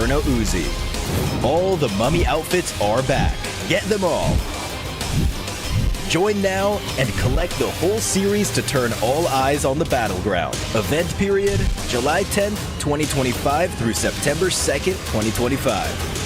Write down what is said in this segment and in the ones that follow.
Inferno Uzi. All the mummy outfits are back. Get them all. Join now and collect the whole series to turn all eyes on the battleground. Event period, July 10th, 2025 through September 2nd, 2025.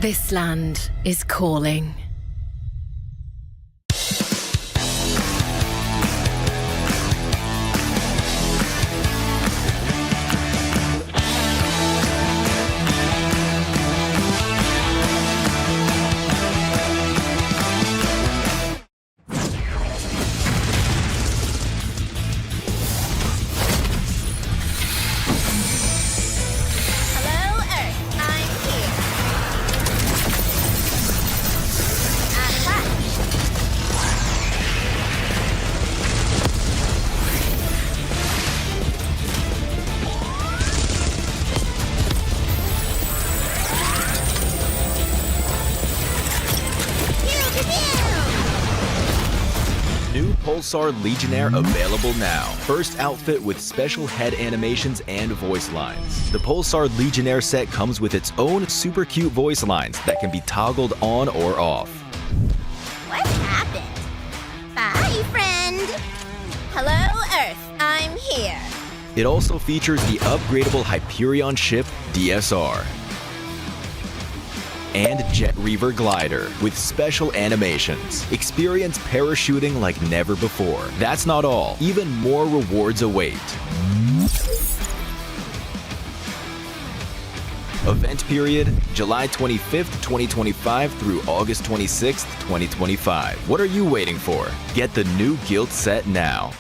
This land is calling. Pulsar Legionnaire available now. First outfit with special head animations and voice lines. The Pulsar Legionnaire set comes with its own super cute voice lines that can be toggled on or off. What happened? Bye, friend. Hello, Earth. I'm here. It also features the upgradable Hyperion ship DSR and Jet Reaver glider with special animations. Experience parachuting like never before. That's not all. Even more rewards await. Event period, July 25th, 2025 through August 26th, 2025. What are you waiting for? Get the new guild set now.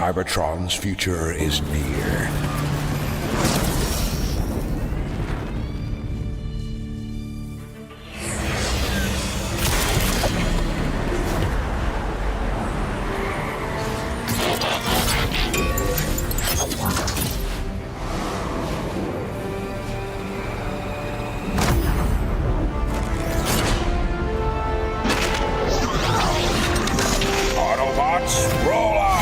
Cybertron's future is near. Autobots, roll out!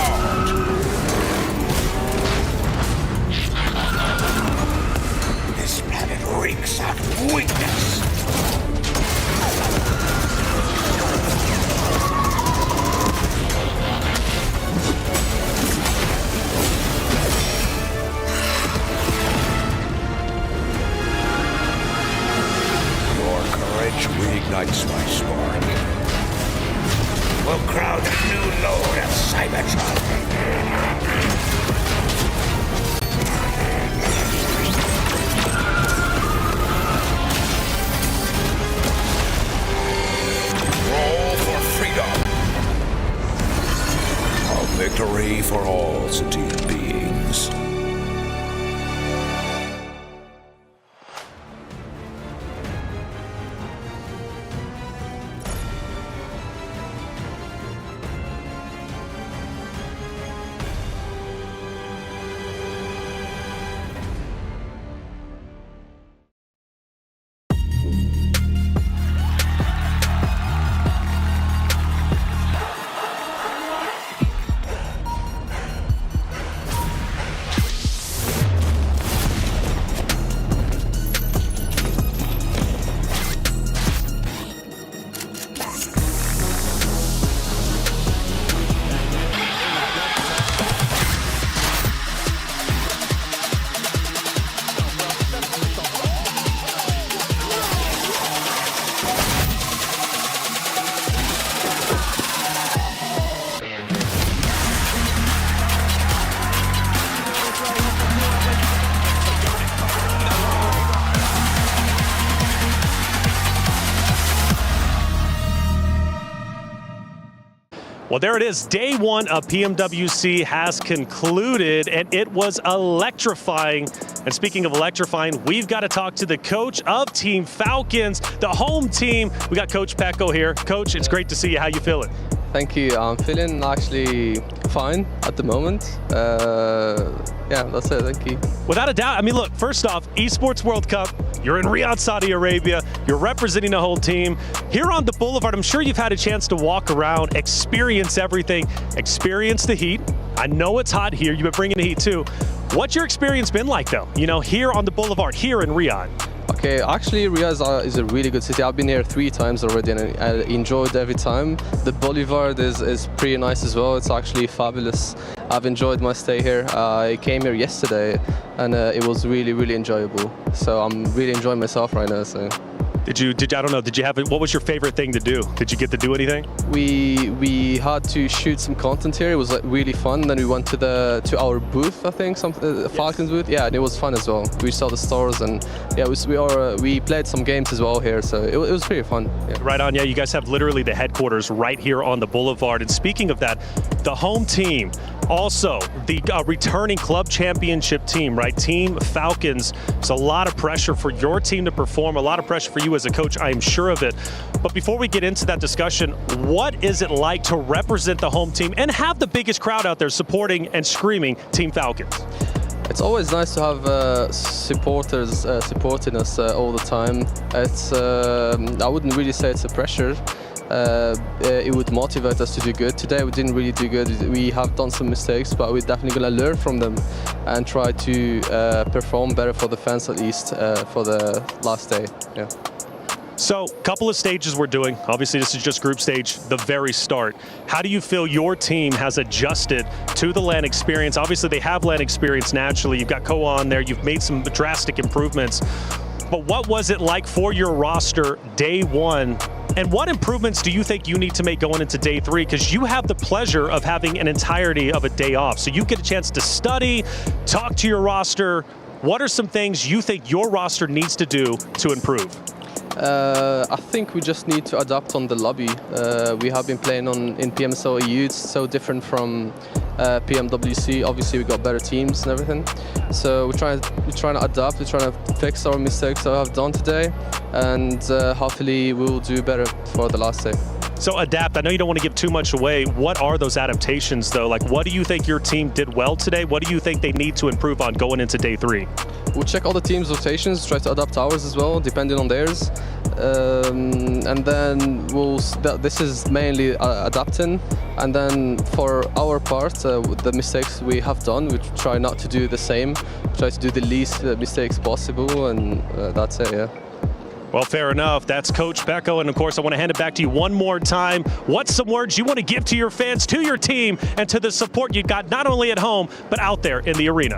Well, there it is. Day one of PMWC has concluded, and it was electrifying. And speaking of electrifying, we've got to talk to the coach of Team Falcons, the home team. We got Coach Pekco here. Coach, it's great to see you. How you feeling? Thank you. I'm feeling actually fine at the moment. Yeah, that's it. Thank you. Without a doubt. I mean, look, first off, ESPORTS WORLD CUP. You're in Riyadh, Saudi Arabia. You're representing the whole team. Here on the Boulevard, I'm sure you've had a chance to walk around, experience everything, experience the heat. I know it's hot here. You've been bringing the heat too. What's your experience been like, though? You know, here on the Boulevard, here in Riyadh. Okay, actually Riyadh is a really good city. I've been here 3 times already and I enjoyed every time. The Boulevard is pretty nice as well. It's actually fabulous. I've enjoyed my stay here. I came here yesterday and it was really, really enjoyable. So I'm really enjoying myself right now. So. What was your favorite thing to do? Did you get to do anything? We had to shoot some content here. It was like really fun. Then we went to our booth, I think, Falcons booth. Yeah, and it was fun as well. We saw the stores and yeah, we played some games as well here. So it was pretty fun. Yeah. Right on. Yeah, you guys have literally the headquarters right here on the Boulevard. And speaking of that, the home team, also the returning club championship team, right? Team Falcons. It's a lot of pressure for your team to perform, a lot of pressure for you as a coach, I am sure of it. But before we get into that discussion, what is it like to represent the home team and have the biggest crowd out there supporting and screaming Team Falcons? It's always nice to have supporters supporting us all the time. It's I wouldn't really say it's a pressure. It would motivate us to do good. Today we didn't really do good. We have done some mistakes, but we're definitely going to learn from them and try to perform better for the fans, at least for the last day. Yeah. So, a couple of stages we're doing. Obviously, this is just group stage, the very start. How do you feel your team has adjusted to the LAN experience? Obviously, they have LAN experience naturally. You've got Ko on there. You've made some drastic improvements. But what was it like for your roster day one? And what improvements do you think you need to make going into day 3? Because you have the pleasure of having an entirety of a day off. So you get a chance to study, talk to your roster. What are some things you think your roster needs to do to improve? I think we just need to adapt on the lobby. We have been playing in PMSL EU. It's so different from PMWC. Obviously, we got better teams and everything. So we're trying to adapt. We're trying to fix our mistakes that we have done today, and hopefully we'll do better for the last day. So adapt. I know you don't want to give too much away. What are those adaptations, though? Like, what do you think your team did well today? What do you think they need to improve on going into day 3? We'll check all the team's rotations, try to adapt ours as well, depending on theirs. And then this is mainly adapting. And then for our part, the mistakes we have done, we try not to do the same. Try to do the least mistakes possible, and that's it, yeah. Well, fair enough. That's Coach Pekco. And of course, I want to hand it back to you one more time. What's some words you want to give to your fans, to your team, and to the support you've got not only at home, but out there in the arena?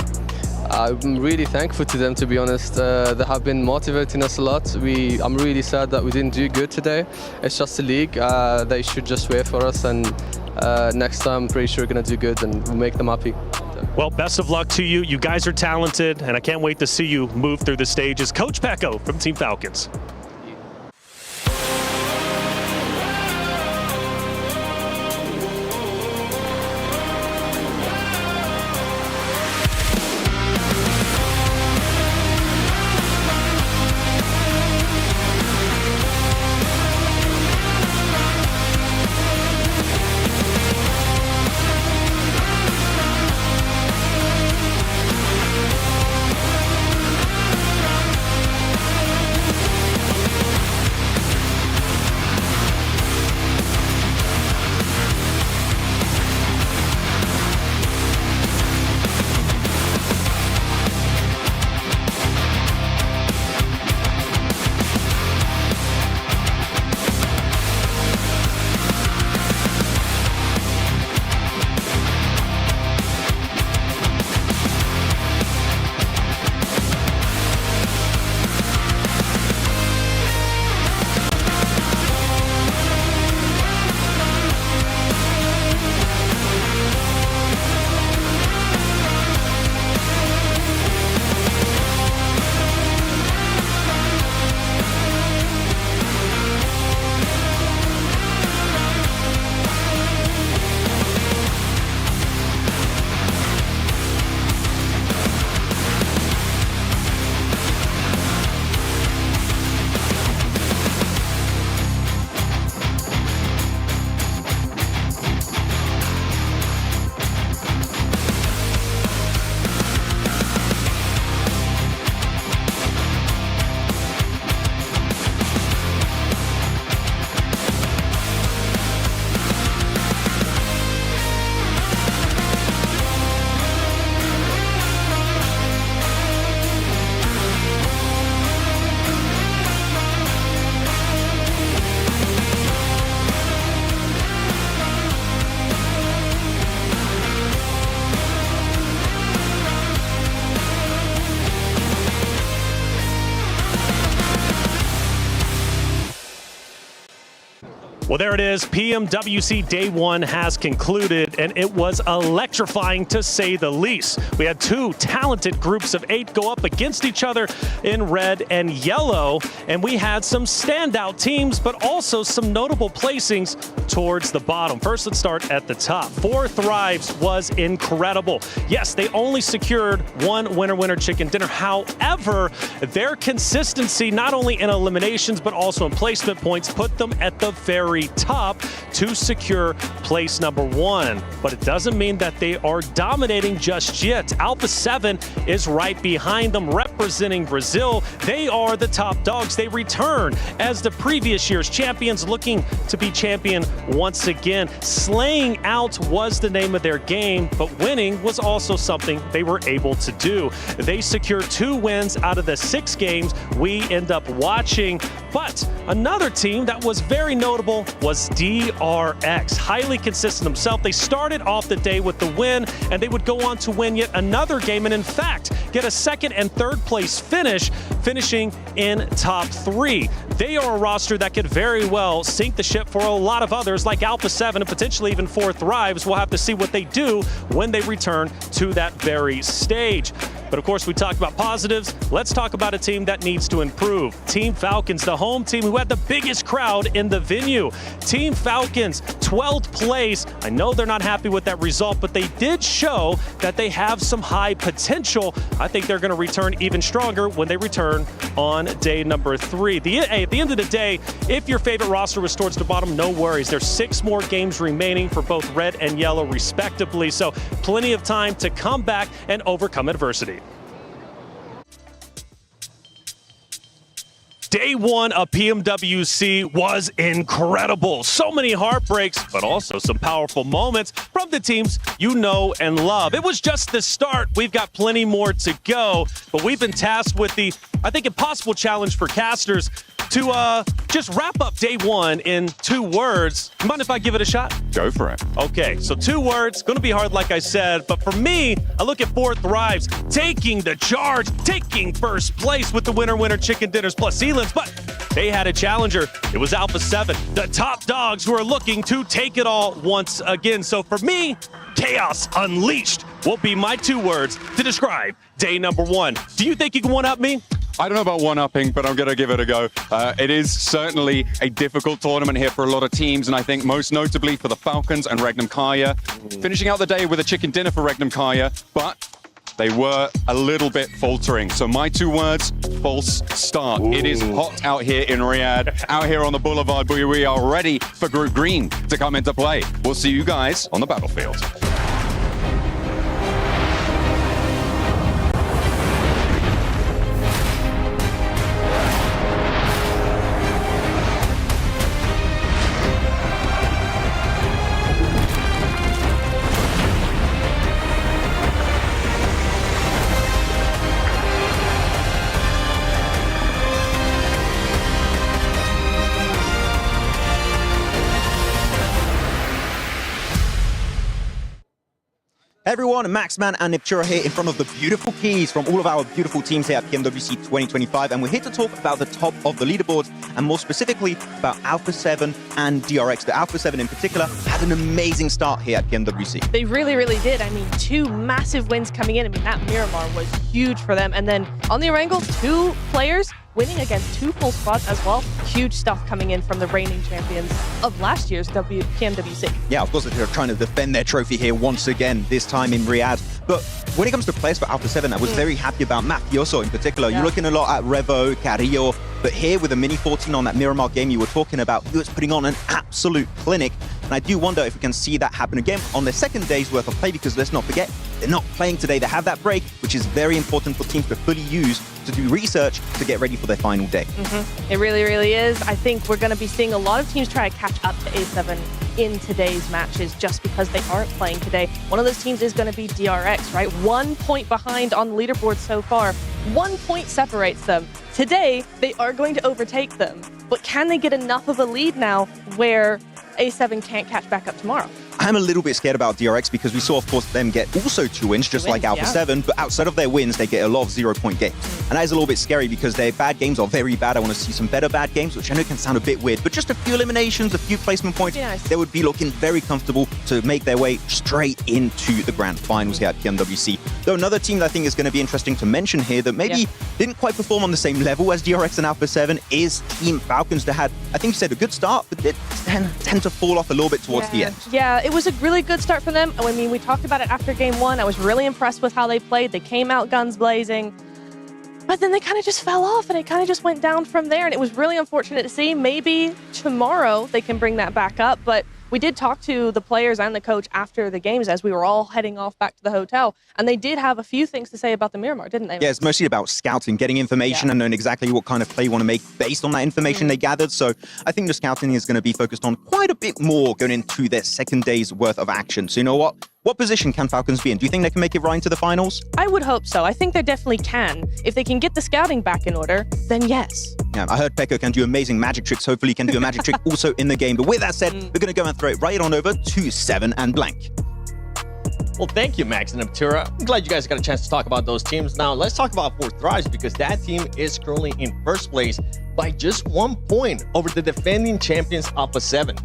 I'm really thankful to them, to be honest. They have been motivating us a lot. I'm really sad that we didn't do good today. It's just a league. They should just wait for us, and next time I'm pretty sure we're going to do good and we'll make them happy. Well, best of luck to you. You guys are talented, and I can't wait to see you move through the stages. Coach Pekco from Team Falcons. Well, there it is. PMWC Day 1 has concluded, and it was electrifying to say the least. We had two talented groups of 8 go up against each other in red and yellow, and we had some standout teams, but also some notable placings towards the bottom. First, let's start at the top. 4 Thrives was incredible. Yes, they only secured one winner chicken dinner. However, their consistency, not only in eliminations, but also in placement points, put them at the very top to secure place number 1. But it doesn't mean that they are dominating just yet. Alpha 7 is right behind them, representing Brazil. They are the top dogs. They return as the previous year's champions, looking to be champion once again. Slaying out was the name of their game, but winning was also something they were able to do. They secured 2 wins out of the 6 games we end up watching. But another team that was very notable was DRX. Highly consistent themselves. They started off the day with the win, and they would go on to win yet another game, and in fact, get a 2nd and 3rd place finish, finishing in top 3. They are a roster that could very well sink the ship for a lot of others, like Alpha 7 and potentially even 4 Thrives. We'll have to see what they do when they return to that very stage. But of course, we talked about positives. Let's talk about a team that needs to improve. Team Falcons, the home team who had the biggest crowd in the venue. Team Falcons, 12th place. I know they're not happy with that result, but they did show that they have some high potential. I think they're going to return even stronger when they return on day number 3. At the end of the day, if your favorite roster was towards the bottom, no worries. There's 6 more games remaining for both red and yellow, respectively. So plenty of time to come back and overcome adversity. Day 1 of PMWC was incredible. So many heartbreaks, but also some powerful moments from the teams you know and love. It was just the start. We've got plenty more to go, but we've been tasked with the, I think, impossible challenge for casters to just wrap up day 1 in 2 words. Mind if I give it a shot? Go for it. Okay, so 2 words, gonna be hard like I said, but for me, I look at 4 Thrives, taking the charge, taking first place with the winner chicken dinners plus Elands, but they had a challenger. It was Alpha 7, the top dogs who are looking to take it all once again. So for me, Chaos Unleashed will be my 2 words to describe day number 1. Do you think you can one-up me? I don't know about one-upping, but I'm going to give it a go. It is certainly a difficult tournament here for a lot of teams, and I think most notably for the Falcons and Regnum Kaya. Finishing out the day with a chicken dinner for Regnum Kaya, but they were a little bit faltering. So my 2 words, false start. Ooh. It is hot out here in Riyadh, out here on the boulevard, but we are ready for Group Green to come into play. We'll see you guys on the battlefield. Everyone, Maxman and Niptura here in front of the beautiful keys from all of our beautiful teams here at PMWC 2025, and we're here to talk about the top of the leaderboard, and more specifically about Alpha 7 and DRX. The Alpha 7 in particular had an amazing start here at PMWC. They really, really did. I mean, 2 massive wins coming in. I mean, that Miramar was huge for them. And then on the Erangel, 2 players winning against 2 full squads as well. Huge stuff coming in from the reigning champions of last year's PMWC. Yeah, of course, they're trying to defend their trophy here once again, this time in Riyadh. But when it comes to players for Alpha 7, I was very happy about Mafioso in particular. Yeah. You're looking a lot at Revo, Carrillo, but here with the Mini 14 on that Miramar game you were talking about, he was putting on an absolute clinic. And I do wonder if we can see that happen again on their 2nd day's worth of play, because let's not forget, they're not playing today. They have that break, which is very important for teams to fully use to do research to get ready for their final day. It really, really is. I think we're going to be seeing a lot of teams try to catch up to A7 in today's matches just because they aren't playing today. One of those teams is going to be DRX, right? 1 point behind on the leaderboard so far. 1 point separates them. Today, they are going to overtake them. But can they get enough of a lead now where A7 can't catch back up tomorrow? I'm a little bit scared about DRX because we saw, of course, them get also 2 wins, just like Alpha 7, but outside of their wins, they get a lot of 0-point games. And that is a little bit scary because their bad games are very bad. I want to see some better bad games, which I know can sound a bit weird, but just a few eliminations, a few placement points, they would be looking very comfortable to make their way straight into the grand finals here at PMWC. Though another team that I think is going to be interesting to mention here that maybe didn't quite perform on the same level as DRX and Alpha 7 is Team Falcons that had, I think you said, a good start, but did tend to fall off a little bit towards the end. Yeah, it was a really good start for them. I mean, we talked about it after game 1. I was really impressed with how they played. They came out guns blazing, but then they kind of just fell off and it kind of just went down from there. And it was really unfortunate to see. Maybe tomorrow they can bring that back up, but we did talk to the players and the coach after the games as we were all heading off back to the hotel, and they did have a few things to say about the Miramar, didn't they? Yeah, it's mostly about scouting, getting information and knowing exactly what kind of play you want to make based on that information they gathered. So I think the scouting is going to be focused on quite a bit more going into their second day's worth of action. So you know what? What position can Falcons be in? Do you think they can make it right into the finals? I would hope so. I think they definitely can. If they can get the scouting back in order, then yes. Yeah, I heard Pekco can do amazing magic tricks. Hopefully he can do a magic trick also in the game. But with that said, we're going to go and throw it right on over to 7 and Blank. Well, thank you, Max and Aptura. I'm glad you guys got a chance to talk about those teams. Now, let's talk about Fourth Rise because that team is currently in first place by just 1 point over the defending champions Alpha 7.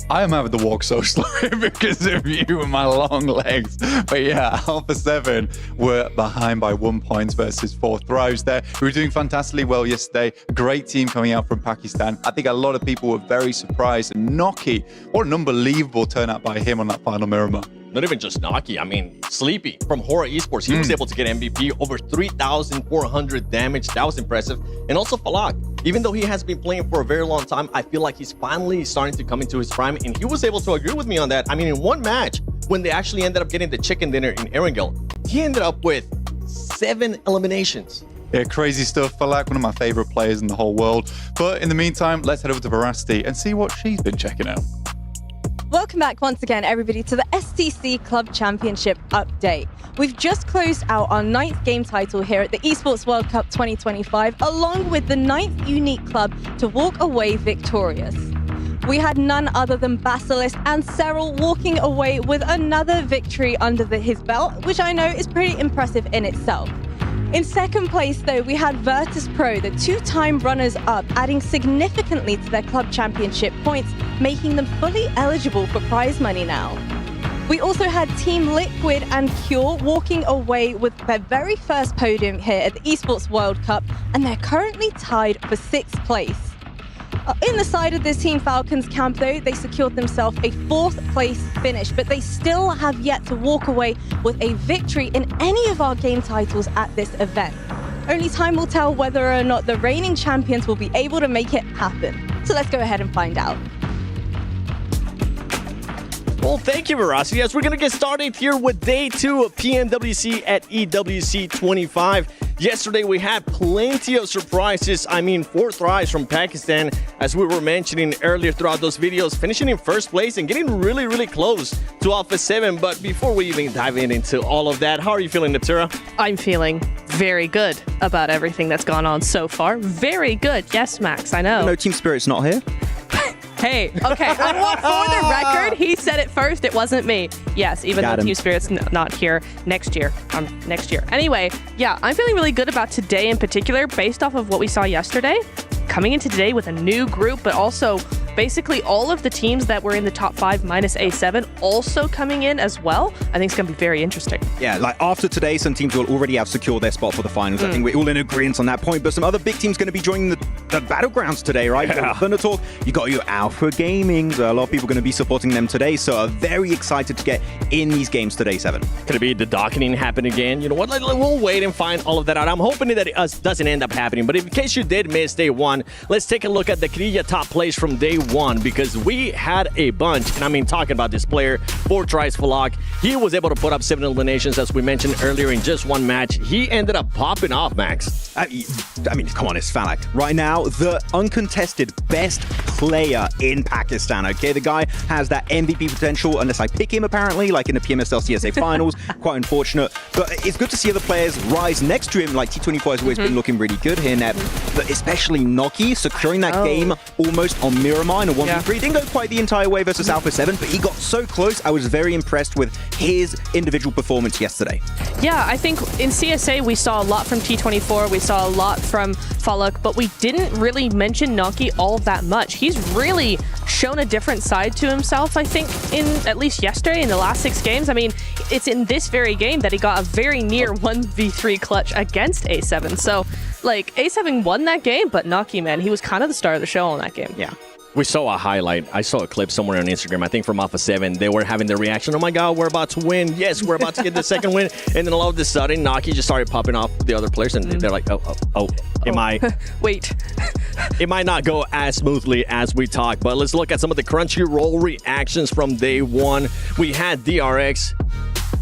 I am having to walk so slowly because of you and my long legs. But yeah, Alpha 7 were behind by 1 point versus Fourth Rise there. We were doing fantastically well yesterday. A great team coming out from Pakistan. I think a lot of people were very surprised. And Noki, what an unbelievable turnout by him on that final Miramar. Not even just Naki, I mean, Sleepy from Horror Esports. He was able to get MVP, over 3,400 damage. That was impressive. And also Falak, even though he has been playing for a very long time, I feel like he's finally starting to come into his prime. And he was able to agree with me on that. I mean, in one match, when they actually ended up getting the chicken dinner in Erangel, he ended up with 7 eliminations. Yeah, crazy stuff. Falak, one of my favorite players in the whole world. But in the meantime, let's head over to Veracity and see what she's been checking out. Welcome back once again, everybody, to the STC Club Championship update. We've just closed out our 9th game title here at the ESPORTS World Cup 2025, along with the 9th unique club to walk away victorious. We had none other than Basilisk and Cyril walking away with another victory under his belt, which I know is pretty impressive in itself. In second place, though, we had Virtus Pro, the 2-time runners-up, adding significantly to their club championship points, making them fully eligible for prize money now. We also had Team Liquid and Cure walking away with their very first podium here at the ESPORTS World Cup, and they're currently tied for 6th place. In the side of this Team Falcons camp, though, they secured themselves a 4th place finish, but they still have yet to walk away with a victory in any of our game titles at this event. Only time will tell whether or not the reigning champions will be able to make it happen. So let's go ahead and find out. Well, thank you, Veracity. Yes, we're going to get started here with day 2 of PMWC at EWC 25. Yesterday, we had plenty of surprises. I mean, Fourth Rise from Pakistan, as we were mentioning earlier throughout those videos, finishing in first place and getting really, really close to Alpha 7. But before we even dive into all of that, how are you feeling, Naptura? I'm feeling very good about everything that's gone on so far. Very good. Yes, Max, I know. No, Team Spirit's not here. Hey, okay, for the record, he said it first. It wasn't me. Yes, even though Team Spirit's not here next year. Anyway, yeah, I'm feeling really good about today in particular, based off of what we saw yesterday. Coming into today with a new group, but also basically all of the teams that were in the top 5 minus A7 also coming in as well. I think it's going to be very interesting. Yeah, like after today, some teams will already have secured their spot for the finals. I think we're all in agreement on that point, but some other big teams going to be joining the battlegrounds today, right? Yeah. Thunder Talk, you got your Alpha Gamings. A lot of people going to be supporting them today, so are very excited to get in these games today, 7. Could it be the docketing happen again? You know what? We'll wait and find all of that out. I'm hoping that it doesn't end up happening, but in case you did miss day 1, let's take a look at the Kriya top plays from day 1 because we had a bunch, and I mean talking about this player, Fourth Rise Falak. He was able to put up 7 eliminations as we mentioned earlier in just 1 match. He ended up popping off, Max. I mean, come on, it's Falak. Right now, the uncontested best player in Pakistan, okay? The guy has that MVP potential, unless I pick him, apparently, like in the PMSL CSA finals. Quite unfortunate. But it's good to see other players rise next to him, like T24 has always been looking really good here, Neb. But especially Noki, securing that game almost on Miramar. final 1v3. Didn't go quite the entire way versus Alpha 7, but he got so close. I was very impressed with his individual performance yesterday. Yeah, I think in CSA we saw a lot from T24, we saw a lot from Falak, but we didn't really mention Naki all that much. He's really shown a different side to himself, I think, in at least yesterday, in the last 6 games. I mean, it's in this very game that he got a very near 1v3 clutch against A7. So, like, A7 won that game, but Naki, man, he was kind of the star of the show on that game. Yeah. We saw a highlight. I saw a clip somewhere on Instagram, I think from Alpha 7. They were having their reaction. Oh my God, we're about to win. Yes, we're about to get the second win. And then all of a sudden, Naki just started popping off the other players. And they're like, Wait. It might not go as smoothly as we talk. But let's look at some of the Crunchyroll reactions from day one. We had DRX.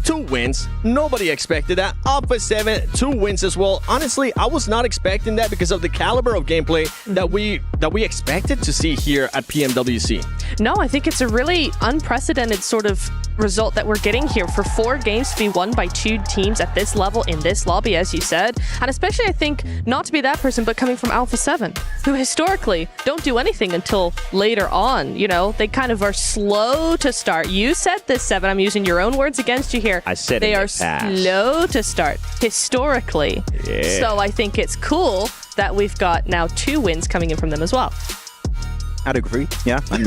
2 wins. Nobody expected that. Alpha 7, 2 wins as well. Honestly, I was not expecting that because of the caliber of gameplay that we expected to see here at PMWC. No, I think it's a really unprecedented sort of result that we're getting here for 4 games to be won by 2 teams at this level in this lobby, as you said. And especially, I think, not to be that person, but coming from Alpha 7, who historically don't do anything until later on. You know, they kind of are slow to start. You said this, 7. I'm using your own words against you here. I said they are slow to start historically. Yeah. So I think it's cool that we've got now 2 wins coming in from them as well. I'd agree. Yeah. And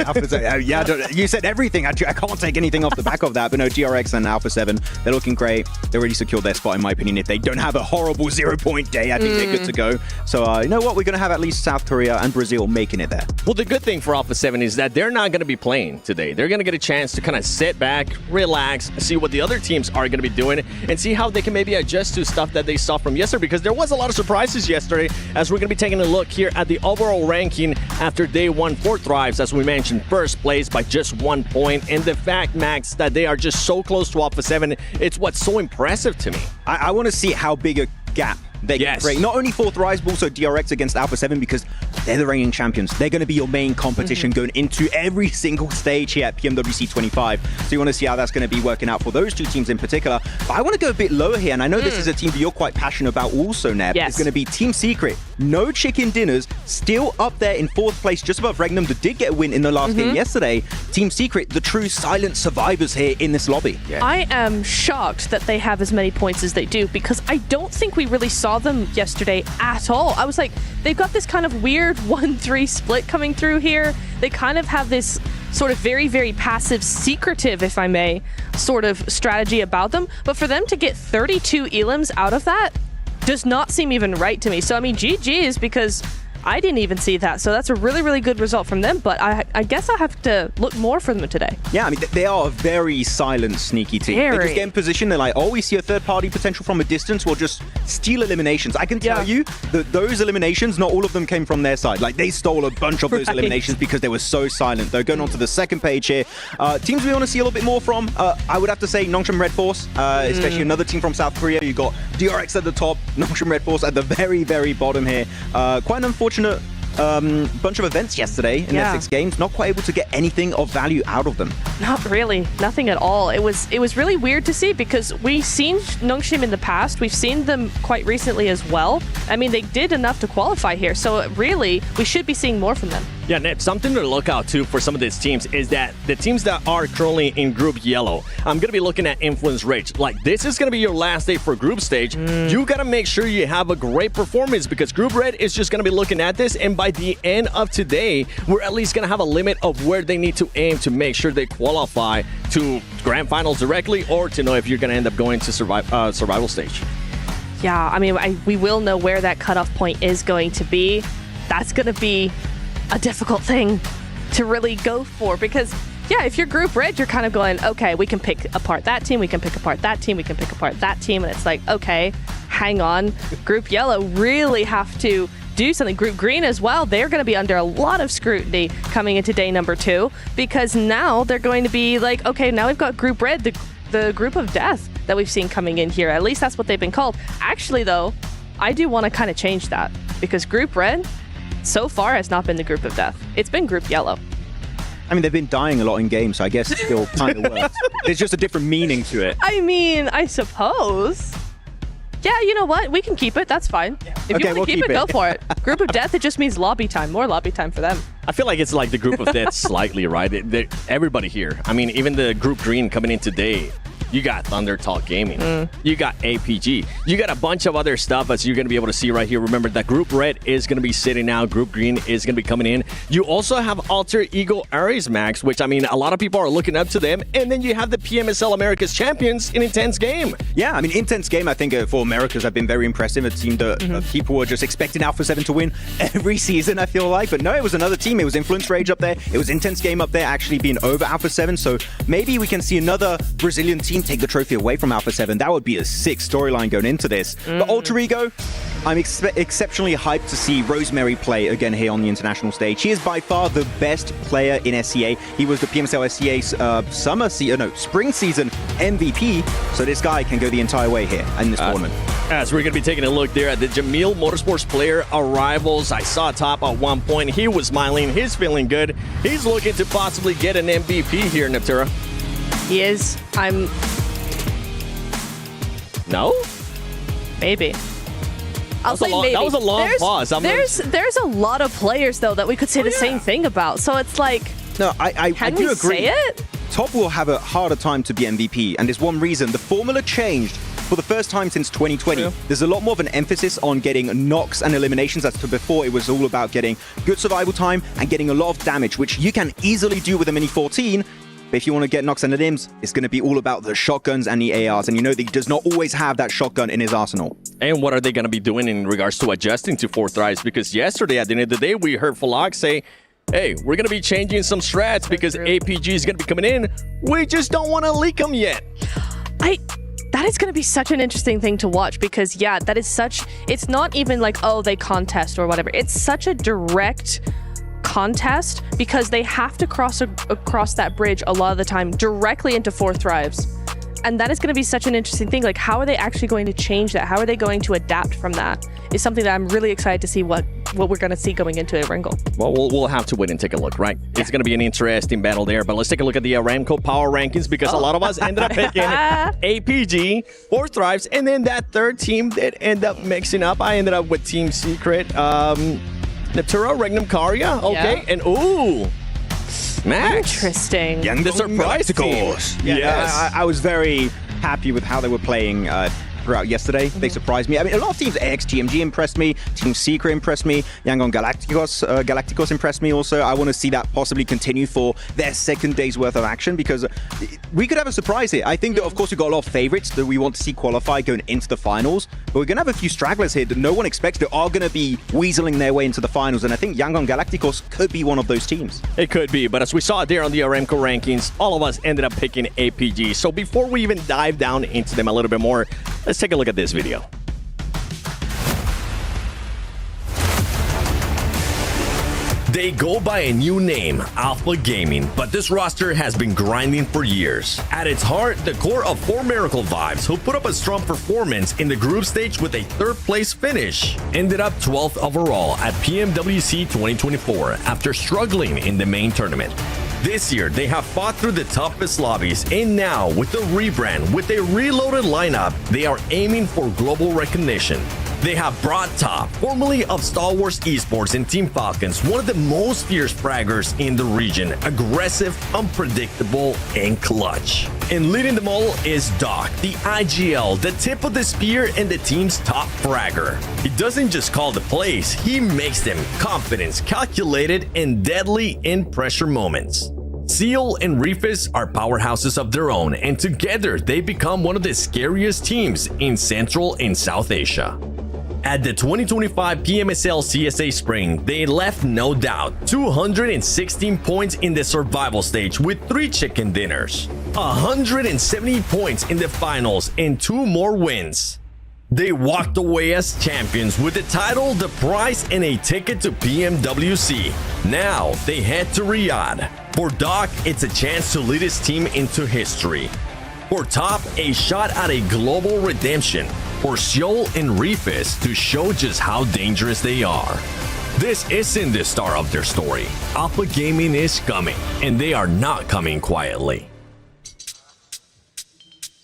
you said everything. I can't take anything off the back of that. But no, GRX and Alpha 7, they're looking great. They already secured their spot, in my opinion. If they don't have a horrible 0-point day, I think they're good to go. So, you know what? We're going to have at least South Korea and Brazil making it there. Well, the good thing for Alpha 7 is that they're not going to be playing today. They're going to get a chance to kind of sit back, relax, see what the other teams are going to be doing, and see how they can maybe adjust to stuff that they saw from yesterday, because there was a lot of surprises yesterday, as we're going to be taking a look here at the overall ranking after day 1 for Thrives. As we mentioned, first place by just 1 point, and the fact, Max, that they are just so close to Alpha 7, it's what's so impressive to me. I want to see how big a gap they can break. Not only for Thrives, but also DRX against Alpha 7, because they're the reigning champions. They're going to be your main competition going into every single stage here at PMWC 25. So you want to see how that's going to be working out for those 2 teams in particular. But I want to go a bit lower here, and I know this is a team that you're quite passionate about also, Neb. Yes. It's going to be Team Secret. No chicken dinners, still up there in 4th place, just above Regnum, that did get a win in the last game yesterday. Team Secret, the true silent survivors here in this lobby. Yeah. I am shocked that they have as many points as they do, because I don't think we really saw them yesterday at all. I was like, they've got this kind of weird 1-3 split coming through here. They kind of have this sort of very, very passive, secretive, if I may, sort of strategy about them. But for them to get 32 elims out of that does not seem even right to me. So, I mean, GG's, because I didn't even see that. So that's a really, really good result from them. But I guess I'll have to look more for them today. Yeah, I mean, they are a very silent, sneaky team. They just get in position. They're like, oh, we see a third-party potential from a distance. We'll just steal eliminations. I can tell you that those eliminations, not all of them came from their side. Like, they stole a bunch of those eliminations because they were so silent. Though, going on to the second page here, teams we want to see a little bit more from, I would have to say Nongshim Red Force, especially another team from South Korea. You've got DRX at the top, Nongshim Red Force at the very, very bottom here. Quite an unfortunate bunch of events yesterday in their 6 games, not quite able to get anything of value out of them. Not really, nothing at all. It was really weird to see, because we've seen Nongshim in the past, we've seen them quite recently as well. I mean, they did enough to qualify here, so really we should be seeing more from them. Yeah, Ned, something to look out too for some of these teams is that the teams that are currently in Group Yellow, I'm going to be looking at influence rate. Like, this is going to be your last day for Group Stage. You got to make sure you have a great performance, because Group Red is just going to be looking at this, and by the end of today, we're at least going to have a limit of where they need to aim to make sure they qualify to Grand Finals directly, or to know if you're going to end up going to survival stage. Yeah, I mean, we will know where that cutoff point is going to be. That's going to be a difficult thing to really go for, because yeah, if you're Group Red, you're kind of going, okay, we can pick apart that team, we can pick apart that team, we can pick apart that team, and it's like, okay, hang on. Group Yellow really have to do something. Group Green as well, they're going to be under a lot of scrutiny coming into day number 2, because now they're going to be like, okay, now we've got Group Red, the group of death that we've seen coming in here. At least that's what they've been called. Actually, though, I do want to kind of change that, because Group Red so far has not been the group of death. It's been Group Yellow. I mean, they've been dying a lot in games, so I guess it still kind of works. There's just a different meaning to it. I mean, I suppose. Yeah, you know what? We can keep it. That's fine. If Okay, you we'll want to keep keep it, go it. for it. Group of death, it just means lobby time. More lobby time for them. I feel like it's like the group of death slightly, right? Everybody here. I mean, even the group green coming in today. You got Thunder Talk Gaming. You got APG. You got a bunch of other stuff as you're going to be able to see right here. Remember that Group Red is going to be sitting out. Group Green is going to be coming in. You also have Alter Ego Ares Max, which, I mean, a lot of people are looking up to them. And then you have the PMSL America's Champions in Intense Game. Yeah, I mean, Intense Game, I think, for Americas have been very impressive. It seemed that people were just expecting Alpha 7 to win every season, I feel like. But no, it was another team. It was Influence Rage up there. It was Intense Game up there actually being over Alpha 7. So maybe we can see another Brazilian team take the trophy away from Alpha 7. That would be a sick storyline going into this. But Alter Ego, I'm exceptionally hyped to see Rosemary play again here on the international stage. She is by far the best player in SCA. He was the PMSL SCA spring season MVP. So this guy can go the entire way here in this tournament. As we're going to be taking a look there at the Jamil Motorsports player arrivals. I saw Top at one point. He was smiling. He's feeling good. He's looking to possibly get an MVP here, Neptura. He is. No? Maybe. I'll say maybe. That was a long pause. There's a lot of players, though, that we could say the same thing about. So it's like, no, I can do we agree. say it? Top will have a harder time to be MVP, and there's one reason. The formula changed for the first time since 2020. True. There's a lot more of an emphasis on getting knocks and eliminations as to before it was all about getting good survival time and getting a lot of damage, which you can easily do with a Mini 14. But if you want to get knocks and elims, it's going to be all about the shotguns and the ARs. And you know that he does not always have that shotgun in his arsenal. And what are they going to be doing in regards to adjusting to 4 thrives? Because yesterday, at the end of the day, we heard Falak say, hey, we're going to be changing some strats because APG is going to be coming in. We just don't want to leak them yet. That is going to be such an interesting thing to watch because, yeah, that is such... It's not even like, oh, they contest or whatever. It's such a direct contest because they have to cross that bridge a lot of the time directly into 4 thrives. And that is going to be such an interesting thing. Like, how are they actually going to change that? How are they going to adapt from that? Is something that I'm really excited to see what we're going to see going into a Ringle. Well, we'll have to wait and take a look, right? Yeah. It's going to be an interesting battle there. But let's take a look at the Aramco Power Rankings because a lot of us ended up picking APG, 4 thrives, and then that third team that ended up mixing up. I ended up with Team Secret, Neptura, Regnum Karya, okay, and ooh, Max. Interesting. The surprise team. Yeah, Yes. I was very happy with how they were playing throughout yesterday. They surprised me. I mean, a lot of teams, AXGMG impressed me, Team Secret impressed me, Yangon Galacticos impressed me also. I want to see that possibly continue for their second day's worth of action because we could have a surprise here. I think that, of course, we've got a lot of favorites that we want to see qualify going into the finals, but we're going to have a few stragglers here that no one expects that are going to be weaseling their way into the finals, and I think Yangon Galacticos could be one of those teams. It could be, but as we saw there on the Aramco rankings, all of us ended up picking APG. So before we even dive down into them a little bit more, let's take a look at this video. They go by a new name, Alpha Gaming, but this roster has been grinding for years. At its heart, the core of 4 Miracle Vibes, who put up a strong performance in the group stage with a 3rd place finish, ended up 12th overall at PMWC 2024 after struggling in the main tournament. This year, they have fought through the toughest lobbies, and now, with the rebrand, with a reloaded lineup, they are aiming for global recognition. They have brought Top, formerly of Star Wars Esports and Team Falcons, one of the most fierce fraggers in the region, aggressive, unpredictable, and clutch. And leading them all is Doc, the IGL, the tip of the spear and the team's top fragger. He doesn't just call the plays, he makes them confident, calculated, and deadly in pressure moments. Seal and Reefus are powerhouses of their own, and together they become one of the scariest teams in Central and South Asia. At the 2025 PMSL CSA Spring, they left no doubt. 216 points in the survival stage with 3 chicken dinners. 170 points in the finals and 2 more wins. They walked away as champions with the title, the prize, and a ticket to PMWC. Now they head to Riyadh. For Doc, it's a chance to lead his team into history. For Top, a shot at a global redemption. For Seoul and Reefus to show just how dangerous they are. This isn't the star of their story. Alpha Gaming is coming, and they are not coming quietly.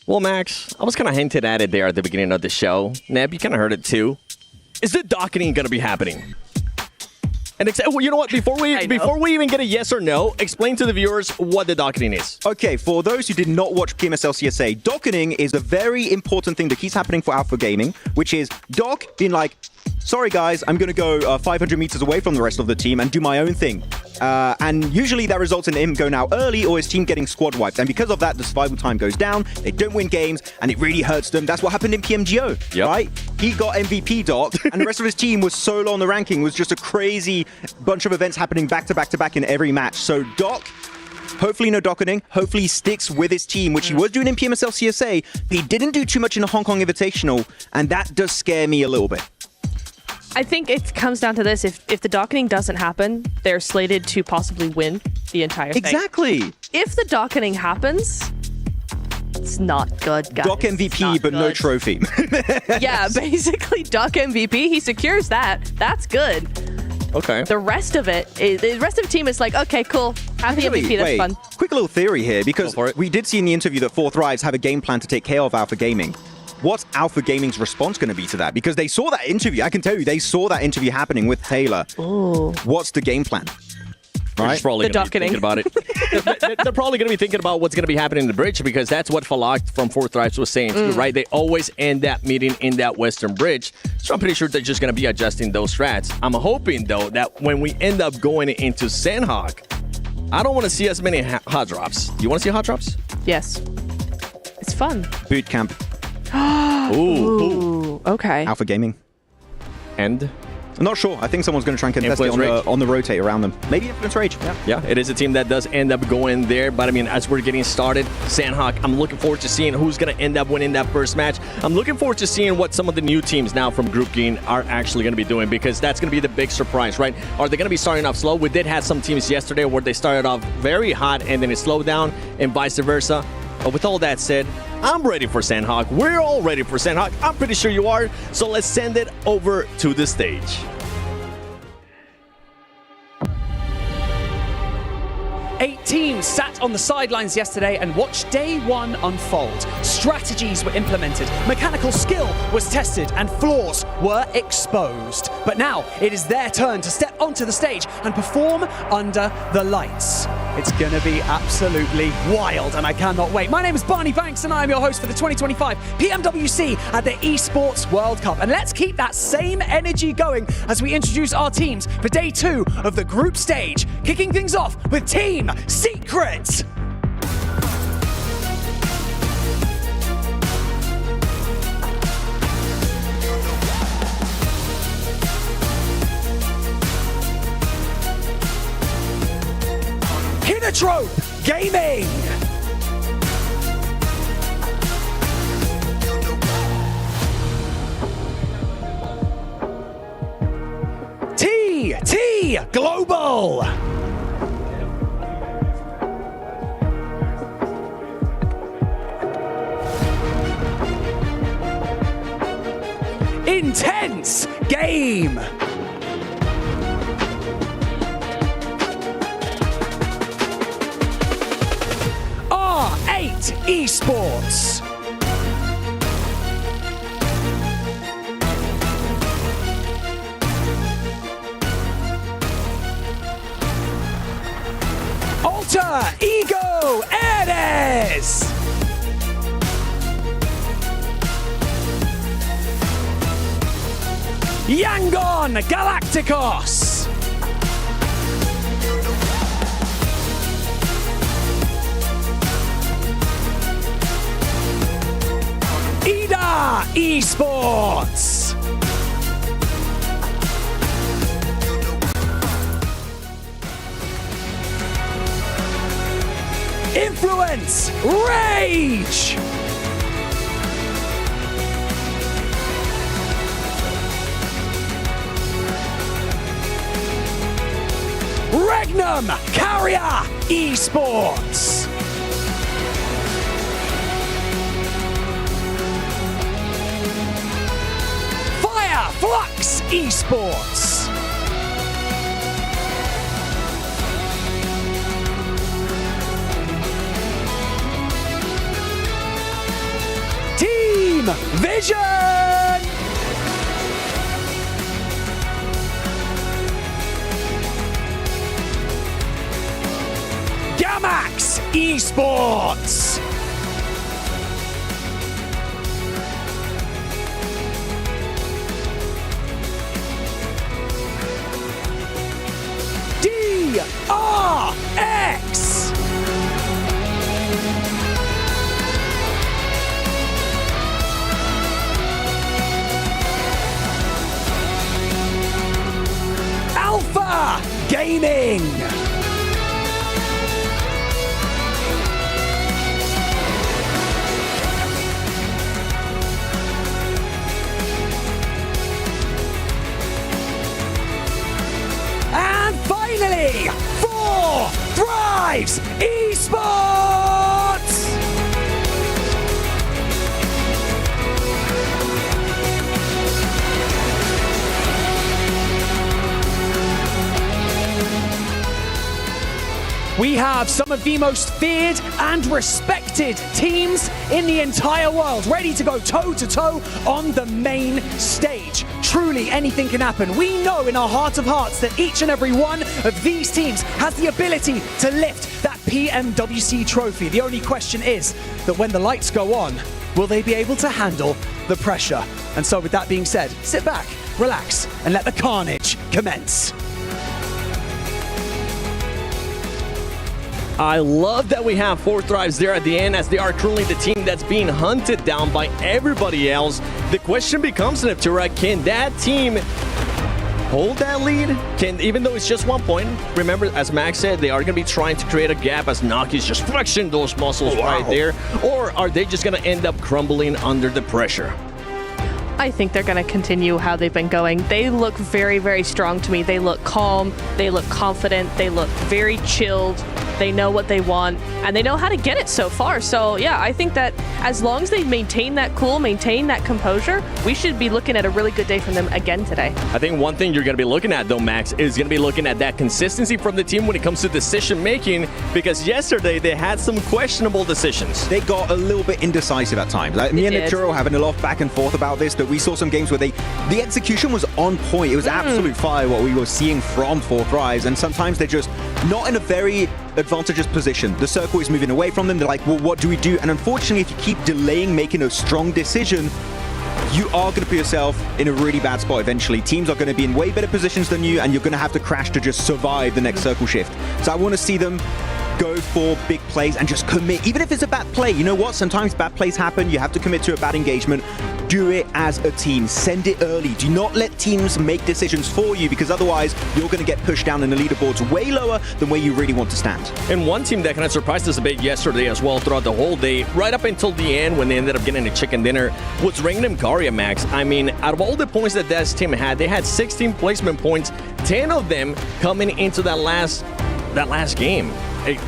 Well, Max, I was kind of hinted at it there at the beginning of the show. Neb, you kind of heard it too. Is the docketing going to be happening? And you know what? Before we even get a yes or no, explain to the viewers what the docketing is. Okay, for those who did not watch PMSL CSA, docketing is a very important thing that keeps happening for Alpha Gaming, which is Doc being like, sorry guys, I'm going to go 500 meters away from the rest of the team and do my own thing. And usually that results in him going out early or his team getting squad wiped. And because of that, the survival time goes down, they don't win games, and it really hurts them. That's what happened in PMGO, right? He got MVP, Doc, and the rest of his team was so low on the ranking. It was just a crazy bunch of events happening back to back to back in every match. So Doc, hopefully no docketing. Hopefully he sticks with his team, which he was doing in PMSL CSA, but he didn't do too much in the Hong Kong Invitational, and that does scare me a little bit. I think it comes down to this. If the docketing doesn't happen, they're slated to possibly win the entire thing. Exactly. If the docketing happens, it's not good, guys. Doc MVP, but no trophy. Yeah, basically Doc MVP. He secures that. That's good. Okay. The rest of it, the rest of the team is like, okay, cool. Have the MVP. That's fun. Quick little theory here, because we did see in the interview that 4 Thrives have a game plan to take care of Alpha Gaming. What's Alpha Gaming's response going to be to that? Because they saw that interview. I can tell you, they saw that interview happening with Taylor. Ooh. What's the game plan? Right? Probably the thinking about it. They're probably going to be thinking about what's going to be happening in the bridge, because that's what Falak from 4 Thrives was saying too, right? They always end that meeting in that western bridge. So I'm pretty sure they're just going to be adjusting those strats. I'm hoping, though, that when we end up going into Sandhawk, I don't want to see as many hot drops. Do you want to see hot drops? Yes. It's fun. Boot camp. Ooh. Okay. Alpha Gaming. And? I'm not sure. I think someone's going to try and contest it on the rotate around them. Maybe Influence Rage. Yeah, it is a team that does end up going there. But I mean, as we're getting started, Sandhawk, I'm looking forward to seeing who's going to end up winning that first match. I'm looking forward to seeing what some of the new teams now from Group Green are actually going to be doing, because that's going to be the big surprise, right? Are they going to be starting off slow? We did have some teams yesterday where they started off very hot and then it slowed down, and vice versa. But with all that said, I'm ready for Sandhawk. We're all ready for Sandhawk. I'm pretty sure you are. So let's send it over to the stage. 8 teams sat on the sidelines yesterday and watched day one unfold. Strategies were implemented, mechanical skill was tested, and flaws were exposed. But now it is their turn to step onto the stage and perform under the lights. It's gonna be absolutely wild, and I cannot wait. My name is Barney Banks, and I am your host for the 2025 PMWC at the ESPORTS World Cup. And let's keep that same energy going as we introduce our teams for day 2 of the group stage, kicking things off with Team Secret. Hinotrope Gaming. TT Global. Intense Game. R8 Esports. Alter Ego Eres. Yangon Galacticos. EDA Esports. Influence Rage. Regnum Carrier Esports. Fire Flux Esports. Team Vision! Gamax Esports! DRX! Alpha Gaming! And finally, 4 Thrives Esports! We have some of the most feared and respected teams in the entire world ready to go toe-to-toe on the main stage. Truly, anything can happen. We know in our heart of hearts that each and every one of these teams has the ability to lift that PMWC trophy. The only question is that when the lights go on, will they be able to handle the pressure? And so with that being said, sit back, relax, and let the carnage commence. I love that we have 4 Thrives there at the end, as they are currently the team that's being hunted down by everybody else. The question becomes, Neptura, can that team hold that lead? Even though it's just 1 point, remember, as Max said, they are going to be trying to create a gap as Naki's just flexing those muscles right there. Or are they just going to end up crumbling under the pressure? I think they're going to continue how they've been going. They look very, very strong to me. They look calm, they look confident, they look very chilled. They know what they want, and they know how to get it so far. So yeah, I think that as long as they maintain that cool, maintain that composure, we should be looking at a really good day from them again today. I think one thing you're going to be looking at, though, Max, is going to be looking at that consistency from the team when it comes to decision making, because yesterday they had some questionable decisions. They got a little bit indecisive at times. Like, me and Naturo having a lot of back and forth about this, that we saw some games where the execution was on point. It was absolute fire what we were seeing from 4 Thrives, and sometimes they're just not in a very advantageous position. The circle is moving away from them. They're like, well, what do we do? And unfortunately, if you keep delaying making a strong decision, you are going to put yourself in a really bad spot eventually. Teams are going to be in way better positions than you, and you're going to have to crash to just survive the next circle shift. So I want to see them go for big plays and just commit. Even if it's a bad play, you know what? Sometimes bad plays happen. You have to commit to a bad engagement. Do it as a team. Send it early. Do not let teams make decisions for you, because otherwise you're going to get pushed down in the leaderboards way lower than where you really want to stand. And one team that kind of surprised us a bit yesterday as well throughout the whole day, right up until the end when they ended up getting a chicken dinner, was Riyadh, Max. I mean, out of all the points that this team had, they had 16 placement points, 10 of them coming into that last game.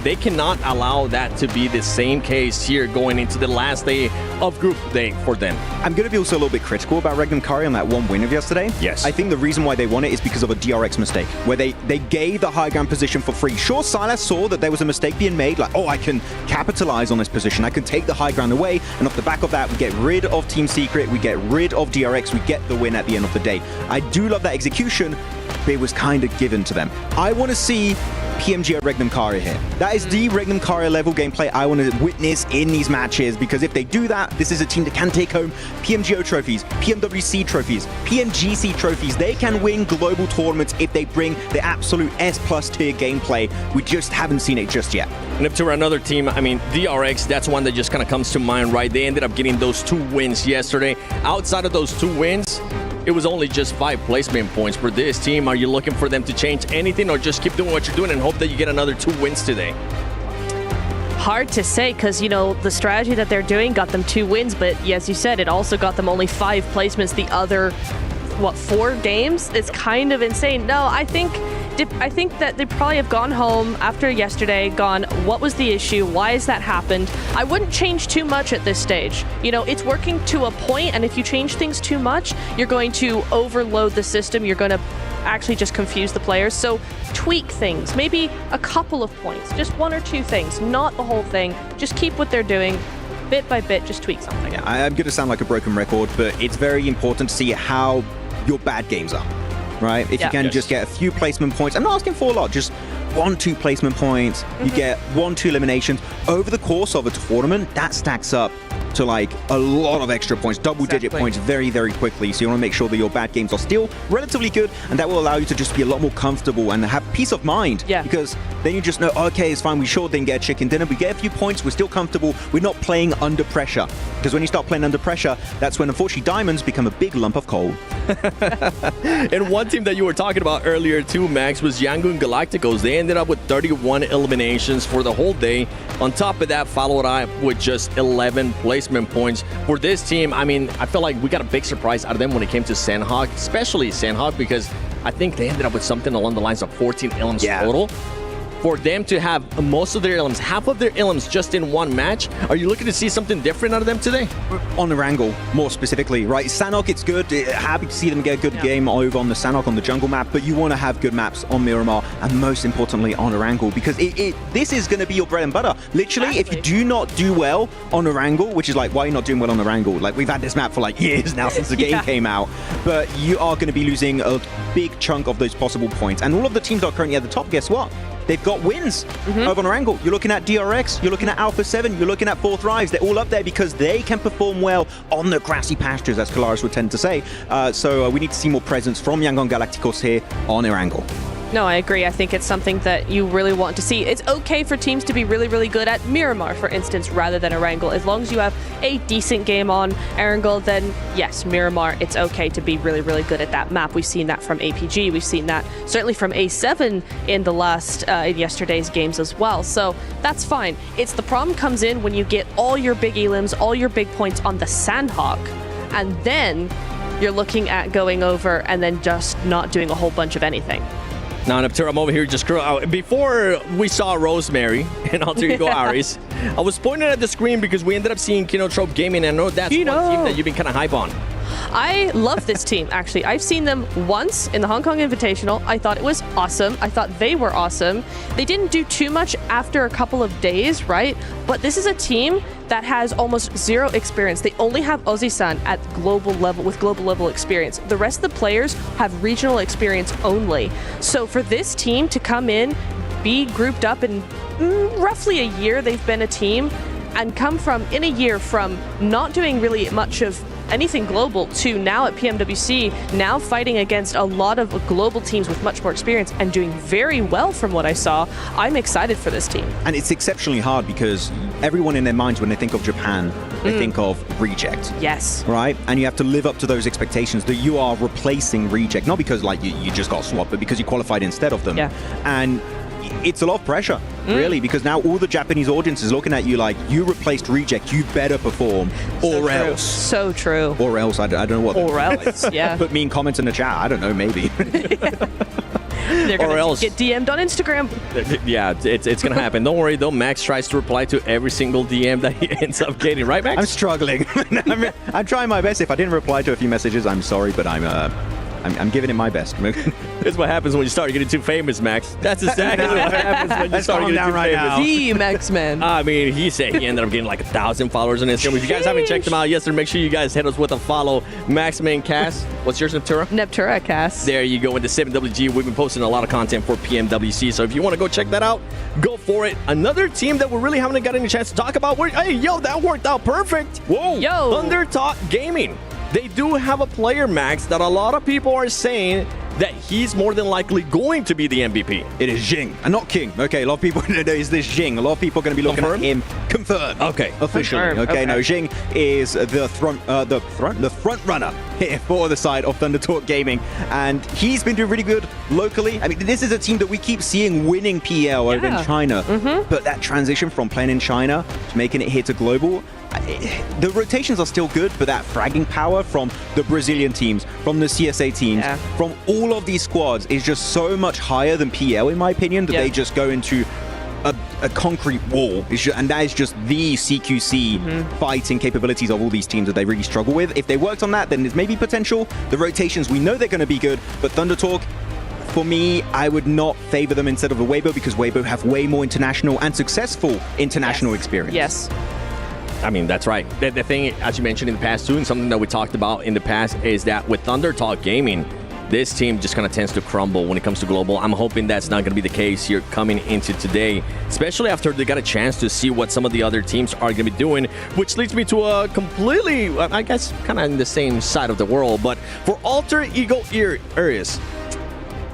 They cannot allow that to be the same case here going into the last day of group day for them. I'm going to be also a little bit critical about Riyadh on that one win of yesterday. Yes. I think the reason why they won it is because of a DRX mistake, where they gave the high ground position for free. Sure, Silas saw that there was a mistake being made, like, oh, I can capitalize on this position. I can take the high ground away, and off the back of that, we get rid of Team Secret, we get rid of DRX, we get the win at the end of the day. I do love that execution, but it was kind of given to them. I want to see PMG at Riyadh here. That is the Riyadh level gameplay I want to witness in these matches, because if they do that, this is a team that can take home PMGO trophies, PMWC trophies, PMGC trophies. They can win global tournaments if they bring the absolute S+ tier gameplay. We just haven't seen it just yet. And if to another team, I mean, DRX, that's one that just kind of comes to mind, right? They ended up getting those 2 wins yesterday. Outside of those 2 wins, it was only just 5 placement points for this team. Are you looking for them to change anything, or just keep doing what you're doing and hope that you get another 2 wins today? Hard to say, because, you know, the strategy that they're doing got them 2 wins, but as you said, it also got them only 5 placements the other, 4 games? It's kind of insane. No, I think that they probably have gone home after yesterday, gone, what was the issue? Why has that happened? I wouldn't change too much at this stage. You know, it's working to a point, and if you change things too much, you're going to overload the system. You're going to actually just confuse the players. So tweak things, maybe a couple of points, just 1 or 2 things, not the whole thing. Just keep what they're doing. bit by bit, just tweak something. Yeah, I'm going to sound like a broken record, but it's very important to see how your bad games are, right? If you can just get a few placement points, I'm not asking for a lot, just 1-2 placement points, you get 1-2 eliminations over the course of a tournament, that stacks up to like a lot of extra points, double-digit points very, very quickly. So you want to make sure that your bad games are still relatively good, and that will allow you to just be a lot more comfortable and have peace of mind. Yeah. Because then you just know, okay, it's fine, we sure didn't get a chicken dinner, we get a few points, we're still comfortable, we're not playing under pressure. Because when you start playing under pressure, that's when unfortunately diamonds become a big lump of coal. And one team that you were talking about earlier too, Max, was Yangon Galacticos. They ended up with 31 eliminations for the whole day. On top of that, followed up with just 11 placement points. For this team, I mean, I feel like we got a big surprise out of them when it came to Sandhog, especially Sandhog, because I think they ended up with something along the lines of 14 elims total. For them to have most of their elims, half of their elims just in one match, are you looking to see something different out of them today? On the Wrangle, more specifically, right? Sanhok, it's good. Happy to see them get a good game over on the Sanhok on the jungle map, but you want to have good maps on Miramar, and most importantly on the Wrangle, because this is going to be your bread and butter. Literally, if you do not do well on the Wrangle, which is like, why are you not doing well on the Wrangle? Like, we've had this map for like years now since the game came out, but you are going to be losing a big chunk of those possible points. And all of the teams that are currently at the top, guess what? They've got wins over on Wrangle. You're looking at DRX, you're looking at Alpha 7, you're looking at Fourth Rise. They're all up there because they can perform well on the grassy pastures, as Kalaris would tend to say. So we need to see more presence from Yangon Galacticos here on Wrangle. No, I agree. I think it's something that you really want to see. It's okay for teams to be really, really good at Miramar, for instance, rather than Erangel. As long as you have a decent game on Erangel, then yes, Miramar, it's okay to be really, really good at that map. We've seen that from APG. We've seen that certainly from A7 in the last, in yesterday's games as well. So that's fine. It's the problem comes in when you get all your big elims, all your big points on the Sandhawk, and then you're looking at going over and then just not doing a whole bunch of anything. Now, Neptune, I'm over here just before we saw Rosemary and Alter Ego Aries, I was pointing at the screen because we ended up seeing Kinotrope Gaming, and I know that's one team that you've been kind of hype on. I love this team, actually. I've seen them once in the Hong Kong Invitational. I thought it was awesome. I thought they were awesome. They didn't do too much after a couple of days, right? But this is a team that has almost zero experience. They only have Ozzy-san at global level, with global level experience. The rest of the players have regional experience only. So for this team to come in, be grouped up in roughly a year they've been a team, and come from, in a year, from not doing really much of anything global to now at PMWC, now fighting against a lot of global teams with much more experience and doing very well from what I saw. I'm excited for this team. And it's exceptionally hard because everyone in their minds, when they think of Japan, they think of Reject. Yes. Right? And you have to live up to those expectations that you are replacing Reject, not because like you just got swapped, but because you qualified instead of them. Yeah. And it's a lot of pressure, really, because now all the Japanese audience is looking at you like, you replaced Reject, you better perform, or else. So true. Or else, I don't know what. Or else, yeah. Put mean comments in the chat, I don't know, maybe. They're going to get DM'd on Instagram. Yeah, it's going to happen. Don't worry, though. Max tries to reply to every single DM that he ends up getting. Right, Max? I'm struggling. I'm trying my best. If I didn't reply to a few messages, I'm sorry, but I'm giving it my best. That's what happens when you start getting too famous, Max. That's exactly what happens when you start getting too famous. The Max Man. I mean, he said he ended up getting like 1,000 followers on Instagram. If you guys haven't checked him out yet, make sure you guys hit us with a follow. Maxman Cast. What's yours, Neptura? Neptura Cast. There you go. With the 7WG, we've been posting a lot of content for PMWC. So if you want to go check that out, go for it. Another team that we really haven't gotten a chance to talk about. Hey, yo, that worked out perfect. Whoa. Yo. Thundertalk Gaming. They do have a player, Max, that a lot of people are saying that he's more than likely going to be the MVP. It is Jing, and not King. Okay, a lot of people know is this Jing. A lot of people are going to be looking at him. Confirmed. Okay. Officially. Confirmed. Okay, no, Jing is the front runner here for the side of Thundertalk Gaming, and he's been doing really good locally. I mean, this is a team that we keep seeing winning PL over in China, but that transition from playing in China to making it here to global, the rotations are still good, but that fragging power from the Brazilian teams, from the CSA teams, from all of these squads is just so much higher than PL, in my opinion, that they just go into a concrete wall. And that is just the CQC fighting capabilities of all these teams that they really struggle with. If they worked on that, then there's maybe potential. The rotations, we know they're going to be good, but Thundertalk, for me, I would not favor them instead of a Weibo, because Weibo have way more international and successful international experience. Yes. I mean, that's right. The thing, as you mentioned in the past too, and something that we talked about in the past, is that with Thundertalk Gaming, this team just kind of tends to crumble when it comes to global. I'm hoping that's not going to be the case here coming into today, especially after they got a chance to see what some of the other teams are going to be doing, which leads me to a completely, I guess, kind of in the same side of the world, but for Alter Ego areas,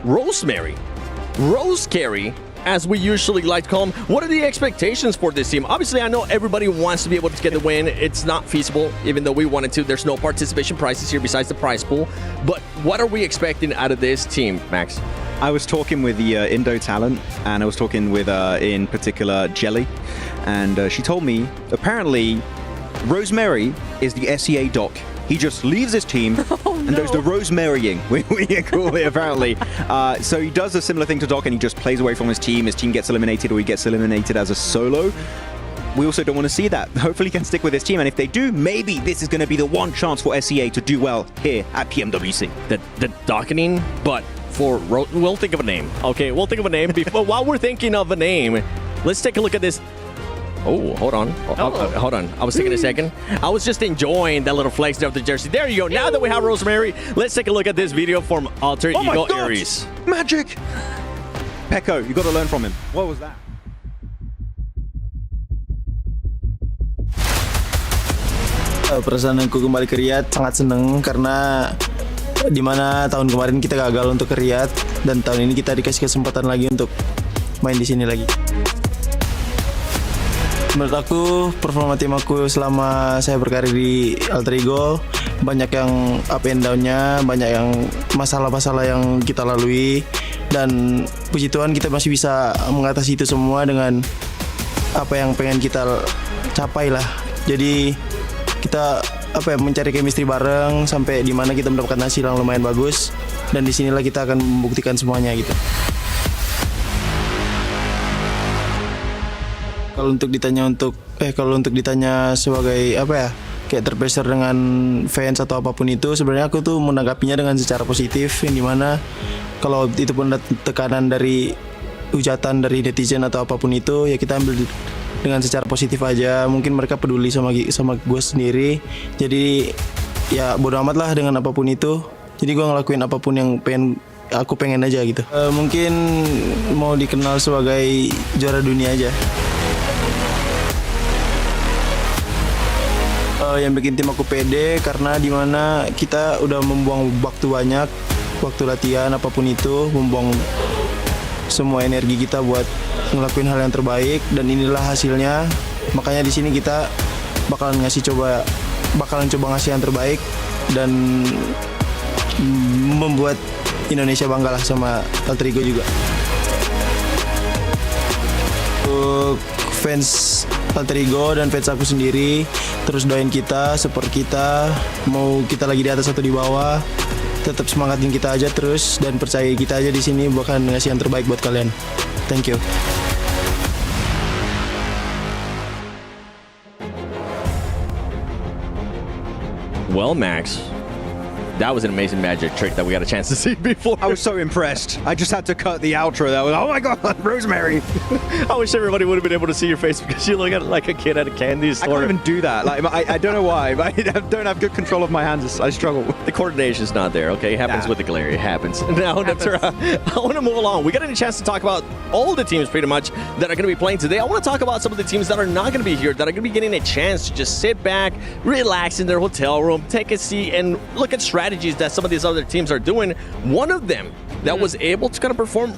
Rosemary, Rose Carey, as we usually like to call them, what are the expectations for this team? Obviously, I know everybody wants to be able to get the win. It's not feasible, even though we wanted to. There's no participation prizes here besides the prize pool. But what are we expecting out of this team, Max? I was talking with the Indo talent, and I was talking with, in particular, Jelly, and she told me, apparently, Rosemary is the SEA doc. He just leaves his team and goes to Rosemarying, we call it, apparently. So he does a similar thing to Doc, and he just plays away from his team gets eliminated, or he gets eliminated as a solo. We also don't want to see that. Hopefully he can stick with his team, and if they do, maybe this is going to be the one chance for SEA to do well here at PMWC. The docketing, but we'll think of a name. Okay, we'll think of a name. But while we're thinking of a name, let's take a look at this. Oh, hold on. Hold on. I was taking a second. I was just enjoying that little flex there of the jersey. There you go. Now that we have Rosemary, let's take a look at this video from Alter Ego Aries. Magic! Pekco, you got to learn from him. What was that? Perasaanku kembali ke Riyadh sangat seneng karena dimana tahun kemarin kita gagal untuk ke Riyadh, dan tahun ini kita dikasih kesempatan lagi untuk main di sini lagi. Menurut aku, performa tim aku selama saya berkarir di Alter Ego banyak yang up and down-nya, banyak yang masalah-masalah yang kita lalui, dan puji Tuhan kita masih bisa mengatasi itu semua dengan apa yang pengen kita capai lah. Jadi kita mencari chemistry bareng sampai di mana kita mendapatkan hasil yang lumayan bagus, dan disinilah kita akan membuktikan semuanya gitu. Kalau untuk ditanya sebagai kayak terpressure dengan fans atau apapun itu, sebenarnya aku tuh menanggapinya dengan secara positif, yang dimana kalau itu pun ada tekanan dari hujatan dari netizen atau apapun itu, ya kita ambil dengan secara positif aja. Mungkin mereka peduli sama gue sendiri, jadi ya bodo amat lah dengan apapun itu. Jadi gue ngelakuin apapun yang aku pengen aja gitu. Mungkin mau dikenal sebagai juara dunia aja. Yang bikin tim aku pede karena dimana kita udah membuang waktu banyak, waktu latihan apapun itu, membuang semua energi kita buat ngelakuin hal yang terbaik, dan inilah hasilnya. Makanya di sini kita bakalan coba ngasih yang terbaik dan membuat Indonesia bangga lah sama Alter Ego juga. Untuk fans Alter Ego dan fans aku sendiri, terus doain kita, support kita, mau kita lagi di atas atau di bawah, tetap semangatin kita aja terus, dan percaya kita aja di sini bakal ngasih yang terbaik buat kalian. Thank you. Well, Max, that was an amazing magic trick that we got a chance to see before. I was so impressed. I just had to cut the outro. That was, oh my God, Rosemary. I wish everybody would have been able to see your face because you look like a kid at a candy store. I can't even do that. Like, I don't know why, but I don't have good control of my hands. I struggle. The coordination's not there, okay? It happens with the glare. It happens. Now, I want to move along. We got a chance to talk about all the teams pretty much that are going to be playing today. I want to talk about some of the teams that are not going to be here, that are going to be getting a chance to just sit back, relax in their hotel room, take a seat, and look at strategies that some of these other teams are doing. One of them that was able to kind of perform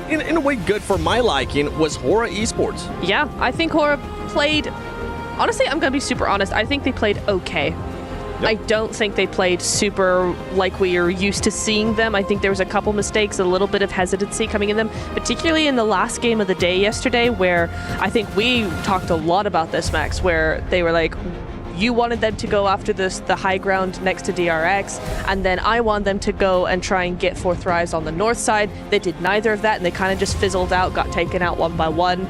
in a way good for my liking was Hora Esports. Yeah, I think Hora played, honestly, I'm going to be super honest, I think they played okay. Yep. I don't think they played super like we are used to seeing them. I think there was a couple mistakes, a little bit of hesitancy coming in them, particularly in the last game of the day yesterday, where I think we talked a lot about this, Max, where they were like, you wanted them to go after the high ground next to DRX, and then I want them to go and try and get 4 thrives on the north side. They did neither of that, and they kind of just fizzled out, got taken out one by one.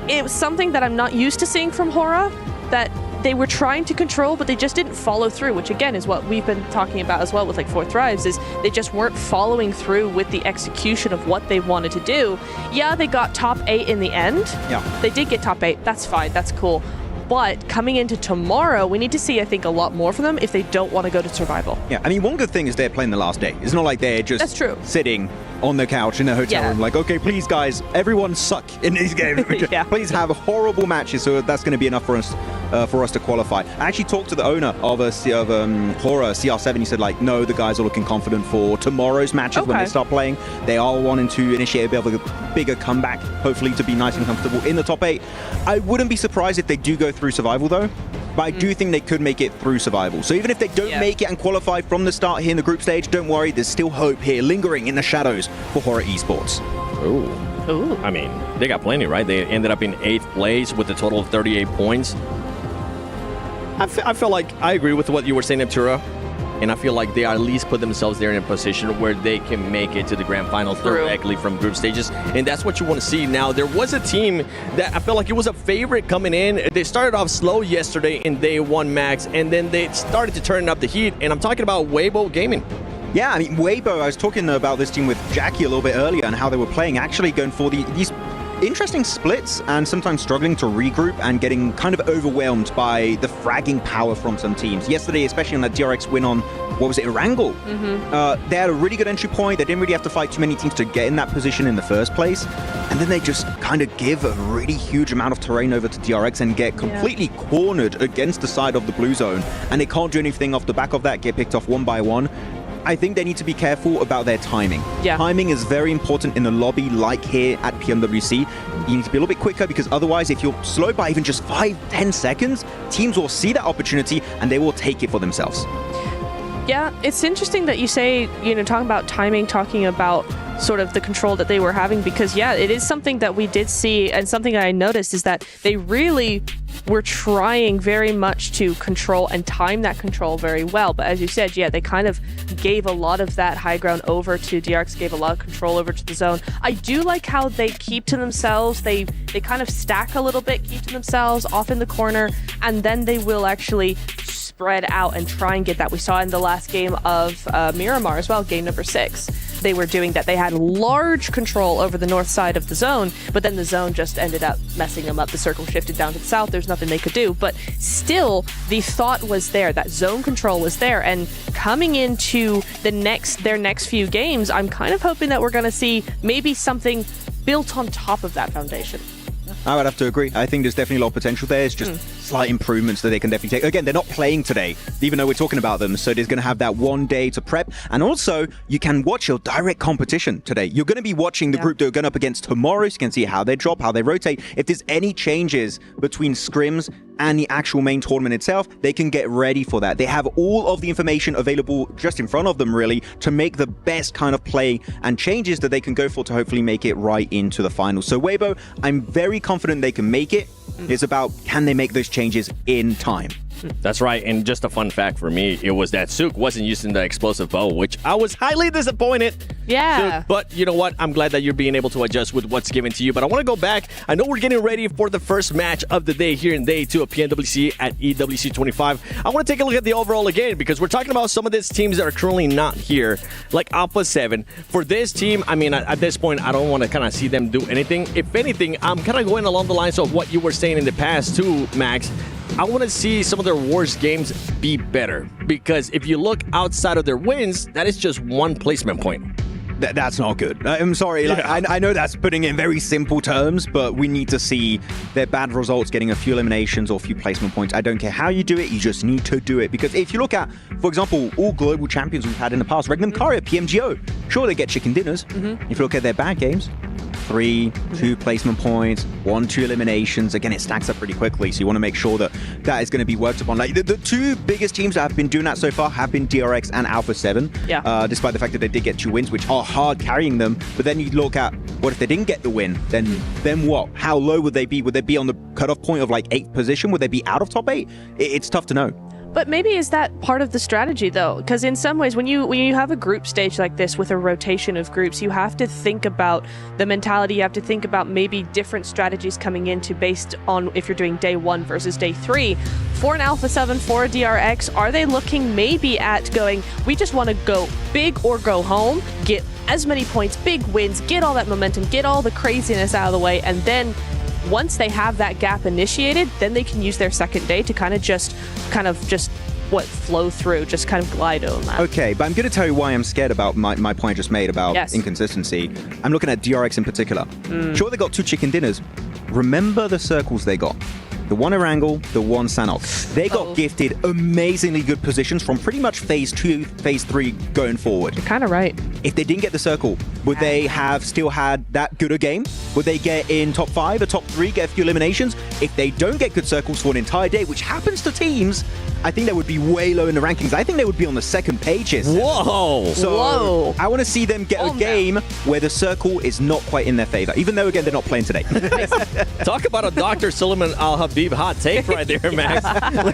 It was something that I'm not used to seeing from Hora, that they were trying to control, but they just didn't follow through, which again is what we've been talking about as well with like 4 thrives, is they just weren't following through with the execution of what they wanted to do. Yeah, they got top 8 in the end. Yeah. They did get top 8. That's fine. That's cool. But coming into tomorrow, we need to see, I think, a lot more from them if they don't want to go to survival. Yeah, I mean, one good thing is they're playing the last day. It's not like they're just That's true. sitting on the couch in the hotel room like, okay, please, guys, everyone suck in these games. Please have horrible matches, so that's going to be enough for us to qualify. I actually talked to the owner of Horror CR7. He said, like, no, the guys are looking confident for tomorrow's matches when they start playing. They are wanting to initiate a bit of a bigger comeback, hopefully to be nice and comfortable in the top 8. I wouldn't be surprised if they do go through survival, though. But I do think they could make it through survival. So even if they don't make it and qualify from the start here in the group stage, don't worry, there's still hope here lingering in the shadows for Horror Esports. Ooh. I mean, they got plenty, right? They ended up in 8th place with a total of 38 points. I feel like I agree with what you were saying, Aptura. And I feel like they at least put themselves there in a position where they can make it to the grand finals directly from group stages. And that's what you want to see. Now, there was a team that I felt like it was a favorite coming in. They started off slow yesterday in day 1, Max, and then they started to turn up the heat. And I'm talking about Weibo Gaming. Yeah, I mean, Weibo, I was talking about this team with Jackie a little bit earlier and how they were playing, actually going for these interesting splits and sometimes struggling to regroup and getting kind of overwhelmed by the fragging power from some teams. Yesterday, especially on that DRX win on, what was it, Erangel? They had a really good entry point. They didn't really have to fight too many teams to get in that position in the first place. And then they just kind of give a really huge amount of terrain over to DRX and get completely cornered against the side of the blue zone. And they can't do anything off the back of that, get picked off one by one. I think they need to be careful about their timing. Timing is very important in the lobby, like here at PMWC. You need to be a little bit quicker because otherwise, if you're slow by even just 5-10 seconds, teams will see that opportunity and they will take it for themselves. Yeah, it's interesting that you say, talking about timing, talking about sort of the control that they were having, because it is something that we did see, and something I noticed is that they really were trying very much to control and time that control very well. But as you said, they kind of gave a lot of that high ground over to DRX, gave a lot of control over to the zone. I do like how they keep to themselves. They kind of stack a little bit, keep to themselves off in the corner, and then they will actually spread out and try and get that. We saw in the last game of Miramar as well, game number 6. They were doing that. They had large control over the north side of the zone, but then the zone just ended up messing them up. The circle shifted down to the south. There's nothing they could do. But still, the thought was there. That zone control was there. And coming into their next few games, I'm kind of hoping that we're going to see maybe something built on top of that foundation. I would have to agree. I think there's definitely a lot of potential there. It's just slight improvements that they can definitely take. Again, they're not playing today, even though we're talking about them. So there's going to have that one day to prep. And also, you can watch your direct competition today. You're going to be watching the group that are going up against tomorrow. So you can see how they drop, how they rotate. If there's any changes between scrims and the actual main tournament itself, they can get ready for that. They have all of the information available just in front of them, really, to make the best kind of play and changes that they can go for to hopefully make it right into the finals. So Weibo, I'm very confident they can make it. It's about, can they make those changes in time? That's right, and just a fun fact for me, it was that Sook wasn't using the explosive bow, which I was highly disappointed. Yeah. Sook, but you know what? I'm glad that you're being able to adjust with what's given to you. But I want to go back. I know we're getting ready for the first match of the day here in day 2 of PMWC at EWC 25. I want to take a look at the overall again, because we're talking about some of these teams that are currently not here, like Alpha 7. For this team, I mean, at this point, I don't want to kind of see them do anything. If anything, I'm kind of going along the lines of what you were saying in the past too, Max. I want to see some of their worst games be better, because if you look outside of their wins, that is just one placement point. That's not good. I'm sorry. Like, I know that's putting it in very simple terms, but we need to see their bad results getting a few eliminations or a few placement points. I don't care how you do it. You just need to do it. Because if you look at, for example, all global champions we've had in the past, Regnum Karya, PMGO, sure, they get chicken dinners. If you look at their bad games, 3, 2 placement points, 1, 2 eliminations. Again, it stacks up pretty quickly, so you want to make sure that that is going to be worked upon. Like the 2 biggest teams that have been doing that so far have been DRX and Alpha 7. Despite the fact that they did get 2 wins, which are hard carrying them. But then you look at, what if they didn't get the win? Then what? How low would they be? Would they be on the cutoff point of like 8th position? Would they be out of top 8? It's tough to know. But maybe is that part of the strategy, though? Because in some ways, when you have a group stage like this with a rotation of groups, you have to think about the mentality. You have to think about maybe different strategies coming into based on if you're doing day 1 versus day 3. For an Alpha 7, for a DRX, are they looking maybe at going, we just want to go big or go home, get as many points, big wins, get all that momentum, get all the craziness out of the way, and then once they have that gap initiated, then they can use their second day to kind of just flow through, just kind of glide on that. Okay, but I'm going to tell you why I'm scared about my point I just made about inconsistency. I'm looking at DRX in particular. Sure, they got 2 chicken dinners. Remember the circles they got. The one Erangel, the one Sanok. They got gifted amazingly good positions from pretty much phase 2, phase 3 going forward. You're kind of right. If they didn't get the circle, would they have still had that good a game? Would they get in top 5 or top 3, get a few eliminations? If they don't get good circles for an entire day, which happens to teams, I think they would be way low in the rankings. I think they would be on the second pages. Whoa! So I want to see them get a game where the circle is not quite in their favor, even though, again, they're not playing today. Talk about a Dr. Suleiman Al-Habib hot take right there, Max.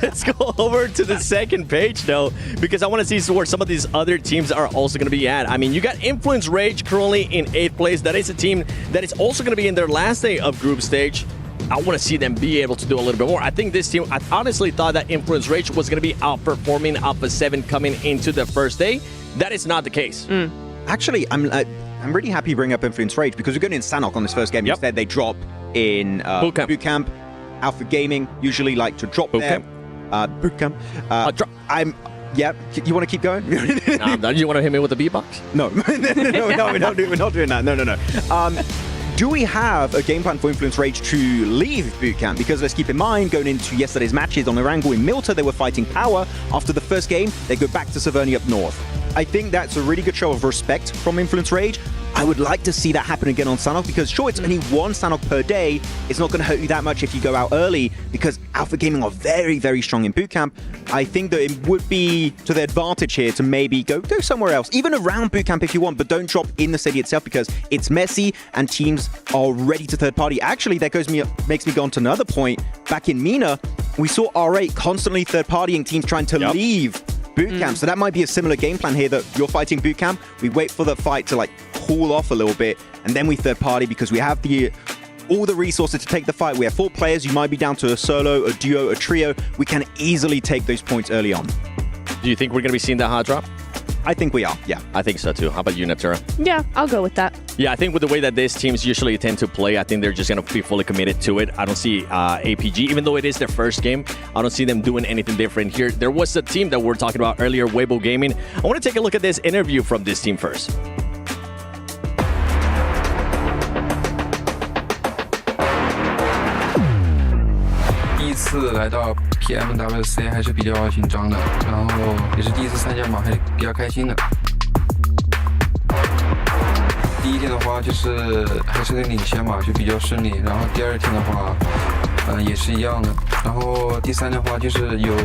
Let's go over to the second page, though, because I want to see where some of these other teams are also going to be at. I mean, you got Influence Rage currently in 8th place. That is a team that is also going to be in their last day of group stage. I want to see them be able to do a little bit more. I think this team, I honestly thought that Influence Rage was going to be outperforming Alpha 7 coming into the first day. That is not the case. Actually, I'm really happy you bring up Influence Rage because we're going in Sanok on this first game. Instead, they drop in boot camp. Alpha Gaming usually like to drop there. Boot camp. Yeah, you want to keep going? Do you want to hit me with the beatbox? No, we're not doing that. No. Do we have a game plan for Influence Rage to leave bootcamp? Because let's keep in mind, going into yesterday's matches on Erangel in Milta, they were fighting power. After the first game, they go back to Saverni up north. I think that's a really good show of respect from Influence Rage. I would like to see that happen again on Sanok because sure, it's only 1 Sanok per day. It's not going to hurt you that much if you go out early because Alpha Gaming are very, very strong in bootcamp. I think that it would be to their advantage here to maybe go somewhere else, even around bootcamp if you want, but don't drop in the city itself because it's messy and teams are ready to third party. Actually, that makes me go on to another point. Back in MENA, we saw R8 constantly third partying teams trying to leave bootcamp. So that might be a similar game plan here that you're fighting bootcamp. We wait for the fight to cool off a little bit and then we third party because we have all the resources to take the fight. We have 4 players. You might be down to a solo, a duo, a trio. We can easily take those points early on. Do you think we're going to be seeing that hard drop? I think we are, yeah. I think so too. How about you, Natura? Yeah, I'll go with that. Yeah, I think with the way that these teams usually tend to play, I think they're just going to be fully committed to it. I don't see APG, even though it is their first game, I don't see them doing anything different here. There was a team that we were talking about earlier, Weibo Gaming. I want to take a look at this interview from this team first. 第一次来到 PMWC 还是比较紧张的，然后也是第一次参加嘛，还比较开心的。第一天的话就是还是个领先嘛，就比较顺利。然后第二天的话，也是一样的。然后第三天的话就是有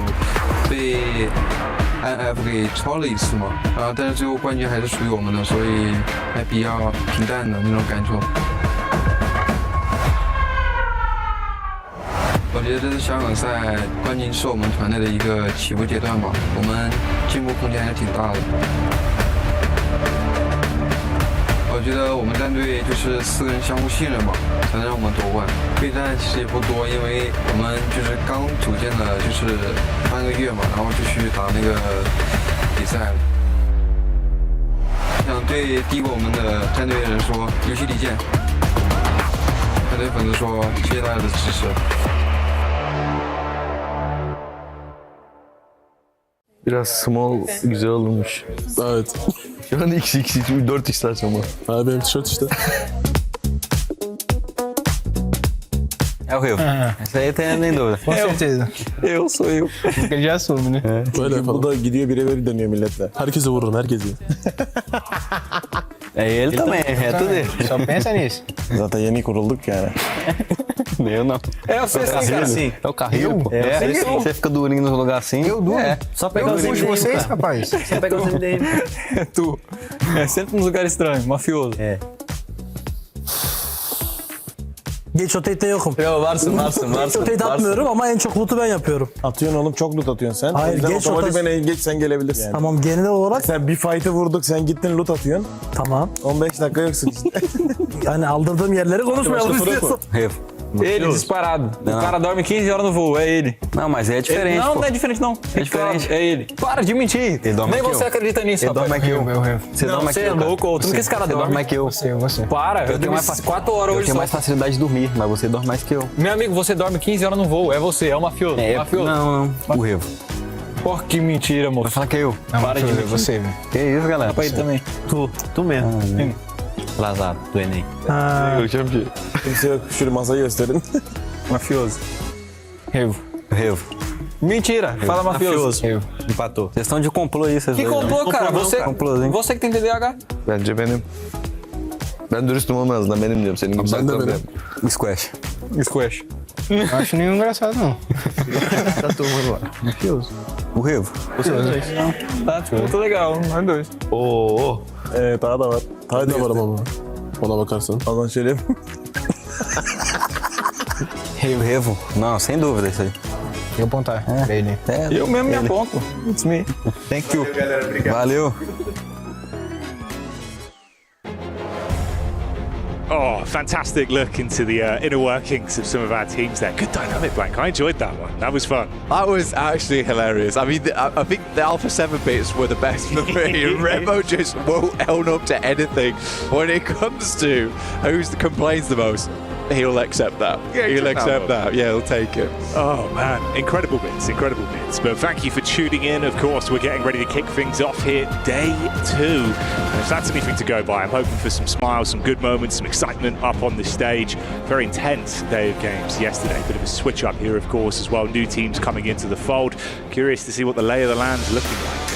被 IF 给超了一次嘛，但是最后冠军还是属于我们的，所以还比较平淡的那种感受。 我觉得这次香港赛冠军是我们团队的一个起步阶段吧，我们进步空间还挺大的。我觉得我们战队就是4个人相互信任吧，才能让我们夺冠。备战其实也不多，因为我们就是刚组建了就是半个月嘛，然后就去打那个比赛了。想对敌过我们的战队人说，尤其李健，想对粉丝说，谢谢大家的支持。 Biraz small güzel olmuş. Evet. Şu an XX 4x ama. Ha benim tişört işte. É o Rio. Essa aí tem nem dúvida. Com certeza. Sou eu. Ele já assume, né? Böyle bu da gidiyor birebir dönüyor milletle. Herkese vururum, herkese. Ele também, é tudo ele. Só pensa nisso. Zaten yeni kurulduk yani. Eu não. É você sim, cara. Sim. É o carrinho, pô. É, você fica durinho no lugar assim. Eu duro. É. Só pegar os MDM, vocês, rapaz. Só pegar os MDM. É tu. É sempre nos lugares estranhos, mafioso. É. Geç rotate'de yokum. Yo varsın. Geç rotate atmıyorum ama en çok loot'u ben yapıyorum. Atıyorsun oğlum, çok loot atıyorsun sen. Hayır, geç otomatik geç sen gelebilirsin. Yani. Tamam, genel olarak. Sen bir fight'ı vurduk, sen gittin loot atıyorsun. Tamam. 15 dakika yoksun işte. Yani aldırdığım yerleri konuşmayalım istiyorsan. Revo. Ele, disparado. Não. O cara dorme 15 horas no voo, é ele. Não, mas é diferente. Não, pô. não é diferente, não. É diferente. Claro, é ele. Para de mentir. Ele dorme Nem mais que você eu. acredita nisso, Ele dorme mais que eu. Você não, dorme mais você que eu. é louco, ou tudo que esse cara Você dorme. dorme mais que eu. Você. Para, eu tenho dormi mais 4 horas hoje Eu tenho só. mais facilidade de dormir, mas você dorme mais que eu. Meu amigo, você dorme 15 horas no voo. É você, é o mafioso. Mafioso. Não. O Revo. Porra, que mentira, moço. Vai falar que é eu. Não, para de mentir. Você, velho. Que isso, galera? Pra ele também. Tu mesmo. Lazaro, do Enem. Mafioso. Revo. Mentira, fala mafioso. Revo. Empatou. Vocês estão de complô aí, vocês Que dois, complô, né? cara? Complôzinho. Você que tem TDAH. Bence ben dürüst olmaz da benim diyorum. Senin gibi saklamıyorum. Squash. Squash. Não acho nenhum engraçado, não. Tá tomando lá. Mafioso. O Revo. Você dois. Tá, tipo, muito legal. Nós dois. Daha da var. Daha da var ama. Ona bakarsan. Azan söyleyeyim. Revo. Não, sem dúvida isso aí. E apontar. Ele. Eu mesmo me aponto. It's me. Thank you. Valeu. Oh, fantastic look into the inner workings of some of our teams there. Good dynamic, Blank. I enjoyed that one. That was fun. That was actually hilarious. I mean, I think the Alpha 7 bits were the best for me. Remo just won't own up to anything. When it comes to who complains the most, he'll accept that. Yeah, he'll accept that. Yeah, he'll take it. Oh, man. Incredible bits, incredible bits. But thank you for tuning in. Of course, we're getting ready to kick things off here, day 2. And if that's anything to go by, I'm hoping for some smiles, some good moments, some excitement up on the stage. Very intense day of games yesterday. Bit of a switch up here, of course, as well. New teams coming into the fold. Curious to see what the lay of the land's looking like.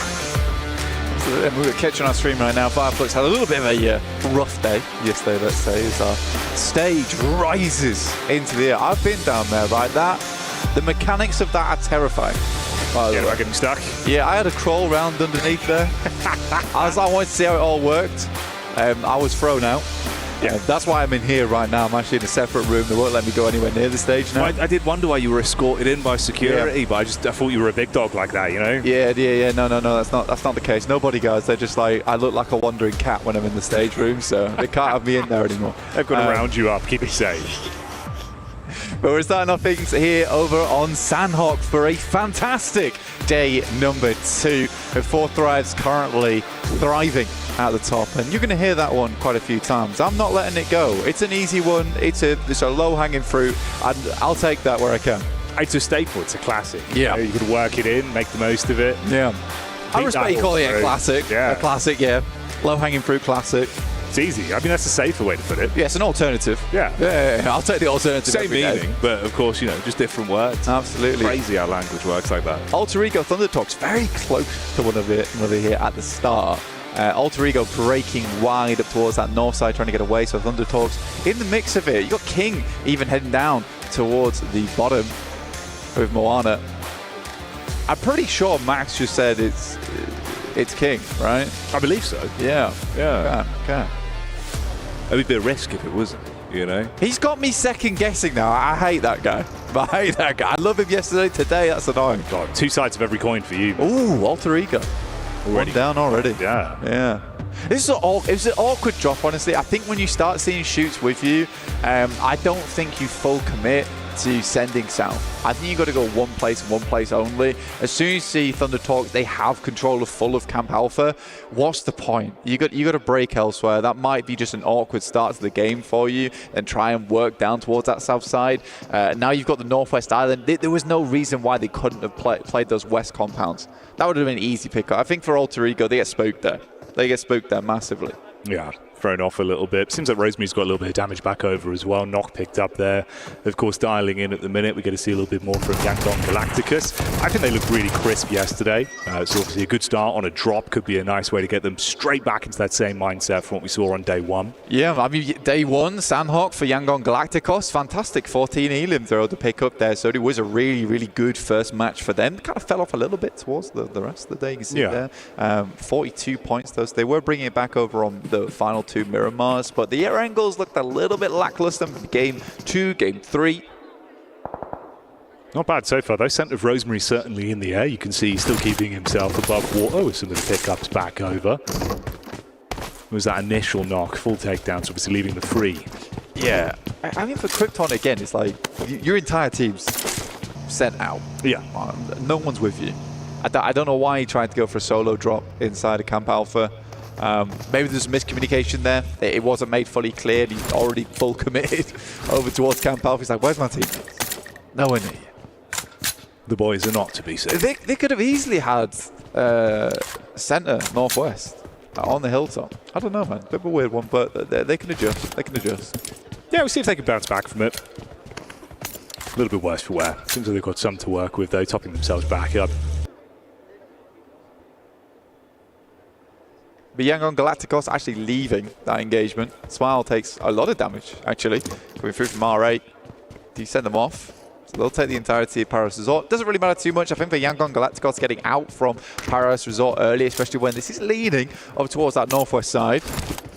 We're catching our stream right now. Fireflux had a little bit of a rough day yesterday, let's say, as our stage rises into the air. I've been down there, right? The mechanics of that are terrifying. Yeah, I getting stuck. Yeah, I had to crawl around underneath there. I wanted to see how it all worked. I was thrown out. Yeah, that's why I'm in here right now. I'm actually in a separate room. They won't let me go anywhere near the stage now. I did wonder why you were escorted in by security, but I thought you were a big dog like that, you know? Yeah. No. That's not the case. No bodyguards. They're just like, I look like a wandering cat when I'm in the stage room, so they can't have me in there anymore. They've got to round you up, keep it safe. But we're starting off things here over on Sandhawk for a fantastic day number 2. With 4 Thrives currently thriving at the top, and you're going to hear that one quite a few times. I'm not letting it go. It's an easy one. It's a low-hanging fruit, and I'll take that where I can. It's a staple. It's a classic. Yeah. You could work it in, make the most of it. Yeah. I respect you calling it a classic. Yeah. A classic, yeah. Low-hanging fruit classic. It's easy. I mean, that's a safer way to put it. Yeah, it's an alternative. Yeah. I'll take the alternative. Same meaning, but of course, just different words. Absolutely. Crazy how language works like that. Alter Ego Thunder Talks very close to one of here at the start. Alter Ego breaking wide up towards that north side, trying to get away. So Thunder Talks in the mix of it. You got King even heading down towards the bottom with Moana. I'm pretty sure Max just said it's King, right? I believe so. Yeah. Okay. It'd be a bit of risk if it wasn't, He's got me second guessing now. I hate that guy. I love him yesterday. Today, that's annoying. God, 2 sides of every coin for you. Ooh, Alter Ego. Already. 1 down already. Yeah. This is an awkward drop, honestly. I think when you start seeing shoots with you, I don't think you full commit to sending south. I think you got to go one place and one place only. As soon as you see Thunder Talks, they have control of full of Camp Alpha. What's the point? You got to break elsewhere. That might be just an awkward start to the game for you, and try and work down towards that south side. Now you've got the Northwest Island. There was no reason why they couldn't have played those west compounds. That would have been an easy pickup. I think for Alter Ego, they get spooked there. They get spooked there massively. Yeah. Thrown off a little bit. Seems like Rosemary's got a little bit of damage back over as well. Knock picked up there. Of course, dialing in at the minute. We get to see a little bit more from Yangdong Galacticus. I think they looked really crisp yesterday. So obviously a good start on a drop could be a nice way to get them straight back into that same mindset from what we saw on day 1. Yeah, I mean, day 1, Sandhawk for Yangdong Galacticos. Fantastic 14 elim throw to pick up there. So it was a really, really good first match for them. Kind of fell off a little bit towards the rest of the day. You can see there. 42 points, though. So they were bringing it back over on the final 2 Miramars, but the air angles looked a little bit lackluster from game 2, game 3. Not bad so far, though. Scent of Rosemary certainly in the air. You can see he's still keeping himself above water with some of the pickups back over. It was that initial knock, full takedowns, obviously leaving the free. Yeah, I mean for Krypton again, it's like your entire team's sent out. Yeah. No one's with you. I don't know why he tried to go for a solo drop inside of Camp Alpha. Maybe there's miscommunication there. It wasn't made fully clear. He's already full committed over towards Camp Alpha. He's like, where's my team? Nowhere near you. The boys are not to be seen. They could have easily had center northwest on the hilltop. I don't know, man. Bit of a weird one, but they can adjust. They can adjust. Yeah, we'll see if they can bounce back from it. A little bit worse for wear. Seems like they've got some to work with, though, topping themselves back up. But Yangon Galacticos actually leaving that engagement. Smile takes a lot of damage, actually. Coming through from R8. Do you send them off? So they'll take the entirety of Paros Resort. Doesn't really matter too much. I think for Yangon Galacticos getting out from Paros Resort early, especially when this is leaning over towards that northwest side,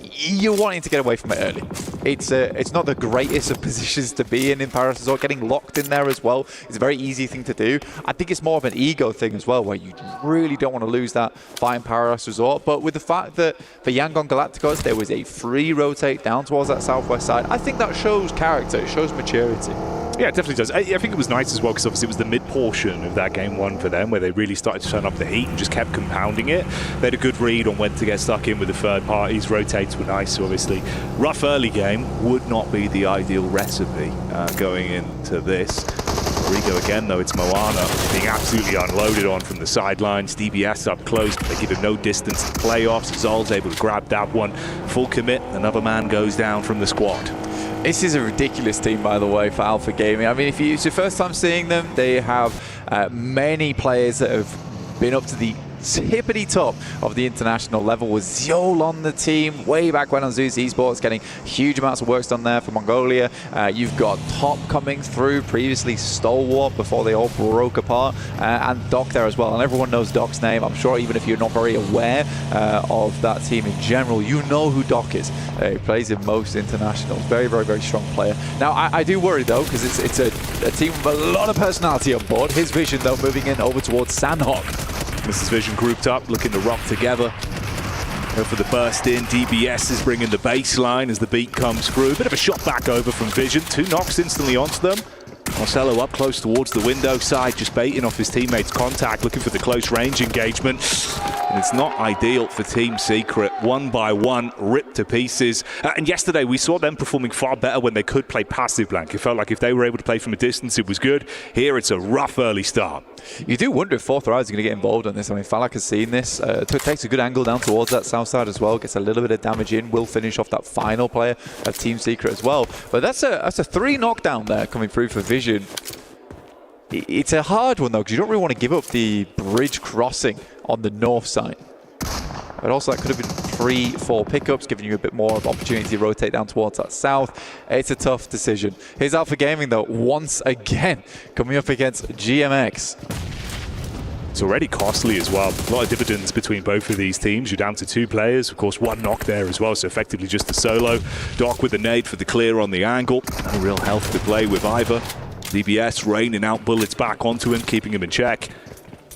you're wanting to get away from it early. It's not the greatest of positions to be in Paros Resort. Getting locked in there as well is a very easy thing to do. I think it's more of an ego thing as well, where you really don't want to lose that fight in Paros Resort. But with the fact that for Yangon Galacticos, there was a free rotate down towards that southwest side, I think that shows character. It shows maturity. Yeah, it definitely does. I think it was nice as well because obviously it was the mid-portion of that game one for them where they really started to turn up the heat and just kept compounding it. They had a good read on when to get stuck in with the third parties. Rotates were nice, so obviously. Rough early game would not be the ideal recipe going into this. Rigo again, though, it's Moana being absolutely unloaded on from the sidelines. DBS up close, but they give him no distance to playoffs. Zol's able to grab that one. Full commit, another man goes down from the squad. This is a ridiculous team, by the way, for Alpha Gaming. I mean, if it's your first time seeing them, they have many players that have been up to the tippity top of the international level, with Ziol on the team way back when on Zeus Esports, getting huge amounts of work done there for Mongolia. You've got Top coming through, previously Stalwart before they all broke apart, and Doc there as well. And everyone knows Doc's name. I'm sure even if you're not very aware of that team in general, you know who Doc is. He plays in most internationals. Very, very, very strong player. Now, I do worry though, because it's a team with a lot of personality on board. His Vision though moving in over towards Sandhawk. This is Vision grouped up, looking to rock together. Go for the burst in. DBS is bringing the baseline as the beat comes through. Bit of a shot back over from Vision. 2 knocks instantly onto them. Marcelo up close towards the window side, just baiting off his teammates' contact, looking for the close range engagement. And it's not ideal for Team Secret. 1 by 1, ripped to pieces. And yesterday we saw them performing far better when they could play passive blank. It felt like if they were able to play from a distance, it was good. Here it's a rough early start. You do wonder if 4th Rise is going to get involved on this. I mean, Falak has seen this. Takes a good angle down towards that south side as well. Gets a little bit of damage in. Will finish off that final player of Team Secret as well. But that's a 3 knockdown there coming through for Vision. It's a hard one though, because you don't really want to give up the bridge crossing on the north side. But also that could have been 3-4 pickups, giving you a bit more of opportunity to rotate down towards that south. It's a tough decision. Here's Alpha Gaming though, once again, coming up against GMX. It's already costly as well. A lot of dividends between both of these teams. You're down to 2 players. Of course, 1 knock there as well, so effectively just a solo. Doc with the nade for the clear on the angle. No real health to play with either. DBS raining out bullets back onto him, keeping him in check.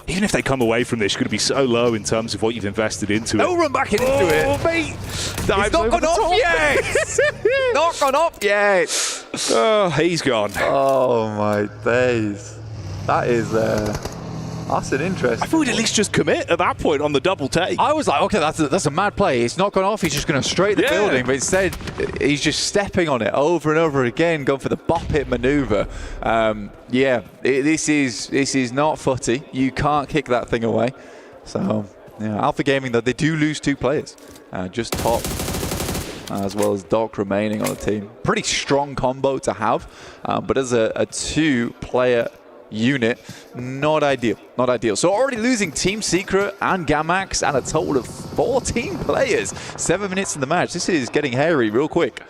Even if they come away from this, you're going to be so low in terms of what you've invested into it. They'll run back into it. Mate. It's not gone off yet. Not gone off yet. Oh, he's gone. Oh, my days. That is... that's an interest. I thought we'd at least just commit at that point on the double take. I was like, okay, that's a mad play. It's not gone off. He's just going to straight the building. But instead, he's just stepping on it over and over again, going for the bop it maneuver. This is not footy. You can't kick that thing away. So, yeah, Alpha Gaming, though, they do lose 2 players. Just Top, as well as Doc remaining on the team. Pretty strong combo to have. But as a 2-player unit, not ideal. So already losing Team Secret and Gamax and a total of 14 players. 7 minutes in the match. This is getting hairy real quick.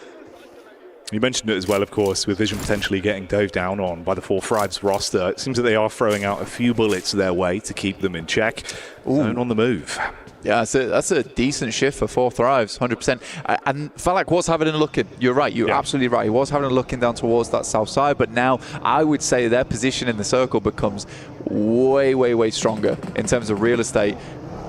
You mentioned it as well, of course, with Vision potentially getting dove down on by the 4 Thrives roster. It seems that they are throwing out a few bullets their way to keep them in check. Zone on the move. Yeah, that's a decent shift for 4 Thrives, 100%. And Falak was having a look in. You're right. You're absolutely right. He was having a look in down towards that south side. But now I would say their position in the circle becomes way, way, way stronger in terms of real estate.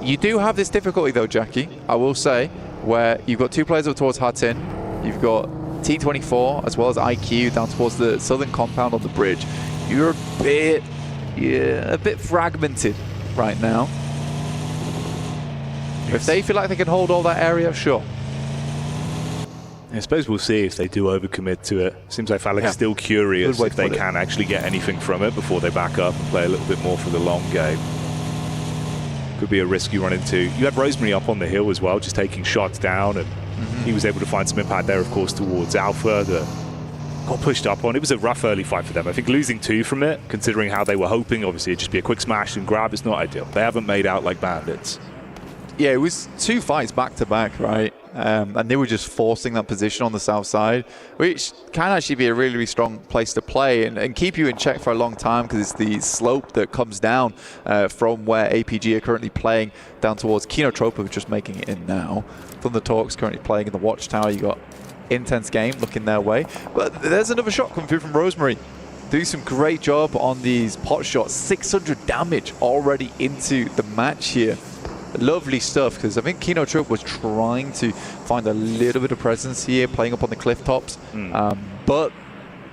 You do have this difficulty, though, Jackie, I will say, where you've got 2 players over towards Hatin. You've got T24 as well as IQ down towards the southern compound on the bridge. You're a bit fragmented right now. If they feel like they can hold all that area, sure. I suppose we'll see if they do overcommit to it. Seems like Falak's still curious if they can actually get anything from it before they back up and play a little bit more for the long game. Could be a risk you run into. You had Rosemary up on the hill as well, just taking shots down, and he was able to find some impact there, of course, towards Alpha that got pushed up on. It was a rough early fight for them. I think losing 2 from it, considering how they were hoping, obviously it'd just be a quick smash and grab, it's not ideal. They haven't made out like bandits. Yeah, it was 2 fights back to back, right? And they were just forcing that position on the south side, which can actually be a really, really strong place to play and keep you in check for a long time, because it's the slope that comes down from where APG are currently playing down towards Kinotropa, just making it in now. Thunder Talks currently playing in the Watchtower. You got Intense Game looking their way. But there's another shot coming through from Rosemary. Doing some great job on these pot shots. 600 damage already into the match here. Lovely stuff, because I think Kinotropa was trying to find a little bit of presence here, playing up on the cliff tops, but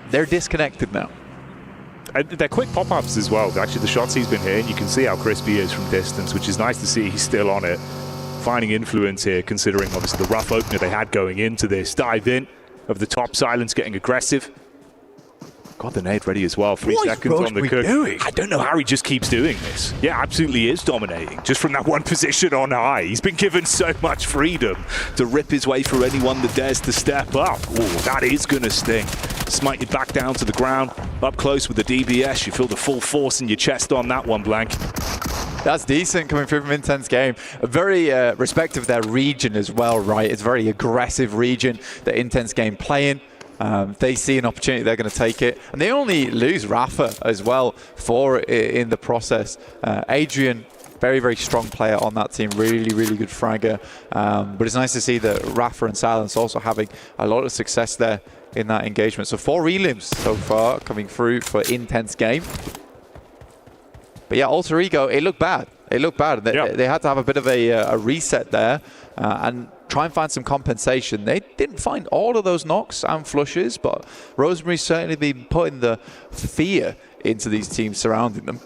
they're disconnected now. They're quick pop-ups as well. Actually, the shots he's been hitting, you can see how crisp he is from distance, which is nice to see he's still on it. Finding influence here, considering obviously the rough opener they had going into this. Dive in of the top, Silence getting aggressive. Got the nade ready as well. 3 seconds on the cook. I don't know how he just keeps doing this. Yeah, absolutely is dominating. Just from that one position on high. He's been given so much freedom to rip his way through anyone that dares to step up. Oh, that is going to sting. Smited back down to the ground. Up close with the DBS. You feel the full force in your chest on that one, Blank. That's decent coming through from Intense Game. Very respective of their region as well, right? It's a very aggressive region that Intense Game playing. They see an opportunity, they're going to take it. And they only lose Rafa as well for it in the process. Adrian, very, very strong player on that team. Really, really good fragger. But it's nice to see that Rafa and Silence also having a lot of success there in that engagement. So 4 elims so far coming through for Intense Game. But yeah, Alter Ego, it looked bad. It looked bad. They had to have a bit of a reset there and try and find some compensation. They didn't find all of those knocks and flushes, but Rosemary's certainly been putting the fear into these teams surrounding them.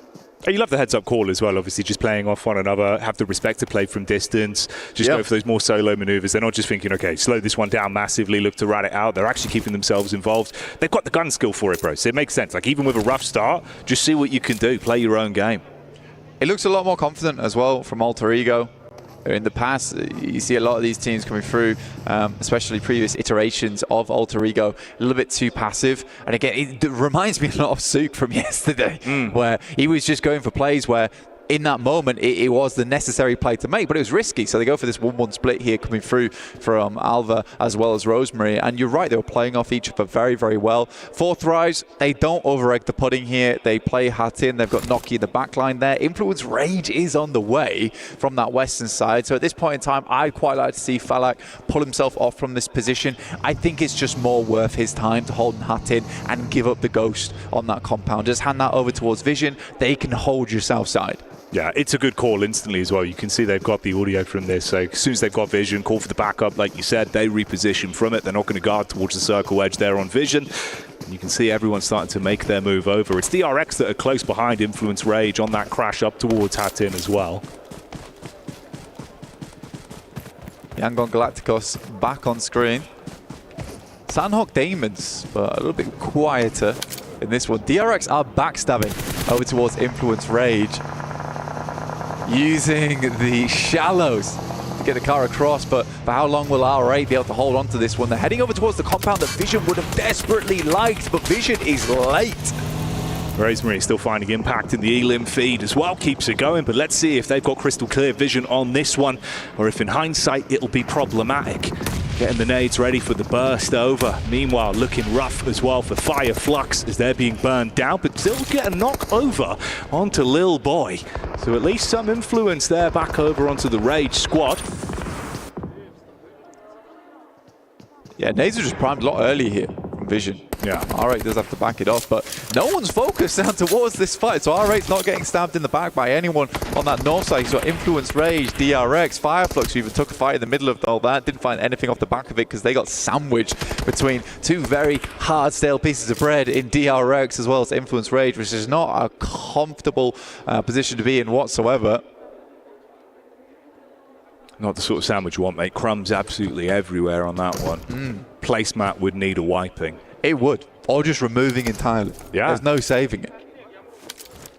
You love the heads-up call as well, obviously, just playing off one another, have the respect to play from distance, just go for those more solo maneuvers. They're not just thinking, okay, slow this one down massively, look to rat it out. They're actually keeping themselves involved. They've got the gun skill for it, bro, so it makes sense. Like, even with a rough start, just see what you can do, play your own game. It looks a lot more confident as well from Alter Ego. In the past, you see a lot of these teams coming through, especially previous iterations of Alter Ego, a little bit too passive. And again, it reminds me a lot of Sook from yesterday, where he was just going for plays where in that moment, it was the necessary play to make, but it was risky. So they go for this 1-1 split here coming through from Alva as well as Rosemary. And you're right, they were playing off each other very, very well. Fourth Rise, they don't over-egg the pudding here. They play Hatin. They've got Noki in the back line there. Influence Rage is on the way from that western side. So at this point in time, I'd quite like to see Falak pull himself off from this position. I think it's just more worth his time to hold Hatin and give up the ghost on that compound. Just hand that over towards Vision. They can hold your south side. Yeah, it's a good call instantly as well. You can see they've got the audio from this. So as soon as they've got Vision, call for the backup, like you said, they reposition from it. They're not going to guard towards the circle edge there on Vision. And you can see everyone starting to make their move over. It's DRX that are close behind Influence Rage on that crash up towards Hatin as well. Yangon Galacticos back on screen. Sandhawk Demons, but a little bit quieter in this one. DRX are backstabbing over towards Influence Rage, using the shallows to get the car across, but for how long will RA be able to hold on to this one? They're heading over towards the compound that Vision would have desperately liked, but Vision is late. Rosemary still finding impact in the elim feed as well, keeps it going, but let's see if they've got crystal clear vision on this one, or if in hindsight it'll be problematic. Getting the nades ready for the burst over. Meanwhile, looking rough as well for Fire Flux as they're being burned down, but still get a knock over onto Lil Boy. So at least some influence there back over onto the Rage squad. Yeah, nades are just primed a lot earlier here from Vision. Yeah, R8 does have to back it off, but no one's focused down towards this fight. So R8's not getting stabbed in the back by anyone on that north side. He's got Influence Rage, DRX, Fireflux, who even took a fight in the middle of all that. Didn't find anything off the back of it because they got sandwiched between two very hard, stale pieces of bread in DRX as well as Influence Rage, which is not a comfortable position to be in whatsoever. Not the sort of sandwich you want, mate. Crumbs absolutely everywhere on that one. Placemat would need a wiping. It would. Or just removing entirely. Yeah. There's no saving it.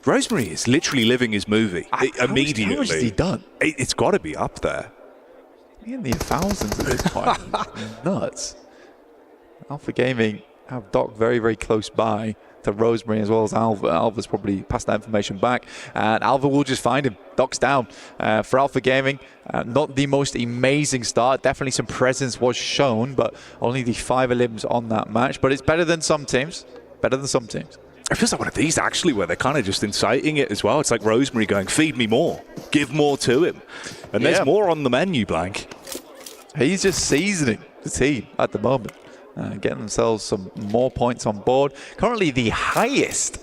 Rosemary is literally living his movie immediately. How much has he done? It's got to be up there. In the thousands at this point. Nuts. Alpha Gaming have Doc very, very close by to Rosemary as well as Alva. Alva's probably passed that information back, and Alva will just find him. Doc's down for Alpha Gaming. Not the most amazing start. Definitely some presence was shown, but only the 5 elims on that match. But it's better than some teams. Better than some teams. It feels like one of these actually where they're kind of just inciting it as well. It's like Rosemary going, feed me more. Give more to him. And there's more on the menu, Blank. He's just seasoning the team at the moment. Getting themselves some more points on board. Currently the highest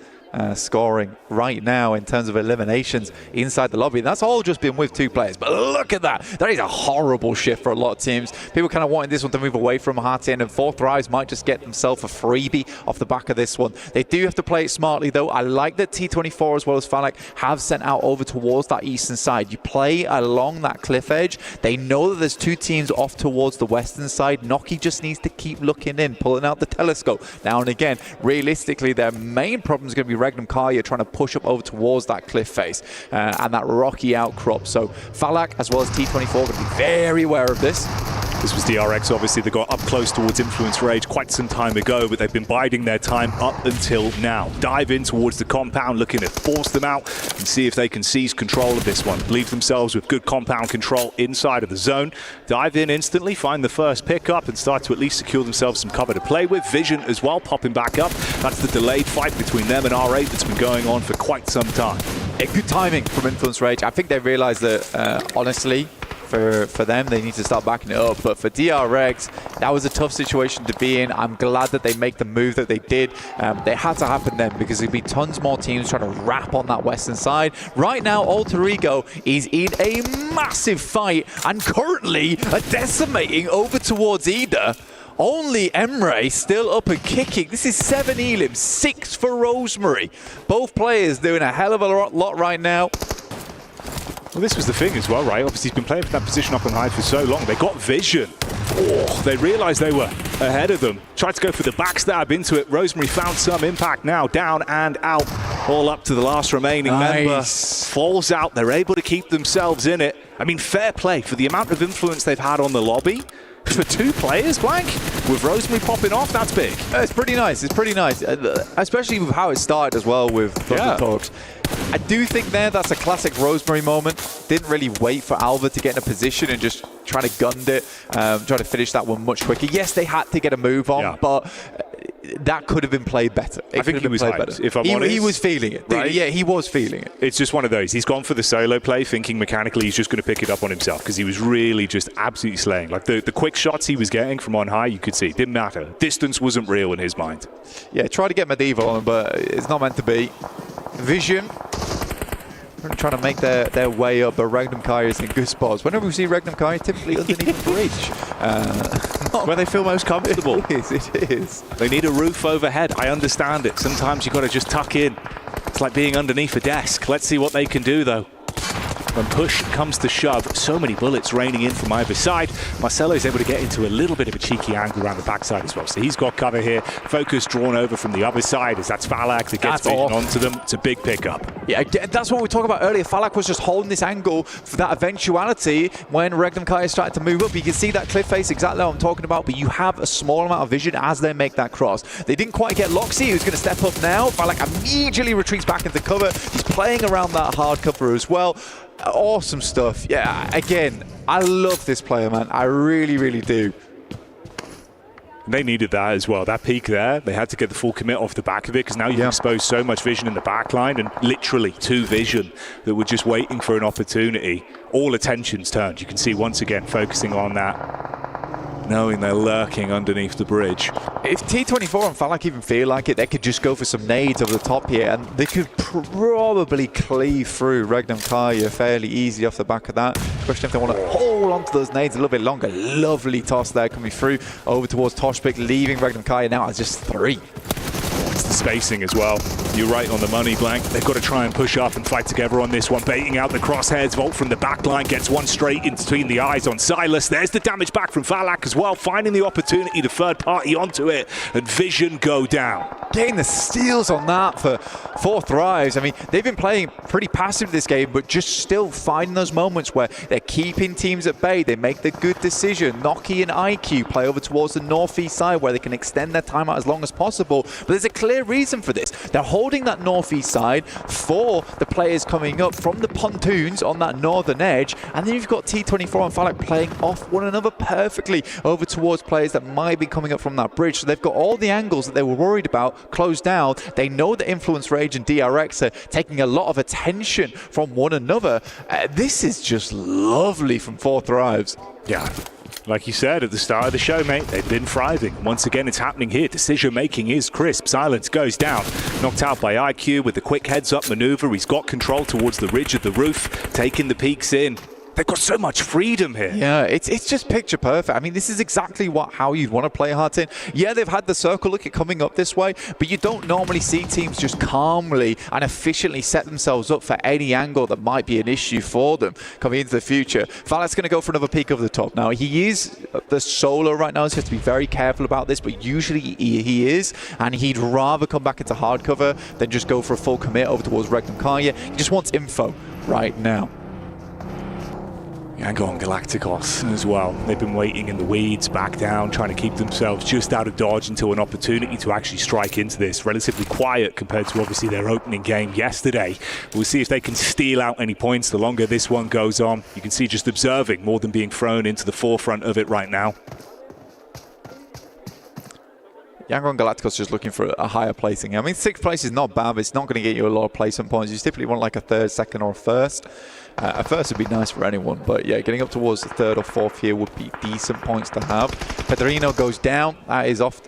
scoring right now in terms of eliminations inside the lobby. That's all just been with 2 players. But look at that. That is a horrible shift for a lot of teams. People kind of wanting this one to move away from Hearty, and 4th Rise might just get themselves a freebie off the back of this one. They do have to play it smartly, though. I like that T24 as well as Falak have sent out over towards that eastern side. You play along that cliff edge. They know that there's 2 teams off towards the western side. Noki just needs to keep looking in, pulling out the telescope now and again. Realistically, their main problem is going to be Regnum Karya trying to push up over towards that cliff face and that rocky outcrop. So Falak as well as T24 going to be very aware of this. This was DRX, obviously. They got up close towards Influence Rage quite some time ago, but they've been biding their time up until now. Dive in towards the compound, looking to force them out and see if they can seize control of this one. Leave themselves with good compound control inside of the zone. Dive in instantly, find the first pickup, and start to at least secure themselves some cover to play with. Vision as well, popping back up. That's the delayed fight between them and R8 that's been going on for quite some time. Good timing from Influence Rage. I think they realized that, honestly, for them, they need to start backing it up. But for DRX, that was a tough situation to be in. I'm glad that they make the move that they did. They had to happen then because there'd be tons more teams trying to wrap on that western side. Right now, Alter Ego is in a massive fight and currently decimating over towards Ida. Only Emre still up and kicking. This is 7 Elim, 6 for Rosemary. Both players doing a hell of a lot right now. Well, this was the thing as well, right? Obviously, he's been playing for that position up and high for so long. They got vision. Oh, they realized they were ahead of them. Tried to go for the backstab into it. Rosemary found some impact now. Down and out. All up to the last remaining member. Falls out. They're able to keep themselves in it. I mean, fair play for the amount of influence they've had on the lobby. For 2 players, Blank, with Rosemary popping off, that's big. It's pretty nice. It's pretty nice, especially with how it started as well with Thunder Talks. I do think that's a classic Rosemary moment. Didn't really wait for Alva to get in a position and just try to gun it, try to finish that one much quicker. Yes, they had to get a move on, but that could have been played better. I think he was hyped, if I'm honest. He was feeling it. Right? Yeah, he was feeling it. It's just one of those. He's gone for the solo play, thinking mechanically he's just going to pick it up on himself because he was really just absolutely slaying. Like the quick shots he was getting from on high, you could see. Didn't matter. Distance wasn't real in his mind. Yeah, try to get Medieval on him, but it's not meant to be. Vision. Trying to make their way up, but Regnum Kai is in good spots. Whenever we see Regnum Kai, typically underneath the bridge. Where they feel most comfortable. It is. They need a roof overhead. I understand it. Sometimes you've got to just tuck in. It's like being underneath a desk. Let's see what they can do, though. When push comes to shove, so many bullets raining in from either side. Marcelo is able to get into a little bit of a cheeky angle around the backside as well. So he's got cover here. Focus drawn over from the other side as that's Falak that gets vision onto them. It's a big pickup. Yeah, that's what we talked about earlier. Falak was just holding this angle for that eventuality when Regnum Kai started to move up. You can see that cliff face, exactly what I'm talking about, but you have a small amount of vision as they make that cross. They didn't quite get Loxy, who's going to step up now. Falak immediately retreats back into cover. He's playing around that hard cover as well. Awesome stuff. Yeah, again, I love this player, man. I really, really do. They needed that as well. That peak there, they had to get the full commit off the back of it because now you've exposed so much vision in the back line and literally 2 vision that were just waiting for an opportunity. All attention's turned. You can see once again focusing on that knowing they're lurking underneath the bridge. If T24 and Falak even feel like it, they could just go for some nades over the top here, and they could probably cleave through Regnum Kaya fairly easy off the back of that. Question if they want to hold on to those nades a little bit longer. Lovely toss there coming through over towards Toshpik, leaving Regnum Kaya now as just 3. It's the spacing as well. You're right on the money, Blank. They've got to try and push up and fight together on this one. Baiting out the crosshairs. Volt from the back line gets one straight in between the eyes on Silas. There's the damage back from Falak as well. Finding the opportunity, the third party onto it. And Vision go down. Getting the steals on that for 4 Thrives. I mean, they've been playing pretty passive this game, but just still finding those moments where they're keeping teams at bay. They make the good decision. Noki and IQ play over towards the northeast side where they can extend their timeout as long as possible. But there's a clear reason for this. They're holding that northeast side for the players coming up from the pontoons on that northern edge. And then you've got T24 and Falak playing off one another perfectly over towards players that might be coming up from that bridge. So they've got all the angles that they were worried about closed down. They know that Influence Rage and DRX are taking a lot of attention from one another. This is just lovely from 4 Thrives. Yeah. Like you said at the start of the show, mate, they've been thriving. Once again, it's happening here. Decision-making is crisp. Silence goes down. Knocked out by IQ with the quick heads-up maneuver. He's got control towards the ridge of the roof, taking the peaks in. They've got so much freedom here. Yeah, it's just picture perfect. I mean, this is exactly how you'd want to play Heartin. Yeah, they've had the circle look at coming up this way, but you don't normally see teams just calmly and efficiently set themselves up for any angle that might be an issue for them coming into the future. Falak's going to go for another peek over the top. Now, he is the solo right now, so you have to be very careful about this, but usually he is, and he'd rather come back into hard cover than just go for a full commit over towards Regnum Kaya. He just wants info right now. Yangon Galacticos as well. They've been waiting in the weeds, back down, trying to keep themselves just out of dodge until an opportunity to actually strike into this. Relatively quiet compared to obviously their opening game yesterday. We'll see if they can steal out any points the longer this one goes on. You can see just observing more than being thrown into the forefront of it right now. Yangon Galacticos just looking for a higher placing. I mean, 6th place is not bad, but it's not going to get you a lot of placement points. You typically want like a 3rd, 2nd, or a 1st. A 1st would be nice for anyone, but yeah, getting up towards the 3rd or 4th here would be decent points to have. Pedrino goes down. That is off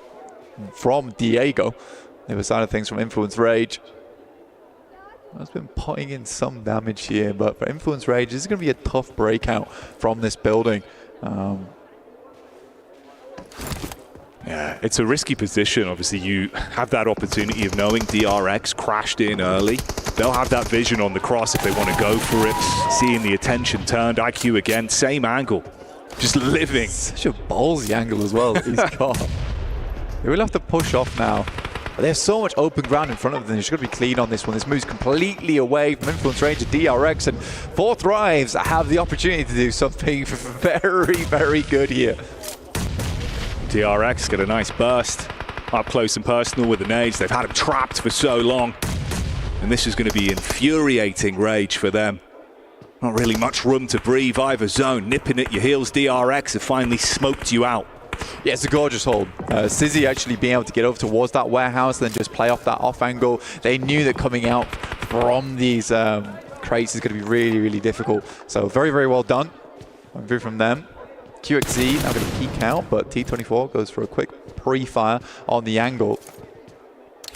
from Diego. The other side of things from Influence Rage. Has been putting in some damage here, but for Influence Rage, this is going to be a tough breakout from this building. Yeah, it's a risky position. Obviously, you have that opportunity of knowing DRX crashed in early. They'll have that vision on the cross if they want to go for it. Seeing the attention turned. IQ again, same angle. Just living. Such a ballsy angle as well that he's got. They will have to push off now. But there's so much open ground in front of them. They've got to be clean on this one. This moves completely away from Influence Range to DRX. And 4 Thrives have the opportunity to do something very, very good here. DRX get a nice burst. Up close and personal with the nades. They've had him trapped for so long. And this is going to be infuriating Rage for them. Not really much room to breathe either zone. Nipping at your heels, DRX have finally smoked you out. Yeah, it's a gorgeous hold. Sizzy actually being able to get over towards that warehouse and then just play off that off angle. They knew that coming out from these crates is going to be really, really difficult. So very, very well done. Going through from them. QXZ now going to peek out, but T24 goes for a quick pre-fire on the angle.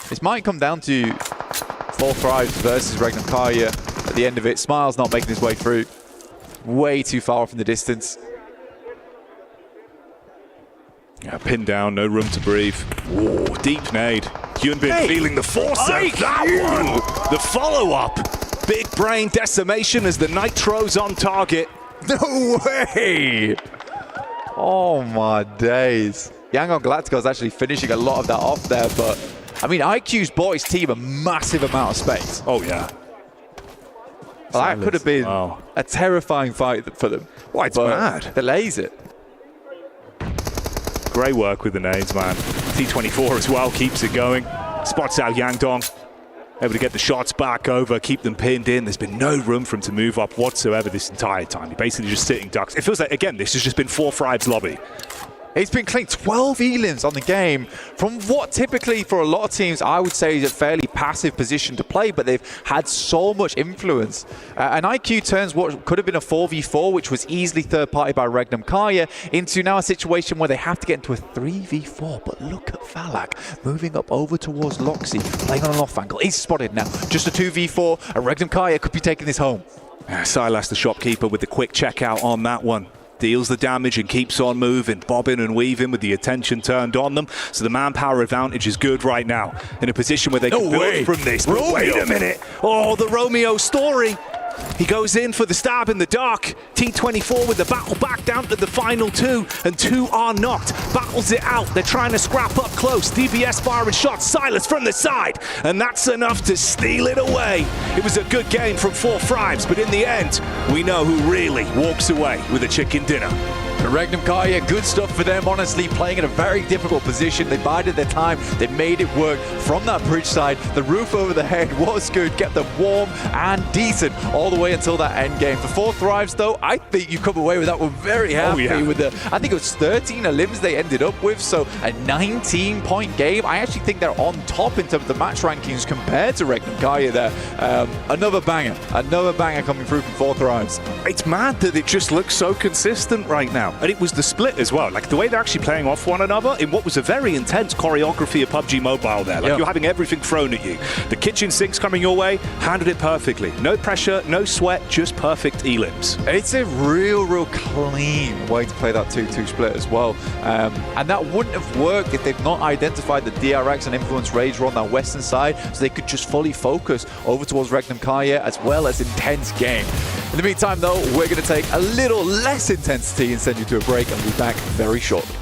This might come down to 4 Thrives versus Regnum Kaya at the end of it. Smile's not making his way through. Way too far off in the distance. Yeah, pinned down, no room to breathe. Whoa, deep nade. Hyunbin feeling the force of that one. The follow-up. Big brain decimation as the Nitro's on target. No way! Oh my days. Yangon Galacticos actually finishing a lot of that off there, but I mean, IQ's bought his team a massive amount of space. Oh yeah. Well, that could have been a terrifying fight for them. Why, it's mad. Delays it. Great work with the nades, man. T24 as well keeps it going. Spots out Yangdong. Able to get the shots back over, keep them pinned in. There's been no room for him to move up whatsoever this entire time. He's basically just sitting ducks. It feels like, again, this has just been 4 Thrives lobby. It's been clean. 12 elims on the game from what typically for a lot of teams I would say is a fairly passive position to play, but they've had so much influence. And IQ turns what could have been a 4v4, which was easily third party by Regnum Kaya, into now a situation where they have to get into a 3v4. But look at Falak moving up over towards Loxy, playing on an off angle. He's spotted now. Just a 2v4, and Regnum Kaya could be taking this home. Silas, the shopkeeper, with the quick checkout on that one. Deals the damage and keeps on moving, bobbing and weaving with the attention turned on them. So the manpower advantage is good right now, in a position where they can build from this. But wait a minute. Oh, the Romeo story. He goes in for the stab in the dark. T24 with the battle back down to the final two, and two are knocked. Battles it out. They're trying to scrap up close. DBS firing shots. Silas from the side, and that's enough to steal it away. It was a good game from 4 Fribes, but in the end, we know who really walks away with a chicken dinner. Regnum Kaya, good stuff for them, honestly, playing in a very difficult position. They bided their time, they made it work from that bridge side. The roof over the head was good, kept them warm and decent all the way until that end game. For 4 Thrives, though, I think you come away with that one very happy with the, I think it was 13 elims they ended up with, so a 19-point game. I actually think they're on top in terms of the match rankings compared to Regnum Kaya there. Another banger coming through from 4 Thrives. It's mad that it just looks so consistent right now. And it was the split as well, like the way they're actually playing off one another in what was a very intense choreography of PUBG Mobile there. Like you're having everything thrown at you. The kitchen sinks coming your way, handled it perfectly. No pressure, no sweat, just perfect elims. It's a real clean way to play that 2-2 split as well. And that wouldn't have worked if they've not identified the DRX and Influence Rage on that western side, so they could just fully focus over towards Regnum Kaya as well as intense game. In the meantime, though, we're going to take a little less intensity and send you to a break, and we'll be back very shortly.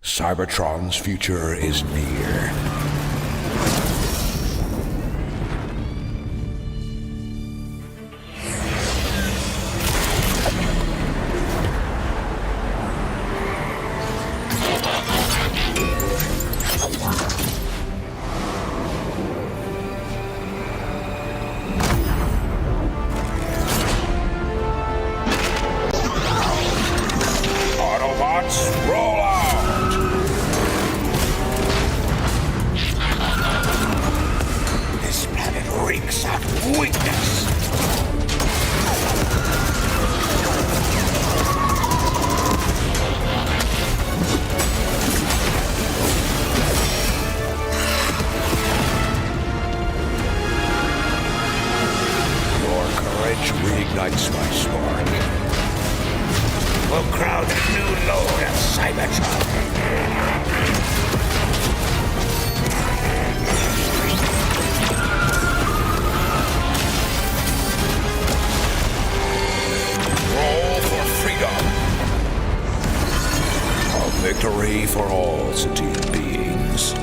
Cybertron's future is near. Autobots, roll out! This planet reeks of weakness. Your courage reignites my spark. We'll crowd a new load of Cybertron. Roll for freedom. A victory for all sentient beings.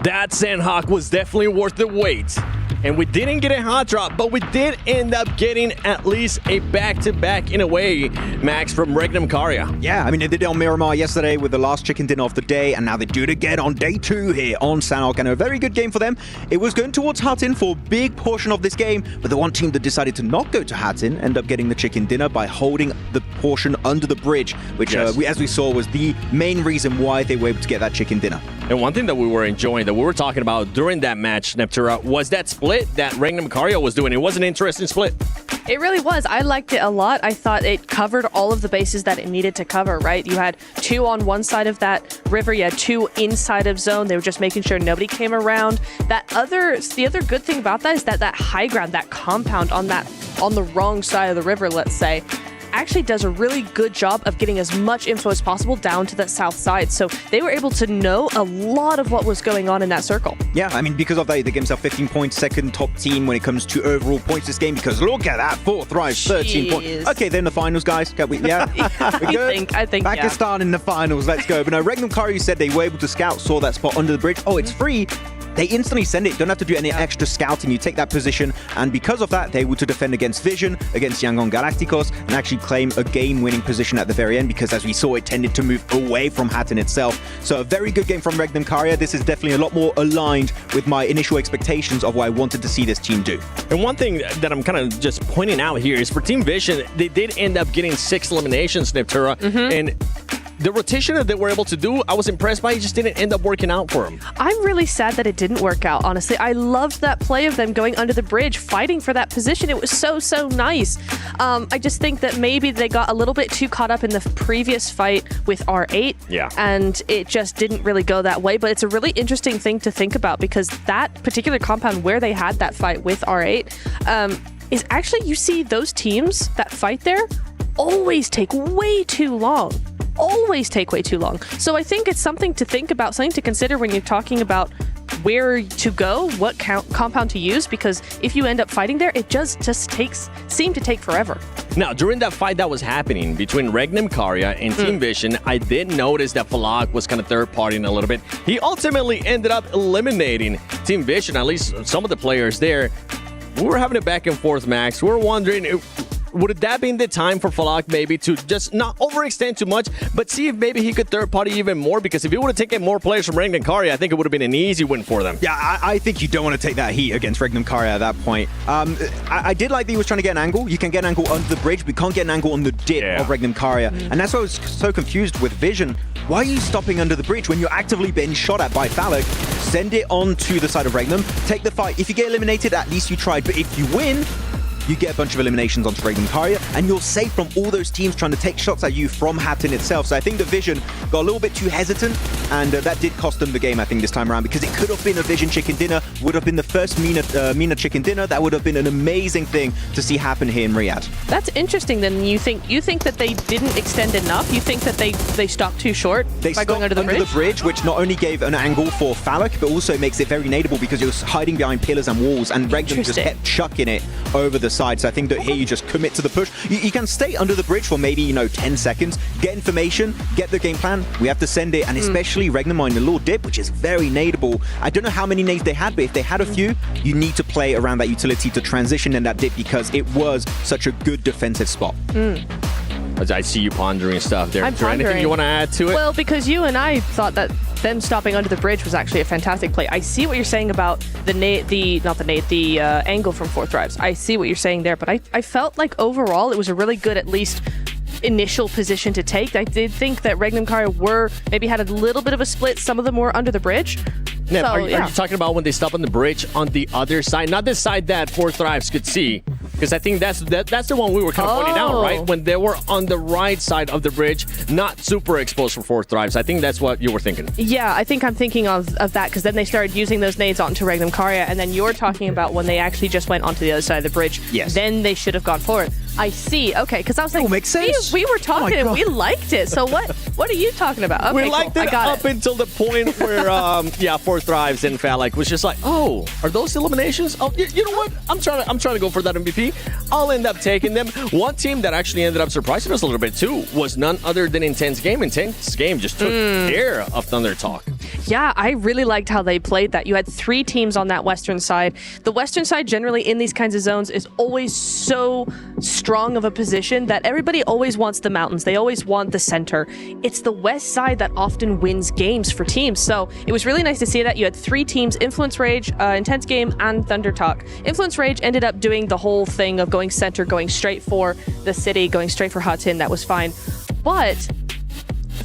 That Sandhawk was definitely worth the wait. And we didn't get a hot drop, but we did end up getting at least a back-to-back in a way, Max, from Regnum Karya. Yeah, I mean, they did it on Miramar yesterday with the last chicken dinner of the day, and now they do it again on day 2 here on Sandhawk, and a very good game for them. It was going towards Hattin for a big portion of this game, but the one team that decided to not go to Hattin ended up getting the chicken dinner by holding the portion under the bridge, which, as we saw, was the main reason why they were able to get that chicken dinner. And one thing that we were enjoying, that we were talking about during that match, Neptura, was that split that Regnum Karya was doing. It was an interesting split. It really was. I liked it a lot. I thought it covered all of the bases that it needed to cover, right? You had 2 on one side of that river. You had 2 inside of zone. They were just making sure nobody came around. The other good thing about that is that high ground, that compound on the wrong side of the river, let's say, actually does a really good job of getting as much info as possible down to that south side. So they were able to know a lot of what was going on in that circle. Yeah, I mean, because of that, they gave themselves 15 points, second top team when it comes to overall points this game, because look at that, 4th rise, 13 points. Okay, they're in the finals, guys. Can we, yeah. We're good? I think Pakistan in the finals, let's go. But no, Regnum Karya said they were able to scout, saw that spot under the bridge. Oh, it's free. They instantly send it. Don't have to do any extra scouting. You take that position, and because of that, they're able to defend against Vision, against Yangon Galacticos, and actually claim a game-winning position at the very end, because as we saw, it tended to move away from Hattin itself. So a very good game from Regnum Karya. This is definitely a lot more aligned with my initial expectations of what I wanted to see this team do. And one thing that I'm kind of just pointing out here is for Team Vision, they did end up getting 6 eliminations, Neptura, and the rotation that they were able to do, I was impressed by. It just didn't end up working out for them. I'm really sad that it didn't work out, honestly. I loved that play of them going under the bridge, fighting for that position. It was so nice. I just think that maybe they got a little bit too caught up in the previous fight with R8. Yeah. And it just didn't really go that way. But it's a really interesting thing to think about, because that particular compound where they had that fight with R8 is actually, you see those teams that fight there always take way too long. Always take way too long. So I think it's something to think about, something to consider when you're talking about where to go, what compound to use, because if you end up fighting there, it just seemed to take forever. Now, during that fight that was happening between Regnum Karya and Team Vision, I did notice that Falak was kind of third-partying a little bit. He ultimately ended up eliminating Team Vision, at least some of the players there. We were having a back and forth, Max. We were wondering, would that be the time for Falak maybe to just not overextend too much, but see if maybe he could third party even more? Because if he would have taken more players from Regnum Karya, I think it would have been an easy win for them. Yeah, I think you don't want to take that heat against Regnum Karya at that point. I did like that he was trying to get an angle. You can get an angle under the bridge, but you can't get an angle on the dip of Regnum Karya. And that's why I was so confused with Vision. Why are you stopping under the bridge when you're actively being shot at by Falak? Send it on to the side of Regnum. Take the fight. If you get eliminated, at least you tried. But if you win, you get a bunch of eliminations onto Regnum Karya, and you're safe from all those teams trying to take shots at you from Hattin itself. So I think the Vision got a little bit too hesitant, and that did cost them the game, I think, this time around, because it could have been a Vision chicken dinner, would have been the first MENA chicken dinner. That would have been an amazing thing to see happen here in Riyadh. That's interesting. Then you think that they didn't extend enough? You think that they stopped too short by going under the bridge? Which not only gave an angle for Falak, but also makes it very nadeable because you're hiding behind pillars and walls, and Regnum just kept chucking it over the side. So I think that here you just commit to the push. You can stay under the bridge for maybe, 10 seconds, get information, get the game plan. We have to send it, and especially Regnum on the little dip, which is very nadeable. I don't know how many nades they had, but if they had a few, you need to play around that utility to transition in that dip, because it was such a good defensive spot. I see you pondering stuff there. I'm Is there anything you want to add to it? Well, because you and I thought that them stopping under the bridge was actually a fantastic play. I see what you're saying about the angle from 4th Rise. I see what you're saying there, but I felt like overall it was a really good, at least initial position to take. I did think that Regnum Karya maybe had a little bit of a split. Some of them were under the bridge. Nep, are you talking about when they stop on the bridge on the other side? Not the side that 4th Thrives could see, because I think that's the one we were kind of pointing out, right? When they were on the right side of the bridge, not super exposed for 4th Thrives. I think that's what you were thinking. Yeah, I think I'm thinking of that, because then they started using those nades onto Regnum Karya, and then you're talking about when they actually just went onto the other side of the bridge. Yes. Then they should have gone forward. I see. Okay, because I was like, makes sense. We were talking and we liked it. So what are you talking about? Okay, we liked it up until the point where 4th Thrives and Falak was just like, oh, are those eliminations? Oh, you know what? I'm trying to go for that MVP. I'll end up taking them. One team that actually ended up surprising us a little bit too was none other than Intense Game. Intense Game just took care of Thunder Talk. Yeah, I really liked how they played that. You had 3 teams on that western side. The western side generally in these kinds of zones is always so strong of a position that everybody always wants the mountains. They always want the center. It's the west side that often wins games for teams. So it was really nice to see that. You had 3 teams, Influence Rage, Intense Game, and Thunder Talk. Influence Rage ended up doing the whole thing of going center, going straight for the city, going straight for Hatin. That was fine. But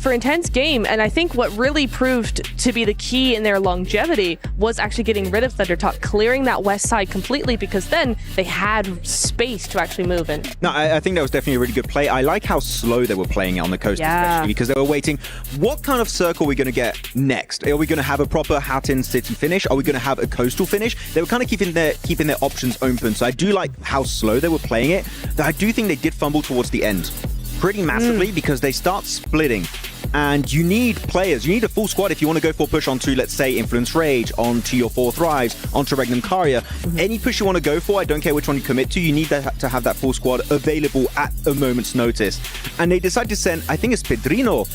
for Intense Game, and I think what really proved to be the key in their longevity was actually getting rid of Thunder Talk, clearing that west side completely, because then they had space to actually move in. No, I think that was definitely a really good play. I like how slow they were playing it on the coast, especially because they were waiting. What kind of circle are we going to get next? Are we going to have a proper Hatin City finish? Are we going to have a coastal finish? They were kind of keeping their options open. So I do like how slow they were playing it. But I do think they did fumble towards the end pretty massively because they start splitting. And you need players. You need a full squad if you want to go for a push onto, let's say, Influence Rage, onto your 4 Thrives, onto Regnum Karya. Any push you want to go for, I don't care which one you commit to, you need to have that full squad available at a moment's notice. And they decided to send, I think it's Pedrino,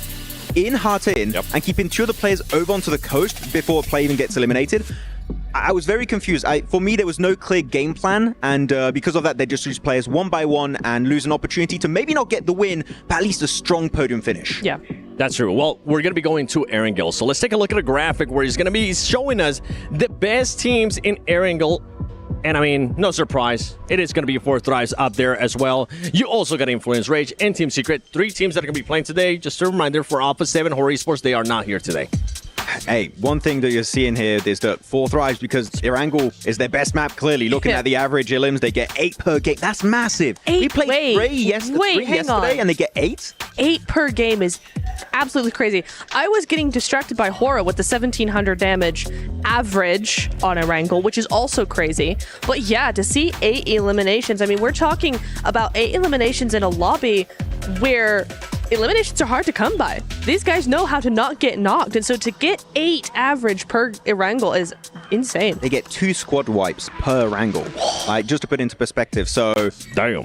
in Hatin and keeping 2 of the players over onto the coast before a play even gets eliminated. I was very confused. For me, there was no clear game plan, and because of that, they just lose players one by one and lose an opportunity to maybe not get the win, but at least a strong podium finish. Yeah. That's true. Well, we're going to be going to Erangel. So let's take a look at a graphic where he's going to be showing us the best teams in Erangel. And I mean, no surprise, it is going to be 4 Thrives up there as well. You also got Influence Rage and Team Secret. 3 teams that are going to be playing today. Just a reminder for Alpha 7 Horror Esports, they are not here today. Hey, one thing that you're seeing here is that 4 Thrives, because Erangel is their best map, clearly. Looking at the average Illims, they get 8 per game. That's massive. 8? We played 3 yesterday, and they get 8? 8 per game is absolutely crazy. I was getting distracted by Horror with the 1700 damage average on Erangel, which is also crazy. But yeah, to see 8 eliminations, I mean, we're talking about 8 eliminations in a lobby where eliminations are hard to come by. These guys know how to not get knocked, and so to get 8 average per Erangel is insane. They get 2 squad wipes per Erangel, like, just to put into perspective. So, damn.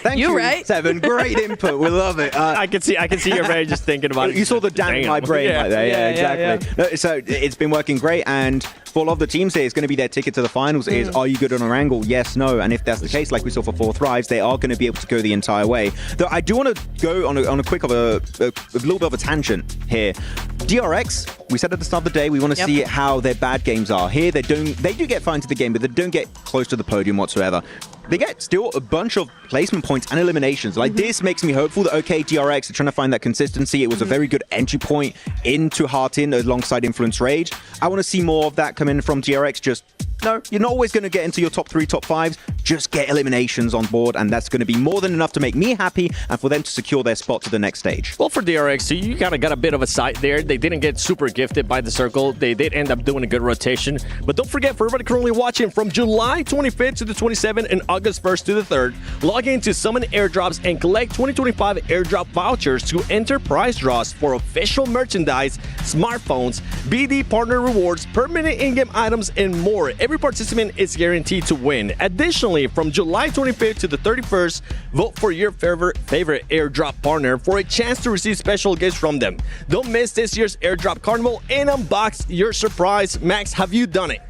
Thank you, right? 7. Great input. We love it. I can see your brain just thinking about it. You saw the damn in my brain right there. Yeah, exactly. No, so it's been working great, and for a lot of the teams here, it's going to be their ticket to the finals is, are you good on Erangel? Yes, no. And if that's the case, like we saw for 4 Thrives, they are going to be able to go the entire way. Though I do want to go on a quick a little bit of a tangent here. DRX, we said at the start of the day, we want to see how their bad games are. Here, they do get far into the game, but they don't get close to the podium whatsoever. They get still a bunch of placement points and eliminations. Like, this makes me hopeful that, okay, DRX are trying to find that consistency. It was a very good entry point into Hatin alongside Influence Rage. I want to see more of that come in from DRX. Just, no, you're not always going to get into your top 3, top 5s. Just get eliminations on board, and that's going to be more than enough to make me happy and for them to secure their spot to the next stage. Well, for DRX, so you kind of got a bit of a sight there. They didn't get super gifted by the circle. They did end up doing a good rotation. But don't forget, for everybody currently watching, from July 25th to the 27th and August 1st to the 3rd, log into Summon Airdrops and collect 2025 airdrop vouchers to enter prize draws for official merchandise, smartphones, BD partner rewards, permanent in-game items, and more. Every participant is guaranteed to win. Additionally, from July 25th to the 31st, vote for your favorite airdrop partner for a chance to receive special gifts from them. Don't miss this year's airdrop carnival and unbox your surprise. Max, have you done it?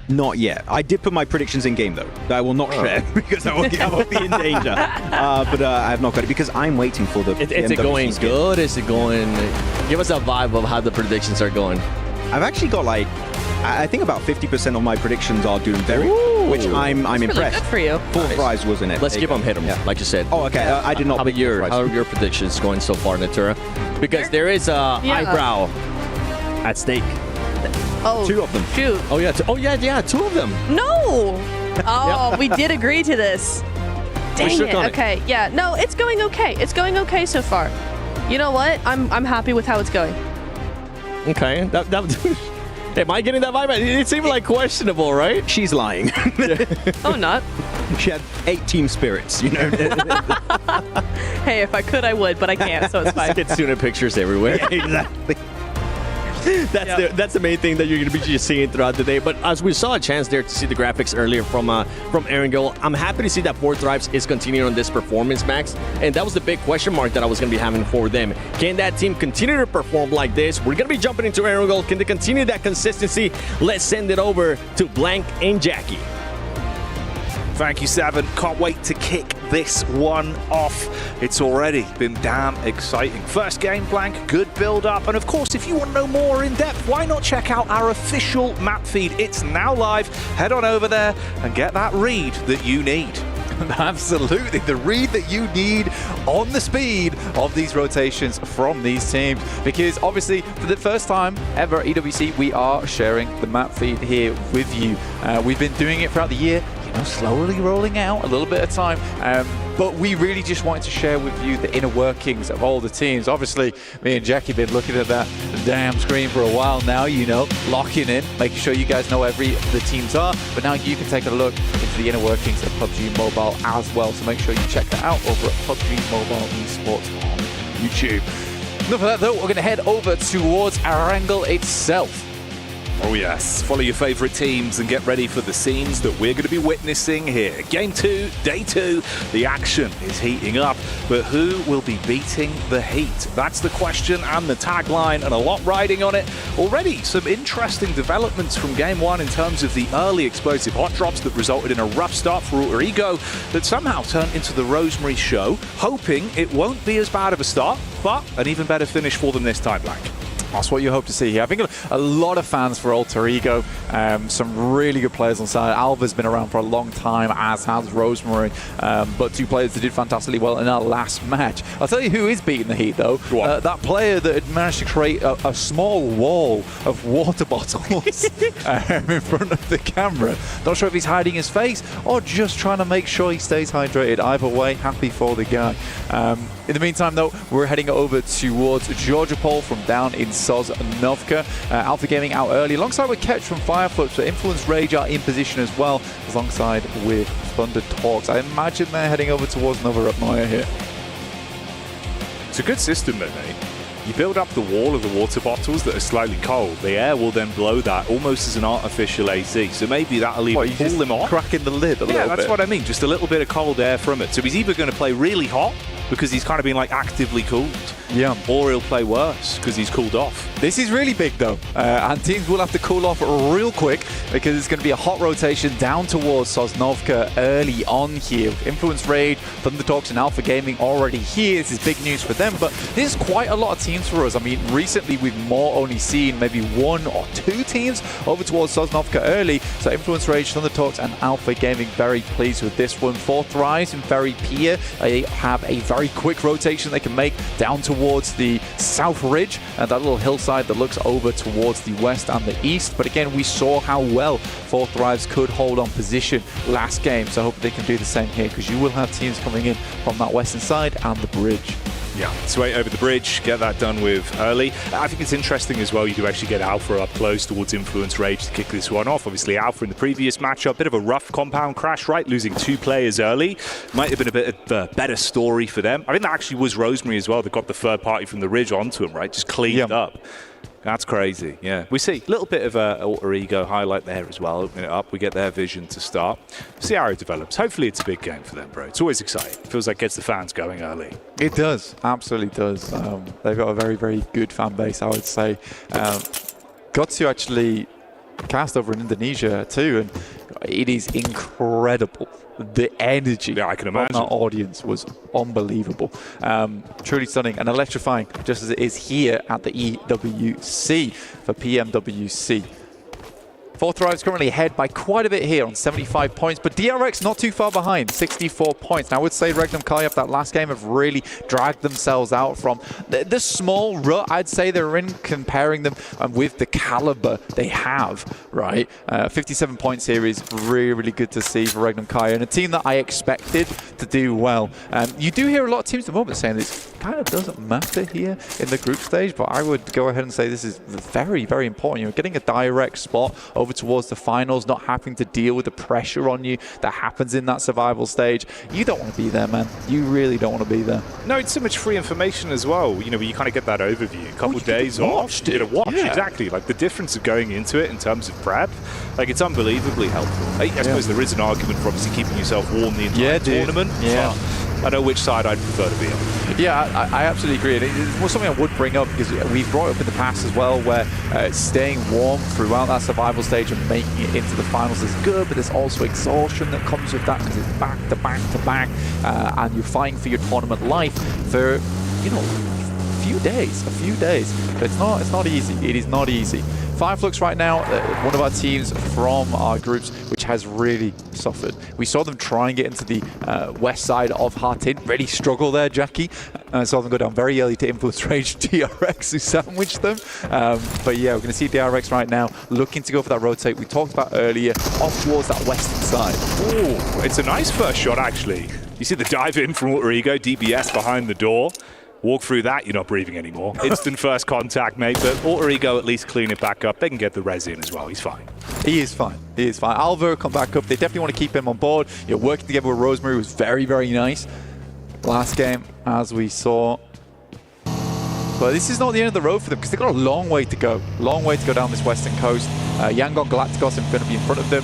Not yet. I did put my predictions in game though. I will not share because I will be in danger. But I have not got it because I'm waiting for the. Is it going good? Is it going? Give us a vibe of how the predictions are going. I've actually got like, I think about 50% of my predictions are doing very well, which I'm impressed. Really good for you. 4 Thrives was in it. Let's give them hit them, like you said. Oh, okay. I did not. How are your predictions going so far, Natura? Because there is a eyebrow at stake. Oh, 2 of them. Shoot. Oh yeah. 2 of them. No. Oh, we did agree to this. Dang it. Okay. Yeah. No, it's going okay. It's going okay so far. You know what? I'm happy with how it's going. Okay. Am I getting that vibe? It seemed like questionable, right? She's lying. Oh, not. She had 8 team spirits, you know. Hey, if I could, I would, but I can't, so it's fine. Get Suna pictures everywhere. Exactly. That's the main thing that you're going to be just seeing throughout the day. But as we saw a chance there to see the graphics earlier from Erangel, I'm happy to see that 4Thrives is continuing on this performance, Max. And that was the big question mark that I was going to be having for them. Can that team continue to perform like this? We're going to be jumping into Erangel. Can they continue that consistency? Let's send it over to Blank and Jackie. Thank you, Seven. Can't wait to kick this one off. It's already been damn exciting. First game, Blank, good build-up. And of course, if you want to know more in depth, why not check out our official map feed? It's now live. Head on over there and get that read that you need. Absolutely, the read that you need on the speed of these rotations from these teams. Because obviously, for the first time ever at EWC, we are sharing the map feed here with you. We've been doing it throughout the year, slowly rolling out a little bit at a time. But we really just wanted to share with you the inner workings of all the teams. Obviously, me and Jackie have been looking at that damn screen for a while now, locking in, making sure you guys know where the teams are. But now you can take a look into the inner workings of PUBG Mobile as well. So make sure you check that out over at PUBG Mobile Esports on YouTube. Enough of that though, we're going to head over towards Erangel itself. Oh yes, follow your favorite teams and get ready for the scenes that we're going to be witnessing here. Game 2, day 2, the action is heating up, but who will be beating the heat? That's the question and the tagline, and a lot riding on it. Already some interesting developments from game 1 in terms of the early explosive hot drops that resulted in a rough start for Alter Ego that somehow turned into the Rosemary show, hoping it won't be as bad of a start, but an even better finish for them this time, Blank. That's what you hope to see here. I think a lot of fans for Alter Ego, some really good players on side. Alva's been around for a long time, as has Rosemary, but two players that did fantastically well in our last match. I'll tell you who is beating the heat, though. That player that had managed to create a small wall of water bottles in front of the camera. Not sure if he's hiding his face or just trying to make sure he stays hydrated. Either way, happy for the guy. In the meantime, though, we're heading over towards Georgia Pole from down in Sosnovka. Alpha Gaming out early, alongside with Ketch from Fireflips, but Influence Rage are in position as well, alongside with Thunder Talks. I imagine they're heading over towards another Upmire here. It's a good system, though, mate. You build up the wall of the water bottles that are slightly cold. The air will then blow that almost as an artificial AC. So maybe that'll even pull them off. Cracking the lid a little bit. Yeah, that's what I mean. Just a little bit of cold air from it. So he's either going to play really hot because he's kind of been like actively cooled. Yeah. Or he'll play worse because he's cooled off. This is really big though, and teams will have to cool off real quick because it's going to be a hot rotation down towards Sosnovka early on here. Influence Rage, Thunder Talks and Alpha Gaming already here. This is big news for them, but this is quite a lot of teams for us. I mean, recently we've more only seen maybe 1 or 2 teams over towards Sosnovka early. So Influence Rage, Thunder Talks and Alpha Gaming very pleased with this one. 4Thrives and Very Pier, they have a very quick rotation they can make down towards the south ridge and that little hillside that looks over towards the west and the east. But again, we saw how well 4Thrives could hold on position last game, so I hope they can do the same here, because you will have teams coming in from that western side and the bridge. Yeah, sway over the bridge, get that done with early. I think it's interesting as well, you do actually get Alpha up close towards Influence Rage to kick this one off. Obviously, Alpha in the previous matchup, bit of a rough compound crash, right? Losing 2 players early. Might have been a bit of a better story for them. I think that actually was Rosemary as well that got the third party from the ridge onto him, right? Just cleaned up. That's crazy, yeah. We see a little bit of a Alter Ego highlight there as well, opening it up. We get their vision to start. See how it develops. Hopefully it's a big game for them, bro. It's always exciting. Feels like it gets the fans going early. It does, absolutely does. They've got a very, very good fan base, I would say. Got to actually cast over in Indonesia too, and it is incredible. The energy I can imagine. from that audience was unbelievable. Truly stunning and electrifying, just as it is here at the EWC for PMWC. 4Thrives currently ahead by quite a bit here on 75 points, but DRX not too far behind, 64 points. Now, I would say Regnum Kai after that last game have really dragged themselves out from the small rut I'd say they're in, comparing them with the caliber they have, right? 57 points here is really, really good to see for Regnum Kai, and a team that I expected to do well. You do hear a lot of teams at the moment saying this kind of doesn't matter here in the group stage, but I would go ahead and say this is very, very important. You're getting a direct spot over over towards the finals, not having to deal with the pressure on you that happens in that survival stage. You don't want to be there, man. You really don't want to be there. No, it's so much free information as well. You know, where you kind of get that overview. A couple of days off, you get to watch. Yeah. Exactly. Like the difference of going into it in terms of prep, like it's unbelievably helpful. I suppose there is an argument for obviously keeping yourself warm the entire tournament. Yeah. I know which side I'd prefer to be on. Yeah, I absolutely agree. It was something I would bring up because we've brought it up in the past as well, where staying warm throughout that survival stage and making it into the finals is good, but there's also exhaustion that comes with that because it's back to back to back, and you're fighting for your tournament life for, you know, a few days. But it's not easy. It is not easy. Fireflux right now, one of our teams from our groups, which has really suffered. We saw them try and get into the west side of Hartin. Really struggle there, Jackie. Saw them go down very early to Influence Rage DRX, who sandwiched them. But yeah, we're going to see DRX right now looking to go for that rotate we talked about earlier, off towards that western side. Oh, it's a nice first shot, actually. You see the dive in from Alter Ego, DBS behind the door. Walk through that, you're not breathing anymore. Instant first contact, mate, but Alter Ego at least clean it back up. They can get the res in as well. He's fine. He is fine. He is fine. Alvaro come back up. They definitely want to keep him on board. You're working together with Rosemary was very, very nice. Last game, as we saw. But this is not the end of the road for them because they've got a long way to go. Long way to go down this western coast. Yangon Galacticos are going to be in front of them.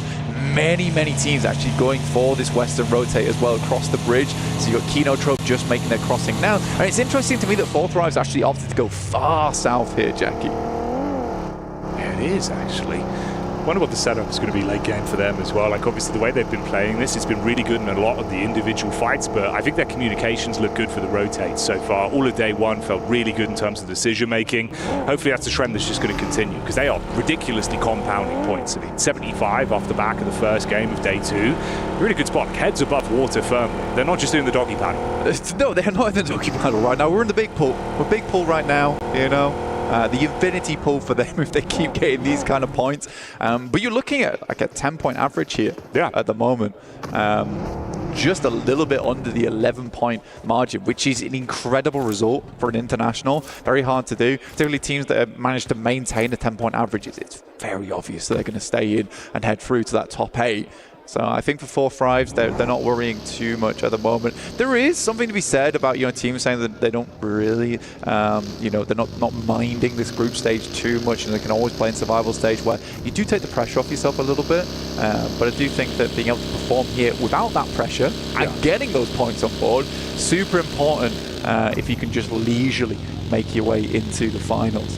Many teams actually going for this western rotate as well across the bridge. So you've got Kinotrope just making their crossing now. And it's interesting to me that Fourth Rive's actually opted to go far south here, Jackie. Yeah, it is actually. I wonder what the setup is going to be late game for them as well. Like obviously the way they've been playing this, it's been really good in a lot of the individual fights, but I think their communications look good for the rotates so far. All of day one felt really good in terms of decision making. Hopefully that's a trend that's just going to continue because they are ridiculously compounding points. I mean, 75 off the back of the first game of day two. Really good spot. Heads above water firmly. They're not just doing the doggy paddle. No, they're not in the doggy paddle right now. We're in the big pool. We're big pool right now, you know. The infinity pool for them if they keep getting these kind of points. But you're looking at like a 10-point average here at the moment. Just a little bit under the 11-point margin, which is an incredible result for an international. Very hard to do. Particularly teams that have managed to maintain a 10-point average, it's very obvious that they're going to stay in and head through to that top 8. So I think for Fourth Rives, they're not worrying too much at the moment. There is something to be said about, you know, teams saying that they don't really, you know, they're not minding this group stage too much, and they can always play in survival stage where you do take the pressure off yourself a little bit. But I do think that being able to perform here without that pressure and getting those points on board, super important if you can just leisurely make your way into the finals.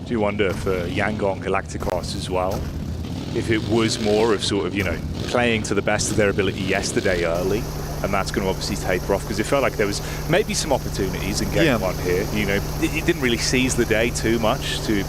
Do you wonder for Yangon Galacticos as well, if it was more of sort of, you know, playing to the best of their ability yesterday early, and that's going to obviously taper off because it felt like there was maybe some opportunities in game one here. You know, it didn't really seize the day too much to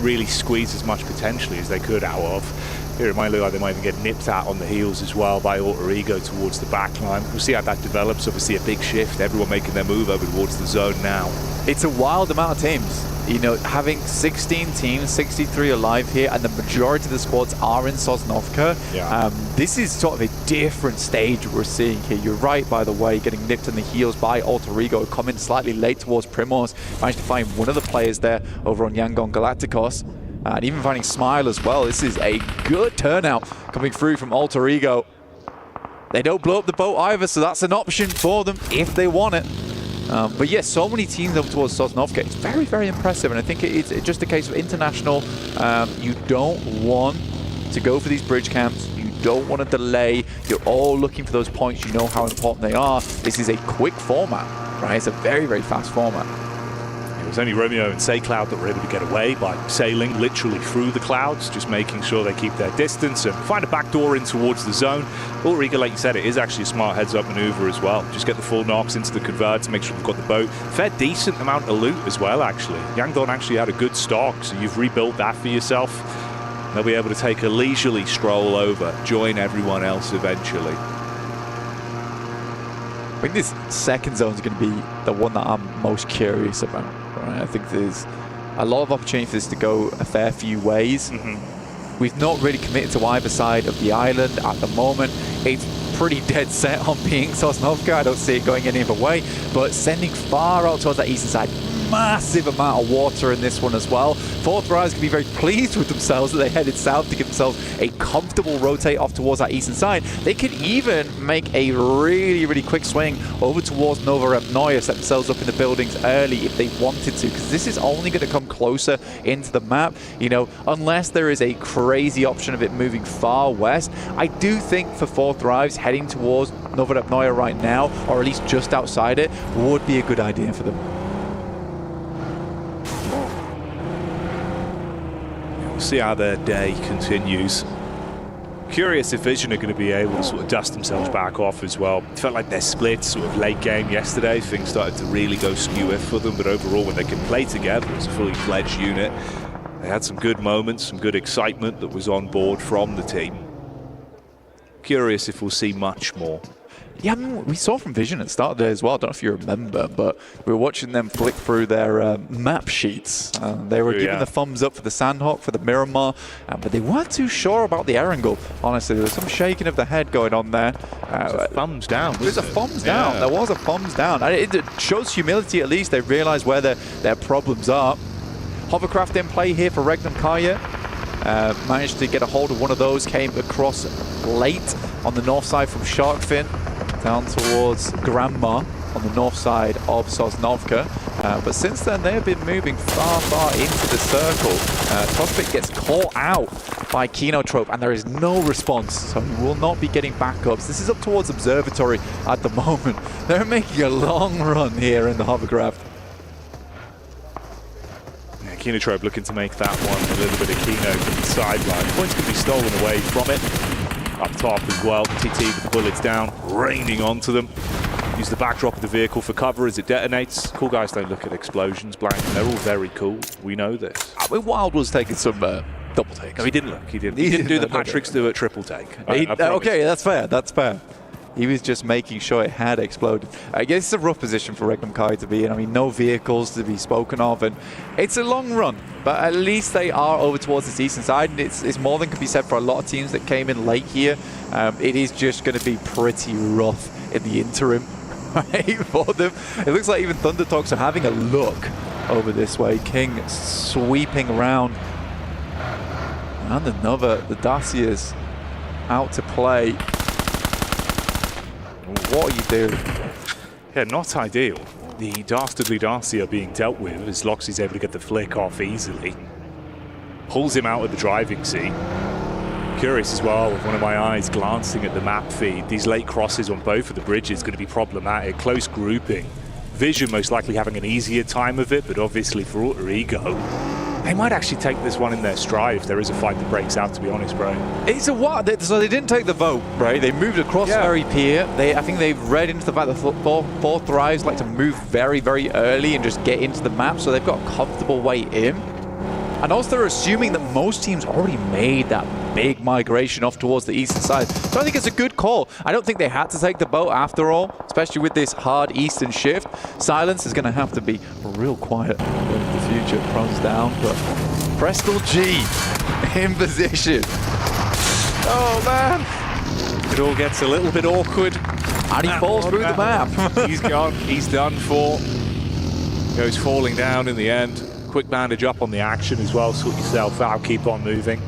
really squeeze as much potentially as they could out of. Here it might look like they might even get nipped at on the heels as well by Alter Ego towards the back line. We'll see how that develops. Obviously a big shift, everyone making their move over towards the zone now. It's a wild amount of teams. You know, having 16 teams, 63 alive here, and the majority of the squads are in Sosnovka. This is sort of a different stage we're seeing here. You're right, by the way, getting nipped in the heels by Alter Ego, coming slightly late towards Primos. Managed to find one of the players there over on Yangon Galacticos. And even finding Smile as well. This is a good turnout coming through from Alter Ego. They don't blow up the boat either, so that's an option for them if they want it. But yes, so many teams over towards Sosnovka. It's very, very impressive. And I think it's just a case of international. You don't want to go for these bridge camps. You don't want to delay. You're all looking for those points. You know how important they are. This is a quick format, right? It's a very, very fast format. It was only Romeo and SayCloud that were able to get away by sailing literally through the clouds, just making sure they keep their distance and find a back door in towards the zone. Alter Ego, like you said, it is actually a smart heads-up maneuver as well. Just get the full knocks into the convert to make sure they've got the boat. Fair decent amount of loot as well, actually. Yangon actually had a good stock, so you've rebuilt that for yourself. They'll be able to take a leisurely stroll over, join everyone else eventually. I think this second zone is going to be the one that I'm most curious about. Right? I think there's a lot of opportunity for this to go a fair few ways. We've not really committed to either side of the island at the moment. It's pretty dead set on being Sosnovka. I don't see it going any other way. But sending far out towards that eastern side massive amount of water in this one as well. Fourth Rise can be very pleased with themselves that they headed south to give themselves a comfortable rotate off towards that eastern side. They could even make a really, really quick swing over towards Nova Repnoia, set themselves up in the buildings early if they wanted to, because this is only going to come closer into the map, you know, unless there is a crazy option of it moving far west. I do think for Fourth Rise, heading towards Nova Repnoia right now, or at least just outside it, would be a good idea for them. We'll see how their day continues. Curious if Vision are going to be able to sort of dust themselves back off as well. It felt like their split sort of late game yesterday. Things started to really go skew for them, but overall when they can play together as a fully fledged unit, they had some good moments, some good excitement that was on board from the team. Curious if we'll see much more. Yeah, I mean, we saw from Vision at the start of the day as well. I don't know if you remember, but we were watching them flick through their map sheets. They were giving the thumbs up for the Sandhawk, for the Miramar, but they weren't too sure about the Erangel. Honestly, there was some shaking of the head going on there. Thumbs down. There's a thumbs down. There was a thumbs down. And it shows humility at least. They realize where their problems are. Hovercraft in play here for Regnum Kaya. Managed to get a hold of one of those, came across late on the north side from Sharkfin, down towards Grandma on the north side of Sosnovka. But since then, they have been moving far into the circle. Tospik gets caught out by Kinotrope, and there is no response, so he will not be getting backups. This is up towards Observatory at the moment. They're making a long run here in the hovercraft. Kinotrope looking to make that one a little bit of Kino from the sideline. Points can be stolen away from it. Up top as well, TT with the bullets down, raining onto them. Use the backdrop of the vehicle for cover as it detonates. Cool guys don't look at explosions, Blank. They're all very cool. We know this. I mean, Wild was taking some double takes. No, he didn't look. He didn't do the Patrick Stewart triple take. Okay, that's fair. That's fair. He was just making sure it had exploded. I guess it's a rough position for Regnum Kai to be in. I mean, no vehicles to be spoken of, and it's a long run, but at least they are over towards this eastern side, and it's more than can be said for a lot of teams that came in late here. It is just going to be pretty rough in the interim, right, for them. It looks like even Thunder Talks are having a look over this way. King sweeping around, and the Dacia's out to play. What are you doing? Yeah, not ideal. The dastardly Dacia being dealt with as Loxy's able to get the flick off easily. Pulls him out of the driving seat. Curious as well, with one of my eyes glancing at the map feed. These late crosses on both of the bridges going to be problematic. Close grouping. Vision most likely having an easier time of it, but obviously for Alter Ego, they might actually take this one in their stride if there is a fight that breaks out, to be honest, bro. It's a what? So they didn't take the vote, right? They moved across Ferry Pier. I think they've read into the fact that Fourth Rise like to move very early and just get into the map, so they've got a comfortable way in. And also they're assuming that most teams already made that big migration off towards the eastern side. So I think it's a good call. I don't think they had to take the boat after all, especially with this hard eastern shift. Silence is going to have to be real quiet in the future. Pros down, but Prestel G in position. Oh man. It all gets a little bit awkward. And he falls through the map. He's gone. He's done for. Goes falling down in the end. Quick bandage up on the action as well. Sort yourself out. Keep on moving.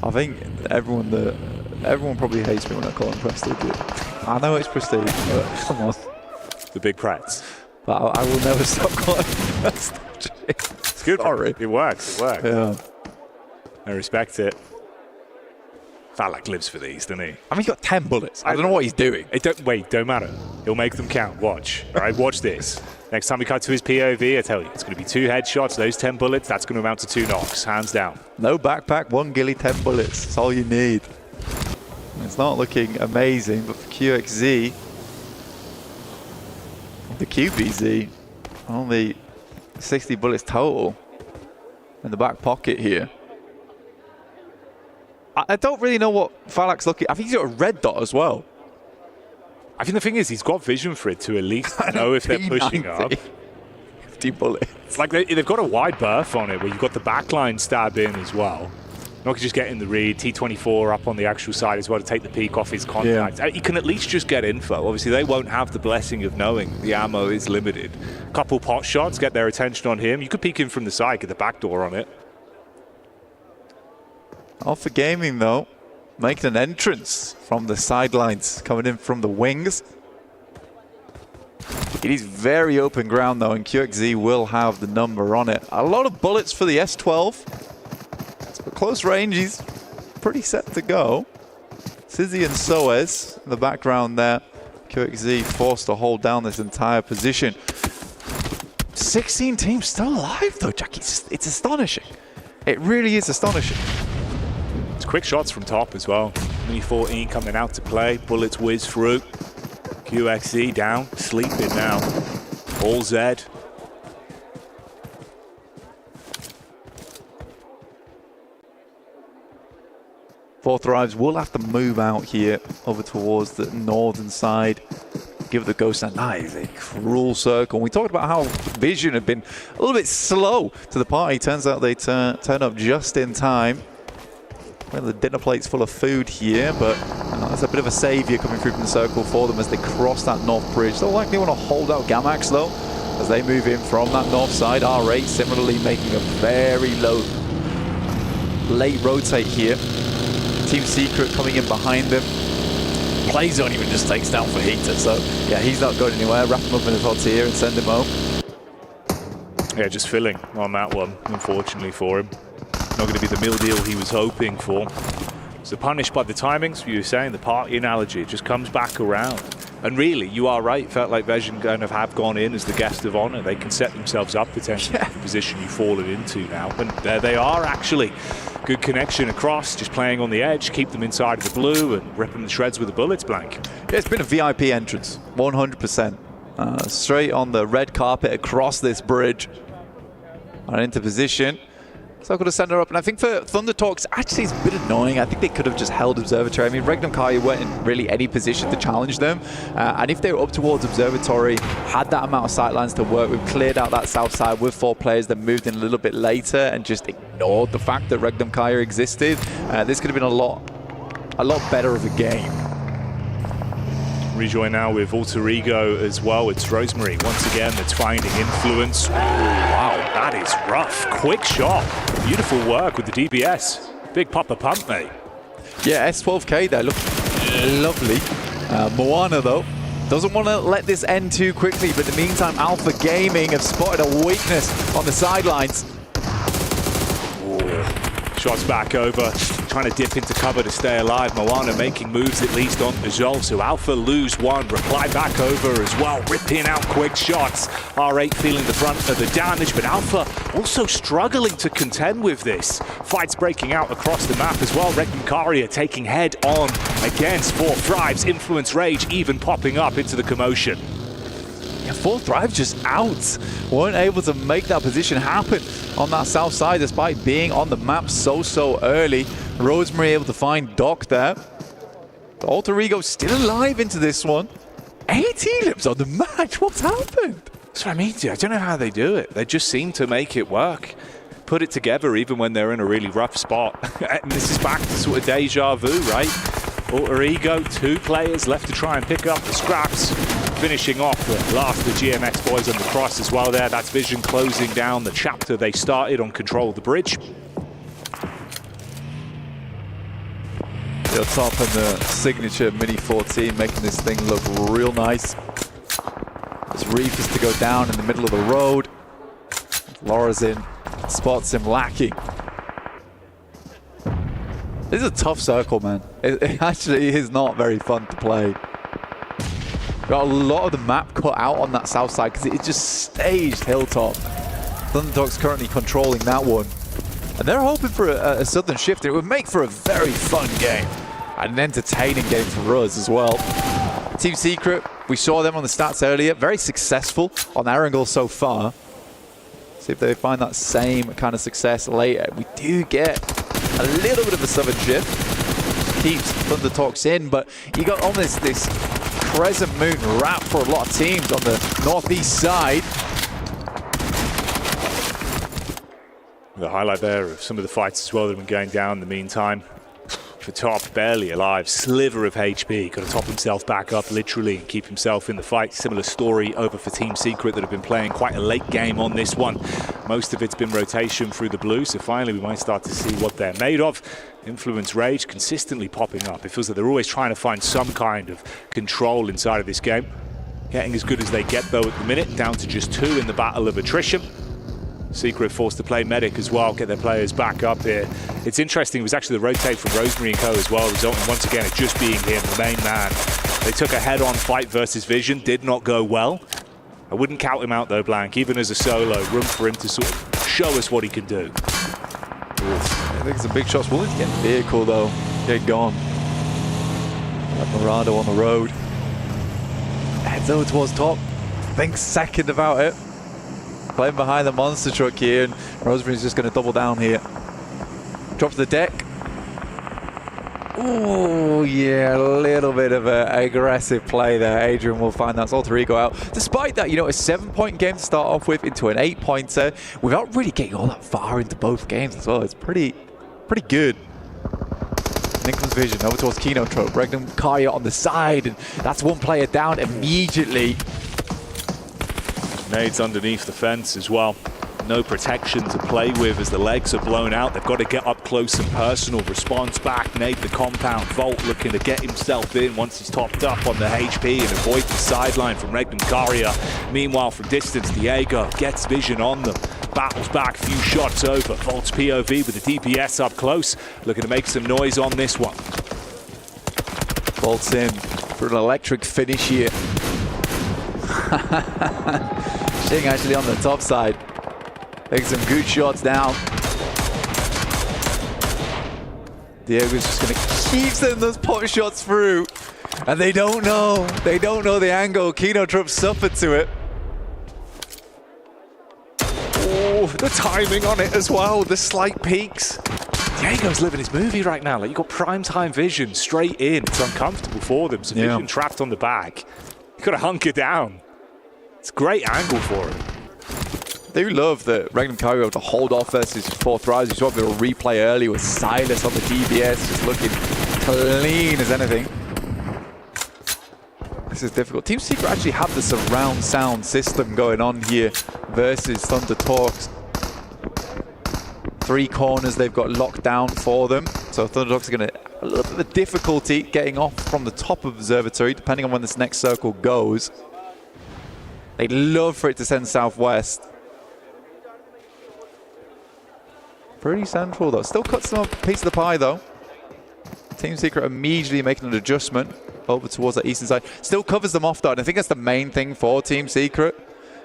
I think everyone probably hates me when I call him Prestige. I know it's Prestige, but come on. The big Preds. But I will never stop calling him Prestige. It's good. Sorry. It works. It works. Yeah. I respect it. Falak lives for these, doesn't he? I mean, he's got 10 bullets. I don't know what he's doing. Don't matter. He'll make them count. Watch. All right, watch this. Next time we cut to his POV, I tell you, it's going to be 2 headshots, those 10 bullets, that's going to amount to 2 knocks, hands down. No backpack, 1 ghillie, 10 bullets. That's all you need. It's not looking amazing, but for QXZ, the QBZ, only 60 bullets total in the back pocket here. I don't really know what Falak's looking. I think he's got a red dot as well. I think the thing is, he's got vision for it to at least know if they're pushing up. 50 bullets. Like they've got a wide berth on it where you've got the backline stab in as well. Not just getting the read, T24 up on the actual side as well to take the peek off his contact. You can at least just get info. Obviously, they won't have the blessing of knowing the ammo is limited. Couple pot shots, get their attention on him. You could peek in from the side, get the back door on it. Alpha Gaming, though, making an entrance from the sidelines, coming in from the wings. It is very open ground, though, and QXZ will have the number on it. A lot of bullets for the S12. But close range, he's pretty set to go. Sizzy and Soez in the background there. QXZ forced to hold down this entire position. 16 teams still alive, though, Jack. It's astonishing. It really is astonishing. It's quick shots from top as well. Mini 14 coming out to play. Bullets whiz through. QXZ down, sleeping now. All Z. Fourth Thrives will have to move out here over towards the northern side. Give the ghost a nice, a cruel circle. We talked about how Vision had been a little bit slow to the party. Turns out they turn up just in time. Well, the dinner plate's full of food here, but there's a bit of a saviour coming through from the circle for them as they cross that north bridge. They'll likely want to hold out Gamax, though, as they move in from that north side. R8 similarly making a very late rotate here. Team Secret coming in behind them. Playzone even just takes down for Heater, so yeah, he's not going anywhere. Wrap him up in his hot here and send him home. Yeah, just filling on that one, unfortunately for him. Not going to be the meal deal he was hoping for. So punished by the timings, you were saying, the party analogy, it just comes back around. And really, you are right, felt like Vision kind of have gone in as the guest of honor. They can set themselves up potentially for the position you've fallen into now. And there they are, actually. Good connection across, just playing on the edge, keep them inside of the blue and rip them to shreds with the bullets, Blank. Yeah, it's been a VIP entrance, 100%. Straight on the red carpet across this bridge. And into position. So got to send her up, and I think for Thunder Talks, actually it's a bit annoying. I think they could have just held Observatory. I mean, Regnum Kaya weren't in really any position to challenge them, and if they were up towards Observatory, had that amount of sightlines to work with, cleared out that south side with 4 players, then moved in a little bit later and just ignored the fact that Regnum Kaya existed, this could have been a lot better of a game. Rejoin now with Alter Ego as well. It's Rosemary once again that's finding influence. Ooh, wow, that is rough. Quick shot. Beautiful work with the DBS. Big Papa pump, mate. Yeah, S12K there, look lovely. Moana, though, doesn't want to let this end too quickly, but in the meantime, Alpha Gaming have spotted a weakness on the sidelines. Shots back over, trying to dip into cover to stay alive. Moana making moves at least on Najol, so Alpha lose one, reply back over as well, ripping out quick shots. R8 feeling the brunt of the damage, but Alpha also struggling to contend with this. Fights breaking out across the map as well. Regnum Kaya taking head on against 4 Thrives. Influence Rage even popping up into the commotion. Yeah, 4 Thrive just out. Weren't able to make that position happen on that south side despite being on the map so early. Rosemary able to find Doc there. The Alter Ego still alive into this one. 18 lips on the match. What's happened? That's what I mean. I don't know how they do it. They just seem to make it work. Put it together even when they're in a really rough spot. And this is back to sort of deja vu, right? Alter Ego, 2 players left to try and pick up the scraps. Finishing off the last of the GMX boys on the cross as well there. That's Vision closing down the chapter they started on control of the bridge. The top and the signature Mini 14 making this thing look real nice. As Reef is to go down in the middle of the road. Laura's in, spots him lacking. This is a tough circle, man. It actually is not very fun to play. Got a lot of the map cut out on that south side because it's just staged hilltop. Thunderdog's currently controlling that one. And they're hoping for a sudden shift. It would make for a very fun game. And an entertaining game for us as well. Team Secret, we saw them on the stats earlier. Very successful on Erangel so far. See if they find that same kind of success later. We do get a little bit of a southern shift. Keeps Thunder Talks in, but you got almost this Crescent Moon wrap for a lot of teams on the northeast side. The highlight there of some of the fights as well that have been going down in the meantime. For top, barely alive, sliver of HP, got to top himself back up literally and keep himself in the fight. Similar story over for Team Secret that have been playing quite a late game on this one. Most of it's been rotation through the blue, so finally we might start to see what they're made of. Influence Rage consistently popping up. It feels like they're always trying to find some kind of control inside of this game. Getting as good as they get though at the minute, down to just 2 in the battle of attrition. Secret forced to play medic as well, get their players back up here. It's interesting, it was actually the rotate from Rosemary and co as well, resulting once again it just being him, the main man. They took a head-on fight versus Vision, did not go well. I wouldn't count him out though, Blank, even as a solo, room for him to sort of show us what he can do. I think it's a big shot. Willing to get in the vehicle though, get gone. Like Morado on the road. Heads over towards top, thinks second about it. Playing behind the monster truck here, and Rosemary's just going to double down here. Drops the deck. Oh, yeah, a little bit of an aggressive play there. Adrian will find that alter ego out. Despite that, you know, a 7-point game to start off with into an 8-pointer without really getting all that far into both games as well. It's pretty good. And then comes Vision over towards Kino Truck. Regnum Kaya on the side, and that's one player down immediately. Nades underneath the fence as well. No protection to play with as the legs are blown out. They've got to get up close and personal. Response back, Nade the compound. Volt looking to get himself in once he's topped up on the HP and avoid the sideline from Regnum Karia. Meanwhile, from distance, Diego gets Vision on them. Battles back, few shots over. Volt's POV with the DPS up close. Looking to make some noise on this one. Volt's in for an electric finish here. Shing actually on the top side. Taking some good shots now. Diego's just going to keep sending those pot shots through. And they don't know. They don't know the angle. Kino Trupp suffered to it. Oh, the timing on it as well. The slight peaks. Diego's living his movie right now. Like, you've got prime time Vision straight in. It's uncomfortable for them. So Vision trapped on the back. You've got to hunker down. It's a great angle for him. They do love that Regnum Kaio able to hold off versus 4th Rise. You saw a bit of a replay earlier with Silas on the DBS, just looking clean as anything. This is difficult. Team Secret actually have the surround sound system going on here versus Thunder Talks. 3 corners they've got locked down for them. So Thunder Talks are going to have a little bit of difficulty getting off from the top of Observatory, depending on when this next circle goes. They'd love for it to send southwest. Pretty central though. Still cuts them a piece of the pie though. Team Secret immediately making an adjustment over towards that eastern side. Still covers them off though, and I think that's the main thing for Team Secret,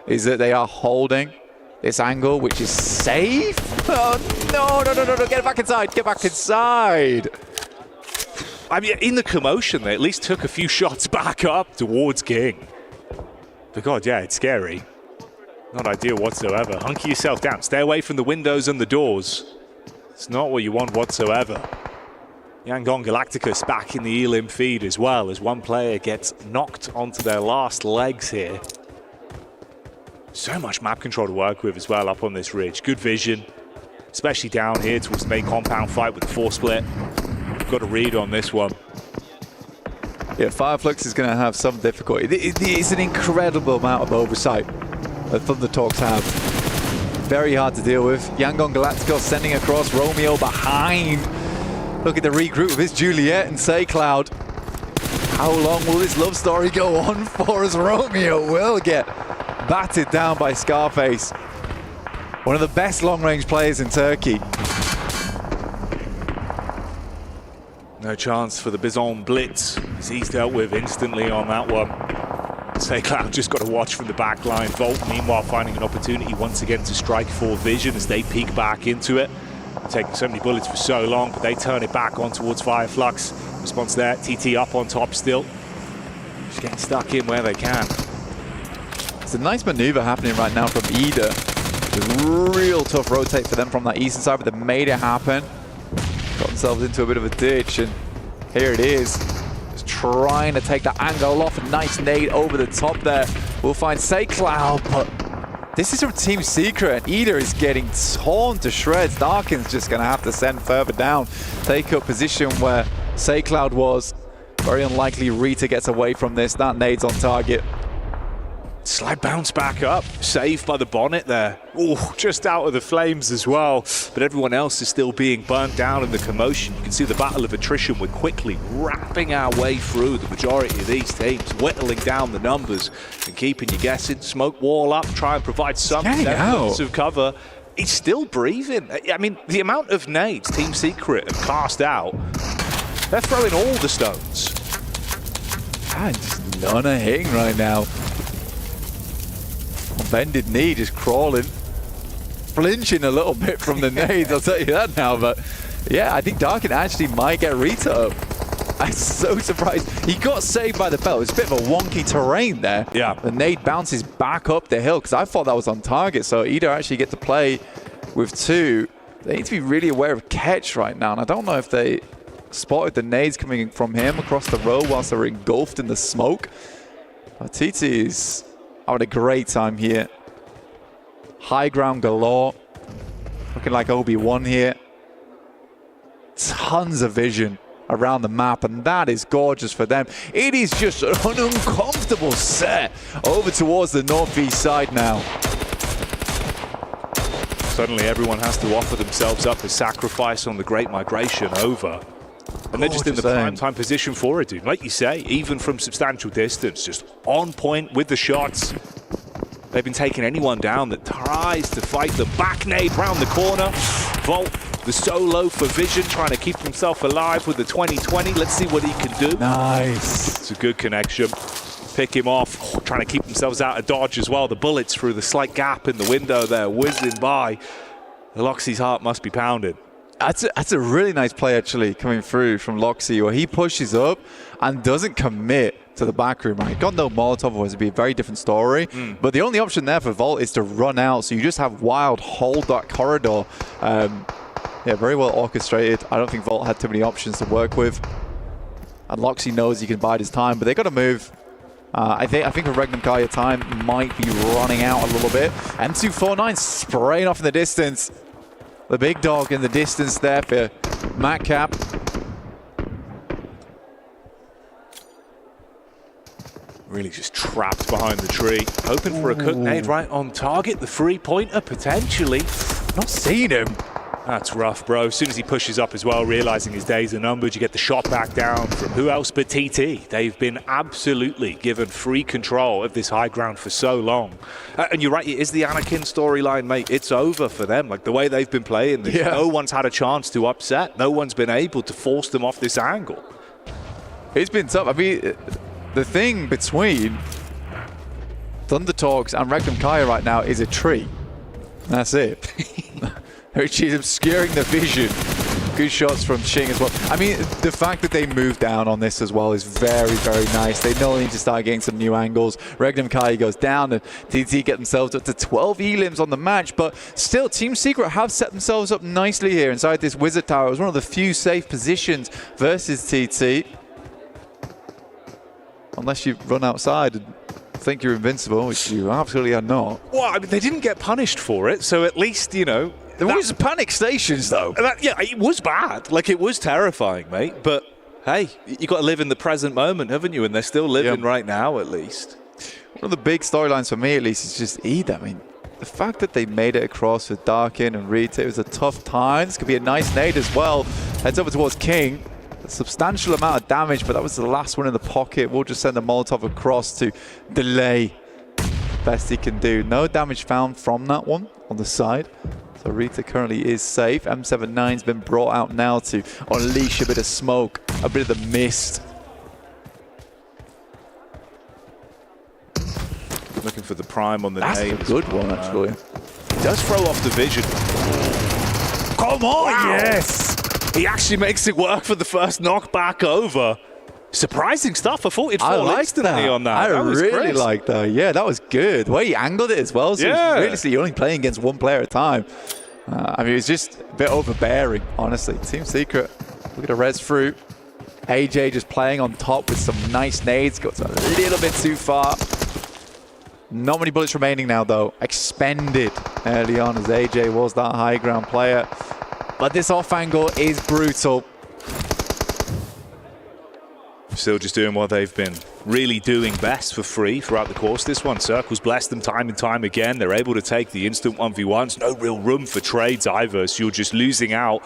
is that they are holding this angle, which is safe. Oh no, get back inside, get back inside. I mean, in the commotion, they at least took a few shots back up towards King. But God, yeah, it's scary. Not ideal whatsoever. Hunker yourself down. Stay away from the windows and the doors. It's not what you want whatsoever. Yangon Galacticus back in the Elim feed as well, as one player gets knocked onto their last legs here. So much map control to work with as well up on this ridge. Good vision, especially down here towards the main compound fight with the 4 split. Got a read on this one. Yeah, Fireflux is going to have some difficulty. It's an incredible amount of oversight that Thunder Talks have. Very hard to deal with. Yangon Galacticos sending across, Romeo behind. Look at the regroup with his Juliet and Say Cloud. How long will this love story go on for as Romeo will get battered down by Scarface? One of the best long-range players in Turkey. No chance for the Bison Blitz, as he's dealt with instantly on that one. Say Cloud just got to watch from the back line. Volt, meanwhile, finding an opportunity once again to strike for Vision as they peek back into it. Taking so many bullets for so long, but they turn it back on towards Fireflux. Response there, TT up on top still. Just getting stuck in where they can. It's a nice maneuver happening right now from Ida. It's a real tough rotate for them from that eastern side, but they made it happen. Got themselves into a bit of a ditch, and here it is. Just trying to take the angle off. A nice nade over the top there. We'll find Say Cloud, but This is from Team Secret, and Ida is getting torn to shreds. Darkin's just going to have to send further down, take up position where SayCloud was. Very unlikely Rita gets away from this. That nade's on target. Slight bounce back up, saved by the bonnet there. Oh, just out of the flames as well. But everyone else is still being burnt down in the commotion. You can see the battle of attrition. We're quickly wrapping our way through the majority of these teams, whittling down the numbers and keeping you guessing. Smoke wall up, try and provide some semblance of cover. He's still breathing. I mean, the amount of nades Team Secret have cast out, they're throwing all the stones. And just none are hitting right now. Bended knee just crawling, flinching a little bit from the nades, I'll tell you that now. But yeah, I think Darkin actually might get Rita up. I'm so surprised. He got saved by the bell. It's a bit of a wonky terrain there. Yeah. The nade bounces back up the hill because I thought that was on target. So Ida actually get to play with two. They need to be really aware of catch right now. And I don't know if they spotted the nades coming from him across the road whilst they were engulfed in the smoke. But TT is having a great time here. High ground galore. Looking like Obi-Wan here. Tons of vision around the map, and that is gorgeous for them. It is just an uncomfortable set over towards the northeast side now. Suddenly everyone has to offer themselves up as sacrifice on the Great Migration over. And they're just in the prime time position for it, dude. Like you say, even from substantial distance, just on point with the shots. They've been taking anyone down that tries to fight the back nade round the corner. Volt, the solo for Vision, trying to keep himself alive with the 2020. Let's see what he can do. Nice. It's a good connection. Pick him off, trying to keep themselves out of dodge as well. The bullets through the slight gap in the window there, whizzing by. Loxy's heart must be pounding. That's a really nice play actually coming through from Loxy, where he pushes up and doesn't commit to the back room. Right, got no Molotov, or it'd be a very different story. But the only option there for Volt is to run out, so you just have Wild hold that corridor. Yeah, very well orchestrated. I don't think Volt had too many options to work with, and Loxy knows he can bide his time, but they got to move. I think a Regnum Kaya time might be running out a little bit. M249 spraying off in the distance. The big dog in the distance there for Matcap. Really just trapped behind the tree. Hoping for a cook nade right on target. The three-pointer potentially. Not seeing him. That's rough, bro. As soon as he pushes up as well, realizing his days are numbered, you get the shot back down from who else but TT. They've been absolutely given free control of this high ground for so long. And you're right, it is the Anakin storyline, mate. It's over for them. Like, the way they've been playing this, no one's had a chance to upset. No one's been able to force them off this angle. It's been tough. I mean, the thing between Thunder Talks and Regnum Kaya right now is a tree. That's it. Which is obscuring the vision. Good shots from Ching as well. I mean, the fact that they moved down on this as well is very, very nice. They know they need to start getting some new angles. Regnum Kai goes down, and TT get themselves up to 12 elims on the match. But still, Team Secret have set themselves up nicely here inside this Wizard Tower. It was one of the few safe positions versus TT. Unless you run outside and think you're invincible, which you absolutely are not. Well, I mean, they didn't get punished for it, so at least, you know... There was panic stations, though. Yeah, it was bad. Like, it was terrifying, mate. But, hey, you got to live in the present moment, haven't you? And they're still living right now, at least. One of the big storylines for me, at least, is just Ida. I mean, the fact that they made it across with Darkin and Rita, it was a tough time. This could be a nice nade as well. Heads over towards King. A substantial amount of damage, but that was the last one in the pocket. We'll just send a Molotov across to delay. Best he can do. No damage found from that one on the side. So Rita currently is safe. M79's been brought out now to unleash a bit of smoke, a bit of the mist. Looking for the prime on the That's nade. That's a good one, actually. He does throw off the vision. Come on, yes! He actually makes it work for the first knockback over. Surprising stuff. I thought he'd fall instantly on that. I really like that. Yeah, that was good. The way he angled it as well. So realistically, you're only playing against one player at a time. I mean, it was just a bit overbearing, honestly. Team Secret, look at the res fruit. AJ just playing on top with some nice nades. Got a little bit too far. Not many bullets remaining now, though. Expended early on as AJ was that high ground player. But this off angle is brutal. Still just doing what they've been really doing best for free throughout the course. This one, Circle's blessed them time and time again. They're able to take the instant 1v1s. No real room for trades either, so you're just losing out.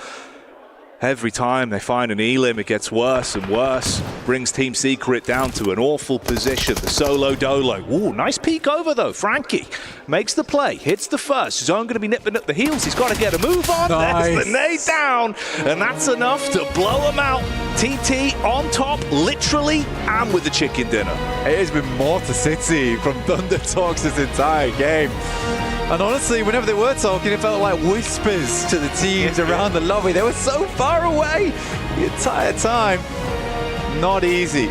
Every time they find an elim, it gets worse and worse. Brings Team Secret down to an awful position. The solo dolo. Ooh, nice peek over though. Frankie makes the play, hits the first. Zone going to be nipping at the heels. He's got to get a move on. Nice. There's the nade down, and that's enough to blow him out. TT on top, literally, and with the chicken dinner. It has been Mortar City from Thunder Talks this entire game. And honestly, whenever they were talking, it felt like whispers to the teams around the lobby. They were so far away the entire time. Not easy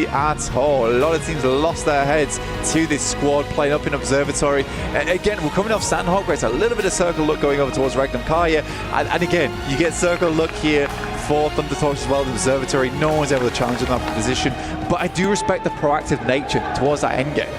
at all. A lot of teams lost their heads to this squad playing up in Observatory. Again, we're coming off Sandhawk, where it's a little bit of circle look going over towards Regnum Karya. And again, you get circle look here for Thunder Talks as well, the Observatory. No one's able to challenge in that position. But I do respect the proactive nature towards that endgame.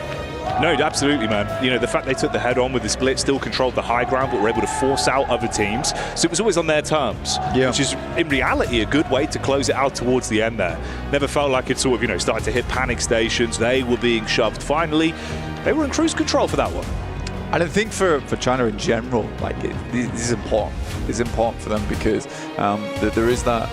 No, absolutely, man. You know, the fact they took the head on with the split, still controlled the high ground, but were able to force out other teams. So it was always on their terms, which is, in reality, a good way to close it out towards the end there. Never felt like it sort of, you know, started to hit panic stations. They were being shoved. Finally, they were in cruise control for that one. And I think for China in general, like this is important. It's important for them because there is that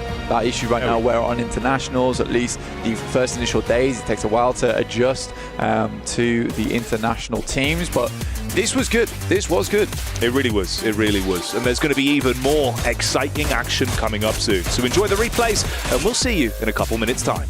issue right now where on internationals, at least the first initial days, it takes a while to adjust to the international teams. But this was good. This was good. It really was. It really was. And there's going to be even more exciting action coming up soon. So enjoy the replays, and we'll see you in a couple minutes' time.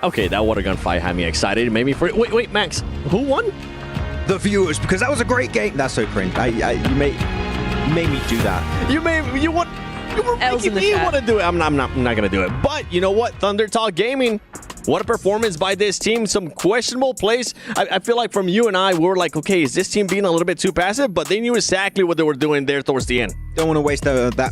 Okay, that water gun fight had me excited. It made me wait, Max. Who won? The viewers, because that was a great game. That's so cringe. You made me do that. You were making me want to do it. I'm not gonna do it. But you know what? Thunder Talk Gaming. What a performance by this team. Some questionable plays. I feel like from you and I, we were like, okay, is this team being a little bit too passive? But they knew exactly what they were doing there towards the end. Don't want to waste that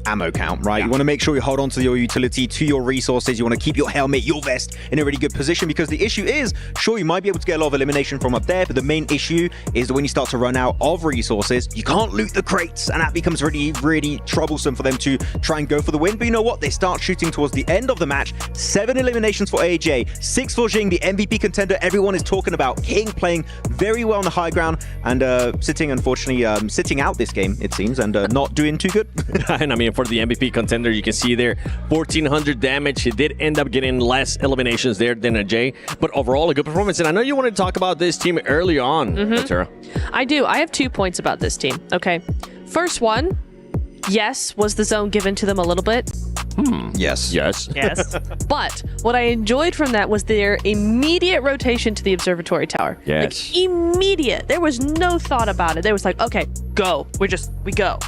ammo count, right? You want to make sure you hold on to your utility, to your resources. You want to keep your helmet, your vest in a really good position, because the issue is, sure, you might be able to get a lot of elimination from up there, but the main issue is that when you start to run out of resources, you can't loot the crates, and that becomes really, really troublesome for them to try and go for the win. But you know what? They start shooting towards the end of the match. 7 eliminations for AJ, 6 for Jing, the MVP contender everyone is talking about. King playing very well on the high ground, and unfortunately, sitting out this game, it seems, and not doing too good. And I mean, for the MVP contender, you can see there 1,400 damage. He did end up getting less eliminations there than a Jay, but overall a good performance. And I know you wanted to talk about this team early on, Tara. I do. I have 2 points about this team. Okay. First one, yes, was the zone given to them a little bit? Yes. Yes. But what I enjoyed from that was their immediate rotation to the observatory tower. Yes. Like, immediate. There was no thought about it. They was like, okay, go. We go.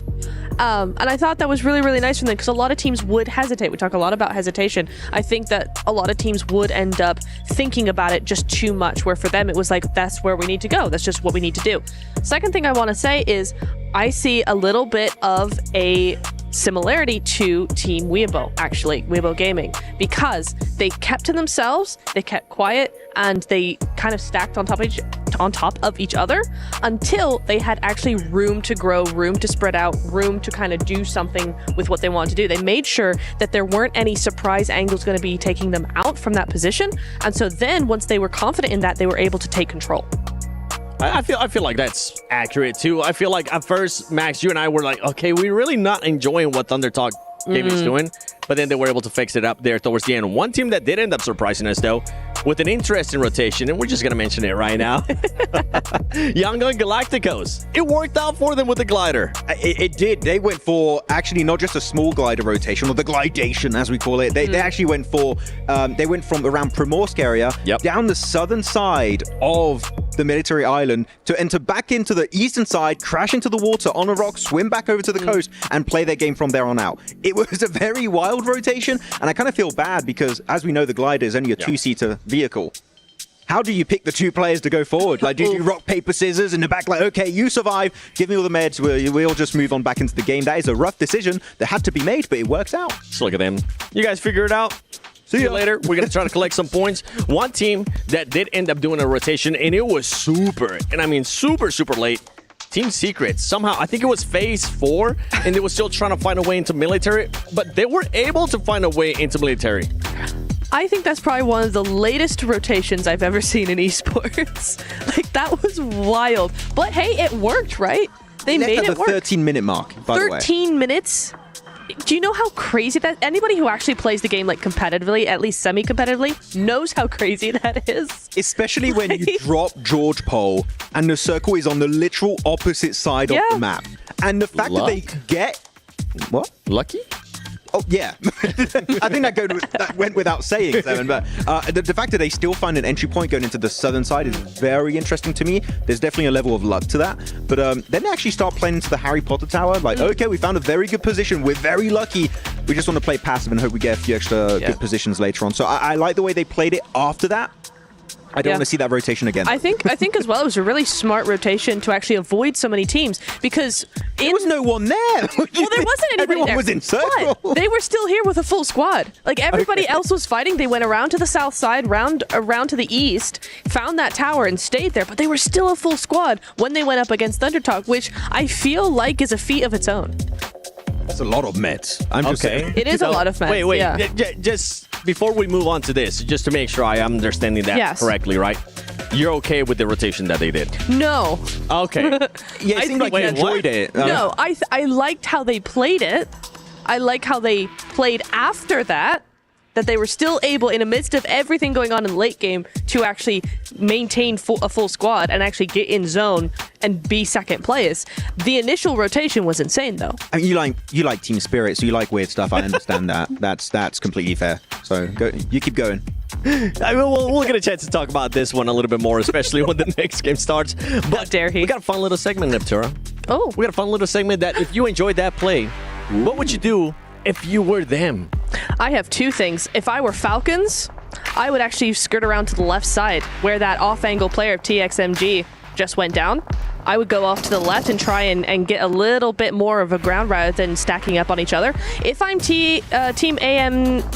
And I thought that was really, really nice from them, because a lot of teams would hesitate. We talk a lot about hesitation. I think that a lot of teams would end up thinking about it just too much, where for them it was like, that's where we need to go. That's just what we need to do. Second thing I want to say is I see a little bit of a similarity to Team Weibo, actually, Weibo Gaming, because they kept to themselves, they kept quiet, and they kind of stacked on top of each other until they had actually room to grow, room to spread out, room to kind of do something with what they wanted to do. They made sure that there weren't any surprise angles going to be taking them out from that position, and so then once they were confident in that, they were able to take control. I feel like that's accurate too. I feel like at first, Max, you and I were like, okay, we're really not enjoying what Thunder Talk Gaming's doing, but then they were able to fix it up there towards the end. One team that did end up surprising us, though, with an interesting rotation, and we're just going to mention it right now. Yangon Galacticos. It worked out for them with the glider. It did. They went for actually not just a small glider rotation, or the glidation as we call it. They actually went for, they went from around Primorsk area down the southern side of the military island to enter back into the eastern side, crash into the water on a rock, swim back over to the coast, and play their game from there on out. It was a very wild rotation, and I kind of feel bad because, as we know, the glider is only a two-seater vehicle. How do you pick the two players to go forward? Like, did you rock, paper, scissors in the back? Like, okay, you survive, give me all the meds, we'll just move on back into the game. That is a rough decision that had to be made, but it works out. Just look at them. You guys figure it out. See you later. We're going to try to collect some points. One team that did end up doing a rotation, and it was super, and I mean super, super late. Team Secret. Somehow, I think it was phase 4, and they were still trying to find a way into military, but they were able to find a way into military. I think that's probably one of the latest rotations I've ever seen in esports. Like, that was wild. But hey, it worked, right? They made it work. The 13-minute mark, by the way. 13 minutes? Do you know how crazy that? Anybody who actually plays the game like competitively, at least semi-competitively, knows how crazy that is. Especially when you drop George Pole and the circle is on the literal opposite side of the map. And the fact that they get... What? Lucky? Oh, yeah. I think that went without saying, Seven, but the fact that they still find an entry point going into the southern side is very interesting to me. There's definitely a level of luck to that. But then they actually start playing into the Harry Potter Tower. Like, okay, we found a very good position. We're very lucky. We just want to play passive and hope we get a few extra good positions later on. So I like the way they played it after that. I don't want to see that rotation again. I think as well, it was a really smart rotation to actually avoid so many teams, because there was no one there. Well, there wasn't anybody Everyone there. was in circle. But they were still here with a full squad. Like, everybody else was fighting. They went around to the south side, around to the east, found that tower and stayed there. But they were still a full squad when they went up against Thunder Talk, which I feel like is a feat of its own. That's a lot of meds. I'm just saying. It is a lot of meds. Wait. Yeah. Just before we move on to this, just to make sure I am understanding that correctly, right? You're okay with the rotation that they did? No. Okay. Yeah, it seemed like you enjoyed it. No, I liked how they played it. I like how they played after that they were still able, in the midst of everything going on in the late game, to actually maintain a full squad and actually get in zone and be second players. The initial rotation was insane, though. I mean, you like team spirit, so you like weird stuff. I understand that. That's completely fair. So you keep going. We'll get a chance to talk about this one a little bit more, especially when the next game starts. But How dare he? We got a fun little segment, Neptura. Oh. We got a fun little segment that if you enjoyed that play, what would you do if you were them? I have two things. If I were Falcons, I would actually skirt around to the left side where that off-angle player of TXMG just went down. I would go off to the left and try and get a little bit more of a ground rather than stacking up on each other. If I'm Team AXTMG,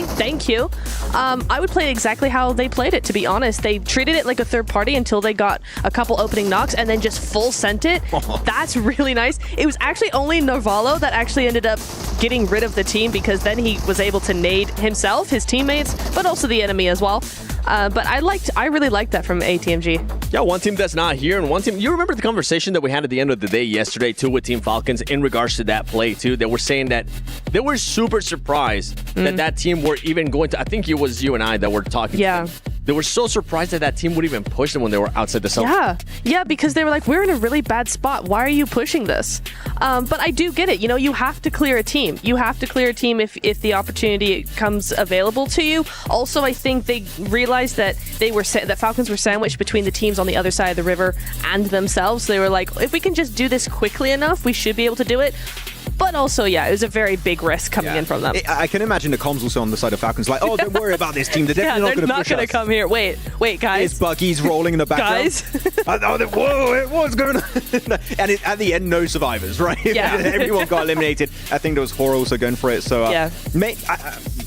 thank you. I would play exactly how they played it, to be honest. They treated it like a third party until they got a couple opening knocks and then just full sent it. That's really nice. It was actually only Narvalo that actually ended up getting rid of the team because then he was able to nade himself, his teammates, but also the enemy as well. But I really liked that from ATMG. Yeah, one team that's not here and one team. You remember the conversation that we had at the end of the day yesterday too with Team Falcons in regards to that play too. They were saying that they were super surprised that team were even going to. I think it was you and I that were talking. Yeah. To them. They were so surprised that team would even push them when they were outside the zone. Yeah, because they were like, we're in a really bad spot. Why are you pushing this? But I do get it. You know, you have to clear a team. You have to clear a team if the opportunity comes available to you. Also, I think they realized that that Falcons were sandwiched between the teams on the other side of the river and themselves. They were like, if we can just do this quickly enough, we should be able to do it. But also, yeah, it was a very big risk coming in from them. I can imagine the comms also on the side of Falcons like, oh, don't worry about this team. They're definitely not going to come here. Wait, guys. It's Buggy's rolling in the background. Guys. Whoa, what's going on? And at the end, no survivors, right? Yeah. Everyone got eliminated. I think there was Horror also going for it. So, mate,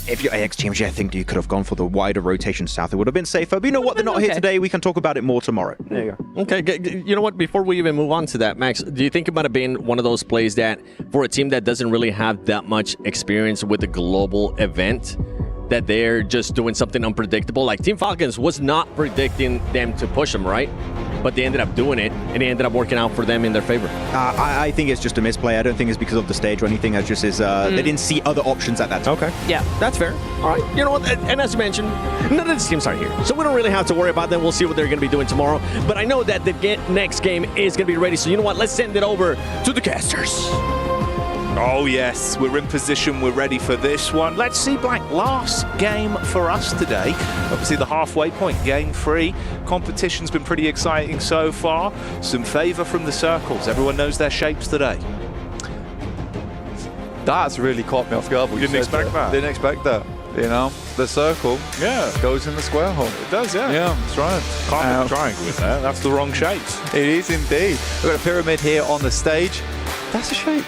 if you're AXTMG, I think you could have gone for the wider rotation south. It would have been safer. But you know what? They're not here today. We can talk about it more tomorrow. There you go. Okay, you know what? Before we even move on to that, Max, do you think it might have been one of those plays that for a team that doesn't really have that much experience with a global event, that they're just doing something unpredictable? Like Team Falcons was not predicting them to push them, right? But they ended up doing it, and it ended up working out for them in their favor. I think it's just a misplay. I don't think it's because of the stage or anything. It just is they didn't see other options at that time. Okay. Yeah. That's fair. All right. You know what? And as you mentioned, none of these teams are here. So we don't really have to worry about them. We'll see what they're going to be doing tomorrow. But I know that the next game is going to be ready. So you know what? Let's send it over to the casters. Oh yes, we're in position, we're ready for this one. Let's see Black, last game for us today. Obviously the halfway point, game 3. Competition's been pretty exciting so far. Some favour from the circles, everyone knows their shapes today. That's really caught me off guard. You didn't expect that? Didn't expect that. You know, the circle goes in the square hole. It does, yeah. Yeah, that's right. Can't put a triangle in there, that's the wrong shape. It is indeed. We've got a pyramid here on the stage. That's a shape.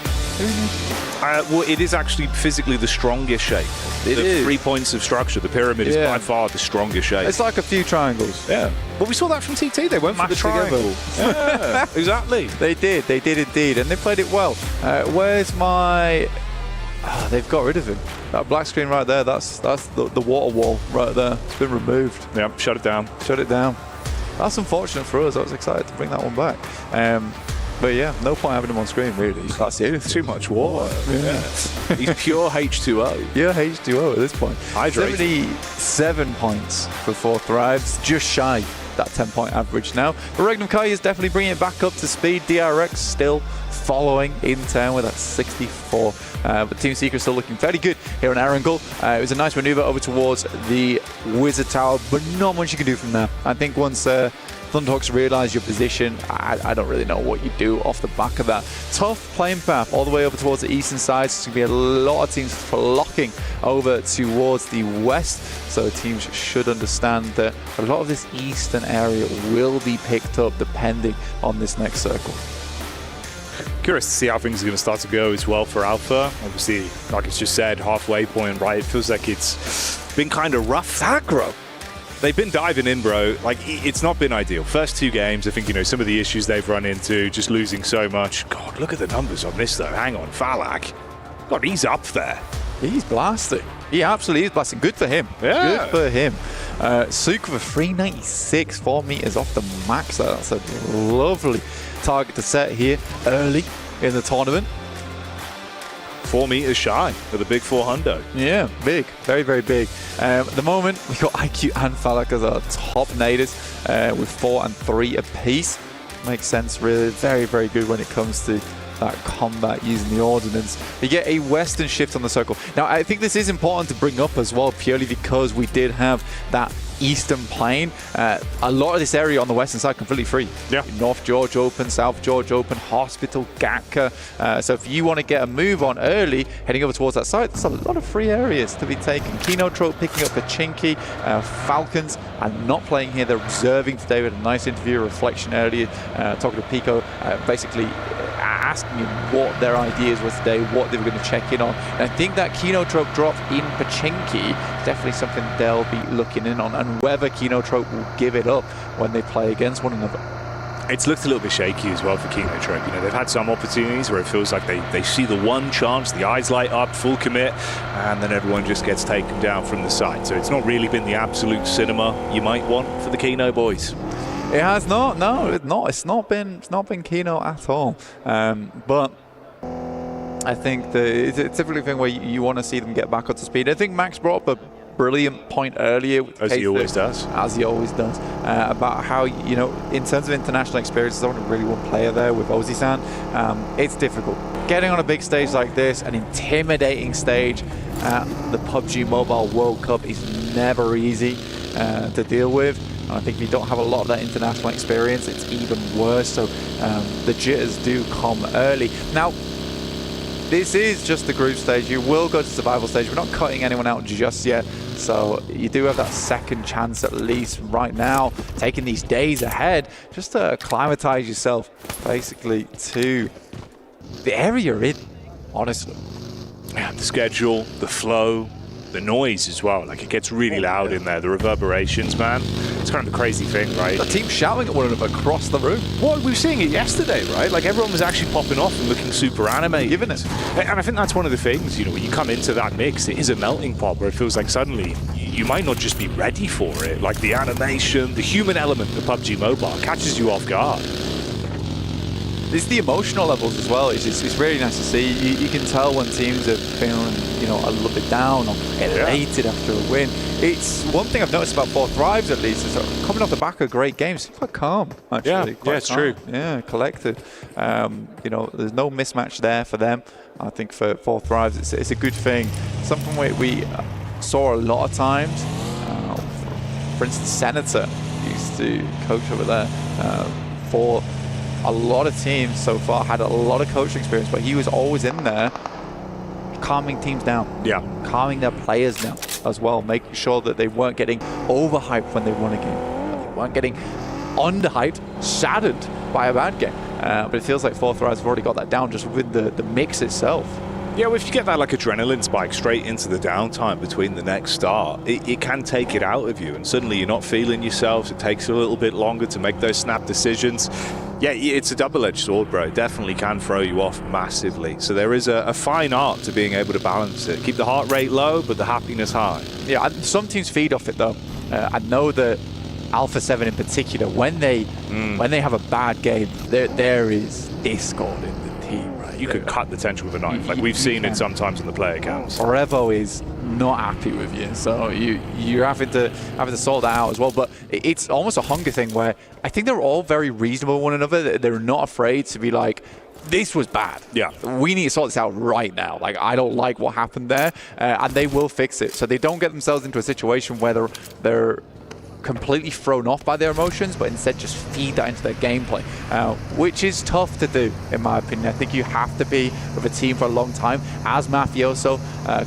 Well, it is actually physically the strongest shape. It is. 3 points of structure. The pyramid is by far the strongest shape. It's like a few triangles. Yeah. Well, we saw that from TT. They went for the triangle. Yeah, exactly. They did indeed. And they played it well. Where's my... Oh, they've got rid of him. That black screen right there, that's the water wall right there. It's been removed. Yeah, shut it down. Shut it down. That's unfortunate for us. I was excited to bring that one back. But yeah, no point having him on screen, really. That's it. Too much water. Yeah. He's pure H2O. Yeah, H2O at this point. Hydrated. 77 points for 4 thrives, just shy that 10-point average now. But Regnum Kai is definitely bringing it back up to speed. DRX still following in turn with that 64. But Team Secret still looking very good here on Erangel. It was a nice maneuver over towards the Wizard Tower, but not much you can do from there. I think once Thunderhawks realise your position, I don't really know what you do off the back of that. Tough playing path all the way over towards the eastern side. So there's going to be a lot of teams flocking over towards the west. So teams should understand that a lot of this eastern area will be picked up depending on this next circle. Curious to see how things are going to start to go as well for Alpha. Obviously, like it's just said, halfway point, right? It feels like it's been kind of rough. Aggro. They've been diving in, bro. Like, it's not been ideal. First 2 games, I think, you know, some of the issues they've run into, just losing so much. God, look at the numbers on this, though. Hang on, Falak. God, he's up there. He's blasting. He absolutely is blasting. Good for him. Yeah. Good for him. Suk for 396, 4 meters off the max. That's a lovely target to set here early in the tournament. 4 meters shy of the big 400. Yeah, big. Very, very big. At the moment, we've got IQ and Falak as our top naders with 4 and 3 apiece. Makes sense, really. Very, very good when it comes to that combat using the ordnance. You get a western shift on the circle. Now, I think this is important to bring up as well, purely because we did have that eastern plane. A lot of this area on the western side completely free. Yeah. North George open, South George open, Hospital, Gatka. So if you want to get a move on early, heading over towards that side, there's a lot of free areas to be taken. Kino Trope picking up Pachinki. Falcons are not playing here. They're observing today. We had a nice interview, reflection earlier, talking to Pekco, basically asking him what their ideas were today, what they were going to check in on. And I think that Kino Trope drop in Pachinki is definitely something they'll be looking in on, and whether Kino Trope will give it up when they play against one another. It's looked a little bit shaky as well for Kino Trope. You know, they've had some opportunities where it feels like they see the one chance, the eyes light up, full commit, and then everyone just gets taken down from the side. So it's not really been the absolute cinema you might want for the Kino boys. It has not. No, it's not. It's not been Kino at all. But I think it's a typical thing where you want to see them get back up to speed. I think Max brought up a brilliant point earlier, as he always does, about how, you know, in terms of international experience, there's only really one player there with Ozzy-san. It's difficult getting on a big stage like this, an intimidating stage. The PUBG Mobile World Cup is never easy to deal with. I think if you don't have a lot of that international experience, it's even worse. So the jitters do come early. Now, this is just the group stage. You will go to survival stage. We're not cutting anyone out just yet. So you do have that second chance at least right now, taking these days ahead, just to acclimatize yourself basically to the area you're in, honestly. Yeah, the schedule, the flow, the noise as well. Like, it gets really loud in there. The reverberations, man. It's kind of a crazy thing, right? The team shouting at one another across the room. Well, we were seeing it yesterday, right? Like, everyone was actually popping off and looking super animated. Giving it. And I think that's one of the things, you know, when you come into that mix, it is a melting pot where it feels like suddenly you might not just be ready for it. Like, the animation, the human element of PUBG Mobile catches you off guard. It's the emotional levels as well. It's really nice to see. You can tell when teams are feeling, you know, a little bit down or elated after a win. It's one thing I've noticed about Four Thrives, at least, is coming off the back of great games, quite calm, actually. Yeah, it's true. Yeah, collected. You know, there's no mismatch there for them. I think for Four Thrives, it's a good thing. Something we saw a lot of times. For instance, Senator used to coach over there for a lot of teams so far, had a lot of coaching experience, but he was always in there calming teams down. Yeah. Calming their players down as well, making sure that they weren't getting overhyped when they won a game. They weren't getting underhyped, saddened by a bad game. But it feels like Four Thrives have already got that down just with the mix itself. Yeah, well, if you get that like adrenaline spike straight into the downtime between the next start, it can take it out of you, and suddenly you're not feeling yourselves. It takes a little bit longer to make those snap decisions. Yeah, it's a double-edged sword, bro. It definitely can throw you off massively. So there is a fine art to being able to balance it. Keep the heart rate low, but the happiness high. Yeah, some teams feed off it, though. I know that Alpha 7 in particular, when they have a bad game, there is discord in the team, right? You could cut the tension with a knife. Like, we've seen it sometimes in the player camps. Revo is not happy with you, so you're having to sort that out as well. But it's almost a hunger thing where I think they're all very reasonable with one another. They're not afraid to be like, this was bad. Yeah. We need to sort this out right now. Like, I don't like what happened there, and they will fix it. So they don't get themselves into a situation where they're completely thrown off by their emotions, but instead just feed that into their gameplay, which is tough to do, in my opinion. I think you have to be with a team for a long time, as Mafioso,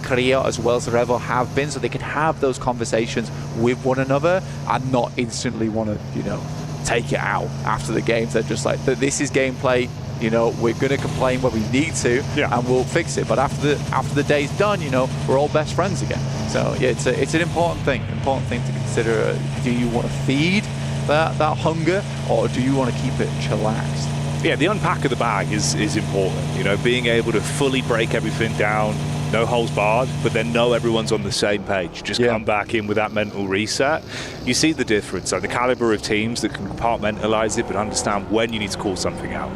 Korea, as well as Revo have been, so they can have those conversations with one another and not instantly want to, you know, take it out after the games. They're just like, this is gameplay. You know, we're going to complain when we need to, and we'll fix it. But after the day's done, you know, we're all best friends again. So yeah, it's an important thing to consider. Do you want to feed that hunger, or do you want to keep it chillaxed? Yeah, the unpack of the bag is important. You know, being able to fully break everything down, no holes barred, but then know everyone's on the same page. Just come back in with that mental reset. You see the difference. So the caliber of teams that can compartmentalize it, but understand when you need to call something out.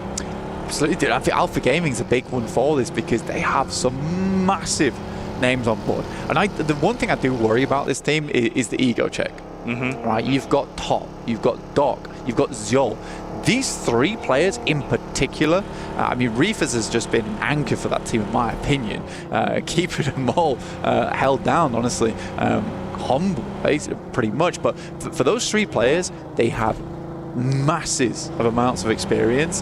Absolutely, dude. I think Alpha Gaming's a big one for this because they have some massive names on board. And the one thing I do worry about this team is the ego check. right? You've got Top, you've got Doc, you've got Zyol. These three players in particular, I mean, Reefers has just been an anchor for that team, in my opinion, keeping them all held down, honestly, humble, basically, pretty much. But for those three players, they have masses of amounts of experience.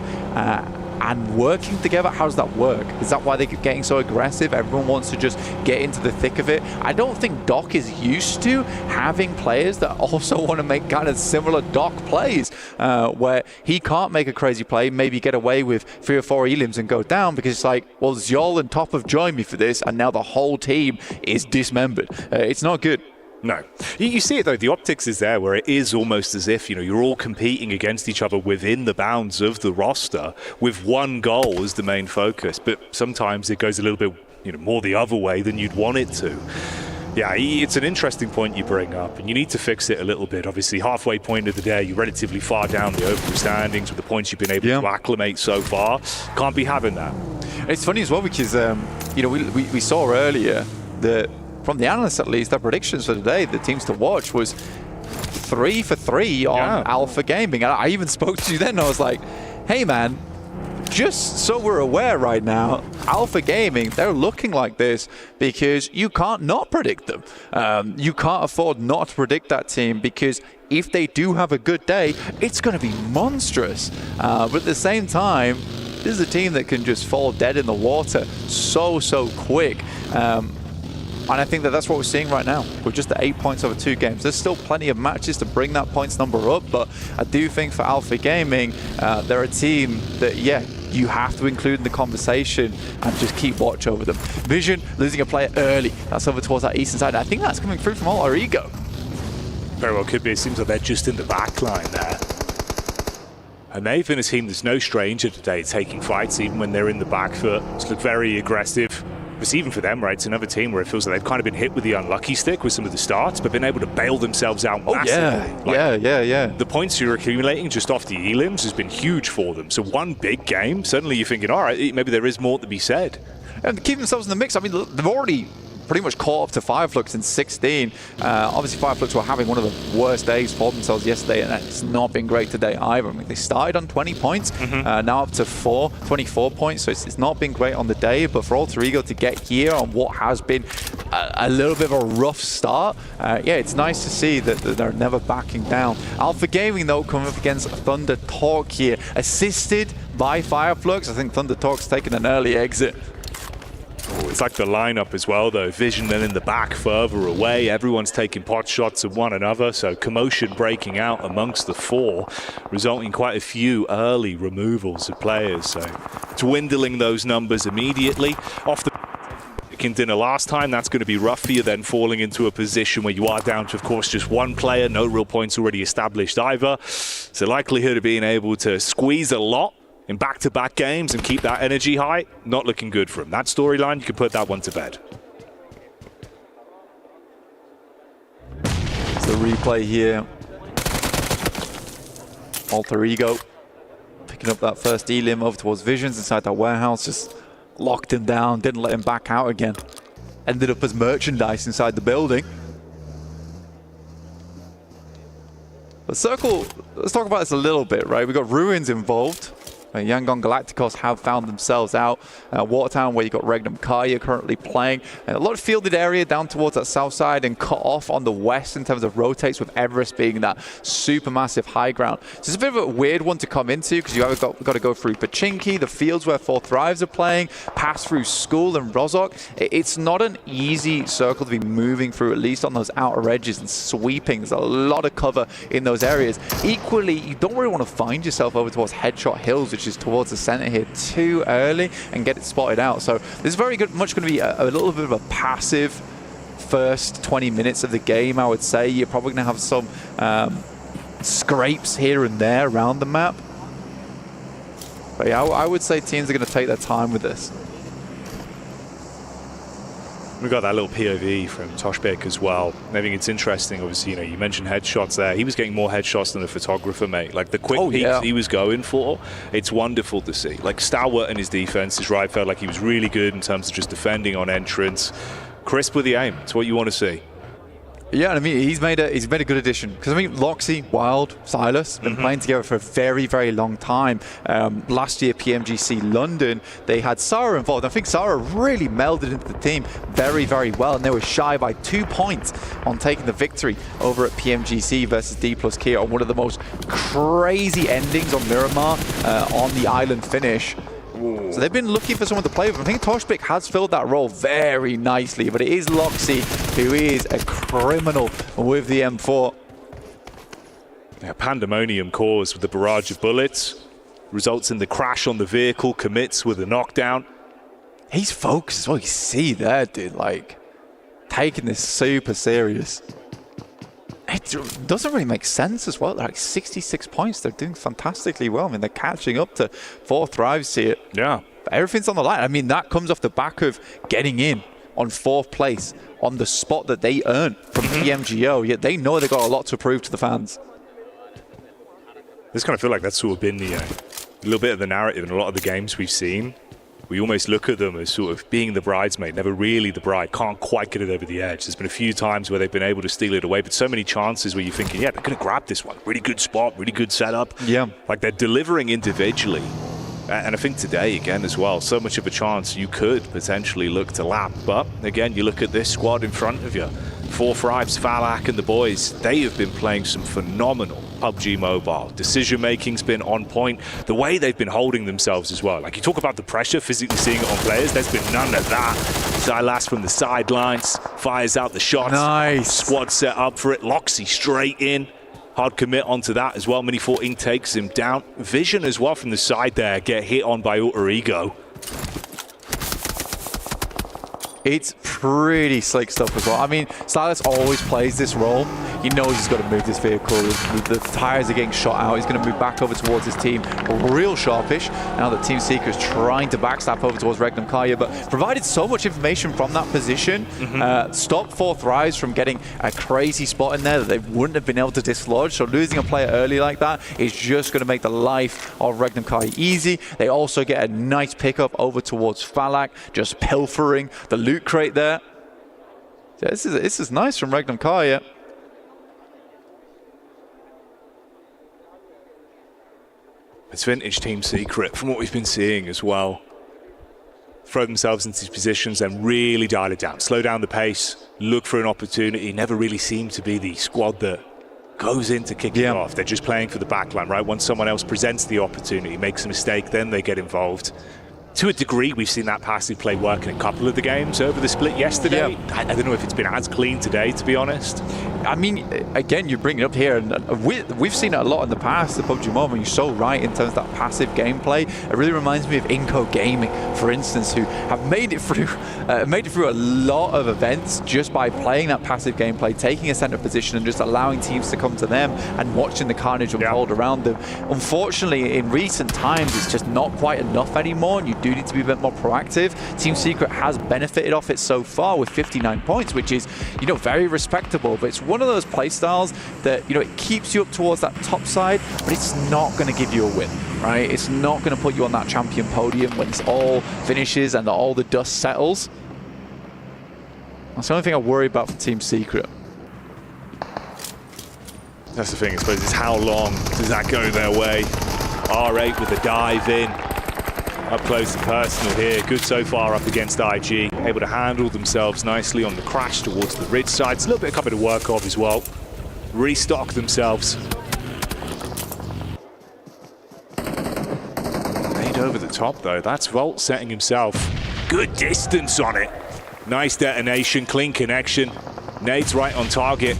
And working together, how does that work? Is that why they're getting so aggressive? Everyone wants to just get into the thick of it. I don't think Doc is used to having players that also want to make kind of similar Doc plays, where he can't make a crazy play, maybe get away with 3 or 4 elims and go down, because it's like, well, Zyol and Top have joined me for this, and now the whole team is dismembered. It's not good. No. You see it, though. The optics is there, where it is almost as if, you're all competing against each other within the bounds of the roster with one goal as the main focus. But sometimes it goes a little bit, more the other way than you'd want it to. Yeah, it's an interesting point you bring up, and you need to fix it a little bit. Obviously, halfway point of the day, you're relatively far down the overall standings with the points you've been able to acclimate so far. Can't be having that. It's funny as well, because, we saw earlier that, from the analysts at least, their predictions for today, the teams to watch was 3 for 3 on Alpha Gaming. And I even spoke to you then, and I was like, hey man, just so we're aware right now, Alpha Gaming, they're looking like this because you can't not predict them. You can't afford not to predict that team, because if they do have a good day, it's going to be monstrous. But at the same time, this is a team that can just fall dead in the water so quick. And I think that that's what we're seeing right now. We're just at 8 points over 2 games. There's still plenty of matches to bring that points number up, but I do think for Alpha Gaming, they're a team that, you have to include in the conversation and just keep watch over them. Vision losing a player early. That's over towards that eastern side. I think that's coming through from Alter Ego. Very well could be. It seems like they're just in the back line there. And they've been a team that's no stranger today, taking fights even when they're in the back foot. It's looked very aggressive. But even for them, right, it's another team where it feels like they've kind of been hit with the unlucky stick with some of the starts, but been able to bail themselves out massively. Yeah. The points you're accumulating just off the elims has been huge for them. So one big game, suddenly you're thinking, all right, maybe there is more to be said. And keep themselves in the mix. I mean, they've already pretty much caught up to Fireflux in 16. Obviously, Fireflux were having one of the worst days for themselves yesterday, and it's not been great today either. I mean, they started on 20 points, now up to 24 points, so it's not been great on the day. But for Alter Ego to get here on what has been a little bit of a rough start, it's nice to see that they're never backing down. Alpha Gaming, though, coming up against Thunder Talk here, assisted by Fireflux. I think Thunder Talk's taken an early exit. It's like the lineup as well, though. Vision then in the back, further away. Everyone's taking pot shots at one another, so commotion breaking out amongst the 4, resulting in quite a few early removals of players. So dwindling those numbers immediately. Off the chicken dinner last time, that's going to be rough for you, then falling into a position where you are down to, of course, just one player, no real points already established either. So likelihood of being able to squeeze a lot in back-to-back games and keep that energy high, not looking good for him. That storyline, you can put that one to bed. It's the replay here. Alter Ego picking up that first elim over towards Visions inside that warehouse, just locked him down, didn't let him back out again. Ended up as merchandise inside the building. But Circle, let's talk about this a little bit, right? We've got Ruins involved. Yangon Galacticos have found themselves out. Watertown, where you've got Regnum Kaya currently playing. A lot of fielded area down towards that south side and cut off on the west in terms of rotates, with Everest being that super massive high ground. So it's a bit of a weird one to come into, because you either got to go through Pachinki, the fields where 4 Thrives are playing, pass through School and Rozok. It's not an easy circle to be moving through, at least on those outer edges and sweeping. There's a lot of cover in those areas. Equally, you don't really want to find yourself over towards Headshot Hills, which is towards the center here, too early and get it spotted out. So this is very good, much going to be a little bit of a passive first 20 minutes of the game, I would say. You're probably going to have some scrapes here and there around the map. But yeah, I would say teams are going to take their time with this. We got that little POV from Toshbek as well. I think it's interesting, obviously, you mentioned headshots there. He was getting more headshots than a photographer, mate. Like the quick peeks he was going for, it's wonderful to see. Like stalwart in his defense, his right felt like he was really good in terms of just defending on entrance. Crisp with the aim, it's what you want to see. Yeah, I mean, he's made a good addition. Because I mean, Loxy, Wild, Silas, been playing together for a very, very long time. Last year, PMGC London, they had Sarah involved. I think Sarah really melded into the team very, very well, and they were shy by 2 points on taking the victory over at PMGC versus D plus Kia on one of the most crazy endings on Miramar on the island finish. So they've been looking for someone to play with. I think Toshbik has filled that role very nicely, but it is Loxy who is a criminal with the M4. Yeah, pandemonium caused with the barrage of bullets. Results in the crash on the vehicle, commits with a knockdown. He's focused as well. You see there, dude, like, taking this super serious. It doesn't really make sense as well. They're like 66 points. They're doing fantastically well. I mean, they're catching up to 4 thrives here. Yeah. But everything's on the line. I mean, that comes off the back of getting in on 4th place on the spot that they earned from PMGO. Yet they know they've got a lot to prove to the fans. This kind of feel like that's sort of been the, a little bit of the narrative in a lot of the games we've seen. We almost look at them as sort of being the bridesmaid, never really the bride, can't quite get it over the edge. There's been a few times where they've been able to steal it away, but so many chances where you're thinking, yeah, they're going to grab this one. Really good spot, really good setup. Yeah. Like they're delivering individually. And I think today, again, as well, so much of a chance you could potentially look to lap. But again, you look at this squad in front of you. 4 thrives, Falak and the boys, they have been playing some phenomenal PUBG Mobile. Decision-making's been on point. The way they've been holding themselves as well. Like you talk about the pressure, physically seeing it on players, there's been none of that. Silas from the sidelines, fires out the shots. Nice. Squad set up for it. Loxy straight in. Hard commit onto that as well. Mini 14 takes him down. Vision as well from the side there, get hit on by Alter Ego. It's pretty slick stuff as well. I mean, Silas always plays this role. He knows he's got to move this vehicle. The tires are getting shot out. He's going to move back over towards his team. Real sharpish. Now that Team Seeker is trying to backstab over towards Regnum Kaya, but provided so much information from that position, stopped 4 thrives from getting a crazy spot in there that they wouldn't have been able to dislodge. So losing a player early like that is just going to make the life of Regnum Kaya easy. They also get a nice pickup over towards Falak, just pilfering the loot crate there. Yeah, this is nice from Regnum Kaya. It's vintage Team Secret from what we've been seeing as well. Throw themselves into these positions and really dial it down. Slow down the pace, look for an opportunity. Never really seem to be the squad that goes into kicking off. They're just playing for the backline, right? Once someone else presents the opportunity, makes a mistake, then they get involved. To a degree, we've seen that passive play work in a couple of the games over the split yesterday. I don't know if it's been as clean today, to be honest. I mean, again, you bring it up here, and we've seen it a lot in the past, the PUBG Mobile. You're so right in terms of that passive gameplay. It really reminds me of Inco Gaming, for instance, who have made it through a lot of events just by playing that passive gameplay, taking a center position and just allowing teams to come to them and watching the carnage unfold around them. Unfortunately, in recent times, it's just not quite enough anymore, and you do need to be a bit more proactive. Team Secret has benefited off it so far with 59 points, which is, you know, very respectable, but it's one of those play styles that, you know, it keeps you up towards that top side, but it's not going to give you a win, right? It's not going to put you on that champion podium when it's all finishes and all the dust settles. That's the only thing I worry about for Team Secret. That's the thing, I suppose, is how long does that go their way? R8 with a dive in. Up close and personal here. Good so far up against IG. Able to handle themselves nicely on the crash towards the ridge side. It's a little bit of cover to work off as well. Restock themselves. Made over the top though. That's Volt setting himself. Good distance on it. Nice detonation, clean connection. Nade's right on target.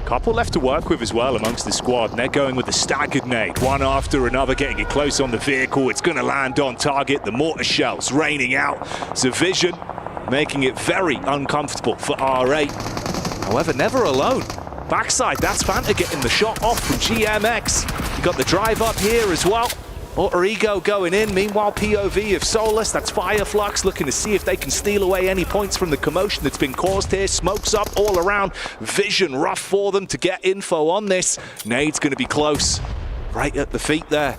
Couple left to work with as well amongst the squad, and they're going with the staggered nade, one after another, getting it close on the vehicle. It's going to land on target. The mortar shells raining out. So Vision making it very uncomfortable for R8. However, never alone. Backside, that's Fanta getting the shot off from GMX. You got the drive up here as well. Alter Ego going in. Meanwhile, POV of Solus, that's Fireflux, looking to see if they can steal away any points from the commotion that's been caused here. Smokes up all around. Vision rough for them to get info on this. Nade's going to be close. Right at the feet there.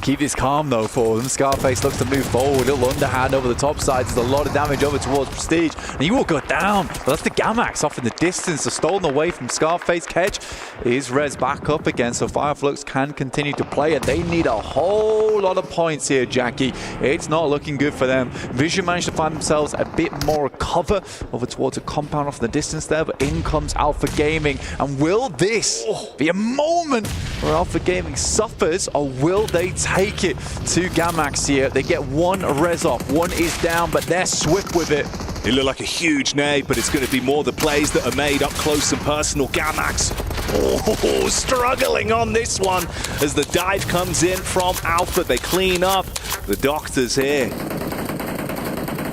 Keep this calm though for them. Scarface looks to move forward. Little underhand over the top side. There's a lot of damage over towards Prestige. And he will go down. But that's the Gamax off in the distance, are stolen away from Scarface. Kedge is res back up again, so Fireflux can continue to play it. They need a whole lot of points here, Jackie. It's not looking good for them. Vision managed to find themselves a bit more cover over towards a compound off in the distance there, but in comes Alpha Gaming. And will this be a moment where Alpha Gaming suffers, or will they take it to Gamax here? They get one res off, one is down, but they're swift with it. It looked like a huge nade, but it's going to be more the plays that are made up close and personal. Gamax, struggling on this one as the dive comes in from Alpha. They clean up. The Doctor's here.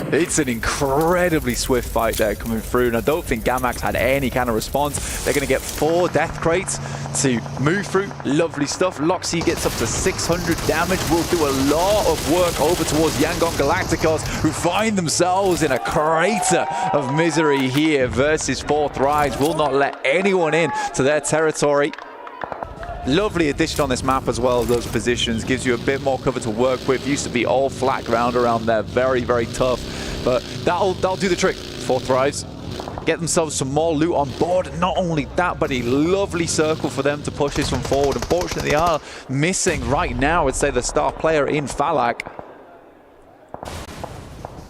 It's an incredibly swift fight there coming through, and I don't think Gamax had any kind of response. They're going to get 4 death crates to move through. Lovely stuff. Loxy gets up to 600 damage. Will do a lot of work over towards Yangon Galacticos, who find themselves in a crater of misery here versus 4 Thrives. Will not let anyone in to their territory. Lovely addition on this map as well. Those positions gives you a bit more cover to work with. Used to be all flat ground around there. Very, very tough. But that'll do the trick. 4 Thrives get themselves some more loot on board. Not only that, but a lovely circle for them to push this one forward. Unfortunately, they are missing right now, I'd say, the star player in Falak.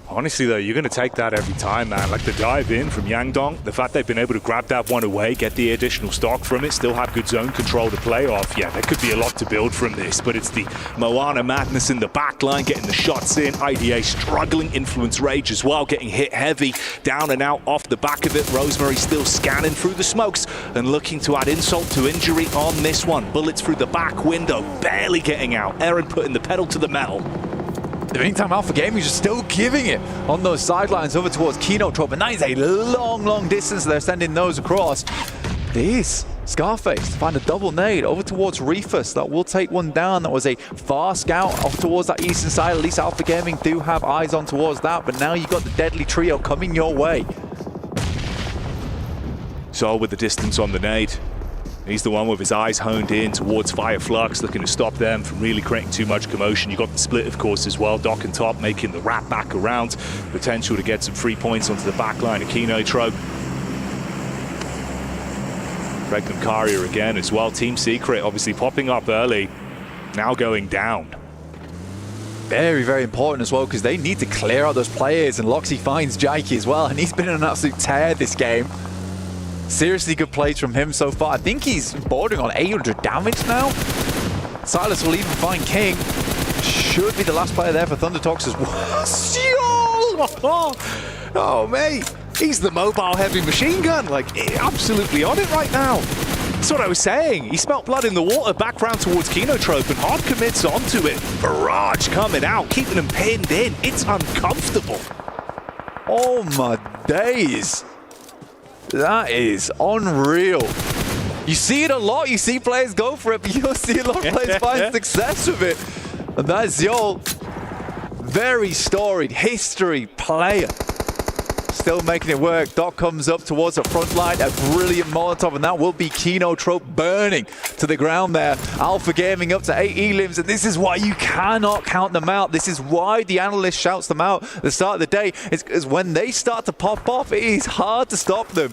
Honestly, though, you're going to take that every time, man. Like the dive in from Yangdong, the fact they've been able to grab that one away, get the additional stock from it, still have good zone control to play off. Yeah, there could be a lot to build from this, but it's the Moana madness in the back line, getting the shots in. IDA struggling, Influence Rage as well, getting hit heavy, down and out off the back of it. Rosemary still scanning through the smokes and looking to add insult to injury on this one. Bullets through the back window, barely getting out. Aaron putting the pedal to the metal. In the meantime, Alpha Gaming is still giving it on those sidelines over towards Kinotrope, and that is a long, long distance they're sending those across. This Scarface find a double nade over towards Reefus. That will take one down. That was a far scout off towards that eastern side. At least Alpha Gaming do have eyes on towards that, but now you've got the deadly trio coming your way. So with the distance on the nade, he's the one with his eyes honed in towards Fireflux, looking to stop them from really creating too much commotion. You got the split, of course, as well. Doc and Top making the wrap back around. Potential to get some free points onto the back line of Kinotrope. Regnum Carrier again as well. Team Secret obviously popping up early, now going down. Very, very important as well, because they need to clear out those players, and Loxy finds Jaiki as well, and he's been in an absolute tear this game. Seriously good plays from him so far. I think he's bordering on 800 damage now. Silas will even find King. Should be the last player there for Thunder Talks as well. Oh, mate. He's the mobile heavy machine gun. Like, absolutely on it right now. That's what I was saying. He smelt blood in the water back round towards Kinotrope and hard commits onto it. Barrage coming out, keeping him pinned in. It's uncomfortable. Oh, my days. That is unreal. You see it a lot. You see players go for it, but you don't see a lot of players find success with it. And that's Yol. Very storied history player. Still making it work. Doc comes up towards the front line. A brilliant Molotov, and that will be Kinotrope burning to the ground there. Alpha Gaming up to 8 elims, and this is why you cannot count them out. This is why the analyst shouts them out at the start of the day. It's because when they start to pop off, it is hard to stop them.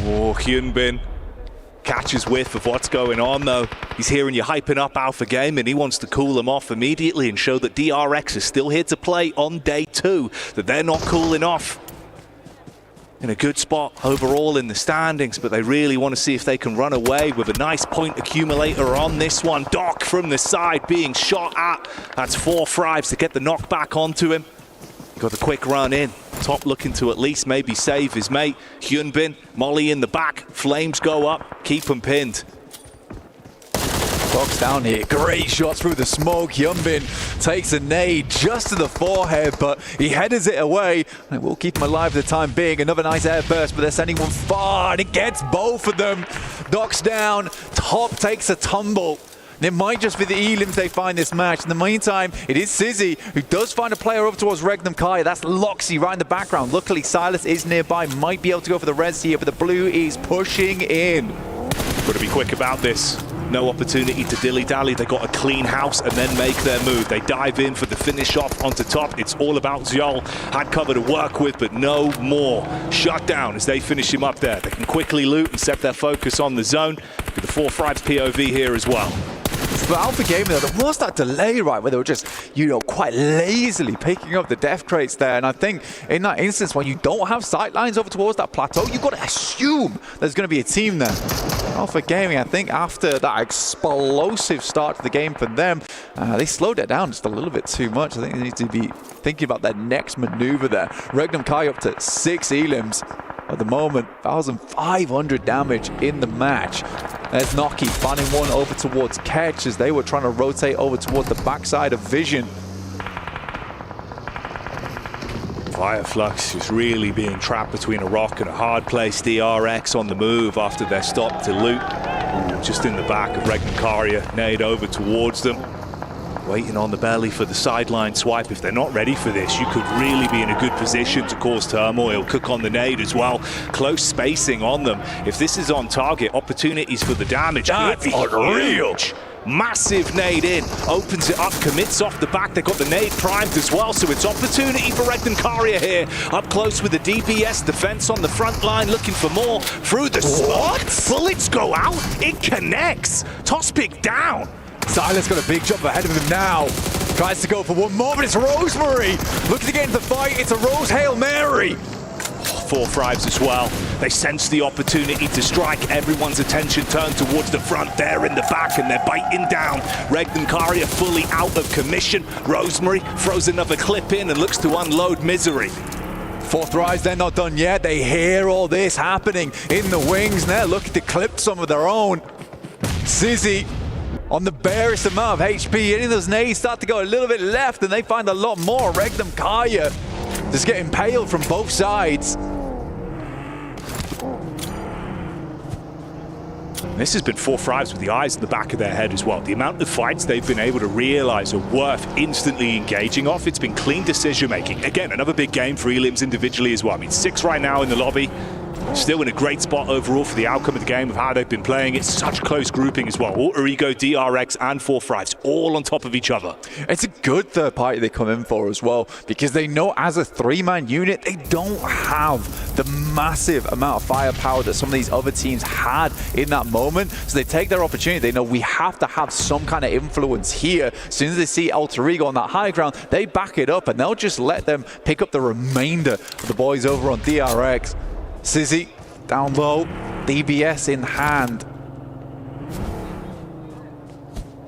Oh, Hyunbin catches whiff of what's going on, though. He's hearing you hyping up Alpha Game, and he wants to cool them off immediately and show that DRX is still here to play on day 2, that they're not cooling off. In a good spot overall in the standings, but they really want to see if they can run away with a nice point accumulator on this one. Doc from the side being shot at. That's 4 Thrives to get the knockback onto him. Got the quick run in. Top looking to at least maybe save his mate. Hyunbin, Molly in the back. Flames go up, keep him pinned. Doc's down here. Great shot through the smoke. Hyunbin takes a nade just to the forehead, but he headers it away. And it will keep him alive for the time being. Another nice air burst, but they're sending one far, and it gets both of them. Doc's down. Top takes a tumble. And it might just be the elims they find this match. In the meantime, it is Sizzy who does find a player over towards Regnum Kai. That's Loxy right in the background. Luckily, Silas is nearby. Might be able to go for the res here, but the blue is pushing in. Got to be quick about this. No opportunity to dilly-dally. They got a clean house and then make their move. They dive in for the finish off onto top. It's all about Zjol. Had cover to work with, but no more. Shut down as they finish him up there. They can quickly loot and set their focus on the zone. With the 4 Fribes POV here as well. For Alpha Gaming, though, there was that delay, right, where they were just, you know, quite lazily picking up the death crates there. And I think in that instance, when you don't have sight lines over towards that plateau, you've got to assume there's going to be a team there. Alpha Gaming, I think after that explosive start to the game for them, they slowed it down just a little bit too much. I think they need to be thinking about their next maneuver there. Regnum Kai up to 6 elims. At the moment, 1,500 damage in the match. There's Noki finding one over towards Ketch as they were trying to rotate over towards the backside of Vision. Fireflux is really being trapped between a rock and a hard place. DRX on the move after their stop to loot. Just in the back of Regnum nade over towards them. Waiting on the belly for the sideline swipe. If they're not ready for this, you could really be in a good position to cause turmoil. Cook on the nade as well. Close spacing on them. If this is on target, opportunities for the damage. That's unreal. Massive nade in, opens it up, commits off the back. They've got the nade primed as well, so it's opportunity for Regnum here. Up close with the DPS defense on the front line, looking for more. Through the smoke, bullets go out, it connects. Toss pick down. Silas got a big jump ahead of him now. Tries to go for one more, but it's Rosemary. Looking to get into the fight, it's a Rose Hail Mary. 4 Fribes as well. They sense the opportunity to strike. Everyone's attention turned towards the front. They're in the back and they're biting down. Regnum fully out of commission. Rosemary throws another clip in and looks to unload Misery. 4th Rise, they're not done yet. They hear all this happening in the wings. And they're looking to clip some of their own. Sizzy on the barest amount of HP. Any of those nades start to go a little bit left and they find a lot more. Regnum just getting impaled from both sides. This has been 4 Fribes with the eyes in the back of their head as well. The amount of fights they've been able to realize are worth instantly engaging off. It's been clean decision making. Again, another big game for Elims individually as well. I mean, 6 right now in the lobby. Still in a great spot overall for the outcome of the game of how they've been playing. It's such close grouping as well. Alter Ego, DRX, and 4 Fribes all on top of each other. It's a good third party they come in for as well, because they know as a 3-man unit, they don't have the massive amount of firepower that some of these other teams had in that moment. So they take their opportunity. They know we have to have some kind of influence here. As soon as they see Alter Ego on that high ground, they back it up and they'll just let them pick up the remainder of the boys over on DRX. Sizzy down low, DBS in hand.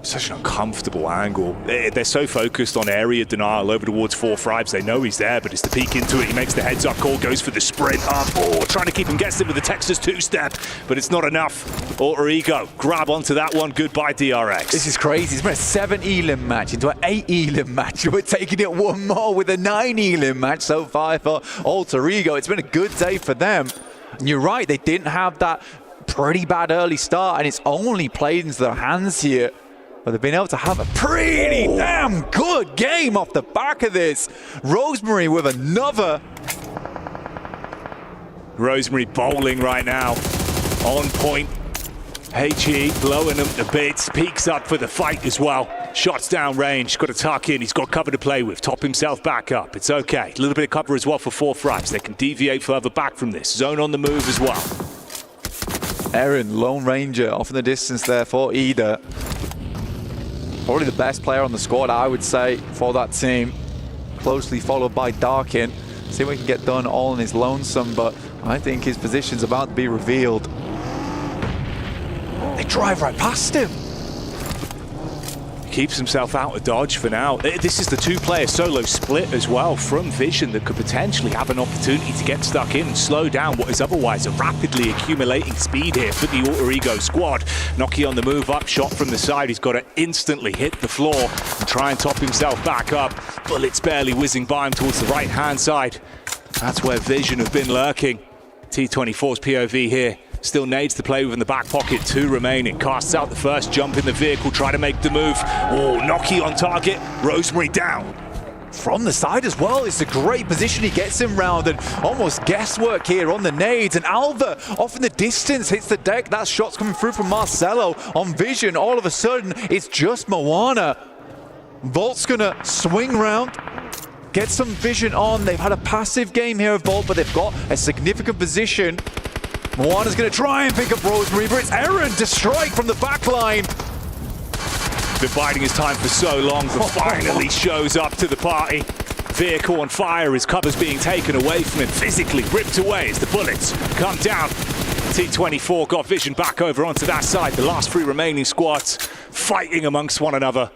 Such an uncomfortable angle. They're so focused on area denial over towards 4 Fribes. They know he's there, but it's the peek into it. He makes the heads up call, goes for the sprint up. Oh, trying to keep him guessing with the Texas 2-step, but it's not enough. Alter Ego, grab onto that one. Goodbye, DRX. This is crazy. It's been a 7 elim match into an 8 elim match. We're taking it one more with a 9 elim match so far for Alter Ego. It's been a good day for them. And you're right, they didn't have that pretty bad early start, and it's only played into their hands here. But they've been able to have a pretty damn good game off the back of this. Rosemary with another. Rosemary bowling right now. On point. HE blowing them to bits. Peeks up for the fight as well. Shots down range. Got to tuck in. He's got cover to play with. Top himself back up. It's okay. A little bit of cover as well for 4 Fribes. They can deviate further back from this. Zone on the move as well. Erin, Lone Ranger, off in the distance there for Ida. Probably the best player on the squad, I would say, for that team. Closely followed by Darkin. See what he can get done all in his lonesome, but I think his position's about to be revealed. They drive right past him. Keeps himself out of dodge for now. This is the 2-player solo split as well from Vision that could potentially have an opportunity to get stuck in and slow down what is otherwise a rapidly accumulating speed here for the Alter Ego squad. Noki on the move up, shot from the side. He's got to instantly hit the floor and try and top himself back up. Bullets barely whizzing by him towards the right-hand side. That's where Vision have been lurking. T24's POV here. Still nades to play with in the back pocket, 2 remaining. Casts out the first jump in the vehicle, try to make the move. Oh, Noki on target, Rosemary down. from the side as well. It's a great position he gets him round, and almost guesswork here on the nades. And Alva off in the distance hits the deck. That shot's coming through from Marcelo on vision. All of a sudden, it's just Moana. Volt's gonna swing round, get some vision on. They've had a passive game here of Volt, but they've got a significant position. Moana's gonna try and pick up Rosemary, but it's Aaron to strike from the back line. Been biding his time for so long, but finally shows up to the party. Vehicle on fire, his cover's being taken away from him, physically ripped away as the bullets come down. T24 got vision back over onto that side. The last 3 remaining squads fighting amongst one another.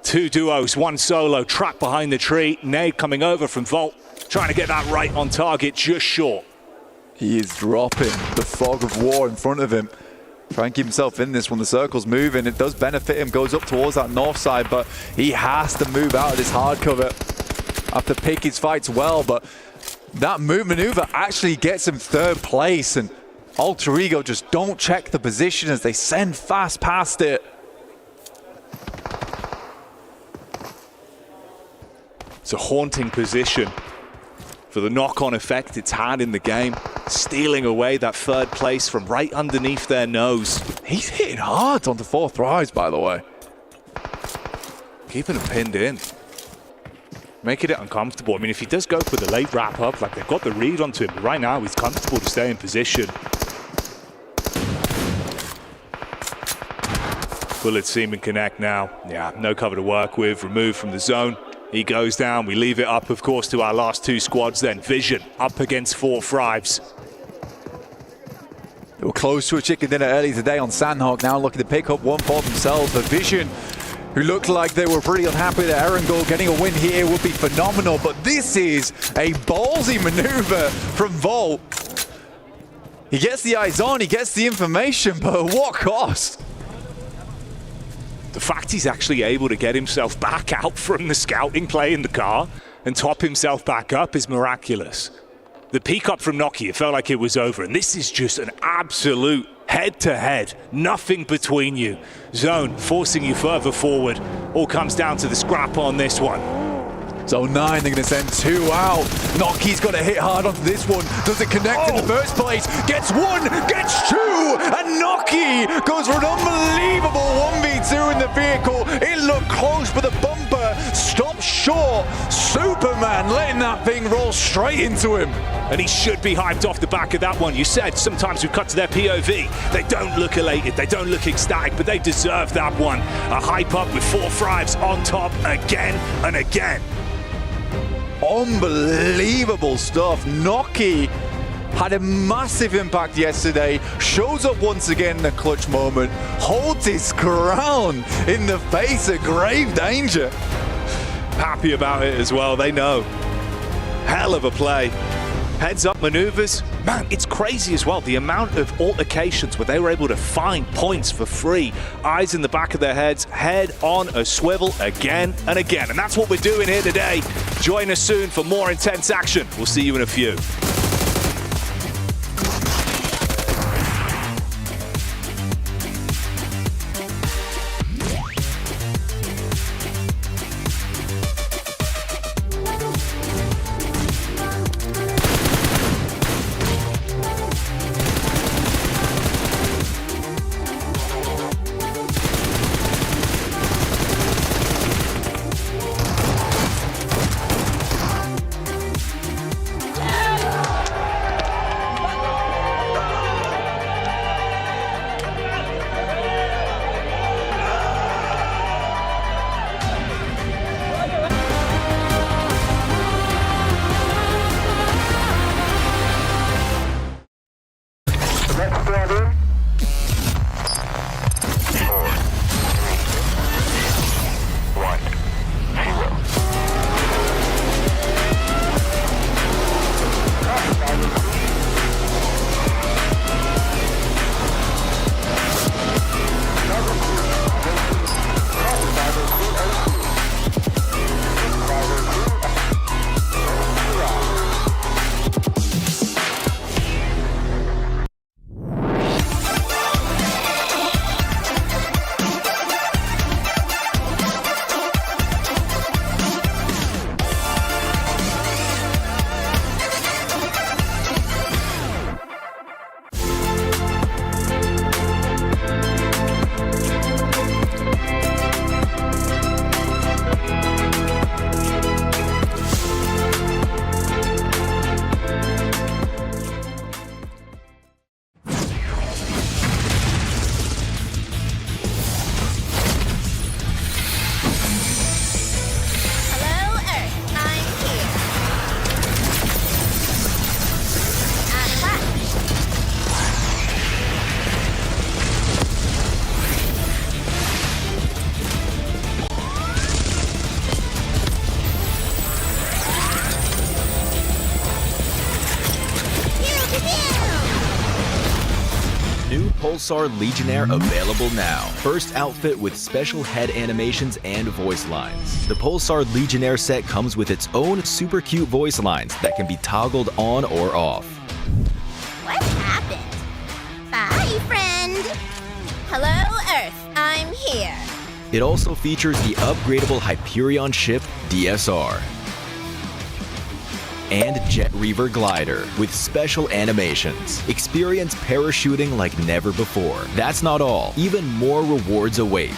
2 duos, 1 solo, trapped behind the tree. Nade coming over from Volt, trying to get that right on target, just short. He is dropping the fog of war in front of him. Try and keep himself in this when the circle's moving. It does benefit him, goes up towards that north side, but he has to move out of this hard cover. Have to pick his fights well, but that move maneuver actually gets him 3rd place, and Alter Ego just don't check the position as they send fast past it. It's a haunting position for the knock-on effect it's had in the game, stealing away that 3rd place from right underneath their nose. He's hitting hard on the 4 thrives, by the way. Keeping him pinned in. Making it uncomfortable. I mean, if he does go for the late wrap-up, like they've got the read onto him, but right now he's comfortable to stay in position. Bullets seem and connect now. Yeah, no cover to work with, removed from the zone. He goes down. We leave it up, of course, to our last 2 squads then. Vision up against 4 thrives. They were close to a chicken dinner early today on Sandhawk. Now looking to pick up 1 for themselves. But Vision, who looked like they were pretty unhappy that Erangel getting a win here would be phenomenal. But this is a ballsy maneuver from Volt. He gets the eyes on, he gets the information, but at what cost? The fact he's actually able to get himself back out from the scouting play in the car and top himself back up is miraculous. The peek up from Noki, it felt like it was over, and this is just an absolute head-to-head, nothing between you. Zone forcing you further forward. All comes down to the scrap on this one. Zone 9, they're going to send 2 out. Noki's got to hit hard onto this one. Does it connect in the first place? Gets 1, gets 2, and Noki goes for an unbelievable 1v2 in the vehicle. It looked close, but the bumper stops short. Superman letting that thing roll straight into him. And he should be hyped off the back of that one. You said sometimes we cut to their POV. They don't look elated, they don't look ecstatic, but they deserve that one. A hype up with 4 thrives on top again and again. Unbelievable stuff. Noki had a massive impact yesterday, shows up once again in a clutch moment, holds his ground in the face of grave danger. Happy about it as well, they know. Hell of a play. Heads up maneuvers, man, it's crazy as well. The amount of altercations where they were able to find points for free. Eyes in the back of their heads, head on a swivel again and again. And that's what we're doing here today. Join us soon for more intense action. We'll see you in a few. Pulsar Legionnaire available now. First outfit with special head animations and voice lines. The Pulsar Legionnaire set comes with its own super cute voice lines that can be toggled on or off. What happened? Bye, friend. Hello, Earth. I'm here. It also features the upgradable Hyperion ship DSR and Jet Reaver glider with special animations. Experience parachuting like never before. That's not all. Even more rewards await.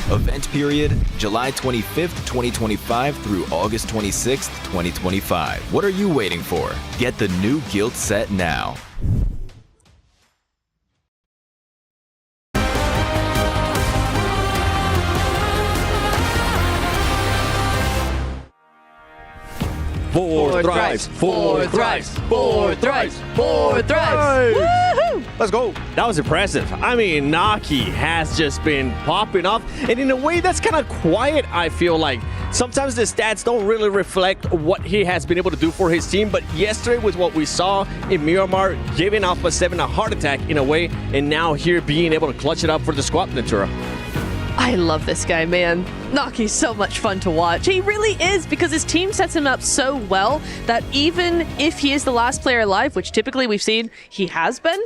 Event period, July 25th, 2025 through August 26th, 2025. What are you waiting for? Get the new guild set now. Four thrives, four thrives, four thrives, four thrives. Woohoo! Let's go. That was impressive. I mean, Naki has just been popping off, and in a way that's kind of quiet, I feel like. Sometimes the stats don't really reflect what he has been able to do for his team, but yesterday was what we saw in Miramar, giving Alpha 7 a heart attack in a way, and now here being able to clutch it up for the squad, Natura. I love this guy, man. Naki's so much fun to watch. He really is, because his team sets him up so well that even if he is the last player alive, which typically we've seen he has been,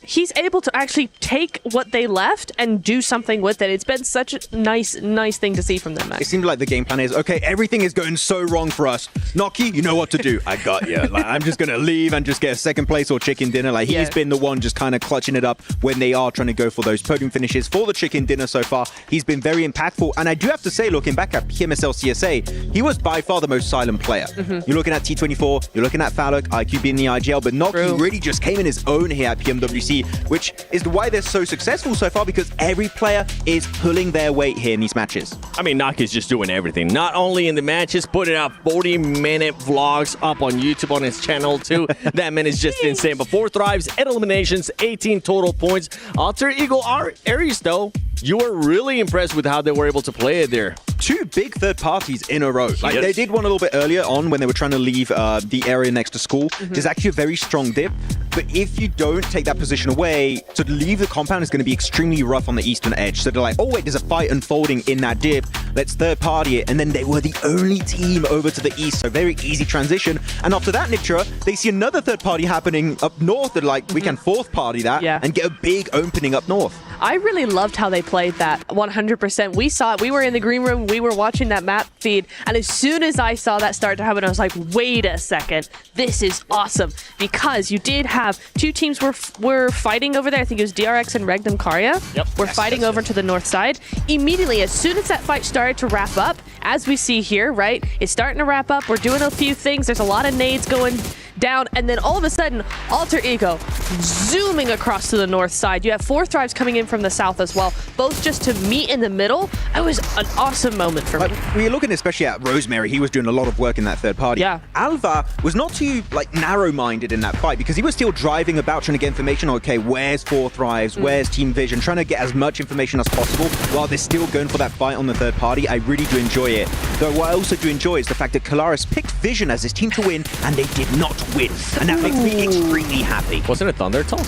he's able to actually take what they left and do something with it. It's been such a nice thing to see from them, Max. It seems like the game plan is, okay, everything is going so wrong for us. Naki, you know what to do. I got you. Like, I'm just going to leave and just get a second place or chicken dinner. Like, he's been the one just kind of clutching it up when they are trying to go for those podium finishes for the chicken dinner so far. He's been very impactful. And I do have to say, looking back at PMSL CSA, he was by far the most silent player. You're looking at T24, you're looking at Falloc, IQ being the IGL, but Naki really just came in his own here at PMWC, which is why they're so successful so far, because every player is pulling their weight here in these matches. I mean, Naki's just doing everything. Not only in the matches, putting out 40-minute vlogs up on YouTube on his channel too. That man is just insane. But 4 thrives, 8 eliminations, 18 total points. Alter Ego Aries, though, you were really impressed with how they were able to play it there. 2 big third parties in a row. Like, they did one a little bit earlier on when they were trying to leave the area next to school. There's actually a very strong dip, but if you don't take that position away, to leave the compound is going to be extremely rough on the eastern edge. So they're like, oh wait, there's a fight unfolding in that dip. Let's third party it. And then they were the only team over to the east. So very easy transition. And after that, Nitra, they see another third party happening up north. They're like, we can fourth party that and get a big opening up north. I really loved how they played that 100%. We saw it. We were in the green room. We were watching that map feed. And as soon as I saw that start to happen, I was like, wait a second. This is awesome. Because you did have 2 teams were fighting over there. I think it was DRX and Regnum Karya. We're fighting over to the north side. Immediately, as soon as that fight started to wrap up, as we see here, right? It's starting to wrap up. We're doing a few things. There's a lot of nades going down. And then all of a sudden, Alter Ego zooming across to the north side. You have 4 thrives coming in from the south as well, both just to meet in the middle. It was an awesome moment for me. We're looking especially at Rosemary. He was doing a lot of work in that third party. Alva was not too narrow-minded in that fight, because he was still driving about trying to get information. Okay, where's 4 thrives? Where's Team Vision? Trying to get as much information as possible while they're still going for that fight on the third party. I really do enjoy it. Though what I also do enjoy is the fact that Kalaris picked Vision as his team to win, and they did not win. And that makes me extremely happy. Wasn't it Thunder at all?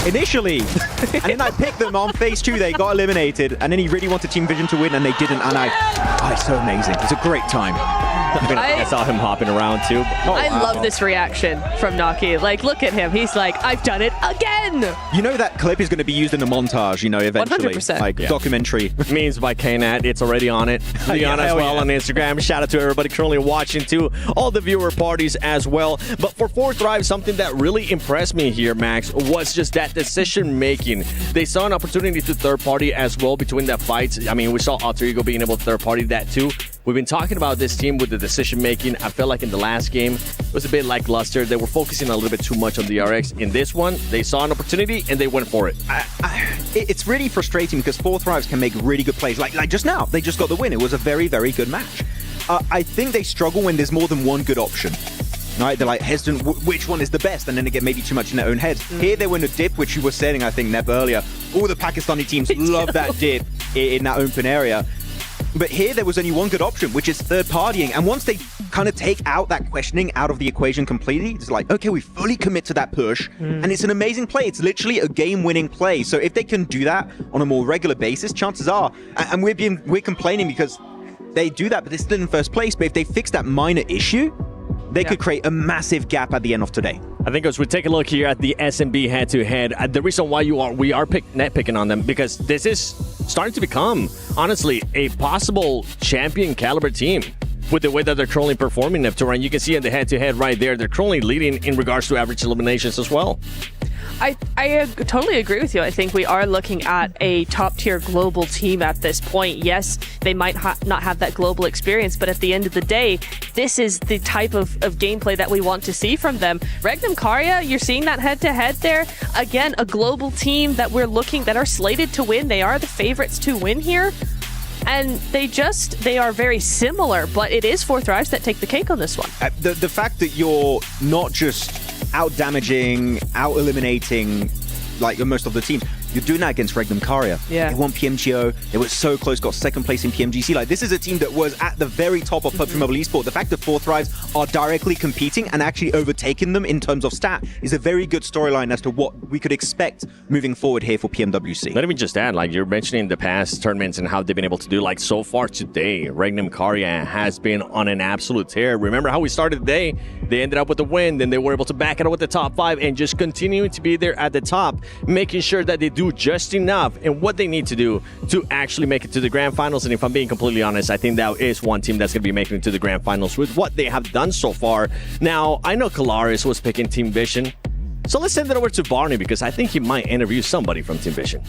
Initially. And then I picked them on phase 2. They got eliminated. And then he really wanted Team Vision to win, and they didn't. And it's so amazing. It's a great time. I saw him hopping around too. I love this reaction from Naki. Like, look at him. He's like, I've done it again. You know that clip is going to be used in a montage, you know, eventually. 100%. Like, documentary. Memes by KNAT. It's already on it. Leon as well on Instagram. Shout out to everybody currently watching too. All the viewer parties as well. But for 4 thrives, something that really impressed me here, Max, was just that decision making. They saw an opportunity to third party as well between that fights. I mean, we saw Alter Ego being able to third party that too. We've been talking about this team with the decision making. I felt like in the last game, it was a bit lackluster. They were focusing a little bit too much on DRX. In this one, they saw an opportunity and they went for it. It's really frustrating because 4 thrives can make really good plays. Like just now, they just got the win. It was a very, very good match. I think they struggle when there's more than one good option. Right, they're like hesitant, which one is the best? And then they get maybe too much in their own heads. Here they were in a dip, which you were saying, I think, Neb, earlier. All the Pakistani teams love that dip in that open area. But here there was only one good option, which is third partying. And once they kind of take out that questioning out of the equation completely. It's like, okay, we fully commit to that push, and it's an amazing play. It's literally a game-winning play. So if they can do that on a more regular basis, chances are, and we're complaining because they do that, but they're still in first place. But if they fix that minor issue, they could create a massive gap at the end of today. I think as we take a look here at the SMB head-to-head, the reason why we are nitpicking on them, because this is starting to become, honestly, a possible champion caliber team with the way that they're currently performing, Neptune. And you can see in the head-to-head right there, they're currently leading in regards to average eliminations as well. I totally agree with you. I think we are looking at a top-tier global team at this point. Yes, they might not have that global experience, but at the end of the day, this is the type of gameplay that we want to see from them. Regnum Karya, you're seeing that head-to-head there. Again, a global team that that are slated to win. They are the favorites to win here. And they are very similar, but it is 4Thrives that take the cake on this one. The fact that you're not just out-damaging, out-eliminating like most of the teams, you're doing that against Regnum Karya. Yeah. They won PMGO. They were so close, got second place in PMGC. Like, this is a team that was at the very top of PUBG Mobile Esports. The fact that 4Thrives are directly competing and actually overtaking them in terms of stat is a very good storyline as to what we could expect moving forward here for PMWC. Let me just add, like you're mentioning the past tournaments and how they've been able to do, like so far today, Regnum Karya has been on an absolute tear. Remember how we started the day? They ended up with the win, then they were able to back it up with the top 5 and just continuing to be there at the top, making sure that they do just enough and what they need to do to actually make it to the grand finals. And if I'm being completely honest, I think that is one team that's going to be making it to the grand finals with what they have done so far. Now, I know Kalaris was picking Team Vision, so let's send it over to Barney because I think he might interview somebody from Team Vision.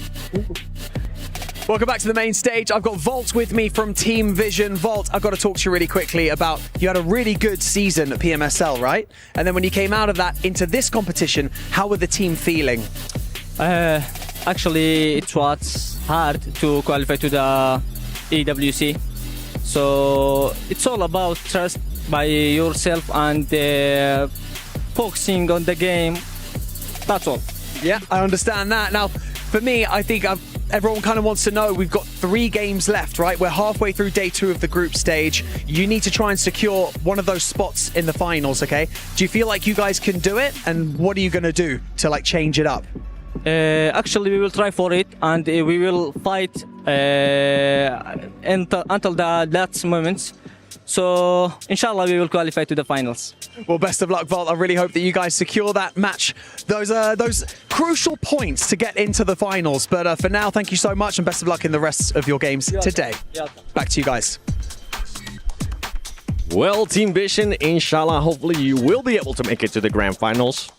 Welcome back to the main stage. I've got Volt with me from Team Vision. Volt, I've got to talk to you really quickly about, you had a really good season at PMSL, right? And then when you came out of that into this competition, how were the team feeling? Actually, it was hard to qualify to the EWC. So it's all about trust by yourself and focusing on the game. That's all. Yeah, I understand that. Now, for me, I think everyone kind of wants to know, we've got 3 games left, right? We're halfway through day 2 of the group stage. You need to try and secure one of those spots in the finals, okay? Do you feel like you guys can do it? And what are you going to do to like change it up? Actually, we will try for it, and we will fight until the last moments. So, inshallah, we will qualify to the finals. Well, best of luck, Volt. I really hope that you guys secure that match, those crucial points to get into the finals. But for now, thank you so much, and best of luck in the rest of your games today. Back to you guys. Well, Team Vision, inshallah, hopefully you will be able to make it to the grand finals.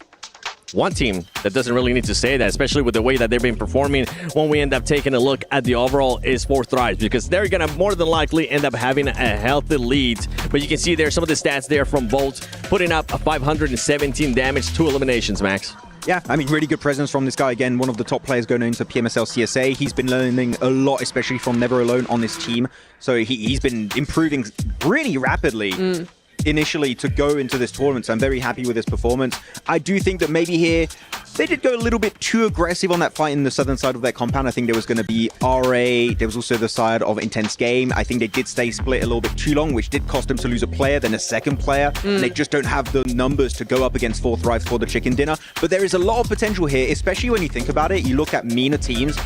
One team that doesn't really need to say that, especially with the way that they've been performing when we end up taking a look at the overall, is 4Thrives, because they're going to more than likely end up having a healthy lead. But you can see there some of the stats there from Volt, putting up a 517 damage, 2 eliminations, Max. Yeah, I mean, really good presence from this guy. Again, one of the top players going into PMSL CSA. He's been learning a lot, especially from Never Alone on this team. So he's been improving really rapidly. Initially to go into this tournament, so I'm very happy with his performance. I do think that maybe here they did go a little bit too aggressive on that fight in the southern side of their compound. I think there was going to be RA, there was also the side of Intense Game. I think they did stay split a little bit too long, which did cost them to lose a player, then a second player, and they just don't have the numbers to go up against 4Thrives for the chicken dinner. But there is a lot of potential here, especially when you think about it. You look at MENA teams,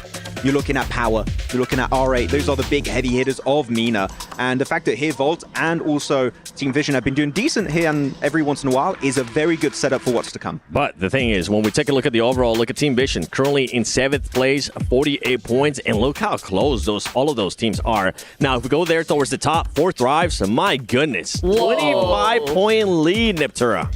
you're looking at Power, you're looking at R8. Those are the big heavy hitters of MENA. And the fact that here Volt and also Team Vision have been doing decent here and every once in a while is a very good setup for what's to come. But the thing is, when we take a look at the overall, look at Team Vision, currently in 7th place, 48 points, and look how close all of those teams are. Now, if we go there towards the top, 4Thrives, my goodness, 25-point lead, Neptura.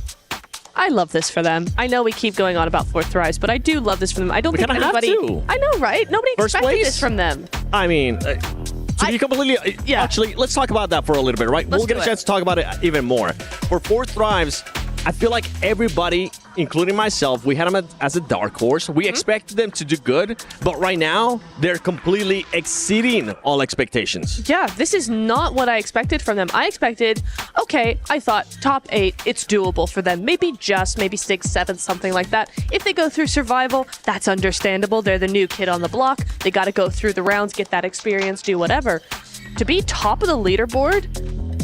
I love this for them. I know we keep going on about 4Thrives, but I do love this for them. I don't think anybody... I know, right? Nobody expected this from them. I mean... to be completely... Actually, let's talk about that for a little bit, right? We'll get a chance to talk about it even more. For 4Thrives, I feel like everybody, including myself, we had them as a dark horse. We expected them to do good, but right now, they're completely exceeding all expectations. Yeah, this is not what I expected from them. I expected, okay, I thought top 8, it's doable for them. Maybe 6th, 7th, something like that. If they go through survival, that's understandable. They're the new kid on the block. They got to go through the rounds, get that experience, do whatever. To be top of the leaderboard,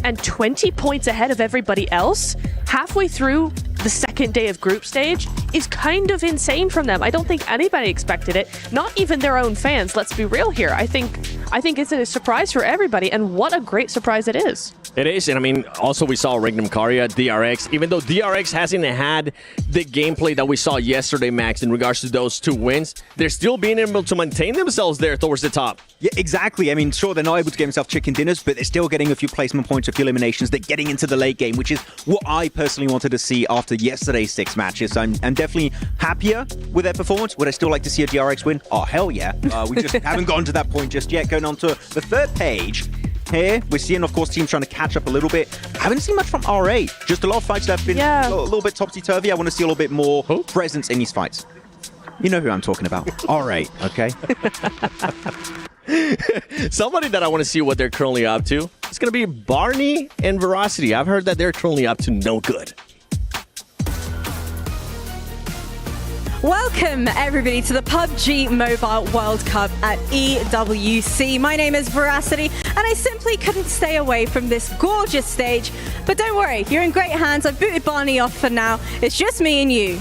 and 20 points ahead of everybody else halfway through the second day of group stage is kind of insane from them. I don't think anybody expected it, not even their own fans. Let's be real here. I think it's a surprise for everybody, and what a great surprise it is. It is, and I mean, also we saw Regnum Karya, DRX, even though DRX hasn't had the gameplay that we saw yesterday, Max, in regards to those 2 wins, they're still being able to maintain themselves there towards the top. Yeah, exactly. I mean, sure, they're not able to get themselves chicken dinners, but they're still getting a few placement points, a few eliminations. They're getting into the late game, which is what I personally wanted to see after yesterday's 6 matches. So I'm definitely happier with their performance. Would I still like to see a DRX win? Oh, hell yeah. We just haven't gotten to that point just yet. Going on to the third page. Here, we're seeing, of course, teams trying to catch up a little bit. I haven't seen much from RA. Just a lot of fights that have been a little bit topsy-turvy. I want to see a little bit more presence in these fights. You know who I'm talking about. RA, okay? Somebody that I want to see what they're currently up to is going to be Barney and Veracity. I've heard that they're currently up to no good. Welcome, everybody, to the PUBG Mobile World Cup at EWC. My name is Veracity, and I simply couldn't stay away from this gorgeous stage. But don't worry, you're in great hands. I've booted Barney off for now. It's just me and you.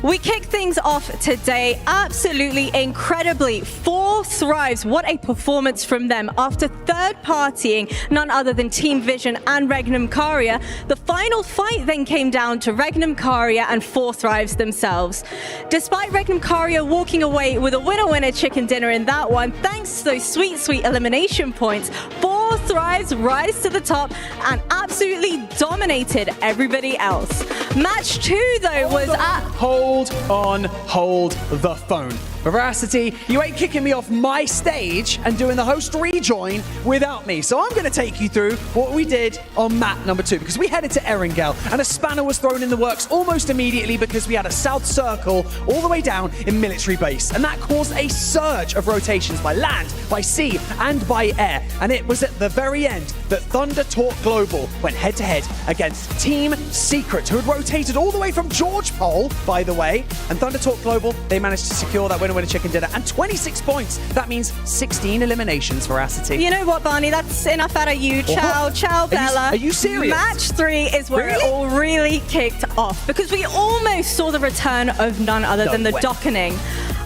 We kick things off today absolutely incredibly. 4 Thrives, what a performance from them. After third partying none other than Team Vision and Regnum Karya, the final fight then came down to Regnum Karya and 4 Thrives themselves. Despite Regnum Karya walking away with a winner-winner chicken dinner in that one, thanks to those sweet, sweet elimination points, 4 Thrives rise to the top and absolutely dominated everybody else. Match 2, though, was at... Hold the phone. Veracity, you ain't kicking me off my stage and doing the host rejoin without me. So I'm going to take you through what we did on map number 2, because we headed to Erengel and a spanner was thrown in the works almost immediately because we had a south circle all the way down in military base. And that caused a surge of rotations by land, by sea, and by air. And it was at the very end that Thunder Talk Global went head to head against Team Secret, who had rotated all the way from George Pole, by the way. And Thunder Talk Global, they managed to secure that winner-winner chicken dinner and 26 points. That means 16 eliminations, Veracity. You know what, Barney? That's enough out of you. Ciao, ciao, Bella. Are you serious? Match 3 is where it all really kicked off, because we almost saw the return of none other than the Dockening.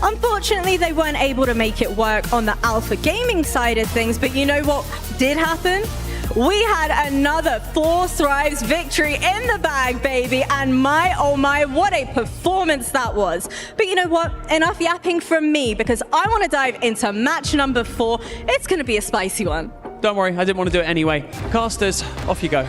Unfortunately, they weren't able to make it work on the Alpha Gaming side of things, but you know what did happen? We had another 4 Thrives victory in the bag, baby. And my, oh my, what a performance that was. But you know what? Enough yapping from me, because I want to dive into match number 4. It's going to be a spicy one. Don't worry, I didn't want to do it anyway. Casters, off you go.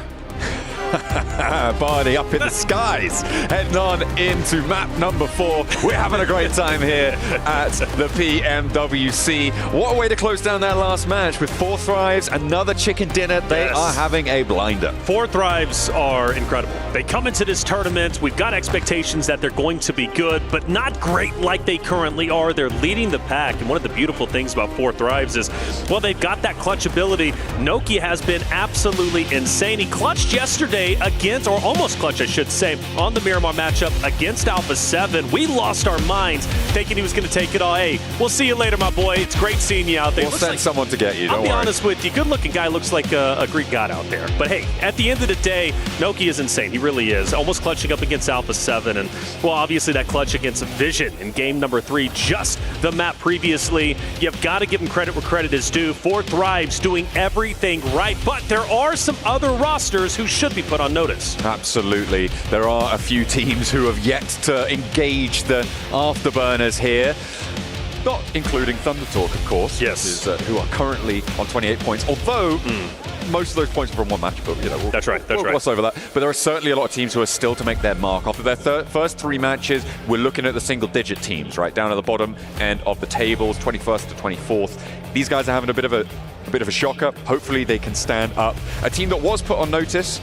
Barney up in the skies, heading on into map number 4. We're having a great time here at the PMWC. What a way to close down that last match with 4 Thrives, another chicken dinner. They are having a blinder. 4 Thrives are incredible. They come into this tournament, we've got expectations that they're going to be good, but not great like they currently are. They're leading the pack, and one of the beautiful things about 4 Thrives is, well, they've got that clutch ability. Nokia has been absolutely insane. He clutched yesterday against, or almost clutch, I should say, on the Miramar matchup against Alpha 7. We lost our minds thinking he was going to take it all. Hey, we'll see you later, my boy. It's great seeing you out there. We'll send someone to get you, I'll be honest with you, good-looking guy, looks like a Greek god out there. But hey, at the end of the day, Nokia is insane. He really is. Almost clutching up against Alpha 7. And, well, obviously that clutch against Vision in game number 3, just the map previously. You've got to give him credit where credit is due. 4 Thrives doing everything right. But there are some other rosters who should be put on notice. Absolutely. There are a few teams who have yet to engage the afterburners here. Not including Thunder Talk, of course. Yes. Who are currently on 28 points. Although most of those points are from one match, but you know, we'll gloss over that. But there are certainly a lot of teams who are still to make their mark. After their first 3 matches, we're looking at the single-digit teams, right down at the bottom end of the tables, 21st to 24th. These guys are having a bit of a shocker. Hopefully they can stand up. A team that was put on notice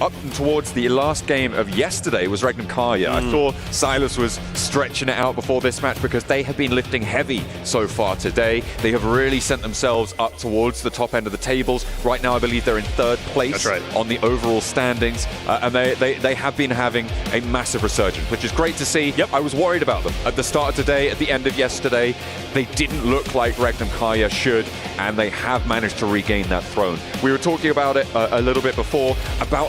up towards the last game of yesterday was Regnum Karya. I thought Silas was stretching it out before this match because they have been lifting heavy so far today. They have really sent themselves up towards the top end of the tables. Right now, I believe they're in 3rd place on the overall standings, and they have been having a massive resurgence, which is great to see. I was worried about them at the start of today, at the end of yesterday. They didn't look like Regnum Karya should, and they have managed to regain that throne. We were talking about it a little bit before, about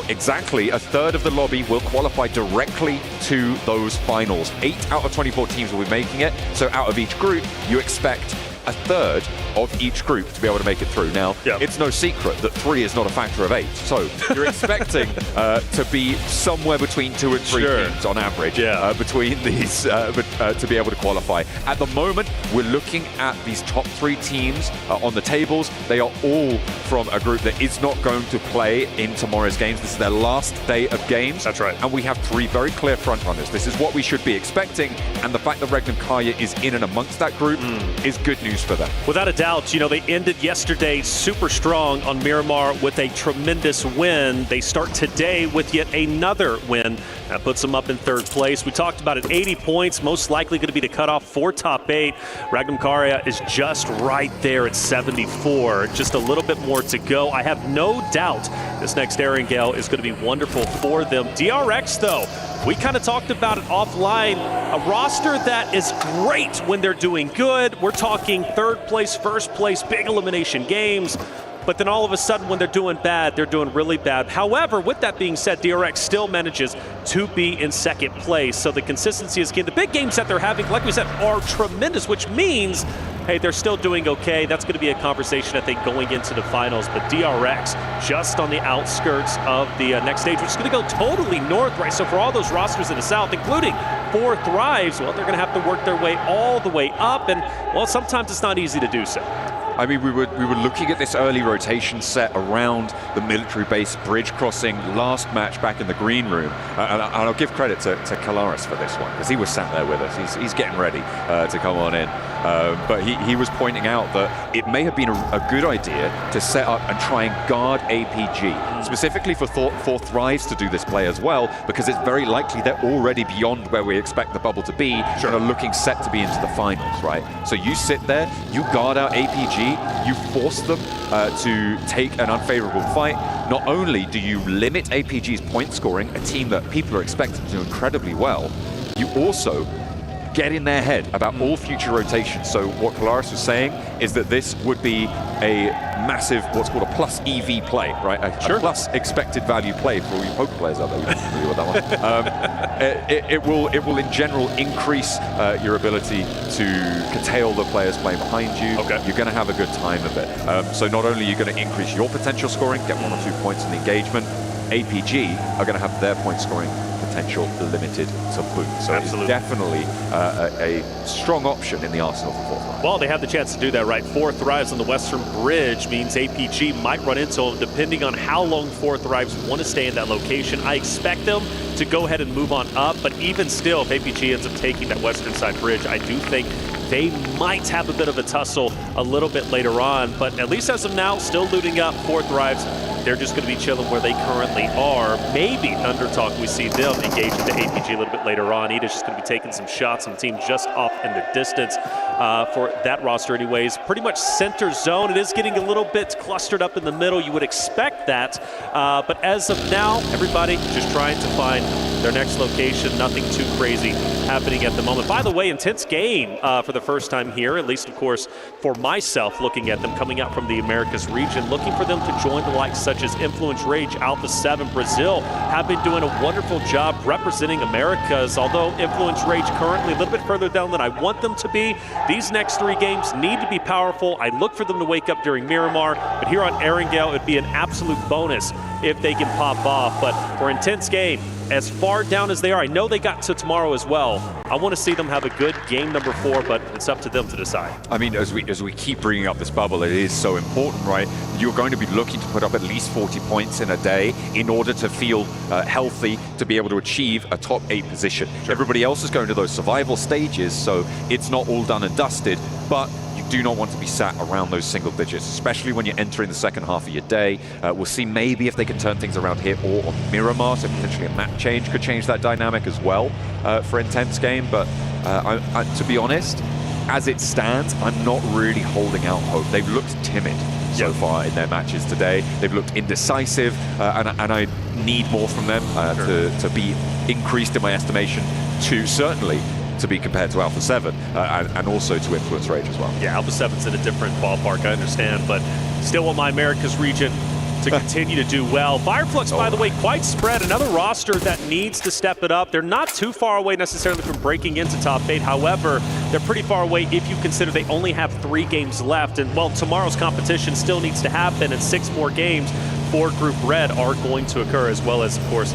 exactly a third of the lobby will qualify directly to those finals. 8 out of 24 teams will be making it, so out of each group, you expect a third of each group to be able to make it through. Now, it's no secret that 3 is not a factor of 8, so you're expecting to be somewhere between 2 and 3 teams on average between these to be able to qualify. At the moment, we're looking at these top 3 teams on the tables. They are all from a group that is not going to play in tomorrow's games. This is their last day of games. That's right. And we have 3 very clear front runners. This is what we should be expecting, and the fact that Regnum Karya is in and amongst that group is good news for them. Without a doubt, you know, they ended yesterday super strong on Miramar with a tremendous win. They start today with yet another win. That puts them up in 3rd place. We talked about it, 80 points, most likely going to be the cutoff for top 8. Regnum Karya is just right there at 74. Just a little bit more to go. I have no doubt this next Erangel is going to be wonderful for them. DRX, though, we kind of talked about it offline. A roster that is great when they're doing good. We're talking 3rd place, 1st place, big elimination games. But then all of a sudden when they're doing bad, they're doing really bad. However, with that being said, DRX still manages to be in 2nd place. So the consistency is key. The big games that they're having, like we said, are tremendous, which means, hey, they're still doing okay. That's going to be a conversation, I think, going into the finals. But DRX just on the outskirts of the next stage, which is going to go totally north, right? So for all those rosters in the south, including 4 Thrives, well, they're going to have to work their way all the way up. And, well, sometimes it's not easy to do so. I mean, we were looking at this early rotation set around the military base bridge crossing last match back in the green room, and I'll give credit to Kalaris for this one because he was sat there with us. He's getting ready to come on in, but he was pointing out that it may have been a good idea to set up and try and guard APG, specifically for Thrives to do this play as well, because it's very likely they're already beyond where we expect the bubble to be, and are looking set to be into the finals, right? So you sit there, you guard out APG, you force them to take an unfavorable fight. Not only do you limit APG's point scoring, a team that people are expected to do incredibly well, you also get in their head about all future rotations. So what Kalaris was saying is that this would be a massive, what's called a plus EV play, right? A plus expected value play for all you poker players out there. You don't familiar with that one. It will in general increase your ability to curtail the players playing behind you. You're going to have a good time of it. So not only are you going to increase your potential scoring, get 1 or 2 points in the engagement, APG are going to have their point scoring potential limited to boot. So it's definitely a strong option in the arsenal for 4th. Well, they have the chance to do that, right? 4 Thrives on the Western Bridge means APG might run into them depending on how long 4 Thrives want to stay in that location. I expect them to go ahead and move on up, but even still, if APG ends up taking that Western Side Bridge, I do think they might have a bit of a tussle a little bit later on, but at least as of now, still looting up 4 Thrives. They're just going to be chilling where they currently are. Maybe Thunder Talk, we see them engage into APG a little bit later on. Ida's just going to be taking some shots on the team just off in the distance for that roster anyways. Pretty much center zone. It is getting a little bit clustered up in the middle. You would expect that. But as of now, everybody just trying to find their next location. Nothing too crazy happening at the moment. By the way, intense game for the first time here, at least, of course, for myself, looking at them coming out from the Americas region, looking for them to join the likes such as Influence Rage, Alpha 7, Brazil, have been doing a wonderful job representing Americas. Although Influence Rage currently a little bit further down than I want them to be, these next 3 games need to be powerful. I look for them to wake up during Miramar, but here on Erangel, it'd be an absolute bonus if they can pop off. But for intense game, as far down as they are, I know they got to tomorrow as well. I want to see them have a good game number 4, but it's up to them to decide. I mean, as we keep bringing up this bubble, it is so important, right? You're going to be looking to put up at least 40 points in a day in order to feel healthy, to be able to achieve a top 8 position. Everybody else is going to those survival stages, so it's not all done and dusted, but you do not want to be sat around those single digits, especially when you're entering the second half of your day. We'll see maybe if they can turn things around here or on Miramar, so potentially a map change could change that dynamic as well for Intense Game. But to be honest, as it stands, I'm not really holding out hope. They've looked timid so far in their matches today. They've looked indecisive, and I need more from them to be increased in my estimation, certainly to be compared to Alpha 7 and also to Influence Rage as well. Yeah, Alpha 7's in a different ballpark, I understand, but still want my Americas region to continue to do well. Fireflux, by the way, quite spread. Another roster that needs to step it up. They're not too far away necessarily from breaking into top 8. However, they're pretty far away if you consider they only have 3 games left. And, well, tomorrow's competition still needs to happen, and 6 more games for Group Red are going to occur, as well as, of course,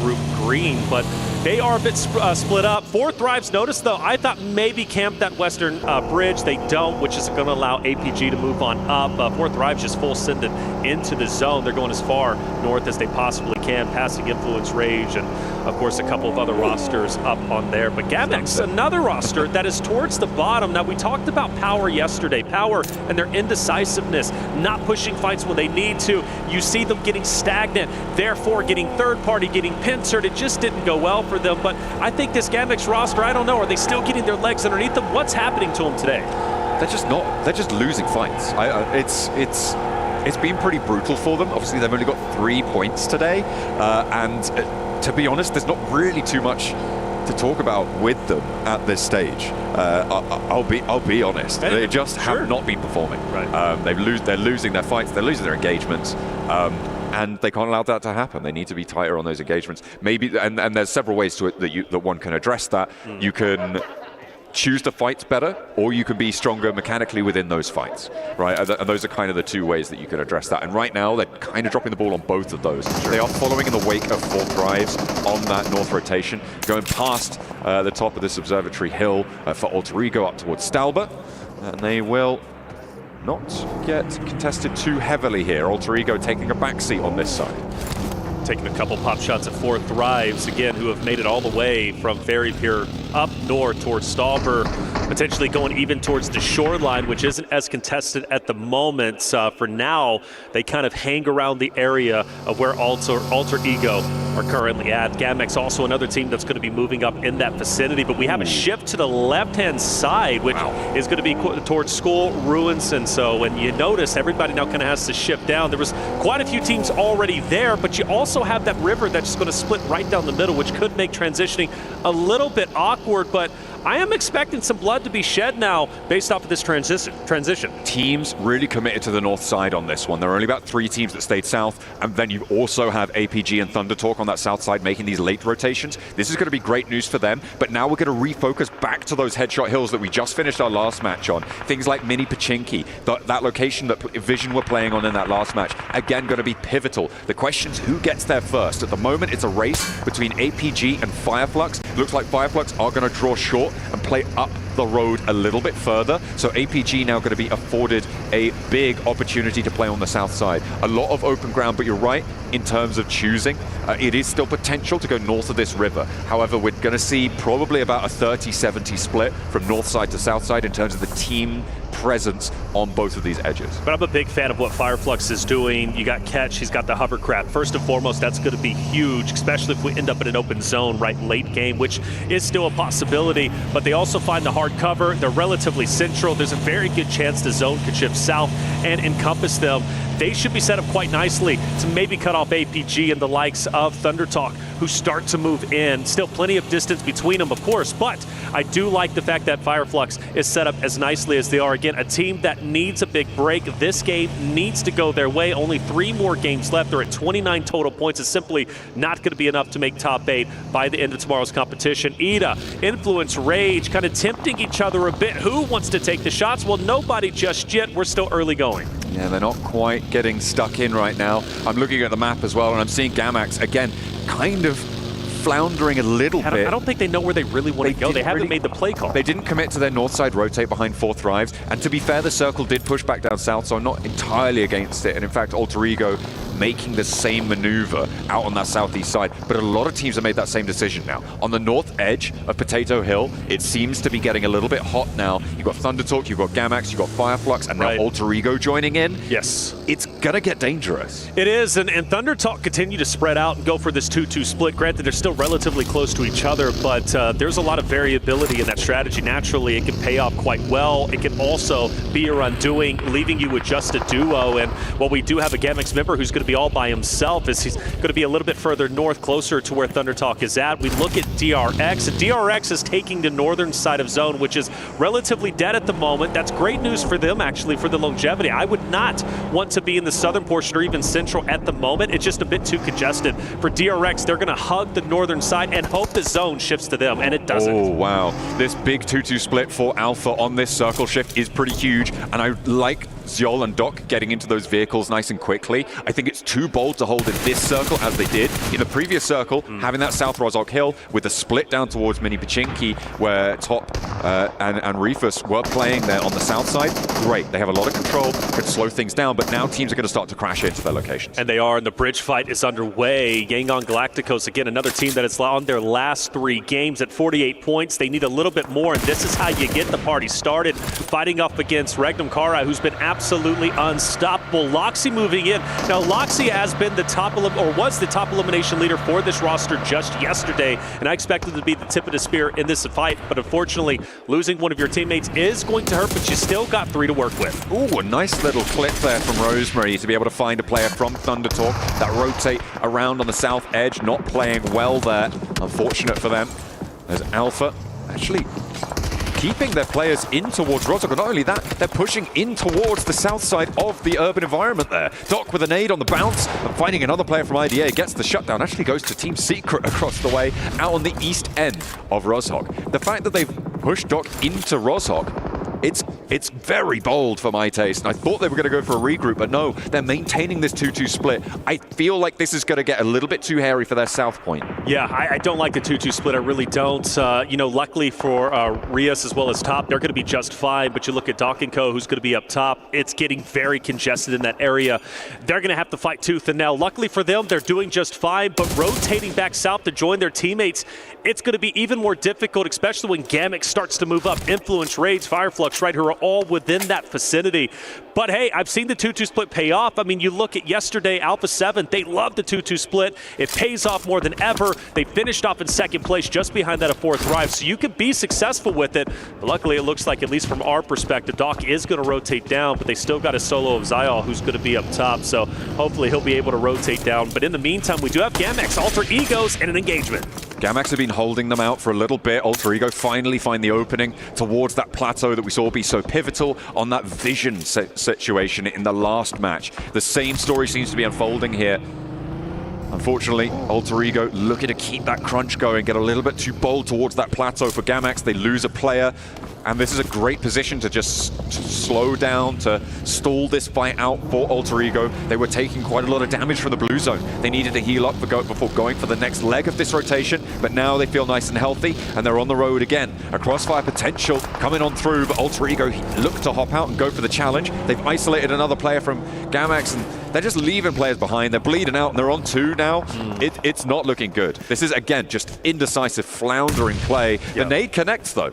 Group Green. But they are a bit split up. 4 Thrives, notice, though, I thought maybe camp that western bridge. They don't, which is going to allow APG to move on up. 4 Thrives just full sended into the zone. They're going as far north as they possibly can, passing Influence Rage and, of course, a couple of other rosters up on there. But Gamex, another roster that is towards the bottom. Now, we talked about Power yesterday. Power and their indecisiveness, not pushing fights when they need to. You see them getting stagnant, therefore getting third party, getting pincered. It just didn't go well for them. But I think this Gamex roster, I don't know, are they still getting their legs underneath them? What's happening to them today? They're just not. They're just losing fights. It's been pretty brutal for them. Obviously, they've only got 3 points today, and to be honest, there's not really too much to talk about with them at this stage. I'll be honest. They just have not been performing. Right. They're losing their fights. They're losing their engagements. And they can't allow that to happen. They need to be tighter on those engagements. Maybe, and there's several ways to it that one can address that. You can choose to fight better, or you can be stronger mechanically within those fights, right? And those are kind of the 2 ways that you can address that. And right now, they're kind of dropping the ball on both of those. They are following in the wake of 4 Thrives on that north rotation, going past the top of this observatory hill for Alter Ego up towards Stalber, and they will not get contested too heavily here. Alter Ego taking a backseat on this side. Taking a couple pop shots at 4 Thrives, again, who have made it all the way from Fairy Pier up north towards Stalber, potentially going even towards the shoreline, which isn't as contested at the moment. For now, they kind of hang around the area of where Alter Ego are currently at. Gamex also another team that's going to be moving up in that vicinity, but we have a shift to the left-hand side, which is going to be towards Skull, Ruins, and so when you notice, everybody now kind of has to shift down. There was quite a few teams already there, but you also have that river that's just going to split right down the middle, which could make transitioning a little bit awkward, but I am expecting some blood to be shed now based off of this transition. Teams really committed to the north side on this one. There are only about 3 teams that stayed south, and then you also have APG and Thunder Talk on that south side making these late rotations. This is going to be great news for them, but now we're going to refocus back to those headshot hills that we just finished our last match on. Things like Mini Pachinki, that location that Vision were playing on in that last match, again going to be pivotal. The question is who gets there first. At the moment, it's a race between APG and Fireflux. It looks like Fireflux are going to draw short and play up the road a little bit further. So APG now going to be afforded a big opportunity to play on the south side. A lot of open ground, but you're right, in terms of choosing, it is still potential to go north of this river. However, we're going to see probably about a 30-70 split from north side to south side in terms of the team presence on both of these edges. But I'm a big fan of what Fireflux is doing. You got Catch, he's got the hovercraft. First and foremost, that's going to be huge, especially if we end up in an open zone right late game, which is still a possibility. But they also find the hard cover. They're relatively central. There's a very good chance the zone could shift south and encompass them. They should be set up quite nicely to maybe cut off APG and the likes of Thunder Talk, who start to move in. Still plenty of distance between them, of course, but I do like the fact that Fireflux is set up as nicely as they are. Again, a team that needs a big break. This game needs to go their way. Only 3 more games left. They're at 29 total points. It's simply not going to be enough to make top 8 by the end of tomorrow's competition. Ida, Influence, Rage, kind of tempting each other a bit. Who wants to take the shots? Well, nobody just yet. We're still early going. Yeah, they're not quite getting stuck in right now. I'm looking at the map as well, and I'm seeing Gamax, again, kind of floundering a little bit. I don't think they know where they really want to go. They haven't made the play call. They didn't commit to their north side rotate behind 4 Thrives, and to be fair, the circle did push back down south, so I'm not entirely against it. And in fact, Alter Ego making the same maneuver out on that southeast side, but a lot of teams have made that same decision now. On the north edge of Potato Hill, it seems to be getting a little bit hot now. You've got Thundertalk, you've got Gamax, you've got Fireflux, and now Alter Ego joining in. Yes. It's gonna get dangerous. It is, and Thundertalk continue to spread out and go for this 2-2 split. Granted, they're still relatively close to each other, but there's a lot of variability in that strategy. Naturally, it can pay off quite well. It can also be your undoing, leaving you with just a duo. And while we do have a Gamax member who's going to be all by himself, is he's going to be a little bit further north, closer to where Thundertalk is at. We look at DRX, and DRX is taking the northern side of zone, which is relatively dead at the moment. That's great news for them, actually, for the longevity. I would not want to be in the southern portion or even central at the moment. It's just a bit too congested. For DRX, they're going to hug the northern side and hope the zone shifts to them, and it doesn't. Oh, wow. This big 2-2 split for Alpha on this circle shift is pretty huge, and I like Zyol and Doc getting into those vehicles nice and quickly. I think it's too bold to hold in this circle as they did. In the previous circle, having that South Rozhok Hill with the split down towards Mini Pachinki, where Top and Reefus were playing there on the south side. Great. They have a lot of control, could slow things down, but now teams are going to start to crash into their locations. And they are, and the bridge fight is underway. Yangon Galacticos, again, another team that is on their last 3 games at 48 points. They need a little bit more, and this is how you get the party started, fighting up against Regnum Kara, who's been absolutely unstoppable. Loxy moving in. Now, Loxy has been the top, or was the top elimination leader for this roster just yesterday, and I expected to be the tip of the spear in this fight, but unfortunately, losing one of your teammates is going to hurt, but you still got 3 to work with. Ooh, a nice little clip there from Rosemary to be able to find a player from Thundertalk that rotate around on the south edge, not playing well there. Unfortunate for them. There's Alpha actually keeping their players in towards Rozhok, but not only that, they're pushing in towards the south side of the urban environment there. Doc with a nade on the bounce, and finding another player from IDA, gets the shutdown, actually goes to Team Secret across the way, out on the east end of Rozhok. The fact that they've pushed Doc into Rozhok, it's very bold for my taste, and I thought they were going to go for a regroup, but no, they're maintaining this 2-2 split. I feel like this is going to get a little bit too hairy for their south point. Yeah, I don't like the 2-2 split, I really don't. You know, luckily for Rias as well as Top, they're going to be just fine, but you look at Doc & Co, who's going to be up top, it's getting very congested in that area. They're going to have to fight tooth and nail. Luckily for them, they're doing just fine, but rotating back south to join their teammates, it's going to be even more difficult, especially when Gamax starts to move up. Influence, Raids, Fireflux, right, who are all within that vicinity. But hey, I've seen the 2-2 split pay off. I mean, you look at yesterday, Alpha 7, they love the 2-2 split. It pays off more than ever. They finished off in second place, just behind that of 4th Thrive, so you can be successful with it. But luckily, it looks like, at least from our perspective, Doc is going to rotate down, but they still got a solo of Zyol who's going to be up top, so hopefully he'll be able to rotate down. But in the meantime, we do have Gamax, Alter Egos, and an engagement. Gamax have been holding them out for a little bit. Alter Ego finally find the opening towards that plateau that we saw be so pivotal on that vision situation in the last match. The same story seems to be unfolding here. Unfortunately, Alter Ego looking to keep that crunch going, get a little bit too bold towards that plateau for Gamax. They lose a player, and this is a great position to just slow down, to stall this fight out for Alter Ego. They were taking quite a lot of damage from the blue zone. They needed to heal up before going for the next leg of this rotation, but now they feel nice and healthy, and they're on the road again. A crossfire potential coming on through, but Alter Ego look to hop out and go for the challenge. They've isolated another player from Gamax, and they're just leaving players behind. They're bleeding out, and they're on 2 now. It's not looking good. This is, again, just indecisive, floundering play. The nade connects, though.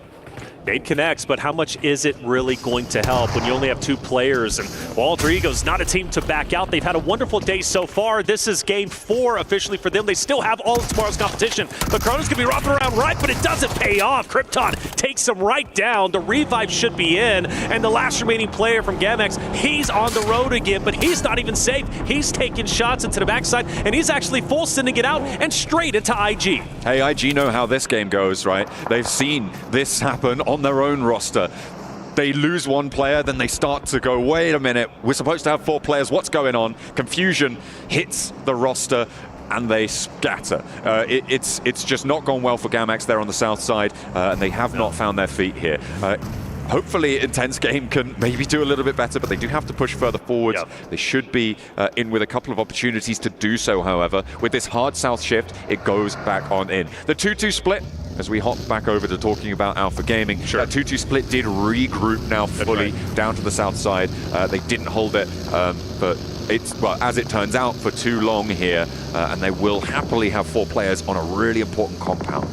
Nade connects, but how much is it really going to help when you only have 2 players? And Alter Ego's not a team to back out. They've had a wonderful day so far. This is game 4 officially for them. They still have all of tomorrow's competition. But Chrono's gonna be wrapping around right, but it doesn't pay off. Krypton takes him right down. The revive should be in, and the last remaining player from Gamax, he's on the road again, but he's not even safe. He's taking shots into the backside, and he's actually full sending it out and straight into IG. Hey, IG know how this game goes, right? They've seen this happen on their own roster. They lose 1 player, then they start to go, wait a minute, we're supposed to have 4 players, what's going on? Confusion hits the roster, and they scatter. It's just not gone well for Gamax there on the south side, and they have not found their feet here. Hopefully, Intense Game can maybe do a little bit better, but they do have to push further forwards. They should be in with a couple of opportunities to do so, however. With this hard south shift, it goes back on in. The 2-2 split, as we hop back over to talking about Alpha Gaming, that 2-2 split did regroup now fully down to the south side. They didn't hold it, but as it turns out, for too long here, and they will happily have 4 players on a really important compound.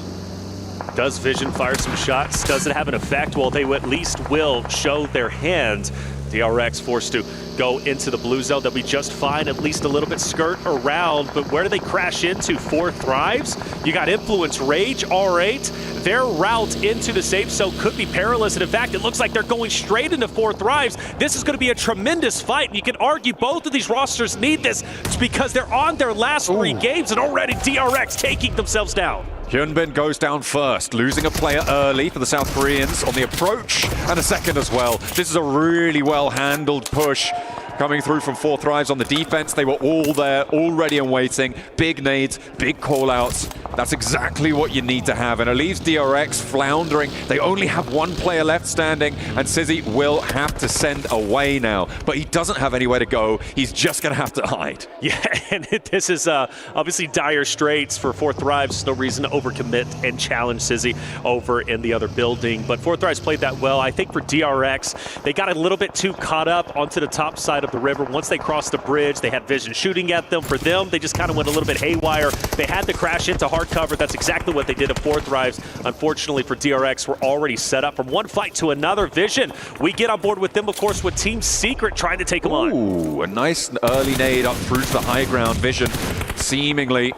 Does Vision fire some shots? Does it have an effect? Well, they at least will show their hand. DRX forced to go into the blue zone. They'll be just fine, at least a little bit skirt around, but where do they crash into? 4 Thrives? You got Influence, Rage, R8. Their route into the safe zone could be perilous, and in fact, it looks like they're going straight into 4 Thrives. This is going to be a tremendous fight, and you can argue both of these rosters need this because they're on their last 3 games, and already DRX taking themselves down. Hyunbin goes down first, losing a player early for the South Koreans on the approach, and a second as well. This is a really well-handled push coming through from 4 Thrives on the defense. They were all there, all ready and waiting. Big nades, big call-outs. That's exactly what you need to have, and it leaves DRX floundering. They only have 1 player left standing, and Sizzy will have to send away now. But he doesn't have anywhere to go. He's just going to have to hide. Yeah, and this is obviously dire straits for 4 Thrives. No reason to overcommit and challenge Sizzy over in the other building. But 4 Thrives played that well. I think for DRX, they got a little bit too caught up onto the top side of the river. Once they crossed the bridge, they had Vision shooting at them. For them, they just kind of went a little bit haywire. They had to crash into hard cover. That's exactly what they did at 4 Thrives. Unfortunately for DRX, we're already set up from one fight to another. Vision, we get on board with them, of course, with Team Secret trying to take them on. Ooh, a nice early nade up through to the high ground. Vision seemingly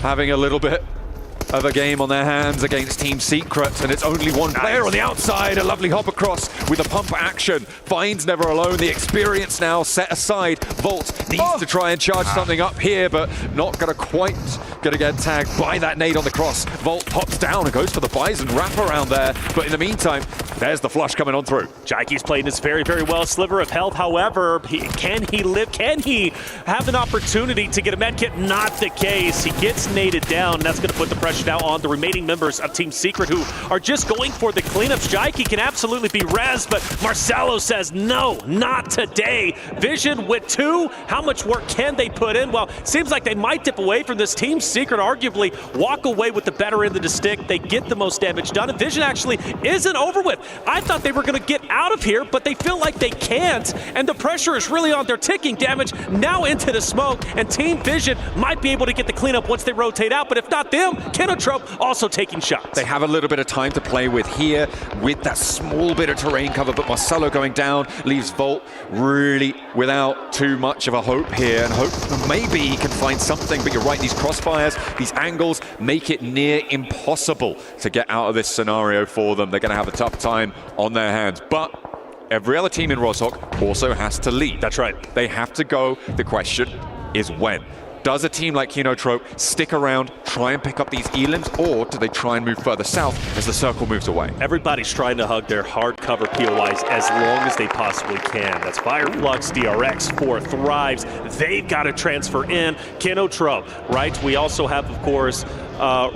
having a little bit of a game on their hands against Team Secret, and it's only 1 player on the outside. A lovely hop across with a pump action. Finds Never Alone. The experience now set aside. Volt needs to try and charge something up here, but not quite gonna get tagged by that nade on the cross. Volt pops down and goes for the Bison wrap around there, but in the meantime, there's the flush coming on through. Jaiki's playing this very, very well. Sliver of health, however, can he live? Can he have an opportunity to get a medkit? Not the case. He gets naded down, and that's going to put the pressure now on the remaining members of Team Secret, who are just going for the cleanups. Jaiki can absolutely be rezzed, but Marcelo says, no, not today. Vision with 2. How much work can they put in? Well, seems like they might dip away from this. Team Secret arguably walk away with the better end of the stick. They get the most damage done, and Vision actually isn't over with. I thought they were going to get out of here, but they feel like they can't, and the pressure is really on. Their ticking damage now into the smoke, and Team Vision might be able to get the cleanup once they rotate out, but if not them, Kenotrope also taking shots. They have a little bit of time to play with here with that small bit of terrain cover, but Marcelo going down leaves Volt really without too much of a hope here, and hope maybe he can find something, but you're right, these crossfires, these angles make it near impossible to get out of this scenario for them. They're going to have a tough time on their hands, but every other team in Roshok also has to lead. That's right. They have to go. The question is when. Does a team like Kenotrope stick around, try and pick up these elims, or do they try and move further south as the circle moves away? Everybody's trying to hug their hard cover POIs as long as they possibly can. That's Fireflux, DRX, 4 Thrives. They've got to transfer in. Kenotrope, right? We also have, of course,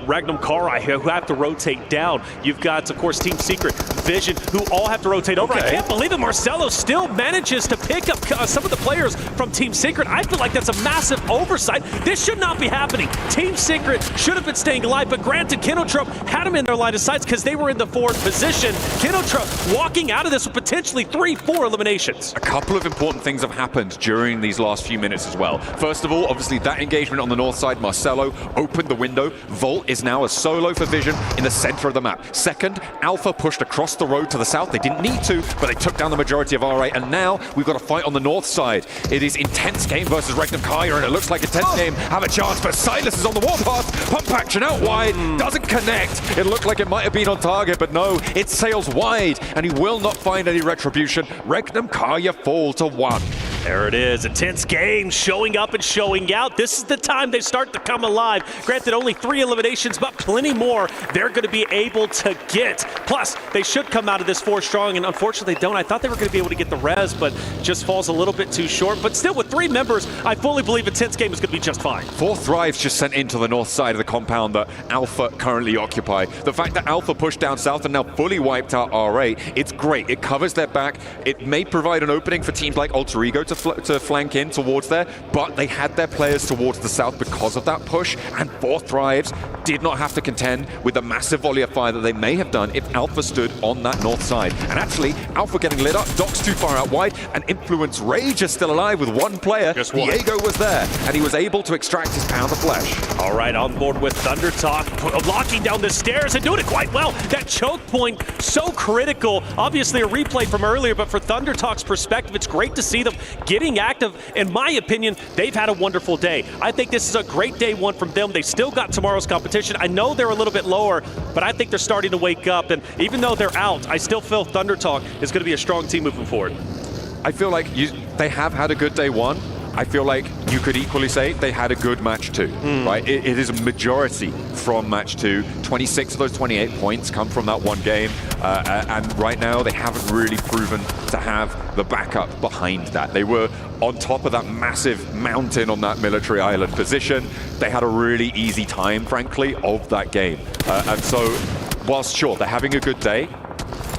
Regnum Karai, who have to rotate down. You've got, of course, Team Secret, Vision, who all have to rotate over. I can't believe it. Marcelo still manages to pick up some of the players from Team Secret. I feel like that's a massive oversight. This should not be happening. Team Secret should have been staying alive, but granted, Kenotrope had him in their line of sights because they were in the forward position. Kenotrope walking out of this with potentially 3-4 eliminations. A couple of important things have happened during these last few minutes as well. First of all, obviously that engagement on the north side, Marcelo opened the window. Volt is now a solo for Vision in the center of the map. Second, Alpha pushed across the road to the south. They didn't need to, but they took down the majority of RA, and now we've got a fight on the north side. It is intense game versus Regnum Kaya, and it looks like intense game have a chance, but Silas is on the warpath. Pump action out wide, doesn't connect. It looked like it might have been on target, but no, it sails wide, and he will not find any retribution. Regnum Kaya fall to 1. There it is, a tense game, showing up and showing out. This is the time they start to come alive. Granted, only 3 eliminations, but plenty more they're going to be able to get. Plus, they should come out of this 4 strong, and unfortunately they don't. I thought they were going to be able to get the res, but just falls a little bit too short. But still, with 3 members, I fully believe a tense game is going to be just fine. 4 Thrives just sent into the north side of the compound that Alpha currently occupy. The fact that Alpha pushed down south and now fully wiped out RA, it's great. It covers their back. It may provide an opening for teams like Alter Ego to to flank in towards there, but they had their players towards the south because of that push, and 4 Thrives did not have to contend with the massive volley of fire that they may have done if Alpha stood on that north side. And actually, Alpha getting lit up, Doc's too far out wide, and Influence Rage is still alive with 1 player. Diego was there, and he was able to extract his pound of flesh. All right, on board with Thunder Talk, locking down the stairs and doing it quite well. That choke point, so critical. Obviously a replay from earlier, but for Thunder Talk's perspective, it's great to see them getting active. In my opinion, they've had a wonderful day. I think this is a great day one from them. They still got tomorrow's competition. I know they're a little bit lower, but I think they're starting to wake up. And even though they're out, I still feel Thunder Talk is going to be a strong team moving forward. I feel like they have had a good day one. I feel like you could equally say they had a good match two, right? It is a majority from match two. 26 of those 28 points come from that one game. And right now, they haven't really proven to have the backup behind that. They were on top of that massive mountain on that military island position. They had a really easy time, frankly, of that game. And so, whilst sure, they're having a good day,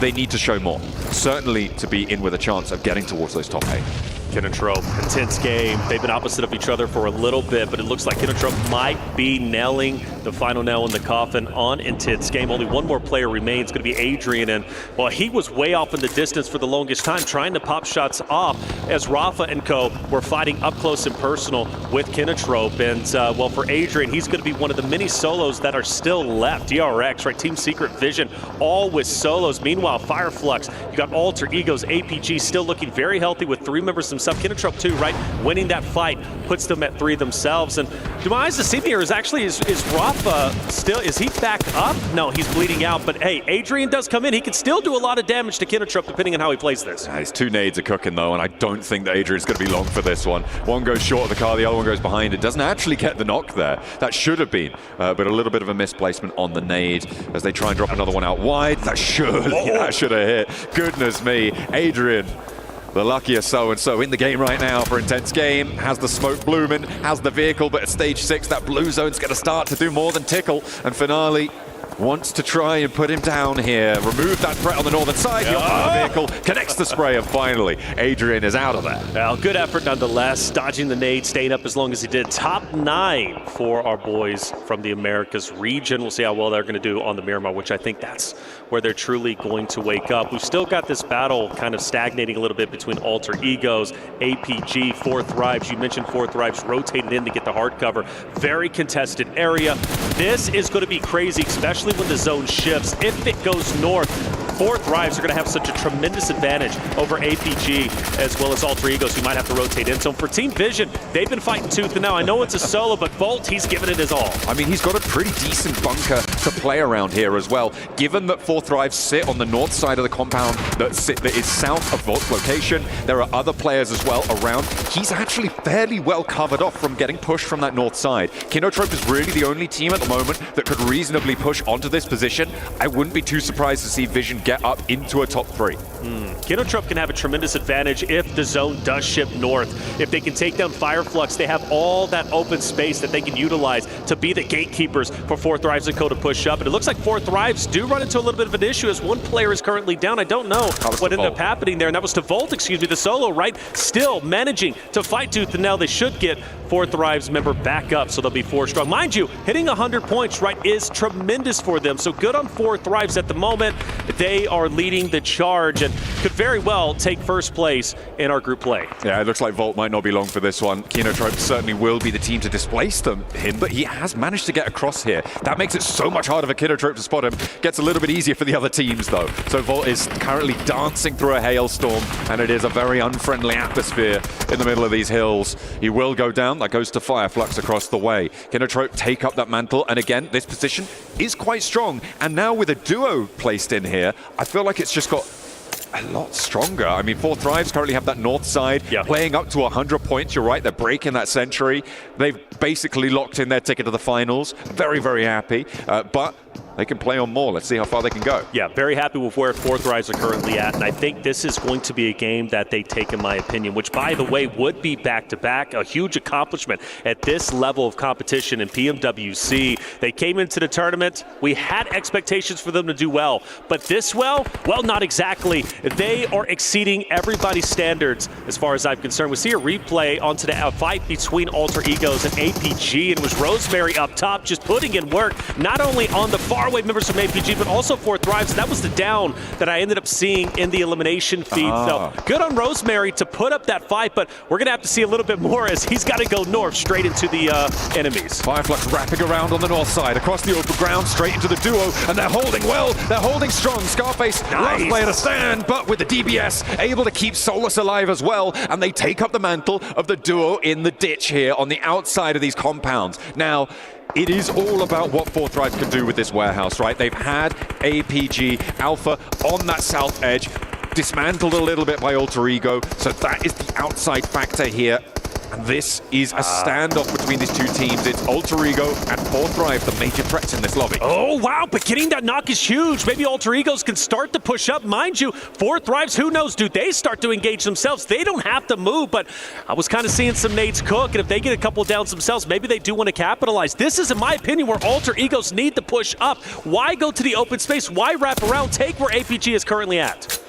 they need to show more. Certainly to be in with a chance of getting towards those top 8. Kinotrope, intense game. They've been opposite of each other for a little bit, but it looks like Kinotrope might be nailing the final nail in the coffin on intense game. Only one more player remains, going to be Adrian, and well, he was way off in the distance for the longest time, trying to pop shots off as Rafa and co were fighting up close and personal with Kinotrope. And well, for Adrian, he's going to be one of the many solos that are still left. DRX, right? Team Secret Vision, all with solos. Meanwhile, Fireflux, you got Alter Egos, APG still looking very healthy with 3 members themselves. Kinotrope too, right? Winning that fight puts them at 3 themselves. And do my eyes deceive me, or is Rafa still, is he back up? No, he's bleeding out. But hey, Adrian does come in. He can still do a lot of damage to Kinotrope depending on how he plays this. His 2 nades are cooking though, and I don't think that Adrian's going to be long for this one. One goes short of the car, the other one goes behind it. Doesn't actually get the knock there. That should have been, but a little bit of a misplacement on the nade as they try and drop another one out wide. That should have hit. Goodness me, Adrian, the luckiest so-and-so in the game right now for intense game. Has the smoke blooming, has the vehicle, but at stage 6, that blue zone's going to start to do more than tickle. And Finale wants to try and put him down here. Remove that threat on the northern side. The vehicle connects the spray, and finally, Adrian is out of there. Well, good effort nonetheless. Dodging the nade, staying up as long as he did. Top 9 for our boys from the Americas region. We'll see how well they're going to do on the Miramar, which I think that's where they're truly going to wake up. We've still got this battle kind of stagnating a little bit between Alter Egos, APG, 4 Thrives. You mentioned 4 Thrives rotated in to get the hard cover. Very contested area. This is going to be crazy, especially when the zone shifts. If it goes north, 4 Thrives are going to have such a tremendous advantage over APG as well as Alter Egos, who might have to rotate in. So for Team Vision, they've been fighting tooth and nail. I know it's a solo, but Volt, he's given it his all. I mean, he's got a pretty decent bunker to play around here as well. Given that 4 Thrives sit on the north side of the compound that is south of Volt's location, there are other players as well around. He's actually fairly well covered off from getting pushed from that north side. Kinotrope is really the only team at the moment that could reasonably push onto this position. I wouldn't be too surprised to see Vision get up into a top 3. Kinotrope can have a tremendous advantage if the zone does shift north. If they can take down Fireflux, they have all that open space that they can utilize to be the gatekeepers for 4 Thrives and Co to push up. And it looks like 4 Thrives do run into a little bit of an issue as one player is currently down. I don't know what ended up happening there, and that was to Volt, excuse me, the solo, right? Still managing to fight tooth and nail. They should get 4 Thrives member back up, so they'll be 4 strong. Mind you, hitting 100 points, right, is tremendous for them. So good on 4 Thrives at the moment. They are leading the charge and could very well take first place in our group play. Yeah, it looks like Volt might not be long for this one. Kinotrope certainly will be the team to displace him, but he has managed to get across here. That makes it so much harder for Kinotrope to spot him. Gets a little bit easier for the other teams, though. So Volt is currently dancing through a hailstorm, and it is a very unfriendly atmosphere in the middle of these hills. He will go down. That goes to Fireflux across the way. Kinotrope take up that mantle, and again, this position is quite strong. And now with a duo placed in here, I feel like it's just got a lot stronger. I mean, 4 Thrives currently have that north side playing up to 100 points. You're right, they're breaking that century. They've basically locked in their ticket to the finals. Very, very happy. But they can play on more. Let's see how far they can go. Yeah, very happy with where Forthrives are currently at, and I think this is going to be a game that they take, in my opinion, which, by the way, would be back-to-back, a huge accomplishment at this level of competition in PMWC. They came into the tournament. We had expectations for them to do well, but this well, not exactly. They are exceeding everybody's standards as far as I'm concerned. We see a replay onto the fight between Alter Egos and APG, and it was Rosemary up top just putting in work, not only on the faraway members from APG, but also Forthrives. That was the down that I ended up seeing in the elimination feed. So good on Rosemary to put up that fight, but we're going to have to see a little bit more as he's got to go north straight into the enemies. Fireflux wrapping around on the north side, across the open ground, straight into the duo, and they're holding well, they're holding strong. Scarface, last player to stand, but with the DBS, able to keep Solus alive as well, and they take up the mantle of the duo in the ditch here on the outside of these compounds. Now, it is all about what Forthright can do with this warehouse, right? They've had APG Alpha on that south edge, dismantled a little bit by Alter Ego, so that is the outside factor here. And this is a standoff between these two teams. It's Alter Ego and Forthright, the major threats in this lobby. Oh, wow, but getting that knock is huge. Maybe Alter Egos can start to push up. Mind you, Forthright, who knows, do they start to engage themselves? They don't have to move, but I was kind of seeing some nades cook, and if they get a couple downs themselves, maybe they do want to capitalize. This is, in my opinion, where Alter Egos need to push up. Why go to the open space? Why wrap around? Take where APG is currently at.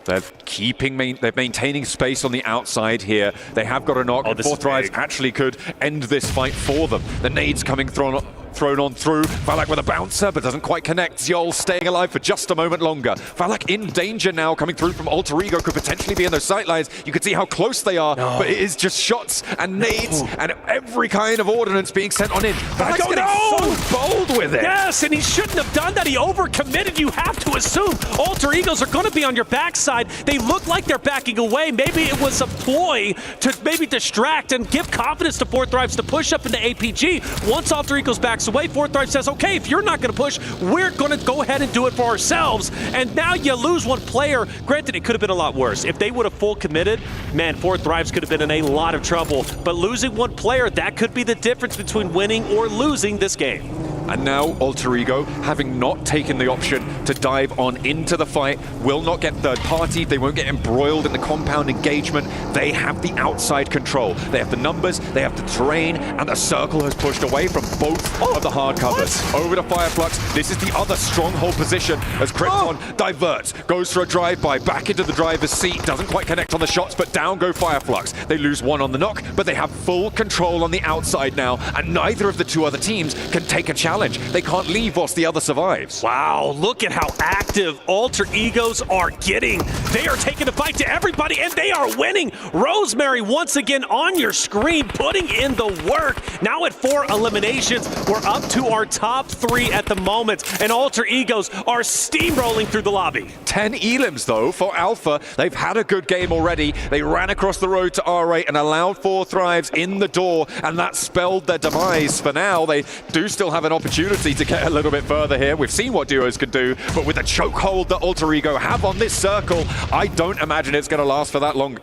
They're they're maintaining space on the outside here. They have got a knock. Forthright actually could end this fight for them. The nades coming thrown on through. Valak with a bouncer, but doesn't quite connect. Zjol staying alive for just a moment longer. Valak in danger now, coming through from Alter Ego, could potentially be in those sight lines. You can see how close they are, but it is just shots and nades and every kind of ordnance being sent on in. Valak's getting so bold with it. Yes, and he shouldn't have done that. He overcommitted. You have to assume Alter Egos are going to be on your backside. They look like they're backing away. Maybe it was a ploy to maybe distract and give confidence to Forthright to push up into APG. Once Alter Egos backs away, Forthright says, okay, if you're not going to push, we're going to go ahead and do it for ourselves. And now you lose one player. Granted, it could have been a lot worse. If they would have full committed, man, Forthright could have been in a lot of trouble. But losing one player, that could be the difference between winning or losing this game. And now Alter Ego, having not taken the option to dive on into the fight, will not get third party. They won't get embroiled in the compound engagement. They have the outside control. They have the numbers, they have the terrain, and the circle has pushed away from both of the hard covers. Over to Fireflux. This is the other stronghold position as Krypton diverts, goes for a drive-by, back into the driver's seat, doesn't quite connect on the shots, but down go Fireflux. They lose one on the knock, but they have full control on the outside now, and neither of the two other teams can take a challenge. They can't leave whilst the other survives. Wow, look at how active Alter Egos are getting. They are taking the fight to everybody, and they are winning. Rosemary, once again on your screen, putting in the work. Now at 4 eliminations, we're up to our top 3 at the moment, and Alter Egos are steamrolling through the lobby. 10 elims, though, for Alpha. They've had a good game already. They ran across the road to R8 and allowed Forthright in the door, and that spelled their demise. For now, they do still have an opportunity to get a little bit further here. We've seen what duos can do, but with the chokehold that Alter Ego have on this circle, I don't imagine it's going to last for that long.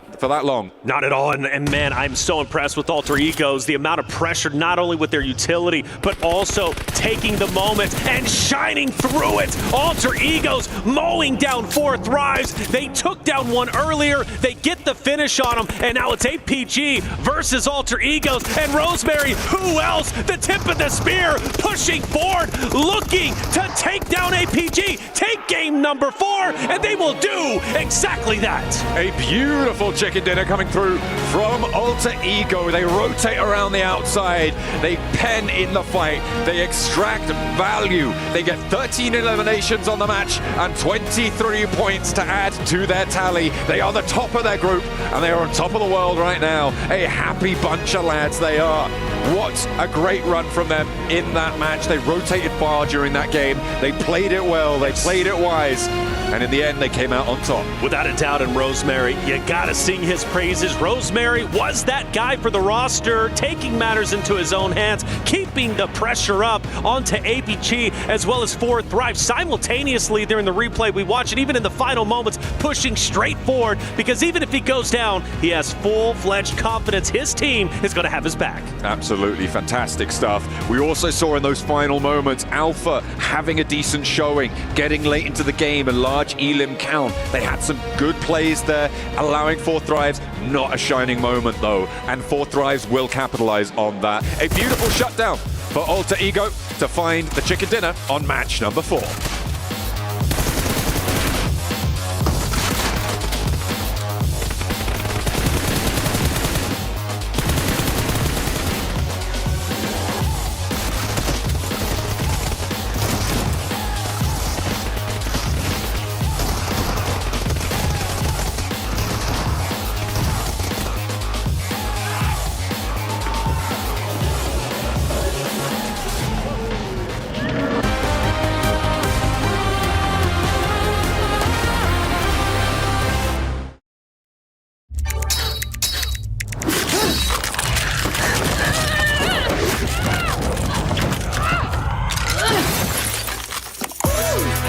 Not at all, and man, I'm so impressed with Alter Egos. The amount of pressure, not only with their utility, but also taking the moment and shining through it. Alter Egos mowing down Forthright. They took down one earlier. They get the finish on them, and now it's APG versus Alter Egos. And Rosemary, who else? The tip of the spear, pushing forward, looking to take down APG. Take game number 4, and they will do exactly that. A beautiful chicken dinner coming through from Alter Ego. They rotate around the outside. They pen in the fight. They extract value. They get 13 eliminations on the match and 23 points to add to their tally. They are the top of their group, and they are on top of the world right now. A happy bunch of lads they are. What a great run from them in that match. They rotated far during that game. They played it well. They played it wise. and in the end, they came out on top. Without a doubt, and Rosemary, you gotta sing his praises. Rosemary was that guy for the roster, taking matters into his own hands, keeping the pressure up onto APG as well as 4Thrive simultaneously during the replay. We watch it even in the final moments, pushing straight forward, because even if he goes down, he has full-fledged confidence his team is going to have his back. Absolutely fantastic stuff. We also saw in those final moments Alpha having a decent showing, getting late into the game, a large elim count. They had some good plays there, allowing 4Thrives not a shining moment though, and 4Thrives will capitalize on that. A beautiful shutdown for Alter Ego to find the chicken dinner on match number 4.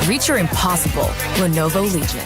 Reach your impossible, Lenovo Legion.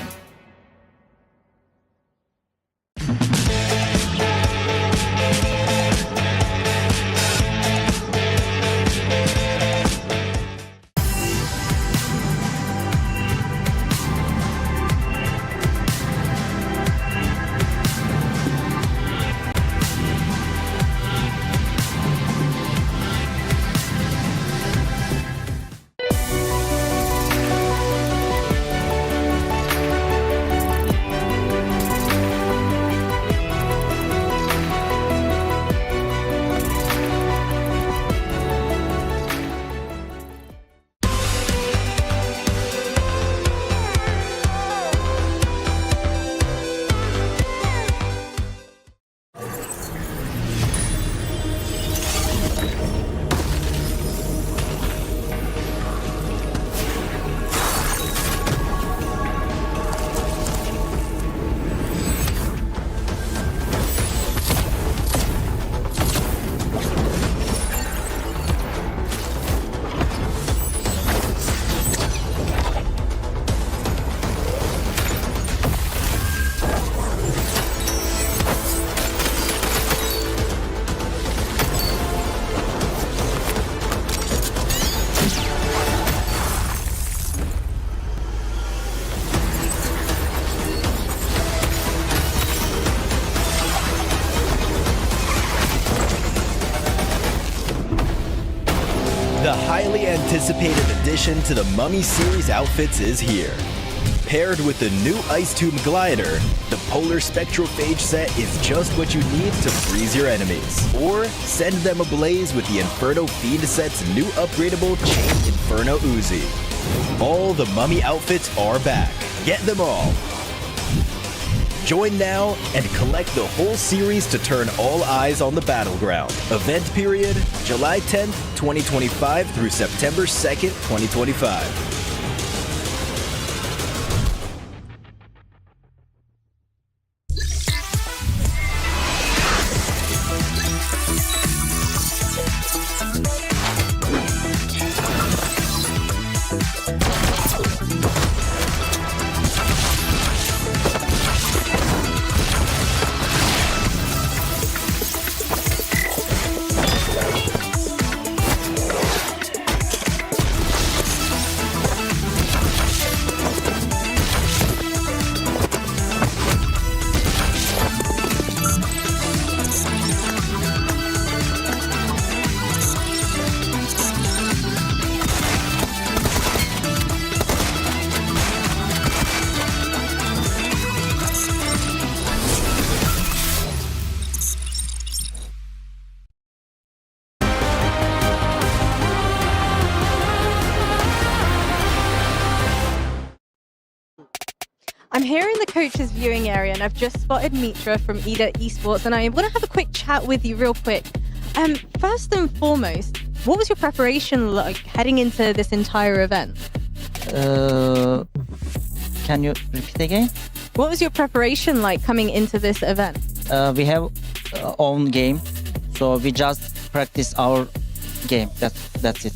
The highly anticipated addition to the Mummy Series outfits is here. Paired with the new Ice Tomb Glider, the Polar Spectrophage set is just what you need to freeze your enemies. Or send them ablaze with the Inferno Fiend set's new upgradable Chain Inferno Uzi. All the Mummy outfits are back. Get them all. Join now and collect the whole series to turn all eyes on the battleground. Event period, July 10th, 2025 through September 2nd, 2025. I'm here in the coaches viewing area and I've just spotted Mitra from Esports and I want to have a quick chat with you real quick. First and foremost, what was your preparation like heading into this entire event? Can you repeat again? What was your preparation like coming into this event? We have own game, so we just practice our game. That's it.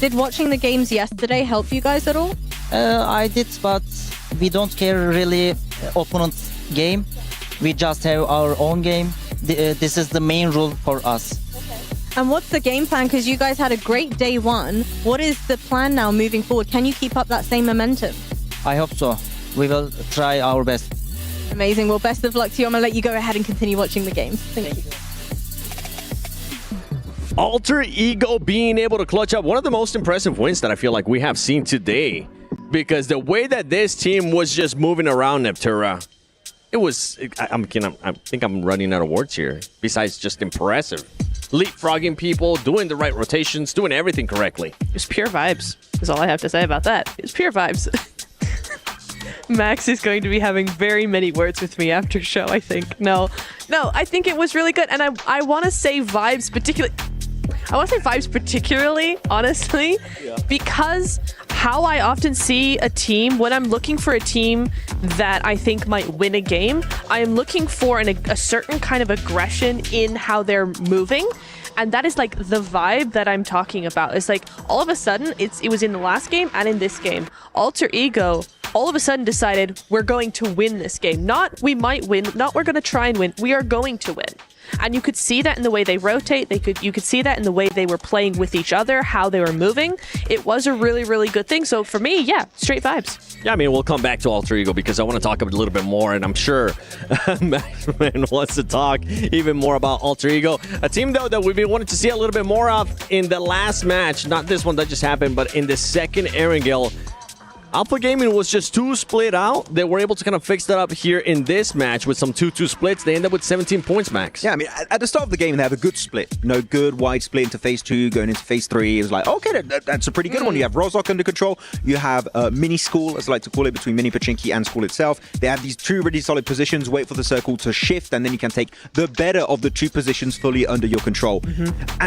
Did watching the games yesterday help you guys at all? I did, but we don't care really opponent's game. We just have our own game. This is the main rule for us. And what's the game plan? Because you guys had a great day one. What is the plan now moving forward? Can you keep up that same momentum? I hope so. We will try our best. Amazing. Well, best of luck to you. I'm going to let you go ahead and continue watching the games. Thank you. Alter Ego being able to clutch up one of the most impressive wins that I feel like we have seen today. Because the way that this team was just moving around Neptura, it was, I think I'm running out of words here. Besides just impressive. Leapfrogging people, doing the right rotations, doing everything correctly. It's pure vibes, is all I have to say about that. It's pure vibes. Max is going to be having very many words with me after show, I think. No, I think it was really good. And I want to say vibes particularly, honestly, because how I often see a team, when I'm looking for a team that I think might win a game, I am looking for a certain kind of aggression in how they're moving. And that is like the vibe that I'm talking about. It's like all of a sudden, it was in the last game and in this game. Alter Ego all of a sudden decided we're going to win this game. Not we might win, not we're going to try and win. We are going to win. And you could see that in the way they rotate. You could see that in the way they were playing with each other, how they were moving. It was a really, really good thing. So for me, yeah, straight vibes. Yeah, I mean, we'll come back to Alter Ego because I want to talk a little bit more, and I'm sure Maxman wants to talk even more about Alter Ego. A team, though, that we've been wanting to see a little bit more of in the last match. Not this one that just happened, but in the second Erangel. Alpha Gaming was just 2 split out. They were able to kind of fix that up here in this match with some 2-2 splits. They end up with 17 points, Max. Yeah, I mean, at the start of the game, they have a good split. Good wide split into phase 2, going into phase 3. It was like, okay, that's a pretty good one. You have Rozok under control. You have Mini School, as I like to call it, between Mini Pachinki and School itself. They have these 2 really solid positions. Wait for the circle to shift, and then you can take the better of the 2 positions fully under your control.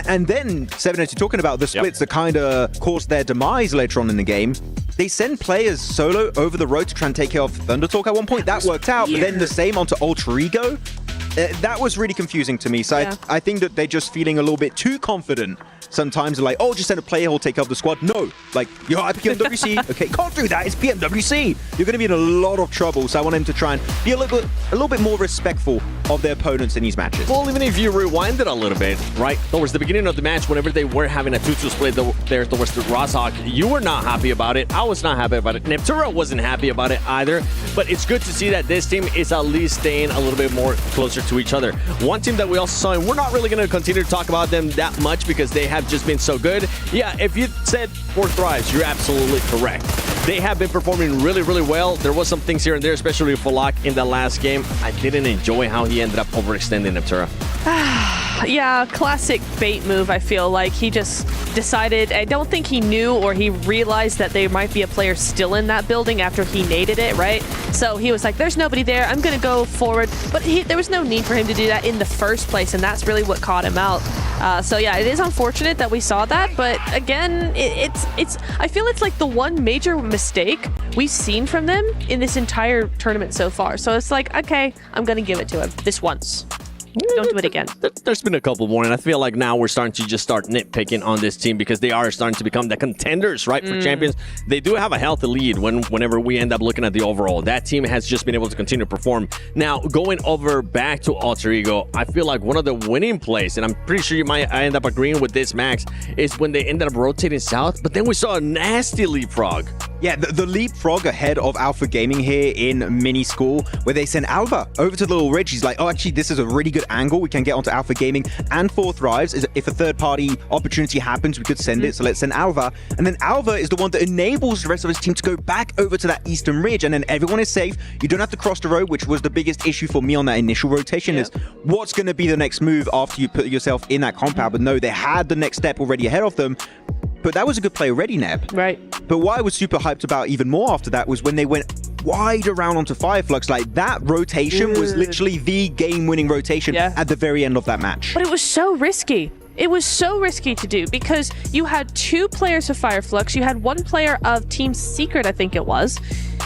And then, 702, talking about the splits that kind of caused their demise later on in the game, they send players solo over the road to try and take care of Thundertalk at one point. That worked out, but then the same onto Alter Ego. That was really confusing to me. So I think that they're just feeling a little bit too confident. Sometimes they're like, oh, just send a player who'll take care of the squad. No, like, you're at PMWC. Okay, can't do that. It's PMWC. You're going to be in a lot of trouble. So I want them to try and be a little bit more respectful of their opponents in these matches. Well, even if you rewind it a little bit, right, towards the beginning of the match, whenever they were having a 2-2 split there towards the Rozok, you were not happy about it. I was not happy about it. Neptura wasn't happy about it either. But it's good to see that this team is at least staying a little bit more closer to each other. One team that we also saw, and we're not really going to continue to talk about them that much because they have just been so good. Yeah, if you said 4 Thrives, you're absolutely correct. They have been performing really, really well. There was some things here and there, especially for Falak in the last game. I didn't enjoy how he ended up overextending Neptura. Yeah, classic bait move, I feel like. He just decided, I don't think he knew or he realized that there might be a player still in that building after he naded it, right? So he was like, there's nobody there, I'm going to go forward. But there was no need for him to do that in the first place, and that's really what caught him out. So yeah, it is unfortunate that we saw that, but again, I feel it's like the one major mistake we've seen from them in this entire tournament so far. So it's like, okay, I'm going to give it to him this once. Don't do it again. There's been a couple more, and I feel like now we're starting to just start nitpicking on this team because they are starting to become the contenders, right, for champions. They do have a healthy lead whenever we end up looking at the overall. That team has just been able to continue to perform. Now, going over back to Alter Ego, I feel like one of the winning plays, and I'm pretty sure you might end up agreeing with this, Max, is when they ended up rotating south, but then we saw a nasty leapfrog. Yeah, the leapfrog ahead of Alpha Gaming here in Mini School, where they send Alva over to the little ridge. He's like, oh, actually, this is a really good angle. We can get onto Alpha Gaming and 4 Thrives. If a third-party opportunity happens, we could send it. So let's send Alva. And then Alva is the one that enables the rest of his team to go back over to that eastern ridge. And then everyone is safe. You don't have to cross the road, which was the biggest issue for me on that initial rotation, is what's going to be the next move after you put yourself in that compound. But no, they had the next step already ahead of them. But that was a good play already, Neb. Right. But what I was super hyped about even more after that was when they went wide around onto Fireflux. Like, that rotation was literally the game-winning rotation at the very end of that match. But it was so risky. It was so risky to do because you had 2 players of Fireflux, you had 1 player of Team Secret, I think it was.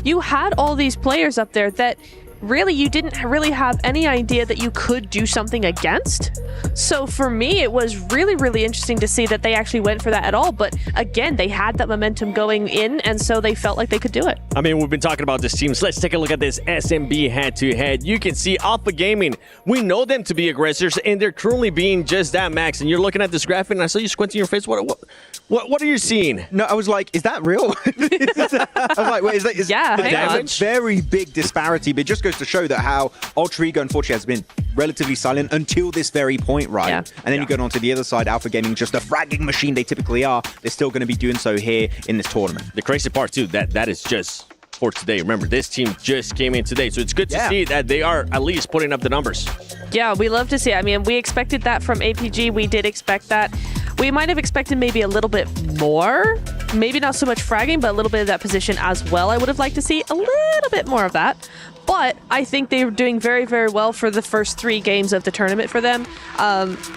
You had all these players up there that really you didn't really have any idea that you could do something against. So for me, it was really, really interesting to see that they actually went for that at all. But again, they had that momentum going in, and so they felt like they could do it. I mean, we've been talking about this team, so let's take a look at this SMB head-to-head. You can see Alpha Gaming, we know them to be aggressors, and they're currently being just that, Max. And you're looking at this graphic, and I saw you squinting your face. What are you seeing? No, I was like, is that real? I was like, wait, is that damage? A very big disparity, but it just goes to show that how Ultra Ego, unfortunately, has been relatively silent until this very point, right? Yeah. And then you go on to the other side, Alpha Gaming, just a fragging machine they typically are. They're still going to be doing so here in this tournament. The crazy part, too, that is just for today. Remember, this team just came in today, so it's good to see that they are at least putting up the numbers. Yeah, we love to see it. I mean, we expected that from APG. We did expect that. We might have expected maybe a little bit more. Maybe not so much fragging, but a little bit of that position as well. I would have liked to see a little bit more of that. But I think they were doing very, very well for the first 3 games of the tournament for them.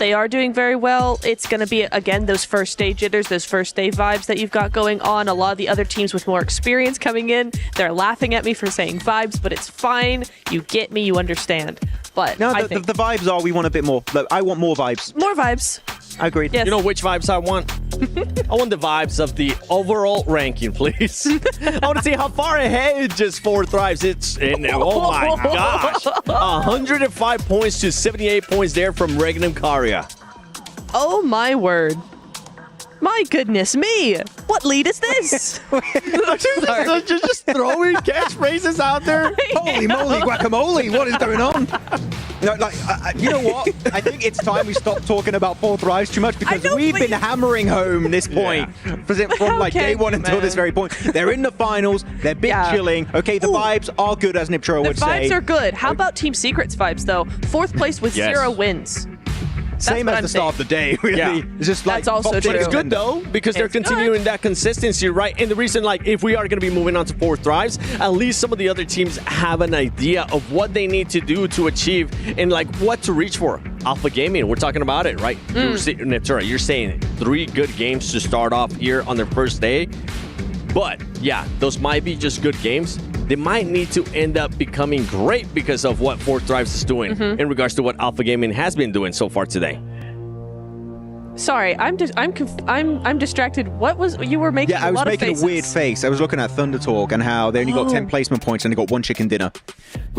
They are doing very well. It's going to be, again, those first day jitters, those first day vibes that you've got going on. A lot of the other teams with more experience coming in, they're laughing at me for saying vibes, but it's fine. You get me, you understand. But no, the vibes are, we want a bit more. I want more vibes. More vibes. I agreed. Yes. You know which vibes I want? I want the vibes of the overall ranking, please. I want to see how far ahead just 4 Thrives. Oh my gosh. 105 points to 78 points there from Regnum Karya. Oh my word. My goodness me. What lead is this? just throwing catchphrases out there. Holy moly, guacamole. What is going on? No, you know what? I think it's time we stop talking about 4 Thrives too much because we've been hammering home this point from like day one until this very point. They're in the finals. They're big chilling. Okay, the vibes are good, as Niptro would say. The vibes are good. How about Team Secret's vibes, though? 4th place with 0 wins. Same as the start of the day, really. Yeah. It's just like, that's also true. But it's good, though, because they're continuing that consistency, right? And the reason, like, if we are going to be moving on to 4 Thrives, at least some of the other teams have an idea of what they need to do to achieve and, like, what to reach for. Alpha Gaming, we're talking about it, right? Neptura, you're saying 3 good games to start off here on their first day. But, yeah, those might be just good games. They might need to end up becoming great because of what 4 Thrives is doing in regards to what Alpha Gaming has been doing so far today. Sorry, I'm distracted. What was you were making? Yeah, I was making a weird face. I was looking at Thunder Talk and how they only got 10 placement points and they got 1 chicken dinner.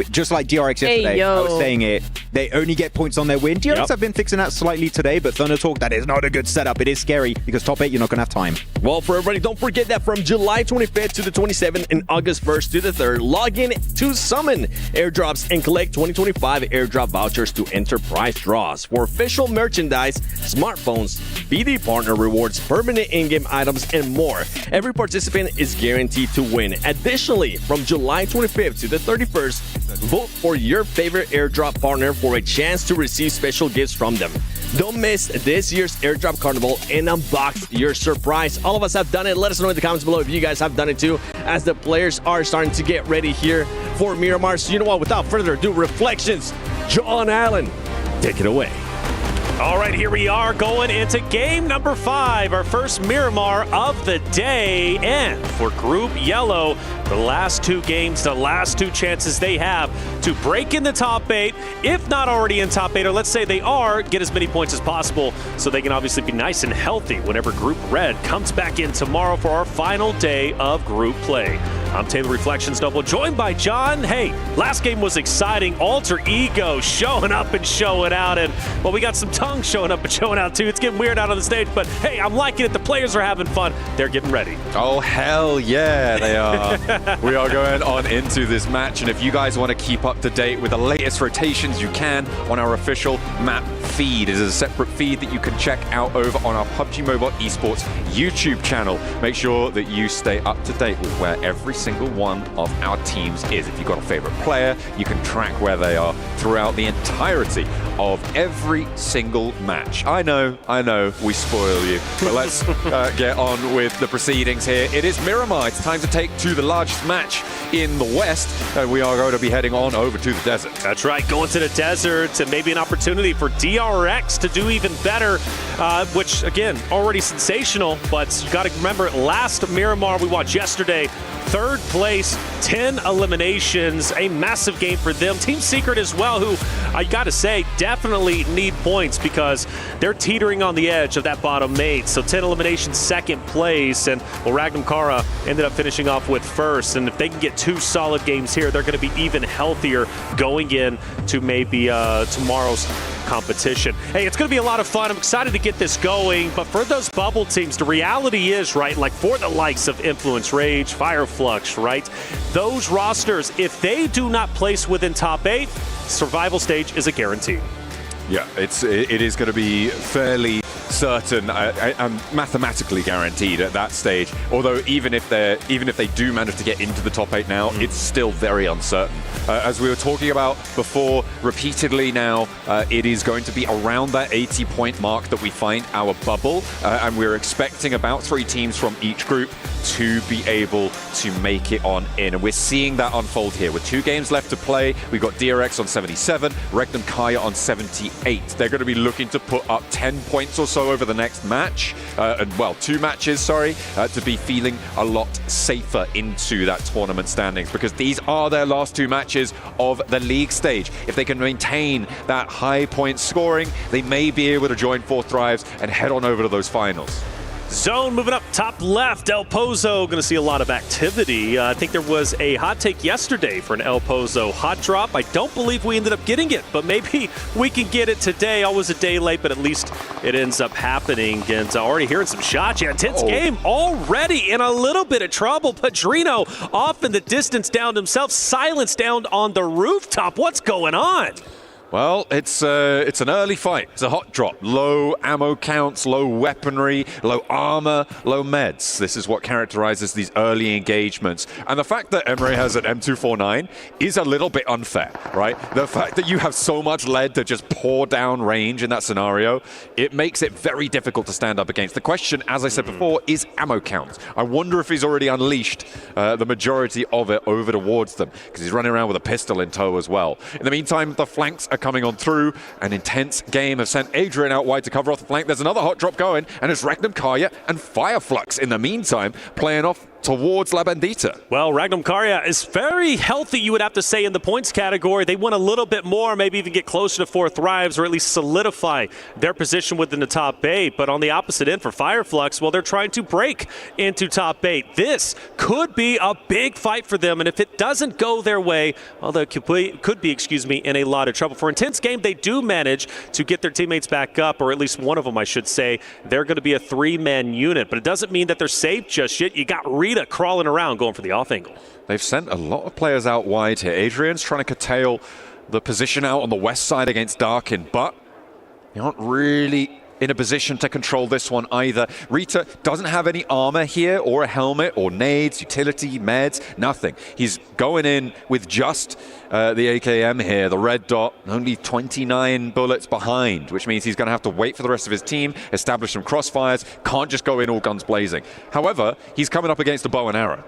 Just like DRX yesterday, I was saying it. They only get points on their win. DRX have been fixing that slightly today, but Thunder Talk, that is not a good setup. It is scary because top 8, you're not going to have time. Well, for everybody, don't forget that from July 25th to the 27th and August 1st to the 3rd, log in to Summon airdrops and collect 2025 airdrop vouchers to enter prize draws for official merchandise, smartphones, BD partner rewards, permanent in-game items, and more. Every participant is guaranteed to win. Additionally, from July 25th to the 31st, vote for your favorite airdrop partner for a chance to receive special gifts from them. Don't miss this year's airdrop carnival and unbox your surprise. All of us have done it. Let us know in the comments below if you guys have done it too, as the players are starting to get ready here for Miramar. So you know what, without further ado, Reflections, John Allen, take it away. All right, here we are going into game number 5, our first Miramar of the day. And for Group Yellow, the last 2 games, the last 2 chances they have to break in the top 8, if not already in top 8, or let's say they are, get as many points as possible so they can obviously be nice and healthy whenever Group Red comes back in tomorrow for our final day of group play. I'm Taylor Reflections Double, joined by John. Hey, last game was exciting. Alter Ego showing up and showing out. And, well, we got some tongues showing up and showing out, too. It's getting weird out on the stage. But, hey, I'm liking it. The players are having fun. They're getting ready. Oh, hell yeah, they are. We are going on into this match. And if you guys want to keep up to date with the latest rotations, you can on our official map feed. It is a separate feed that you can check out over on our PUBG Mobile Esports YouTube channel. Make sure that you stay up to date with where every single one of our teams is. If you've got a favorite player, you can track where they are throughout the entirety of every single match. I know, we spoil you, but let's get on with the proceedings here. It is Miramar. It's time to take to the largest match in the West, and we are going to be heading on over to the desert. That's right, going to the desert, and maybe an opportunity for DRX to do even better, which, again, already sensational, but you got to remember, last Miramar we watched yesterday, third place, 10 eliminations, a massive game for them. Team Secret as well, who I got to say definitely need points because they're teetering on the edge of that bottom 8. So 10 eliminations, second place, and well, Ragnar Kara ended up finishing off with first. And if they can get 2 solid games here, they're going to be even healthier going in to maybe tomorrow's competition. Hey, it's going to be a lot of fun. I'm excited to get this going, but for those bubble teams, the reality is, right, like for the likes of Influence, Rage, Fireflux, right, those rosters, if they do not place within top 8, survival stage is a guarantee. Yeah, it is going to be fairly certain and mathematically guaranteed at that stage. Although even if they do manage to get into the top 8 now, it's still very uncertain. As we were talking about before, repeatedly now, it is going to be around that 80-point mark that we find our bubble, and we're expecting about 3 teams from each group to be able to make it on in. And we're seeing that unfold here. With 2 games left to play, we've got DRX on 77, Regnum Kaya on 78. They're going to be looking to put up 10 points or so over the next match, well, 2 matches, sorry, to be feeling a lot safer into that tournament standings, because these are their last 2 matches of the league stage. If they can maintain that high point scoring, they may be able to join 4th Thrives and head on over to those finals. Zone moving up top left. El Pozo going to see a lot of activity. I think there was a hot take yesterday for an El Pozo hot drop. I don't believe we ended up getting it, but maybe we can get it today. Always a day late, but at least it ends up happening. And already hearing some shots. Yeah, intense game already in a little bit of trouble. Padrino off in the distance, down himself, silenced down on the rooftop. What's going on? Well, it's an early fight. It's a hot drop. Low ammo counts, low weaponry, low armor, low meds. This is what characterizes these early engagements. And the fact that Emre has an M249 is a little bit unfair, right? The fact that you have so much lead to just pour down range in that scenario, it makes it very difficult to stand up against. The question, as I said before, is ammo count. I wonder if he's already unleashed the majority of it over towards them, because he's running around with a pistol in tow as well. In the meantime, the flanks are coming on through. An intense game has sent Adrian out wide to cover off the flank. There's another hot drop going, and it's Regnum Kaya and Fireflux in the meantime playing off towards La Bandita. Well, Regnum Kaya is very healthy, you would have to say, in the points category. They want a little bit more, maybe even get closer to 4th Thrives, or at least solidify their position within the top 8. But on the opposite end for Fireflux, well, they're trying to break into top 8. This could be a big fight for them, and if it doesn't go their way, well, they could be, in a lot of trouble. For intense game, they do manage to get their teammates back up, or at least one of them, I should say. They're going to be a 3-man unit, but it doesn't mean that they're safe just yet. You got Riyadh crawling around, going for the off angle. They've sent a lot of players out wide here. Adrian's trying to curtail the position out on the west side against Darkin, but they aren't really in a position to control this one either. Rita doesn't have any armor here, or a helmet, or nades, utility, meds, nothing. He's going in with just the AKM here, the red dot, only 29 bullets behind, which means he's going to have to wait for the rest of his team, establish some crossfires, can't just go in all guns blazing. However, he's coming up against a bow and arrow.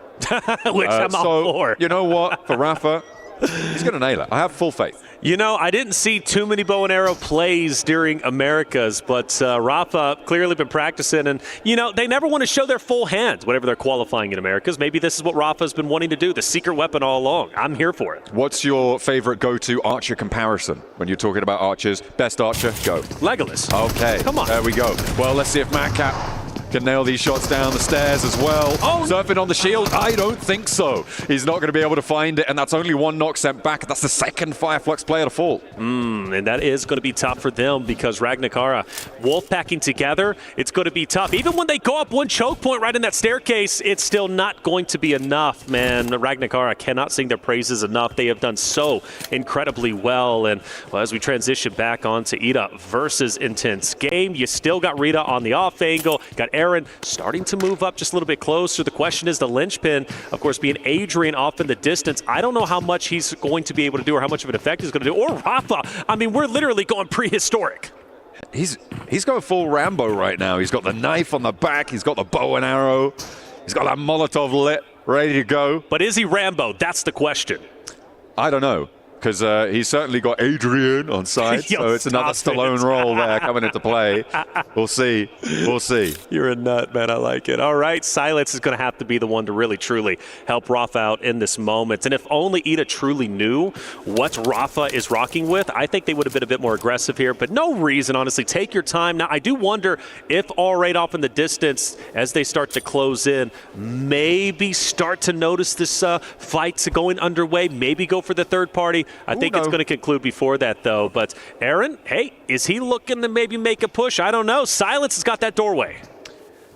Which I'm all for. You know what, for Rafa, he's going to nail it. I have full faith. You know, I didn't see too many bow and arrow plays during Americas, but Rafa clearly been practicing, and, you know, they never want to show their full hand whenever they're qualifying in Americas. Maybe this is what Rafa's been wanting to do, the secret weapon all along. I'm here for it. What's your favorite go-to archer comparison when you're talking about archers? Best archer, go. Legolas. Okay. Come on. There we go. Well, let's see if Madcap can nail these shots down the stairs as well. Oh, surfing on the shield? I don't think so. He's not going to be able to find it, and that's only 1 knock sent back. That's the second Fireflux player to fall. And that is going to be tough for them, because Ragnar Kara, wolf packing together, it's going to be tough. Even when they go up 1 choke point right in that staircase, it's still not going to be enough, man. Ragnar Kara cannot sing their praises enough. They have done so incredibly well. And well, as we transition back onto Ida versus Intense Game, you still got Rita on the off angle, got Aaron starting to move up just a little bit closer. The question is the linchpin, of course, being Adrian off in the distance. I don't know how much he's going to be able to do or how much of an effect he's going to do. Or Rafa. I mean, we're literally going prehistoric. He's going full Rambo right now. He's got the knife on the back. He's got the bow and arrow. He's got that Molotov lit, ready to go. But is he Rambo? That's the question. I don't know, because he's certainly got Adrian on side, so it's another Stallone role there coming into play. We'll see. We'll see. You're a nut, man. I like it. All right, Silence is going to have to be the one to really, truly help Rafa out in this moment. And if only Ida truly knew what Rafa is rocking with, I think they would have been a bit more aggressive here. But no reason, honestly. Take your time. Now, I do wonder if All-Right off in the distance, as they start to close in, maybe start to notice this fight going underway, maybe go for the third party. I think it's going to conclude before that, though. But Aaron, hey, is he looking to maybe make a push? I don't know. Silence has got that doorway.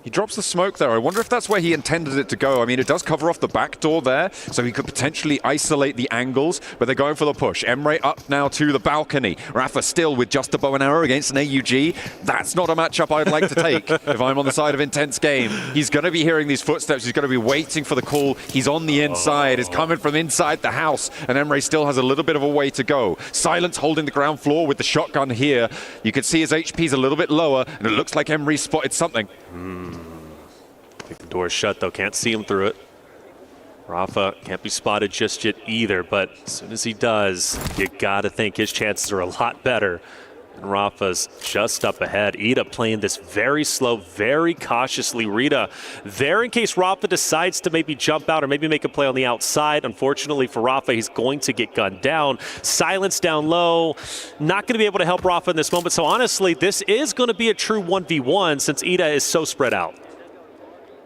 He drops the smoke there. I wonder if that's where he intended it to go. I mean, it does cover off the back door there, so he could potentially isolate the angles, but they're going for the push. Emre up now to the balcony. Rafa still with just a bow and arrow against an AUG. That's not a matchup I'd like to take if I'm on the side of Intense Game. He's going to be hearing these footsteps. He's going to be waiting for the call. He's on the inside. It's coming from inside the house, and Emre still has a little bit of a way to go. Silence holding the ground floor with the shotgun here. You can see his HP's a little bit lower, and it looks like Emre spotted something. I think the door's shut, though. Can't see him through it. Rafa can't be spotted just yet either, but as soon as he does, you got to think his chances are a lot better. And Rafa's just up ahead. Ida playing this very slow, very cautiously. Rita there in case Rafa decides to maybe jump out or maybe make a play on the outside. Unfortunately for Rafa, he's going to get gunned down. Silence down low. Not going to be able to help Rafa in this moment. So honestly, this is going to be a true 1v1 since Ida is so spread out.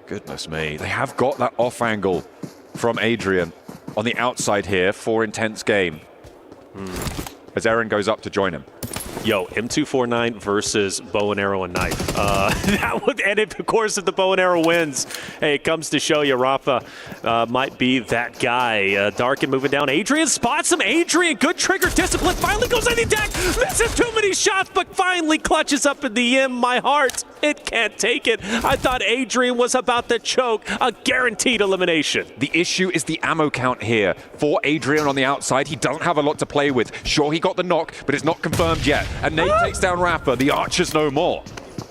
Goodness me. They have got that off angle from Adrian on the outside here for Intense Game. As Aaron goes up to join him. Yo, M249 versus bow and arrow and knife. And of course, if the bow and arrow wins, hey, it comes to show you Rafa might be that guy. Darkin moving down. Adrian spots him. Adrian, good trigger discipline. Finally goes on the deck. Misses too many shots, but finally clutches up in the end. My heart, it can't take it. I thought Adrian was about to choke. A guaranteed elimination. The issue is the ammo count here for Adrian on the outside. He doesn't have a lot to play with. Sure, he got the knock, but it's not confirmed yet. And Nate takes down Rafa. The Archers no more.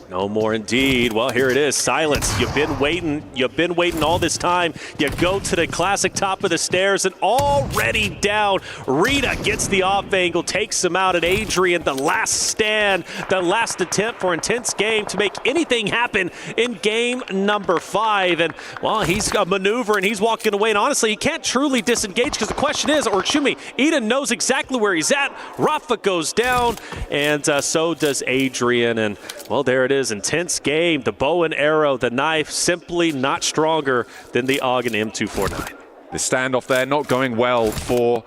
No more indeed. Well, here it is. Silence. You've been waiting. You've been waiting all this time. You go to the classic top of the stairs and already down. Rita gets the off angle, takes him out. And Adrian, the last stand, the last attempt for Intense Game to make anything happen in game number 5. And, well, he's a maneuver and he's walking away. And honestly, he can't truly disengage because the question is, or excuse me, Eden knows exactly where he's at. Rafa goes down and so does Adrian. And, well, there it is. Intense Game, the bow and arrow, the knife, simply not stronger than the AUG and M249. The standoff there not going well for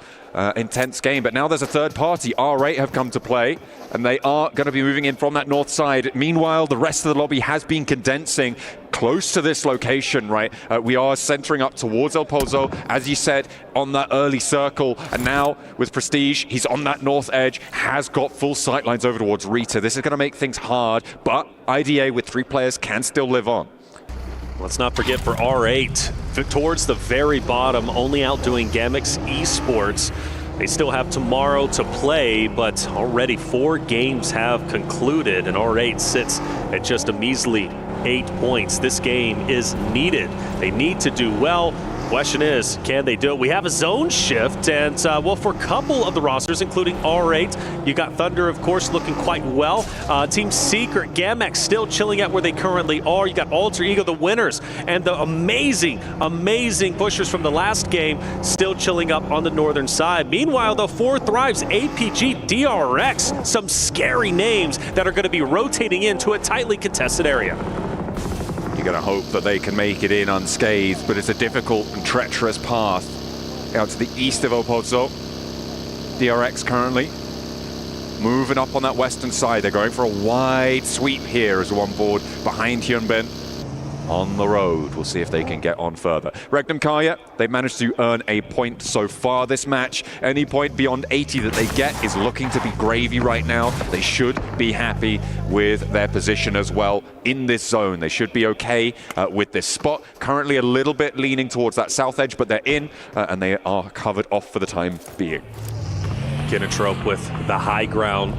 Intense Game, but now there's a third party. R8 have come to play, and they are going to be moving in from that north side. Meanwhile, the rest of the lobby has been condensing close to this location, right? We are centering up towards El Pozo, as you said, on that early circle, and now with Prestige, he's on that north edge, has got full sight lines over towards Rita. This is going to make things hard, but IDA with 3 players can still live on. Let's not forget for R8, towards the very bottom, only outdoing Gamix Esports. They still have tomorrow to play, but already 4 games have concluded, and R8 sits at just a measly 8 points. This game is needed. They need to do well. Question is, can they do it? We have a zone shift, and well, for a couple of the rosters, including R8, you got Thunder, of course, looking quite well. Team Secret, Gamex still chilling at where they currently are. You got Alter Ego, the winners, and the amazing pushers from the last game still chilling up on the northern side. Meanwhile, the 4 Thrives, APG, DRX, some scary names that are going to be rotating into a tightly contested area. You're going to hope that they can make it in unscathed, but it's a difficult and treacherous path out to the east of El Pozo. DRX currently moving up on that western side. They're going for a wide sweep here as one board behind Hyunbin. on the road. We'll see if they can get on further. Regnum Kaya, they've managed to earn a point so far this match. Any point beyond 80 that they get is looking to be gravy right now. They should be happy with their position as well in this zone. They should be okay with this spot. Currently a little bit leaning towards that south edge, but they're in and they are covered off for the time being. Kinatrope with the high ground,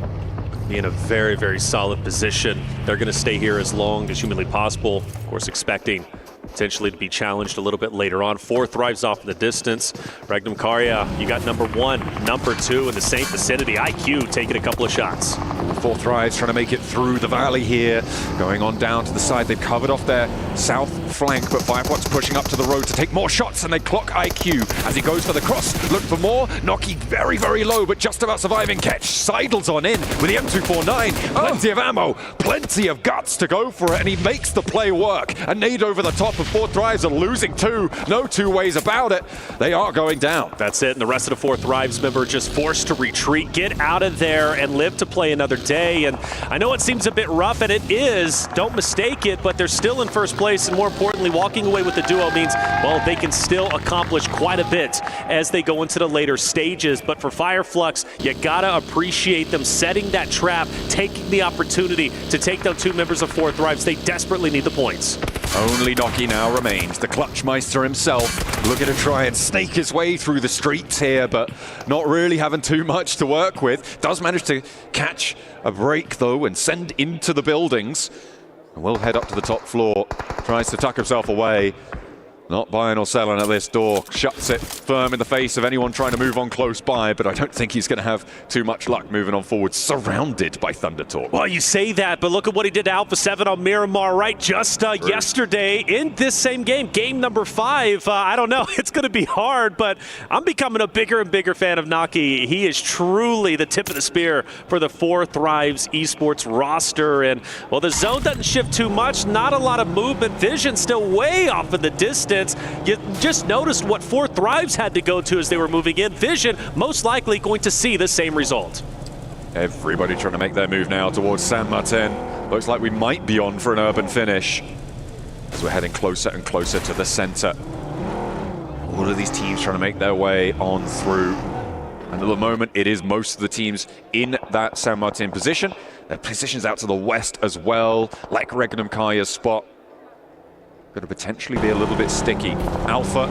be in a very, very solid position. They're going to stay here as long as humanly possible. Of course, expecting potentially to be challenged a little bit later on. 4 thrives off in the distance. Regnum Karya, you got number 1, number 2 in the same vicinity. IQ taking a couple of shots. 4 thrives trying to make it through the valley here. Going on down to the side. They've covered off their south flank, but Fireflux pushing up to the road to take more shots, and they clock IQ as he goes for the cross. Look for more. Noki very, very low, but just about surviving catch. Seidels on in with the M249. Plenty of ammo, plenty of guts to go for it, and he makes the play work. A nade over the top of 4 thrives are losing 2. No 2 ways about it. They are going down. That's it, and the rest of the 4 thrives member just forced to retreat, get out of there, and live to play another day. And I know it seems a bit rough, and it is. Don't mistake it, but they're still in first place, and more importantly, walking away with the duo means, well, they can still accomplish quite a bit as they go into the later stages. But for Fireflux, you gotta appreciate them setting that trap, taking the opportunity to take down 2 members of 4 thrives. They desperately need the points. Only Noki now remains, the Clutchmeister himself, looking to try and snake his way through the streets here, but not really having too much to work with. Does manage to catch a break, though, and send into the buildings. And will head up to the top floor, tries to tuck himself away. Not buying or selling at this door. Shuts it firm in the face of anyone trying to move on close by, but I don't think he's going to have too much luck moving on forward, surrounded by Thunder Torque. Well, you say that, but look at what he did to Alpha 7 on Miramar, right? Just yesterday in this same game, game number 5. I don't know, it's going to be hard, but I'm becoming a bigger and bigger fan of Naki. He is truly the tip of the spear for the 4 Thrives esports roster. And, well, the zone doesn't shift too much, not a lot of movement. Vision still way off in the distance. You just noticed what 4 Thrives had to go to as they were moving in. Vision most likely going to see the same result. Everybody trying to make their move now towards San Martin. Looks like we might be on for an urban finish as we're heading closer and closer to the center. All of these teams trying to make their way on through. And at the moment, it is most of the teams in that San Martin position. Their positions out to the west as well, like Regnum Kaya's spot. Going to potentially be a little bit sticky. Alpha,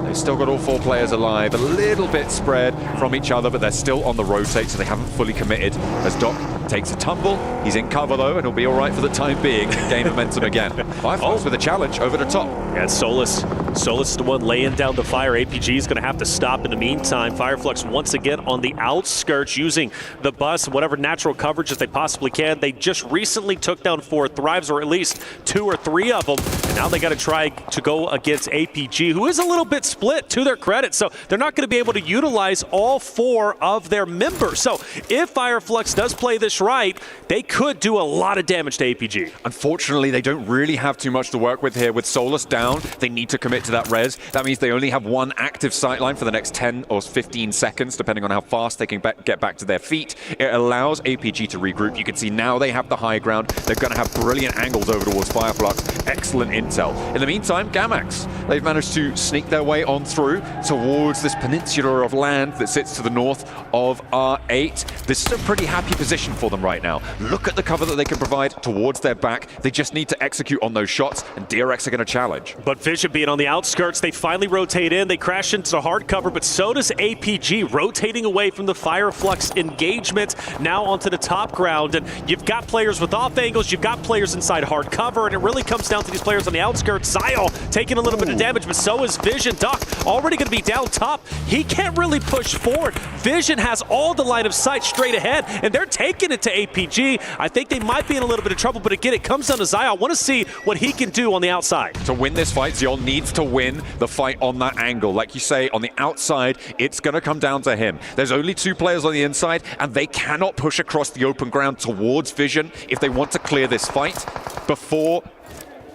they've still got all 4 players alive, a little bit spread from each other, but they're still on the rotate, so they haven't fully committed. As Doc takes a tumble, he's in cover though, and he'll be all right for the time being. Gain momentum again. Fireflux with a challenge over the top. Yeah, Solus is the one laying down the fire. APG is going to have to stop in the meantime. Fireflux once again on the outskirts using the bus and whatever natural coverage that they possibly can. They just recently took down 4 Thrives, or at least 2 or 3 of them. And now they got to try to go against APG, who is a little bit split to their credit. So they're not going to be able to utilize all 4 of their members. So if Fireflux does play this right, they could do a lot of damage to APG. Unfortunately, they don't really have too much to work with here. With Solus down, they need to commit to that res. That means they only have 1 active sightline for the next 10 or 15 seconds, depending on how fast they can get back to their feet. It allows APG to regroup. You can see now they have the high ground. They're going to have brilliant angles over towards Fireflux. Excellent intel. In the meantime, Gamax, they've managed to sneak their way on through towards this peninsula of land that sits to the north of R8. This is a pretty happy position for them right now. Look at the cover that they can provide towards their back. They just need to execute on those shots, and DRX are going to challenge. But Vision being on the outskirts, they finally rotate in. They crash into the hard cover, but so does APG, rotating away from the Fireflux engagement, now onto the top ground. And you've got players with off angles, you've got players inside hard cover, and it really comes down to these players on the outskirts. Zyle taking a little bit of damage, but so is Vision. Doc already going to be down top. He can't really push forward. Vision has all the line of sight straight ahead, and they're taking it to APG. I think they might be in a little bit of trouble, but again, it comes down to Zyle. I want to see what he can do on the outside. To win this fight, Zion needs to win the fight on that angle. Like you say, on the outside, it's going to come down to him. There's only 2 players on the inside, and they cannot push across the open ground towards Vision if they want to clear this fight before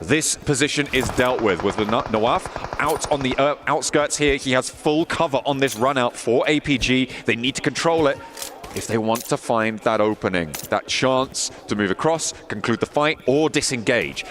this position is dealt with the Nawaf out on the outskirts here. He has full cover on this run out for APG. They need to control it if they want to find that opening, that chance to move across, conclude the fight, or disengage.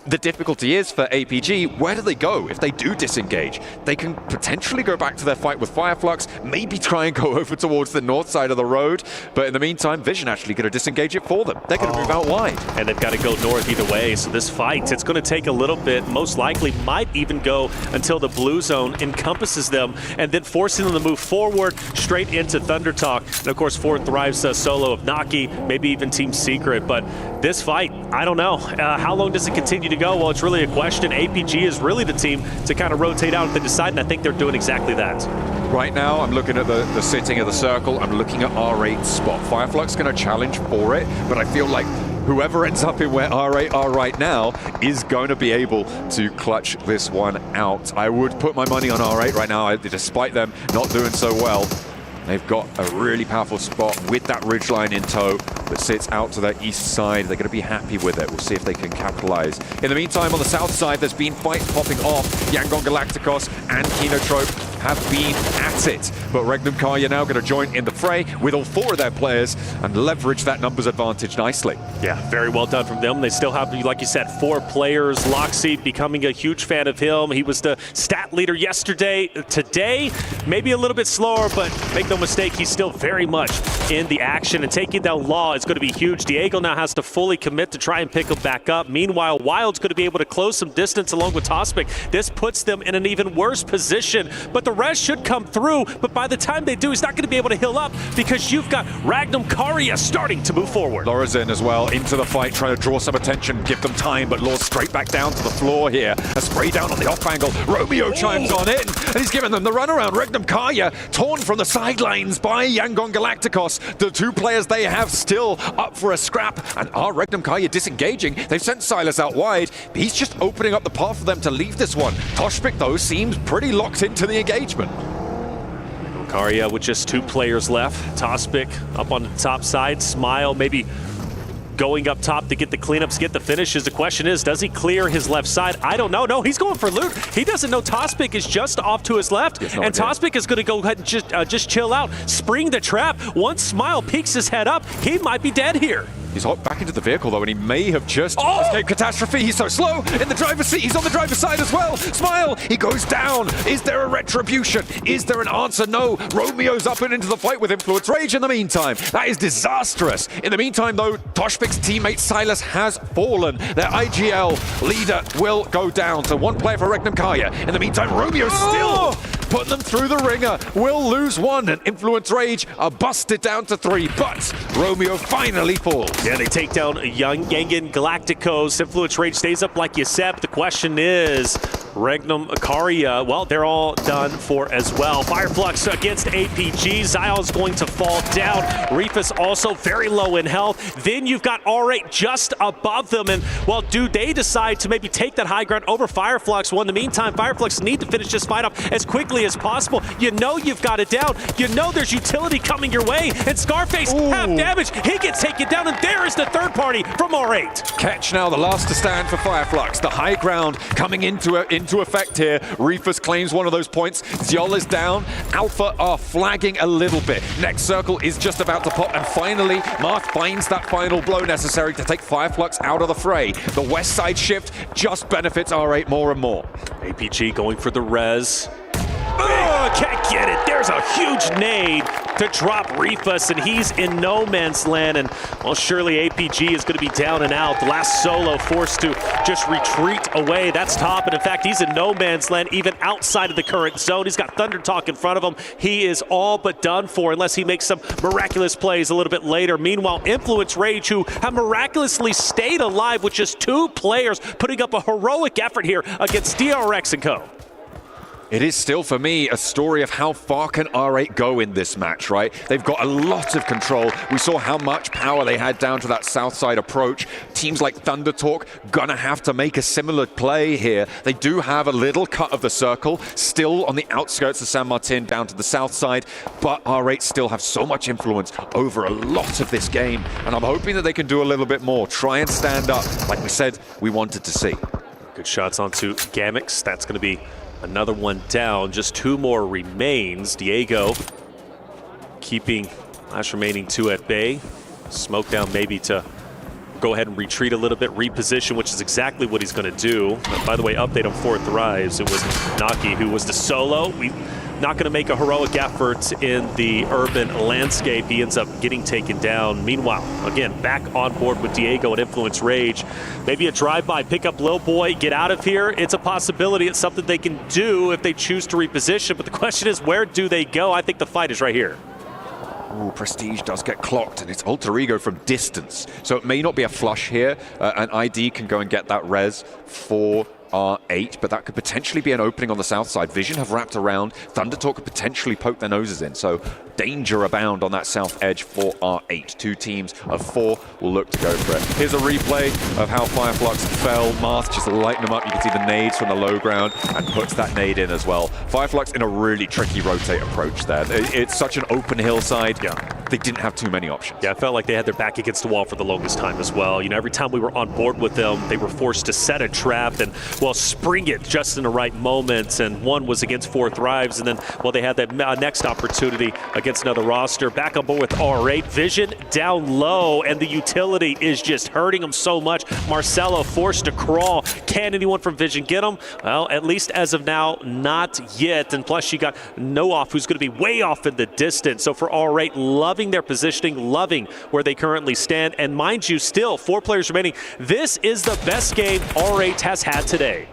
the difficulty is for APG, where do they go if they do disengage? They can potentially go back to their fight with Fireflux, maybe try and go over towards the north side of the road, but in the meantime, Vision actually going to disengage it for them. They're going to move out wide. And they've got to go north either way, so this fight, it's going to take a little bit, most likely might even go until the blue zone encompasses them, and then forcing them to move forward straight into Thunder Talk. And of course, Ford thrives solo of Naki, maybe even Team Secret, but this fight, I don't know. How long does it continue to go? Well, it's really a question. APG is really the team to kind of rotate out if they decide, and I think they're doing exactly that. Right now, I'm looking at the sitting of the circle. I'm looking at R8's spot. Fireflux going to challenge for it, but I feel like whoever ends up in where R8 are right now is going to be able to clutch this one out. I would put my money on R8 right now, despite them not doing so well. They've got a really powerful spot with that ridgeline in tow that sits out to their east side. They're going to be happy with it. We'll see if they can capitalize. In the meantime, on the south side, there's been fights popping off. Yangon Galacticos and Kinotrope have been at it. But Regnum Karya now going to join in the fray with all 4 of their players and leverage that numbers advantage nicely. Yeah, very well done from them. They still have, like you said, 4 players. Loxy becoming a huge fan of him. He was the stat leader yesterday. Today, maybe a little bit slower, but make no mistake, he's still very much in the action, and taking down Law is going to be huge. Diego now has to fully commit to try and pick him back up. Meanwhile, Wild's going to be able to close some distance along with Tospic. This puts them in an even worse position, but the rest should come through. But by the time they do, he's not going to be able to heal up because you've got Regnum Karya starting to move forward. Laura's in as well, into the fight, trying to draw some attention, give them time, but Law's straight back down to the floor here. A spray down on the off angle. Romeo chimes on in, and he's giving them the runaround. Regnum Karya torn from the sidelines by Yangon Galacticos. The 2 players they have still up for a scrap, and Regnum Karya disengaging. They've sent Silas out wide, but he's just opening up the path for them to leave this one. Toshpik, though, seems pretty locked into the engagement. Karya with just 2 players left. Tospic up on the top side. Smile maybe going up top to get the cleanups, get the finishes. The question is, does he clear his left side? I don't know. No, he's going for loot. He doesn't know Tospic is just off to his left, and Tospic is going to go ahead and just chill out, spring the trap. Once Smile peeks his head up, he might be dead here. He's hopped back into the vehicle, though, and he may have just escaped catastrophe. He's so slow in the driver's seat. He's on the driver's side as well. Smile, he goes down. Is there a retribution? Is there an answer? No. Romeo's up and into the fight with Influence Rage in the meantime. That is disastrous. In the meantime, though, Toshpik's teammate Silas has fallen. Their IGL leader will go down to 1 player for Regnum Karya. In the meantime, Romeo still putting them through the ringer. Will lose 1, and Influence Rage are busted down to 3, but Romeo finally falls. Yeah, they take down Yangon Galacticos. Influence Rage stays up like you said. The question is, Regnum Karya, well, they're all done for as well. Fireflux against APG. Zyle's going to fall down. Reefus also very low in health. Then you've got R8 just above them. And, well, do they decide to maybe take that high ground over Fireflux? Well, in the meantime, Fireflux need to finish this fight off as quickly as possible. You know you've got it down. You know there's utility coming your way. And Scarface, half damage. He gets taken down, and there is the third party from R8. Catch now, the last to stand for Fireflux. The high ground coming into effect here. Reefus claims one of those points. Zyol is down. Alpha are flagging a little bit. Next circle is just about to pop, and finally, Marth finds that final blow necessary to take Fireflux out of the fray. The west side shift just benefits R8 more and more. APG going for the res. Oh, can't get it. There's a huge nade to drop Reefus, and he's in no man's land. And, well, surely APG is going to be down and out. The last solo forced to just retreat away. That's top. And, in fact, he's in no man's land, even outside of the current zone. He's got Thunder Talk in front of him. He is all but done for unless he makes some miraculous plays a little bit later. Meanwhile, Influence Rage, who have miraculously stayed alive with just 2 players, putting up a heroic effort here against DRX and Co. It is still, for me, a story of how far can R8 go in this match, right? They've got a lot of control. We saw how much power they had down to that south side approach. Teams like Thunder Talk gonna have to make a similar play here. They do have a little cut of the circle, still on the outskirts of San Martin down to the south side, but R8 still have so much influence over a lot of this game, and I'm hoping that they can do a little bit more. Try and stand up, like we said we wanted to see. Good shots onto Gamix. That's gonna be another one down. Just 2 more remains. Diego keeping last remaining 2 at bay. Smoke down maybe to go ahead and retreat a little bit, reposition, which is exactly what he's going to do. But by the way, update on Fourth Rise. It was Naki who was the solo. Not going to make a heroic effort in the urban landscape. He ends up getting taken down. Meanwhile, again, back on board with Diego and Influence Rage. Maybe a drive-by, pick up Lil Boy, get out of here. It's a possibility. It's something they can do if they choose to reposition. But the question is, where do they go? I think the fight is right here. Ooh, Prestige does get clocked, and it's Alter Ego from distance. So it may not be a flush here. An ID can go and get that res for R8, but that could potentially be an opening on the south side. Vision have wrapped around. Thundertalk could potentially poke their noses in. So danger abound on that south edge for R8. 2 teams of 4 will look to go for it. Here's a replay of how Fireflux fell. Marth just lighten them up. You can see the nades from the low ground and puts that nade in as well. Fireflux in a really tricky rotate approach there. It's such an open hillside. Yeah. They didn't have too many options. Yeah, I felt like they had their back against the wall for the longest time as well. You know, every time we were on board with them, they were forced to set a trap and, well, spring it just in the right moments. And one was against Fourth Rives, and then, well, they had that next opportunity against another roster. Back on board with R8. Vision down low, and the utility is just hurting them so much. Marcelo forced to crawl. Can anyone from Vision get him? Well, at least as of now, not yet. And plus, you got Noof, who's going to be way off in the distance. So for R8, loving their positioning, loving where they currently stand. And mind you, still 4 players remaining. This is the best game R8 has had today.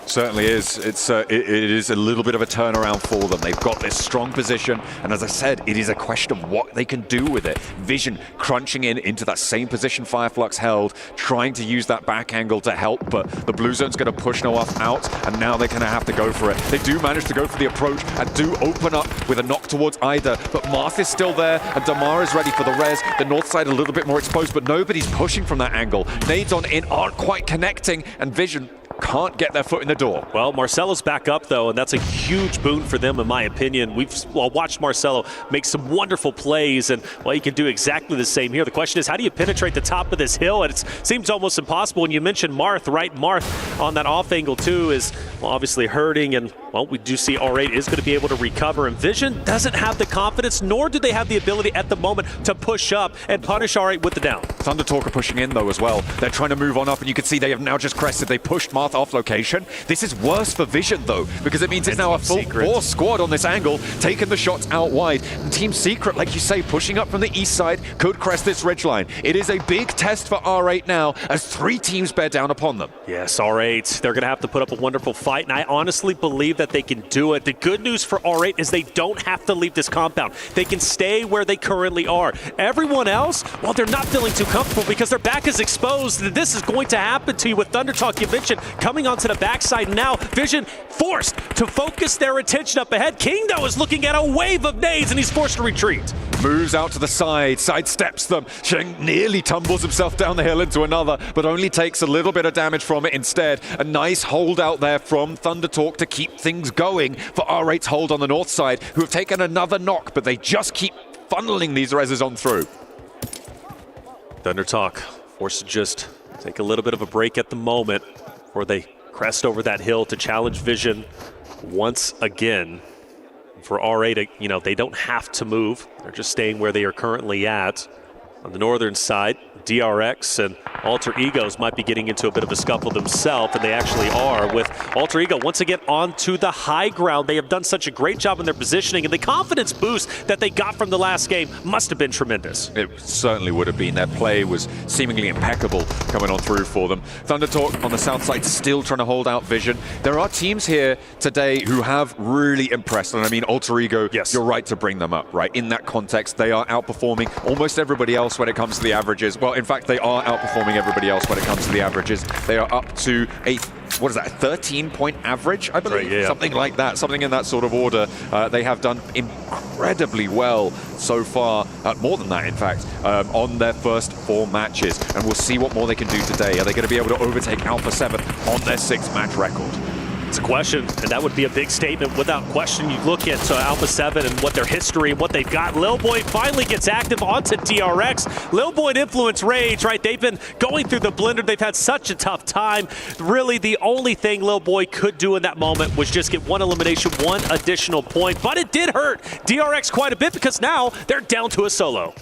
Certainly is. It is a little bit of a turnaround for them. They've got this strong position, and as I said, it is a question of what they can do with it. Vision crunching in into that same position Fireflux held, trying to use that back angle to help, but the blue zone's going to push Noof out, and now they're going to have to go for it. They do manage to go for the approach and do open up with a knock towards Ida, but Marth is still there, and Damar is ready for the res. The north side a little bit more exposed, but nobody's pushing from that angle. Nades on in aren't quite connecting, and Vision can't get their foot in the door. Well, Marcelo's back up, though, and that's a huge boon for them, in my opinion. We've watched Marcelo make some wonderful plays, and, well, he can do exactly the same here. The question is, how do you penetrate the top of this hill? And it seems almost impossible. And you mentioned Marth, right? Marth on that off angle, too, is, well, obviously hurting, and, well, we do see R8 is going to be able to recover, and Vision doesn't have the confidence, nor do they have the ability at the moment to push up and punish R8 with the down. Thundertalk are pushing in, though, as well. They're trying to move on up, and you can see they have now just crested. They pushed Marth off location. This is worse for Vision, though, because it means it's now a full 4 squad on this angle, taking the shots out wide. And Team Secret, like you say, pushing up from the east side, could crest this ridgeline. It is a big test for R8 now, as 3 teams bear down upon them. Yes, R8, they're going to have to put up a wonderful fight, and I honestly believe that they can do it. The good news for R8 is they don't have to leave this compound. They can stay where they currently are. Everyone else, well, they're not feeling too comfortable because their back is exposed. This is going to happen to you with Thundertalk, you mentioned, coming onto the backside now. Vision forced to focus their attention up ahead. King, though, is looking at a wave of nades, and he's forced to retreat. Moves out to the side, sidesteps them. Sheng nearly tumbles himself down the hill into another, but only takes a little bit of damage from it instead. A nice hold out there from Thundertalk to keep things going for R8's hold on the north side, who have taken another knock, but they just keep funneling these reses on through. Thundertalk forced to just take a little bit of a break at the moment before they crest over that hill to challenge Vision once again. For R8, you know, they don't have to move. They're just staying where they are currently at. On the northern side, DRX and Alter Egos might be getting into a bit of a scuffle themselves, and they actually are, with Alter Ego once again onto the high ground. They have done such a great job in their positioning, and the confidence boost that they got from the last game must have been tremendous. It certainly would have been. Their play was seemingly impeccable coming on through for them. Thundertalk on the south side still trying to hold out Vision. There are teams here today who have really impressed, and I mean Alter Ego, yes, you're right to bring them up, right? In that context, they are outperforming almost everybody else when it comes to the averages. Well, in fact, they are outperforming everybody else when it comes to the averages. They are up to a, what is that, a 13-point average, I believe? Right, yeah. Something like that, something in that sort of order. They have done incredibly well so far, more than that, in fact, on their first 4 matches. And we'll see what more they can do today. Are they going to be able to overtake Alpha 7 on their 6-match record? It's a question, and that would be a big statement without question. You look at Alpha 7 and what their history and what they've got. Lil Boy finally gets active onto DRX. Lil Boy and Influence Rage, right? They've been going through the blender. They've had such a tough time. Really, the only thing Lil Boy could do in that moment was just get 1 elimination, 1 additional point. But it did hurt DRX quite a bit because now they're down to a solo.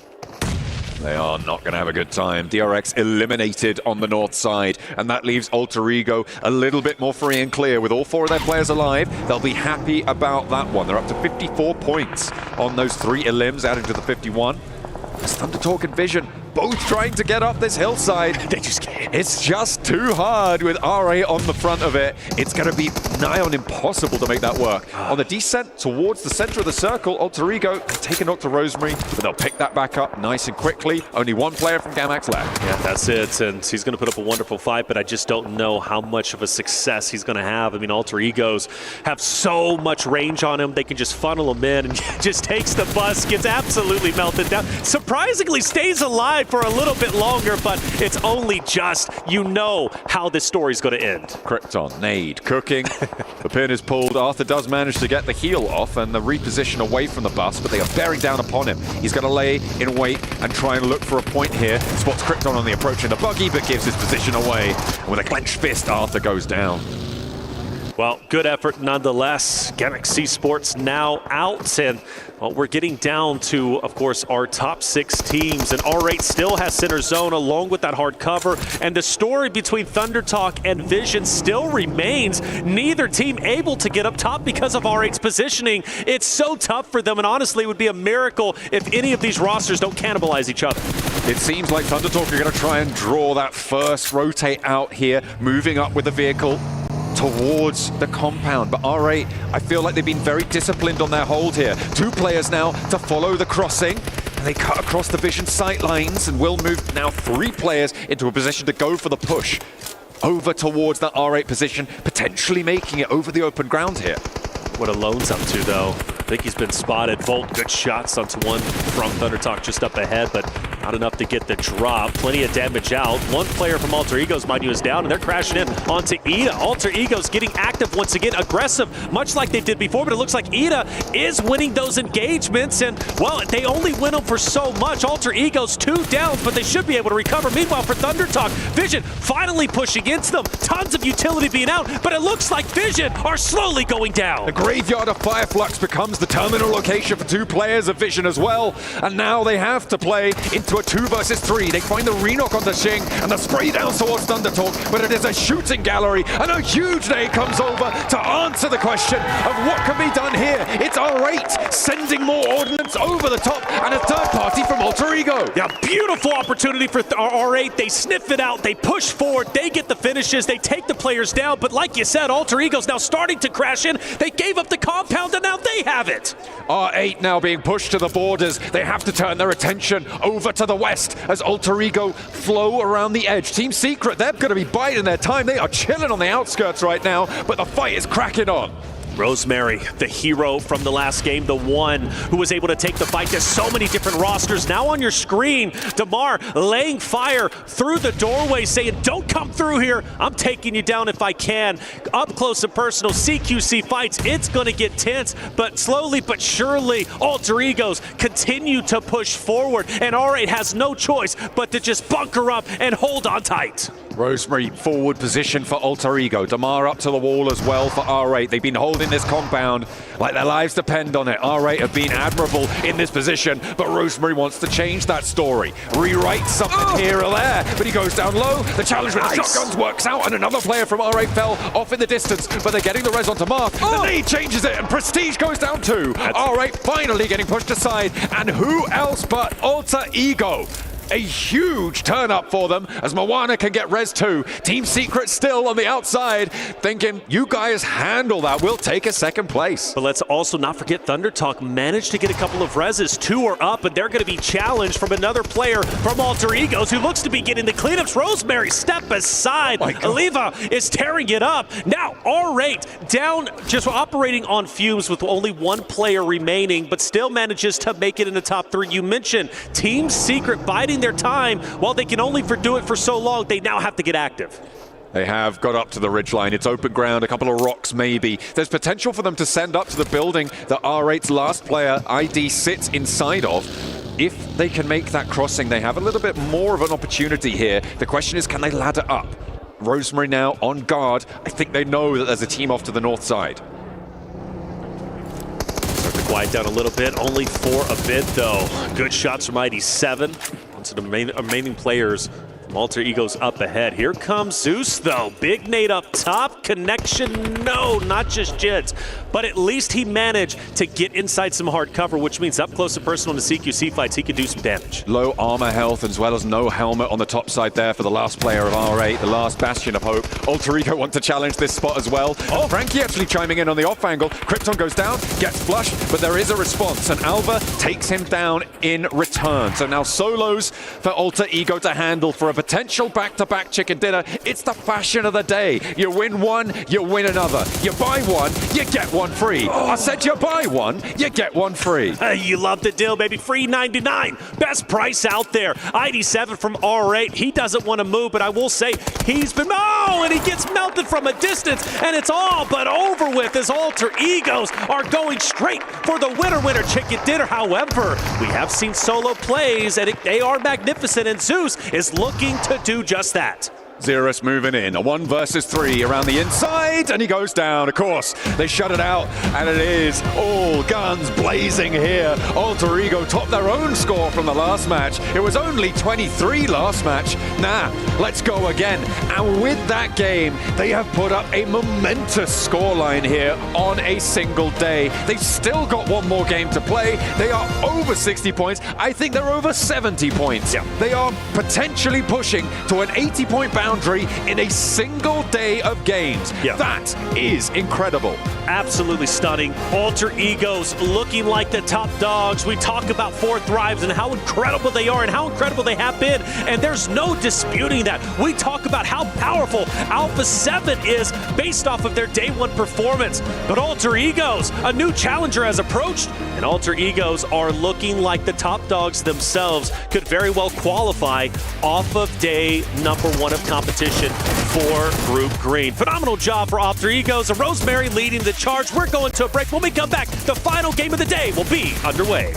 They are not going to have a good time. DRX eliminated on the north side, and that leaves Alter Ego a little bit more free and clear. With all 4 of their players alive, they'll be happy about that one. They're up to 54 points on those 3 elims, adding to the 51. It's Thunder Talk and Vision both trying to get up this hillside. They just can't. It's just too hard with RA on the front of it. It's going to be nigh on impossible to make that work. On the descent towards the center of the circle, Alter Ego can take a knock to Rosemary, but they'll pick that back up nice and quickly. Only 1 player from Gamax left. Yeah, that's it. And he's going to put up a wonderful fight, but I just don't know how much of a success he's going to have. I mean, Alter Egos have so much range on him. They can just funnel him in and just takes the bus, gets absolutely melted down. Surprisingly stays alive for a little bit longer, but it's only just, you know how this story's going to end. Krypton, nade, cooking. The pin is pulled. Arthur does manage to get the heel off and the reposition away from the bus, but they are bearing down upon him. He's going to lay in wait and try and look for a point here. Spots Krypton on the approach in the buggy, but gives his position away. And with a clenched fist, Arthur goes down. Well, good effort nonetheless. Galaxy Sports now out, and well, we're getting down to, of course, our top 6 teams, and R8 still has center zone along with that hard cover, and the story between Thunder Talk and Vision still remains. Neither team able to get up top because of R8's positioning. It's so tough for them, and honestly, it would be a miracle if any of these rosters don't cannibalize each other. It seems like Thunder Talk are going to try and draw that first rotate out here, moving up with the vehicle towards the compound, but R8, I feel like they've been very disciplined on their hold here. 2 players now to follow the crossing, and they cut across the Vision sight lines and will move now 3 players into a position to go for the push over towards that R8 position, potentially making it over the open ground here. What Alone's up to, though. I think he's been spotted. Volt, good shots onto one from Thunder Talk just up ahead, but not enough to get the drop. Plenty of damage out. 1 player from Alter Egos, mind you, is down, and they're crashing in onto Ida. Alter Egos getting active once again, aggressive, much like they did before, but it looks like Ida is winning those engagements, and, well, they only win them for so much. Alter Egos 2 downs, but they should be able to recover. Meanwhile, for Thunder Talk, Vision finally pushing into them. Tons of utility being out, but it looks like Vision are slowly going down. The graveyard of Fireflux becomes the terminal location for 2 players of Vision as well, and now they have to play into a 2 versus 3. They find the re-knock onto Xing and the spray down towards Thunder Talk, but it is a shooting gallery, and a huge day comes over to answer the question of what can be done here. It's R8 sending more ordnance over the top, and a 3rd party from Alter Ego. Yeah, beautiful opportunity for R8. They sniff it out, they push forward, they get the finishes, they take the players down, but like you said, Alter Ego's now starting to crash in. They gave up the compound, and now they have it. R8 now being pushed to the borders. They have to turn their attention over to the west as Alter Ego flow around the edge. Team Secret, they're going to be biding their time. They are chilling on the outskirts right now, but the fight is cracking on. Rosemary, the hero from the last game, the one who was able to take the fight to so many different rosters. Now on your screen, Damar laying fire through the doorway, saying, don't come through here. I'm taking you down if I can. Up close and personal, CQC fights. It's going to get tense, but slowly but surely, Alter Egos continue to push forward, and R8 has no choice but to just bunker up and hold on tight. Rosemary forward position for Alter Ego. Damar up to the wall as well for R8. They've been holding this compound like their lives depend on it. R8 have been admirable in this position, but Rosemary wants to change that story. Rewrite something here or there, but he goes down low. The challenge with the shotguns works out, and another player from R8 fell off in the distance, but they're getting the res onto Mark. The nade changes it, and Prestige goes down too. R8 finally getting pushed aside, and who else but Alter Ego? A huge turn up for them as Moana can get res too. Team Secret still on the outside, thinking, you guys handle that, we'll take a 2nd place. But let's also not forget Thunder Talk managed to get a couple of reses. 2 are up, and they're going to be challenged from another player from Alter Egos who looks to be getting the cleanups. Rosemary, step aside. Aliva is tearing it up. Now R8 down, just operating on fumes with only 1 player remaining, but still manages to make it in the top 3. You mentioned Team Secret biding their time. While they can only do it for so long, they now have to get active. They have got up to the ridgeline. It's open ground, a couple of rocks maybe. There's potential for them to send up to the building that R8's last player, ID, sits inside of. If they can make that crossing, they have a little bit more of an opportunity here. The question is, can they ladder up? Rosemary now on guard. I think they know that there's a team off to the north side. Start to quiet down a little bit, only for a bit though. Good shots from ID7. to the remaining players. Alter Ego's up ahead. Here comes Zeus, though. Big nade up top. Connection, no, not just yet. But at least he managed to get inside some hard cover, which means up close and personal in the CQC fights, he could do some damage. Low armor health as well as no helmet on the top side there for the last player of R8, the last bastion of hope. Alter Ego want to challenge this spot as well. Oh, Frankie actually chiming in on the off angle. Krypton goes down, gets flushed, but there is a response, and Alva takes him down in return. So now solos for Alter Ego to handle for a potential back-to-back chicken dinner. It's the fashion of the day. You win one, you win another. You buy one, you get one free. I said you buy one, you get one free. You love the deal, baby. Free 99. Best price out there. ID7 from R8. He doesn't want to move, but I will say he's been... Oh, and he gets melted from a distance, and it's all but over with as Alter Egos are going straight for the winner chicken dinner. However, we have seen solo plays, and they are magnificent, and Zeus is looking to do just that. Xerus moving in, a 1 versus 3 around the inside, and he goes down. Of course, they shut it out, and it is all guns blazing here. Alter Ego topped their own score from the last match. It was only 23 last match. Nah, let's go again. And with that game, they have put up a momentous scoreline here on a single day. They've still got one more game to play. They are over 60 points. I think they're over 70 points. Yeah. They are potentially pushing to an 80-point boundary in a single day of games. Yeah. That is incredible. Absolutely stunning. Alter Egos looking like the top dogs. We talk about 4 thrives and how incredible they are and how incredible they have been, and there's no disputing that. We talk about how powerful Alpha 7 is based off of their day 1 performance, but Alter Egos, a new challenger has approached, and Alter Egos are looking like the top dogs themselves, could very well qualify off of day number 1 of competition for Group Green. Phenomenal job for Alter Egos, and Rosemary leading the charge. We're going to a break. When we come back, the final game of the day will be underway.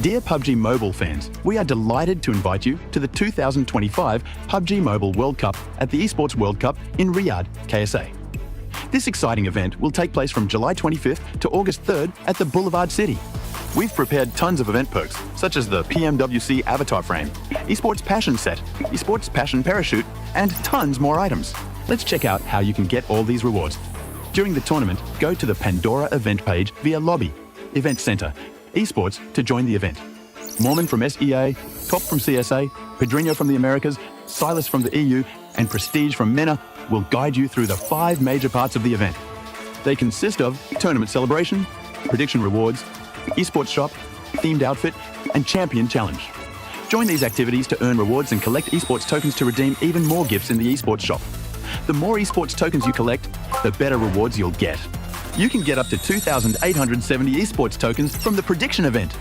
Dear PUBG Mobile fans, we are delighted to invite you to the 2025 PUBG Mobile World Cup at the ESPORTS World Cup in Riyadh, KSA. This exciting event will take place from July 25th to August 3rd at the Boulevard City. We've prepared tons of event perks, such as the PMWC avatar frame, ESPORTS Passion set, ESPORTS Passion parachute, and tons more items. Let's check out how you can get all these rewards. During the tournament, go to the Pandora event page via Lobby, Event Center, Esports to join the event. Mormon from SEA, Top from CSA, Pedrinho from the Americas, Silas from the EU, and Prestige from MENA will guide you through the 5 major parts of the event. They consist of tournament celebration, prediction rewards, esports shop, themed outfit, and champion challenge. Join these activities to earn rewards and collect esports tokens to redeem even more gifts in the esports shop. The more esports tokens you collect, the better rewards you'll get. You can get up to 2,870 esports tokens from the prediction event.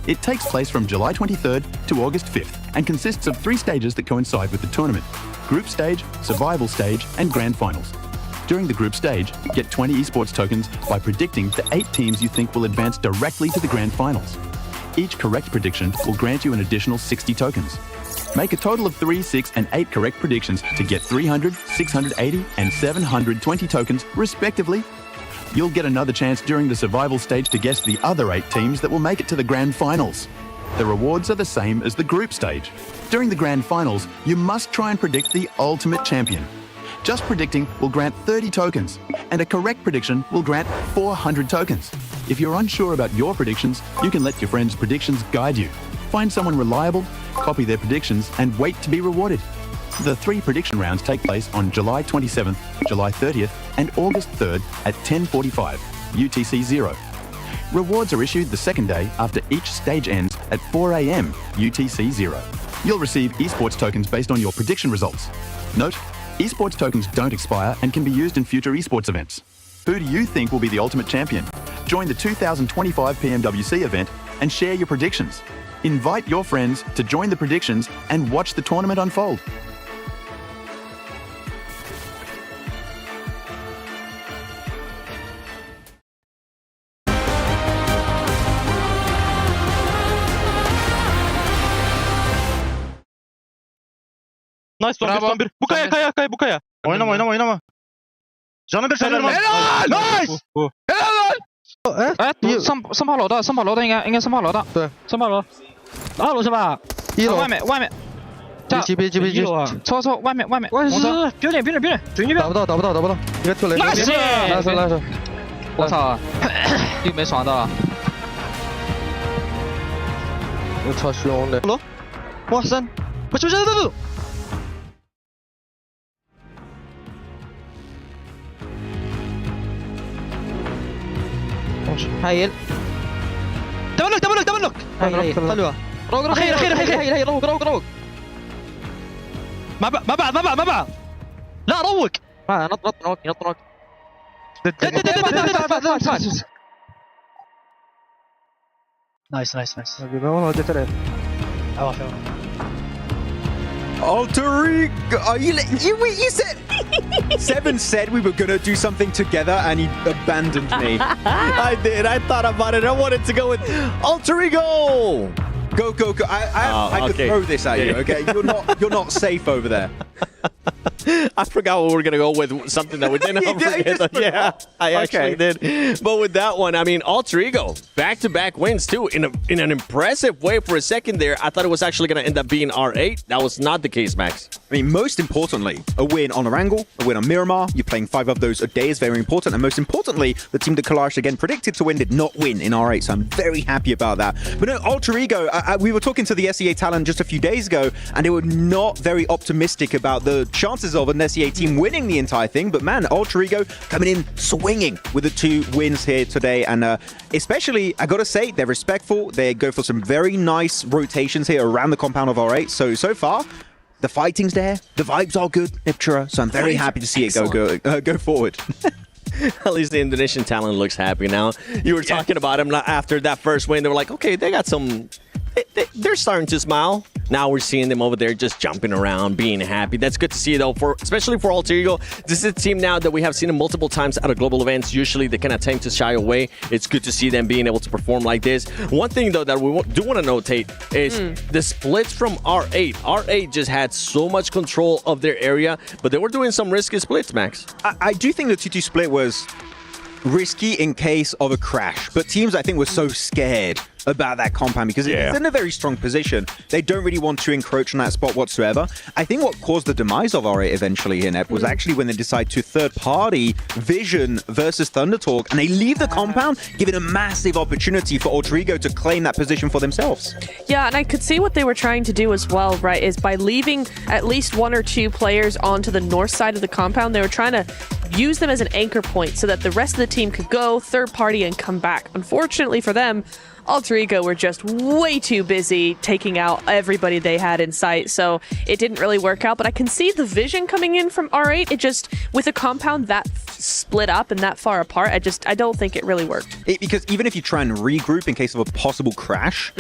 It takes place from July 23rd to August 5th and consists of 3 stages that coincide with the tournament: group stage, survival stage, and grand finals. During the group stage, get 20 esports tokens by predicting the 8 teams you think will advance directly to the grand finals. Each correct prediction will grant you an additional 60 tokens. Make a total of 3, 6, and 8 correct predictions to get 300, 680, and 720 tokens, respectively. You'll get another chance during the survival stage to guess the other 8 teams that will make it to the grand finals. The rewards are the same as the group stage. During the grand finals, you must try and predict the ultimate champion. Just predicting will grant 30 tokens, and a correct prediction will grant 400 tokens. If you're unsure about your predictions, you can let your friends' predictions guide you. Find someone reliable, copy their predictions, and wait to be rewarded. The 3 prediction rounds take place on July 27th, July 30th, and August 3rd at 10:45 UTC 0. Rewards are issued the second day after each stage ends at 4 AM UTC 0. You'll receive esports tokens based on your prediction results. Note, esports tokens don't expire and can be used in future esports events. Who do you think will be the ultimate champion? Join the 2025 PMWC event and share your predictions. Invite your friends to join the predictions and watch the tournament unfold. Nice son bir son bir. Bu kaya. Oynama. Canı bir sen ölmez. Helal! Nice! Helal lan! 哎，上炮楼的应该上炮楼的。对，上炮楼。2楼是吧？ 1楼。外面。别急。抽外面。别点，准备。打不到，应该出来。Nice！我操，又没爽到。我超凶的。哇3，不。هايل دبل لوك حلوه خير روق ما بعد لا روق نط نايس والله جت Alterigo, you said 7 said we were gonna do something together, and he abandoned me. I did. I thought about it. I wanted to go with Alterigo. Go. I could throw this at you. Okay, you're not safe over there. I forgot what we were going to go with, something that we didn't forget. Yeah, I actually did. But with that one, I mean, Alter Ego, back-to-back wins, too, in an impressive way. For a second there, I thought it was actually going to end up being R8. That was not the case, Max. I mean, most importantly, a win on Erangel, a win on Miramar. You're playing 5 of those a day is very important. And most importantly, the team that Kalash again predicted to win did not win in R8. So I'm very happy about that. But no, Alter Ego, we were talking to the SEA talent just a few days ago, and they were not very optimistic about the chances of an SEA team winning the entire thing. But man, Alter Ego coming in swinging with the 2 wins here today. And especially, I got to say, they're respectful. They go for some very nice rotations here around the compound of R8. So far, the fighting's there. The vibes are good, Niptura. So I'm very happy to see it go forward. At least the Indonesian talent looks happy now. You were talking about him after that first win. They were like, okay, they got some... They're starting to smile. Now we're seeing them over there just jumping around, being happy. That's good to see, though, especially for Alter Ego. This is a team now that we have seen them multiple times at global events. Usually they kind of tend to shy away. It's good to see them being able to perform like this. One thing, though, that we do want to notate is the splits from R8. R8 just had so much control of their area, but they were doing some risky splits, Max. I do think the 2-2 split was risky in case of a crash, but teams, I think, were so scared about that compound because it's in a very strong position. They don't really want to encroach on that spot whatsoever. I think what caused the demise of R8 eventually here, Nep, was actually when they decide to third-party Vision versus Thundertalk, and they leave the compound, giving a massive opportunity for Alter Ego to claim that position for themselves. Yeah, and I could see what they were trying to do as well, right, is by leaving at least 1 or 2 players onto the north side of the compound, they were trying to use them as an anchor point so that the rest of the team could go third party and come back. Unfortunately for them, Alter Ego were just way too busy taking out everybody they had in sight, so it didn't really work out. But I can see the vision coming in from R8. It just, with a compound that split up and that far apart, I don't think it really worked. Because even if you try and regroup in case of a possible crash,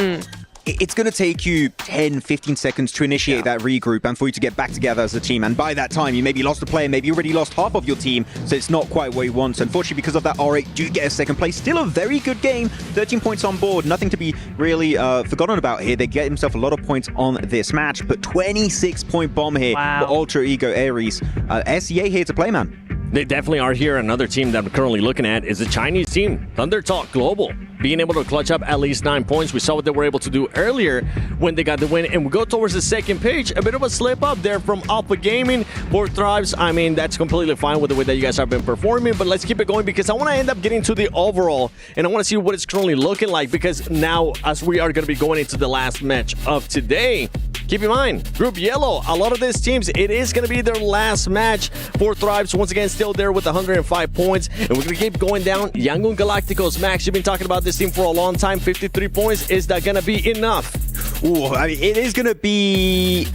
it's going to take you 10, 15 seconds to initiate that regroup and for you to get back together as a team. And by that time, you maybe lost a player, maybe you already lost half of your team, so it's not quite what you want. So unfortunately, because of that, R8 do get a second place. Still a very good game, 13 points on board. Nothing to be really forgotten about here. They get himself a lot of points on this match, but 26-point bomb here for Alter Ego Ares. SEA here to play, man. They definitely are here. Another team that I'm currently looking at is a Chinese team, Thunder Talk Global, being able to clutch up at least 9 points. We saw what they were able to do earlier when they got the win. And we go towards the second page. A bit of a slip up there from Alpha Gaming. Fourth Thrives, I mean, that's completely fine with the way that you guys have been performing. But let's keep it going because I want to end up getting to the overall. And I want to see what it's currently looking like because now, as we are going to be going into the last match of today, keep in mind, Group Yellow, a lot of these teams, it is going to be their last match. Fourth Thrives, once again, still there with 105 points. And we're going to keep going down. Yangon Galacticos, Max, you've been talking about this team for a long time. 53 points. Is that going to be enough? Ooh, I mean, it is going to be...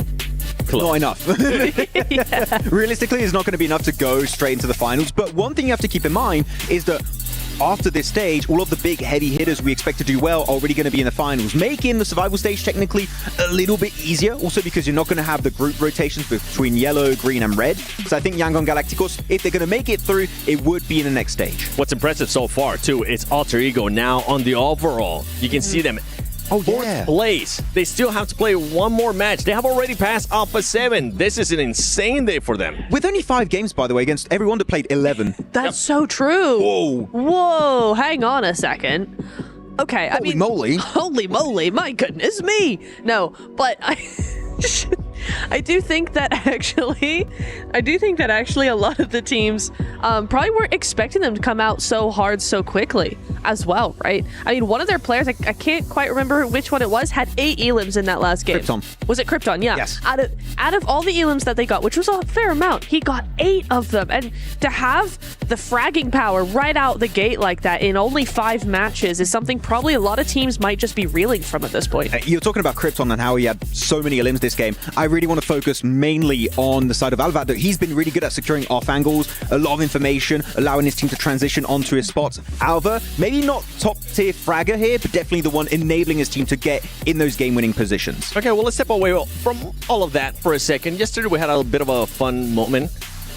Not enough. Realistically, it's not going to be enough to go straight into the finals. But one thing you have to keep in mind is that after this stage, all of the big heavy hitters we expect to do well are already going to be in the finals, making the survival stage technically a little bit easier, also because you're not going to have the group rotations between yellow, green, and red. So I think Yangon Galacticos, if they're going to make it through, it would be in the next stage. What's impressive so far, too, is Alter Ego now on the overall. You can see them. Fourth place. They still have to play one more match. They have already passed Alpha 7. This is an insane day for them. With only 5 games, by the way, against everyone that played 11. That's so true. Whoa. Whoa, hang on a second. Okay, Holy moly. Holy moly, my goodness me. No, but I do think that actually a lot of the teams probably weren't expecting them to come out so hard so quickly as well, right? I mean, one of their players, I can't quite remember which one it was, had 8 elims in that last game. Krypton. Was it Krypton? Yeah. Yes. Out of all the elims that they got, which was a fair amount, he got 8 of them. And to have the fragging power right out the gate like that in only 5 matches is something probably a lot of teams might just be reeling from at this point. You're talking about Krypton and how he had so many elims this game. I really want to focus mainly on the side of Alvad. He's been really good at securing off angles, a lot of information, allowing his team to transition onto his spots. Alva, maybe not top tier fragger here, but definitely the one enabling his team to get in those game-winning positions. Okay, well, let's step away from all of that for a second. Yesterday, we had a bit of a fun moment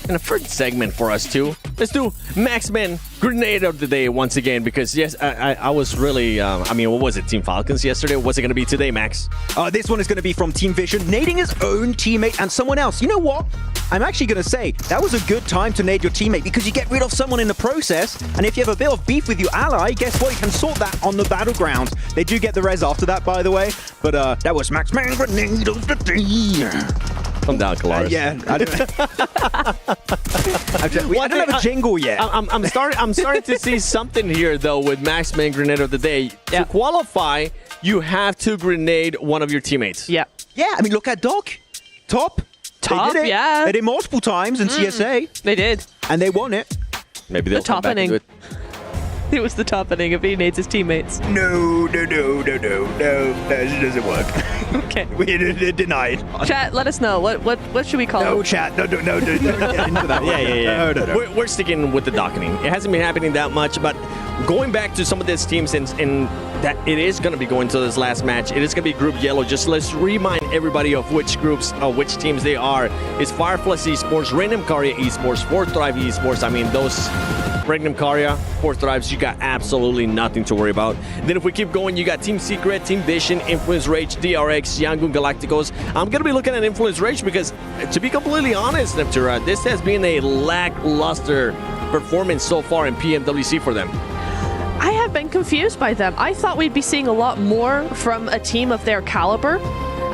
and a first segment for us, too. Let's do Maxman Grenade of the Day once again, because, yes, I was really, I mean, what was it, Team Falcons yesterday? What's it going to be today, Max? This one is going to be from Team Vision, nading his own teammate and someone else. You know what? I'm actually going to say that was a good time to nade your teammate because you get rid of someone in the process, and if you have a bit of beef with your ally, guess what? You can sort that on the battleground. They do get the res after that, by the way, but that was Maxman Grenade of the Day. Calm down, Kalaris. Yeah, I don't have a jingle yet. I'm starting to see something here, though, with Maxman Grenade of the Day. To qualify, you have to grenade one of your teammates. Yeah. Yeah, I mean, look at Doc. Top. They did it. Yeah. They did multiple times in CSA. They did. And they won it. Maybe they'll come back and do it. It was the top inning if he nades his teammates. No, that doesn't work. Okay. We're denied. Chat, let us know. What should we call No, it? chat. No, don't get into that. Yeah. No. We're sticking with the docketing. It hasn't been happening that much, but going back to some of these teams and that it is going to be going to this last match. It is going to be Group Yellow. Just let's remind everybody of which groups, which teams they are. It's Fireflies Esports, Random Caria Esports, Fourth Thrive Esports. I mean, those Regnum Caria, Fourth Thrives, you got absolutely nothing to worry about. Then if we keep going, you got Team Secret, Team Vision, Influence Rage, DRX, Yangon Galacticos. I'm going to be looking at Influence Rage because, to be completely honest, Neptura, this has been a lackluster performance so far in PMWC for them. I have been confused by them. I thought we'd be seeing a lot more from a team of their caliber.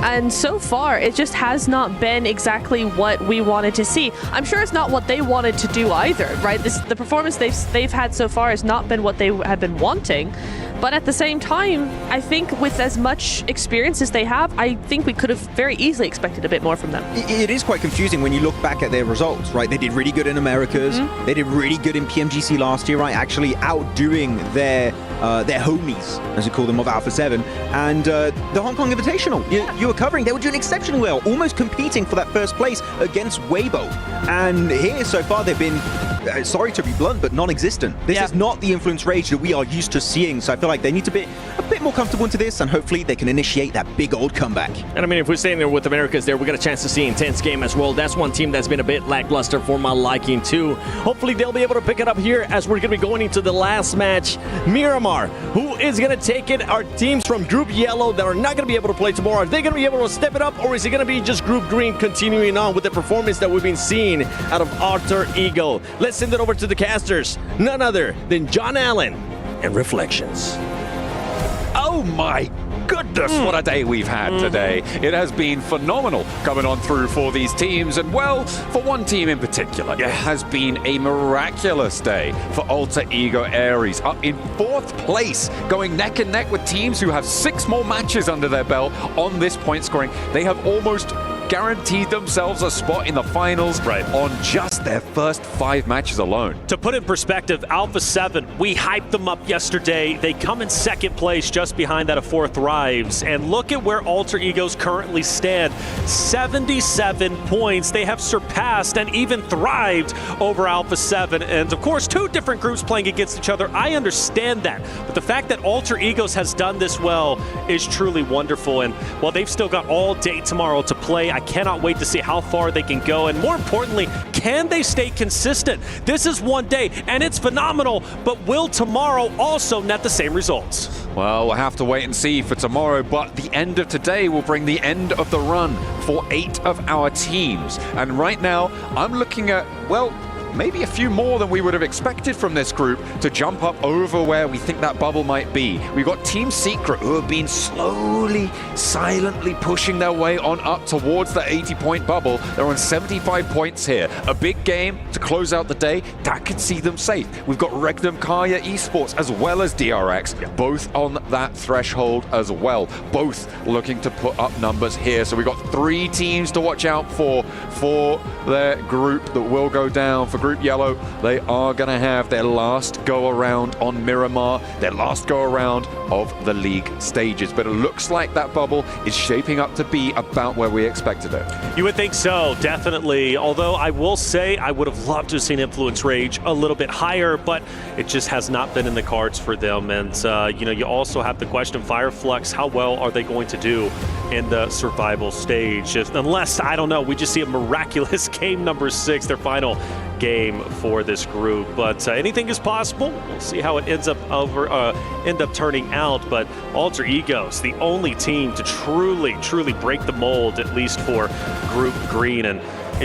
And so far, it just has not been exactly what we wanted to see. I'm sure it's not what they wanted to do either, right? The performance they've had so far has not been what they have been wanting. But at the same time, I think with as much experience as they have, I think we could have very easily expected a bit more from them. It is quite confusing when you look back at their results, right? They did really good in Americas. They did really good in PMGC last year, right? Actually outdoing their homies, as we call them, of Alpha 7. And the Hong Kong Invitational, you were covering. They were doing exceptionally well, almost competing for that first place against Weibo. And here, so far, they've been, sorry to be blunt, but non-existent. This is not the Influence Rage that we are used to seeing. So I feel feel like they need to be a bit more comfortable into this, and hopefully they can initiate that big old comeback. And I mean, if we're staying there with Americas there, we got a chance to see intense game as well. That's one team that's been a bit lackluster for my liking too. Hopefully they'll be able to pick it up here as we're going to be going into the last match. Miramar, who is going to take it? Our teams from Group Yellow that are not going to be able to play tomorrow, are they going to be able to step it up, or is it going to be just Group Green continuing on with the performance that we've been seeing out of Alter Ego? Let's send it over to the casters, none other than John Allen and Reflections. Oh my goodness, what a day we've had today. It has been phenomenal coming on through for these teams, and well, for one team in particular, it has been a miraculous day for Alter Ego Aries, up in 4th place, going neck and neck with teams who have 6 more matches under their belt on this point scoring. They have almost guaranteed themselves a spot in the finals on just their first 5 matches alone. To put in perspective, Alpha 7, we hyped them up yesterday. They come in 2nd place, just behind that of 4th Rives. And look at where Alter Egos currently stand. 77 points. They have surpassed and even thrived over Alpha 7. And of course, 2 different groups playing against each other. I understand that. But the fact that Alter Egos has done this well is truly wonderful. And while they've still got all day tomorrow to play, I cannot wait to see how far they can go, and more importantly, can they stay consistent? This is one day, and it's phenomenal, but will tomorrow also net the same results? Well, we'll have to wait and see for tomorrow, but the end of today will bring the end of the run for 8 of our teams. And right now, I'm looking at, well, maybe a few more than we would have expected from this group to jump up over where we think that bubble might be. We've got Team Secret, who have been slowly, silently pushing their way on up towards the 80-point bubble. They're on 75 points here. A big game to close out the day. That could see them safe. We've got Regnum Kaya Esports as well as DRX, both on that threshold as well. Both looking to put up numbers here. So we've got 3 teams to watch out for their group that will go down. For Group Yellow, they are going to have their last go around on Miramar, their last go around of the league stages. But it looks like that bubble is shaping up to be about where we expected it. You would think so, definitely. Although I will say I would have loved to have seen Influence Rage a little bit higher, but it just has not been in the cards for them. And, you know, you also have the question of Fireflux. How well are they going to do in the survival stage? Unless, I don't know, we just see a miraculous game number 6, their final game for this group, but anything is possible. We'll see how it ends up turning out. But Alter Egos, the only team to truly break the mold, at least for Group Green, and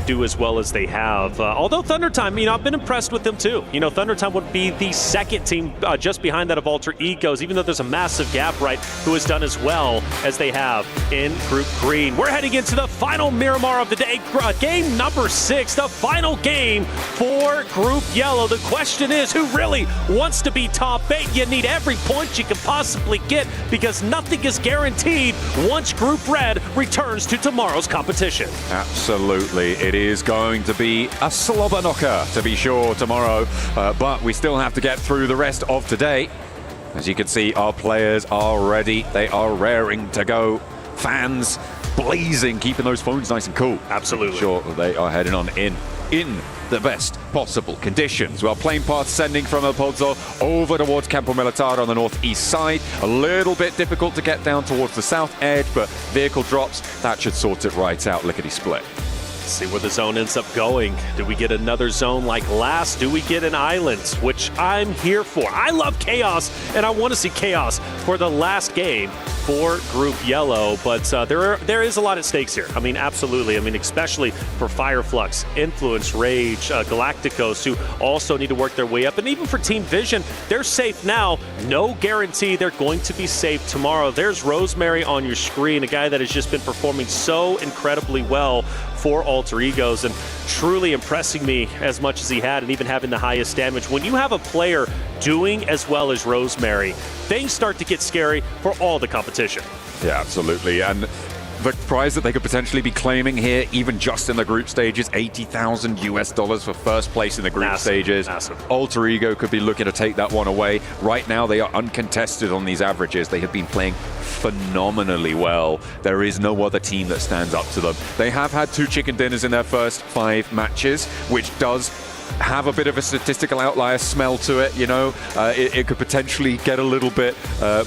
do as well as they have. Although Thundertime, you know, I've been impressed with them too. You know, Thundertime would be the 2nd team just behind that of Alter Egos, even though there's a massive gap, right, who has done as well as they have in Group Green. We're heading into the final Miramar of the day, game number 6, the final game for Group Yellow. The question is, who really wants to be top 8? You need every point you can possibly get, because nothing is guaranteed once Group Red returns to tomorrow's competition. Absolutely. It is going to be a slobber knocker, to be sure, tomorrow. But we still have to get through the rest of today. As you can see, our players are ready. They are raring to go. Fans blazing, keeping those phones nice and cool. Absolutely. Sure, they are heading on in the best possible conditions. Well, plane path sending from El Pozo over towards Campo Militar on the northeast side. A little bit difficult to get down towards the south edge, but vehicle drops, that should sort it right out, lickety-split. See where the zone ends up going. Do we get another zone like last? Do we get an island? Which I'm here for. I love chaos, and I want to see chaos for the last game for Group Yellow. But there is a lot at stakes here. I mean, absolutely. I mean, especially for Fireflux, Influence, Rage, Galacticos, who also need to work their way up. And even for Team Vision, they're safe now. No guarantee they're going to be safe tomorrow. There's Rosemary on your screen, a guy that has just been performing so incredibly well for Alter Egos and truly impressing me as much as he had, and even having the highest damage. When you have a player doing as well as Rosemary, things start to get scary for all the competition. Yeah, absolutely. And the prize that they could potentially be claiming here, even just in the group stages, $80,000 for first place in the group stages. Massive. Alter Ego could be looking to take that one away. Right now, they are uncontested on these averages. They have been playing phenomenally well. There is no other team that stands up to them. They have had 2 chicken dinners in their first 5 matches, which does have a bit of a statistical outlier smell to it, you know. It could potentially get a little bit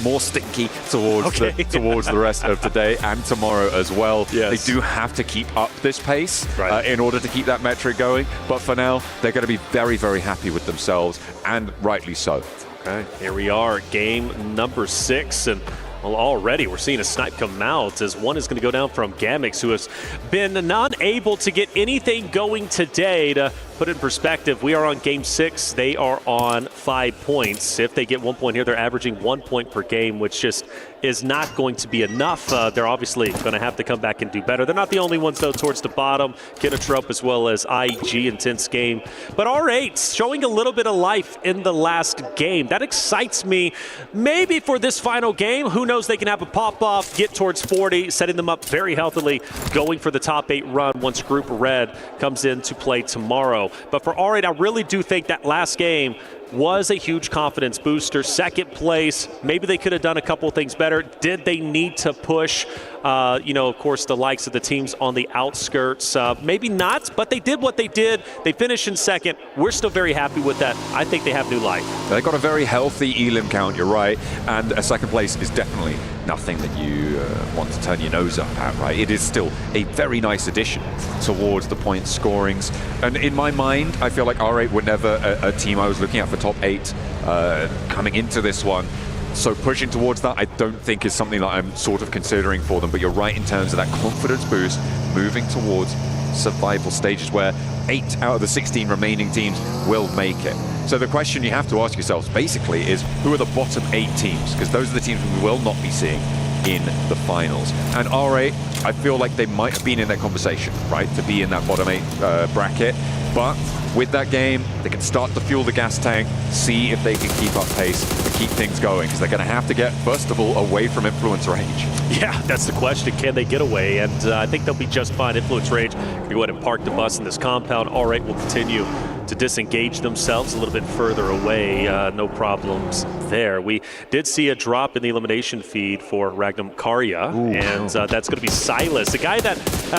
more stinky towards towards the rest of today and tomorrow as well. Yes. They do have to keep up this pace in order to keep that metric going. But for now, they're going to be very, very happy with themselves, and rightly so. Okay, here we are, game number 6, and well, already we're seeing a snipe come out as one is going to go down from Gamix, who has been not able to get anything going today. To put it in perspective, we are on game 6. They are on 5 points. If they get 1 point here, they're averaging 1 point per game, which just is not going to be enough. They're obviously going to have to come back and do better. They're not the only ones, though, towards the bottom. Kinetrup as well as IG, intense game. But R8 showing a little bit of life in the last game. That excites me. Maybe for this final game, who knows, they can have a pop-off, get towards 40, setting them up very healthily, going for the top 8 run once Group Red comes into play tomorrow. But for R8, I really do think that last game was a huge confidence booster. Second place, maybe they could have done a couple of things better. Did they need to push, of course, the likes of the teams on the outskirts? Maybe not, but they did what they did. They finished in second. We're still very happy with that. I think they have new life. They got a very healthy elim count, you're right, and a second place is definitely nothing that you want to turn your nose up at, right? It is still a very nice addition towards the point scorings. And in my mind, I feel like R8 were never a team I was looking at for top 8 coming into this one. So pushing towards that, I don't think is something that I'm sort of considering for them. But you're right in terms of that confidence boost, moving towards survival stages where 8 out of the 16 remaining teams will make it. So the question you have to ask yourselves basically is, who are the bottom 8 teams? Because those are the teams we will not be seeing in the finals. And R8, I feel like they might have been in that conversation, right, to be in that bottom 8 bracket. But with that game, they can start to fuel the gas tank, see if they can keep up pace and keep things going, because they're going to have to get, first of all, away from influence range. Yeah, that's the question. Can they get away? And I think they'll be just fine. Influence range, can go ahead and park the bus in this compound. R8 will continue to disengage themselves a little bit further away. No problems there. We did see a drop in the elimination feed for Ragnar Karya, and that's going to be Silas, a guy that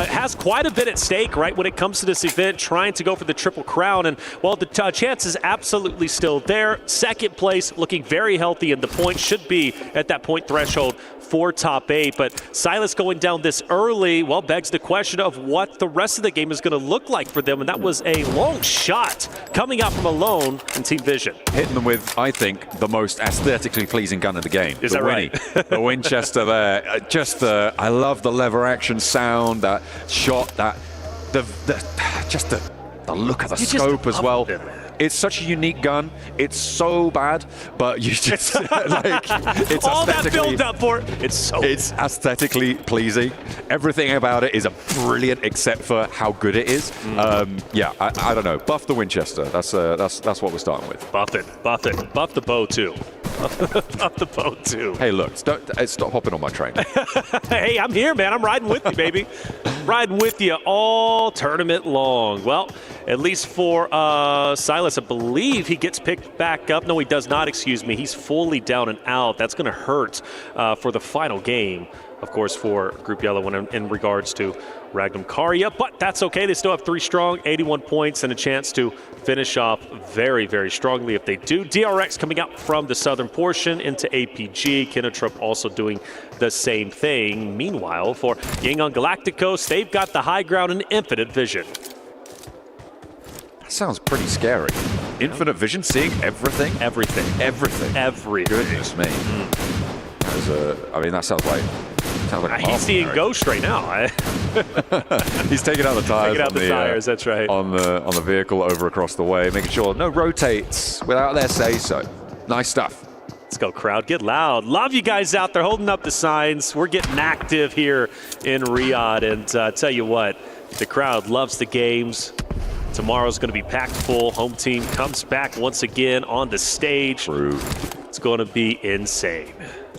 has quite a bit at stake, right, when it comes to this event, trying to go for the Triple Crown. And while the chance is absolutely still there, second place looking very healthy, and the point should be at that point threshold for top 8. But Silas going down this early, well, begs the question of what the rest of the game is going to look like for them. And that was a long shot coming out from alone in Team Vision. Hitting them with, I think, the most aesthetically pleasing gun in the game. Is that right? The Winchester there. Just I love the lever action sound, that shot, that the look of the scope as well. It's such a unique gun. It's so bad, but you just like it's all that build up for it. It's aesthetically pleasing. Everything about it is brilliant, except for how good it is. Yeah, I don't know. Buff the Winchester. That's what we're starting with. Buff it. Buff the bow too. Buff the bow too. Hey, look, stop hopping on my train. Hey, I'm here, man. I'm riding with you, baby. Riding with you all tournament long. Well, at least for Silas, I believe he gets picked back up. No, he does not, excuse me. He's fully down and out. That's going to hurt for the final game, of course, for Group Yellow in regards to Ragnar Karya. But that's okay. They still have 3 strong, 81 points, and a chance to finish off very, very strongly if they do. DRX coming out from the southern portion into APG. Kinetrup also doing the same thing. Meanwhile, for Yangon Galacticos, they've got the high ground and infinite vision. That sounds pretty scary. Infinite vision, seeing everything? Everything. Goodness me. I mean, that sounds like he's seeing Ghost right now. He's taking out the tires. Taking out the tires, that's right. On the vehicle over across the way, making sure no rotates without their say-so. Nice stuff. Let's go, crowd. Get loud. Love you guys out there holding up the signs. We're getting active here in Riyadh. And tell you what, the crowd loves the games. Tomorrow's going to be packed full. Home team comes back once again on the stage. True. It's going to be insane.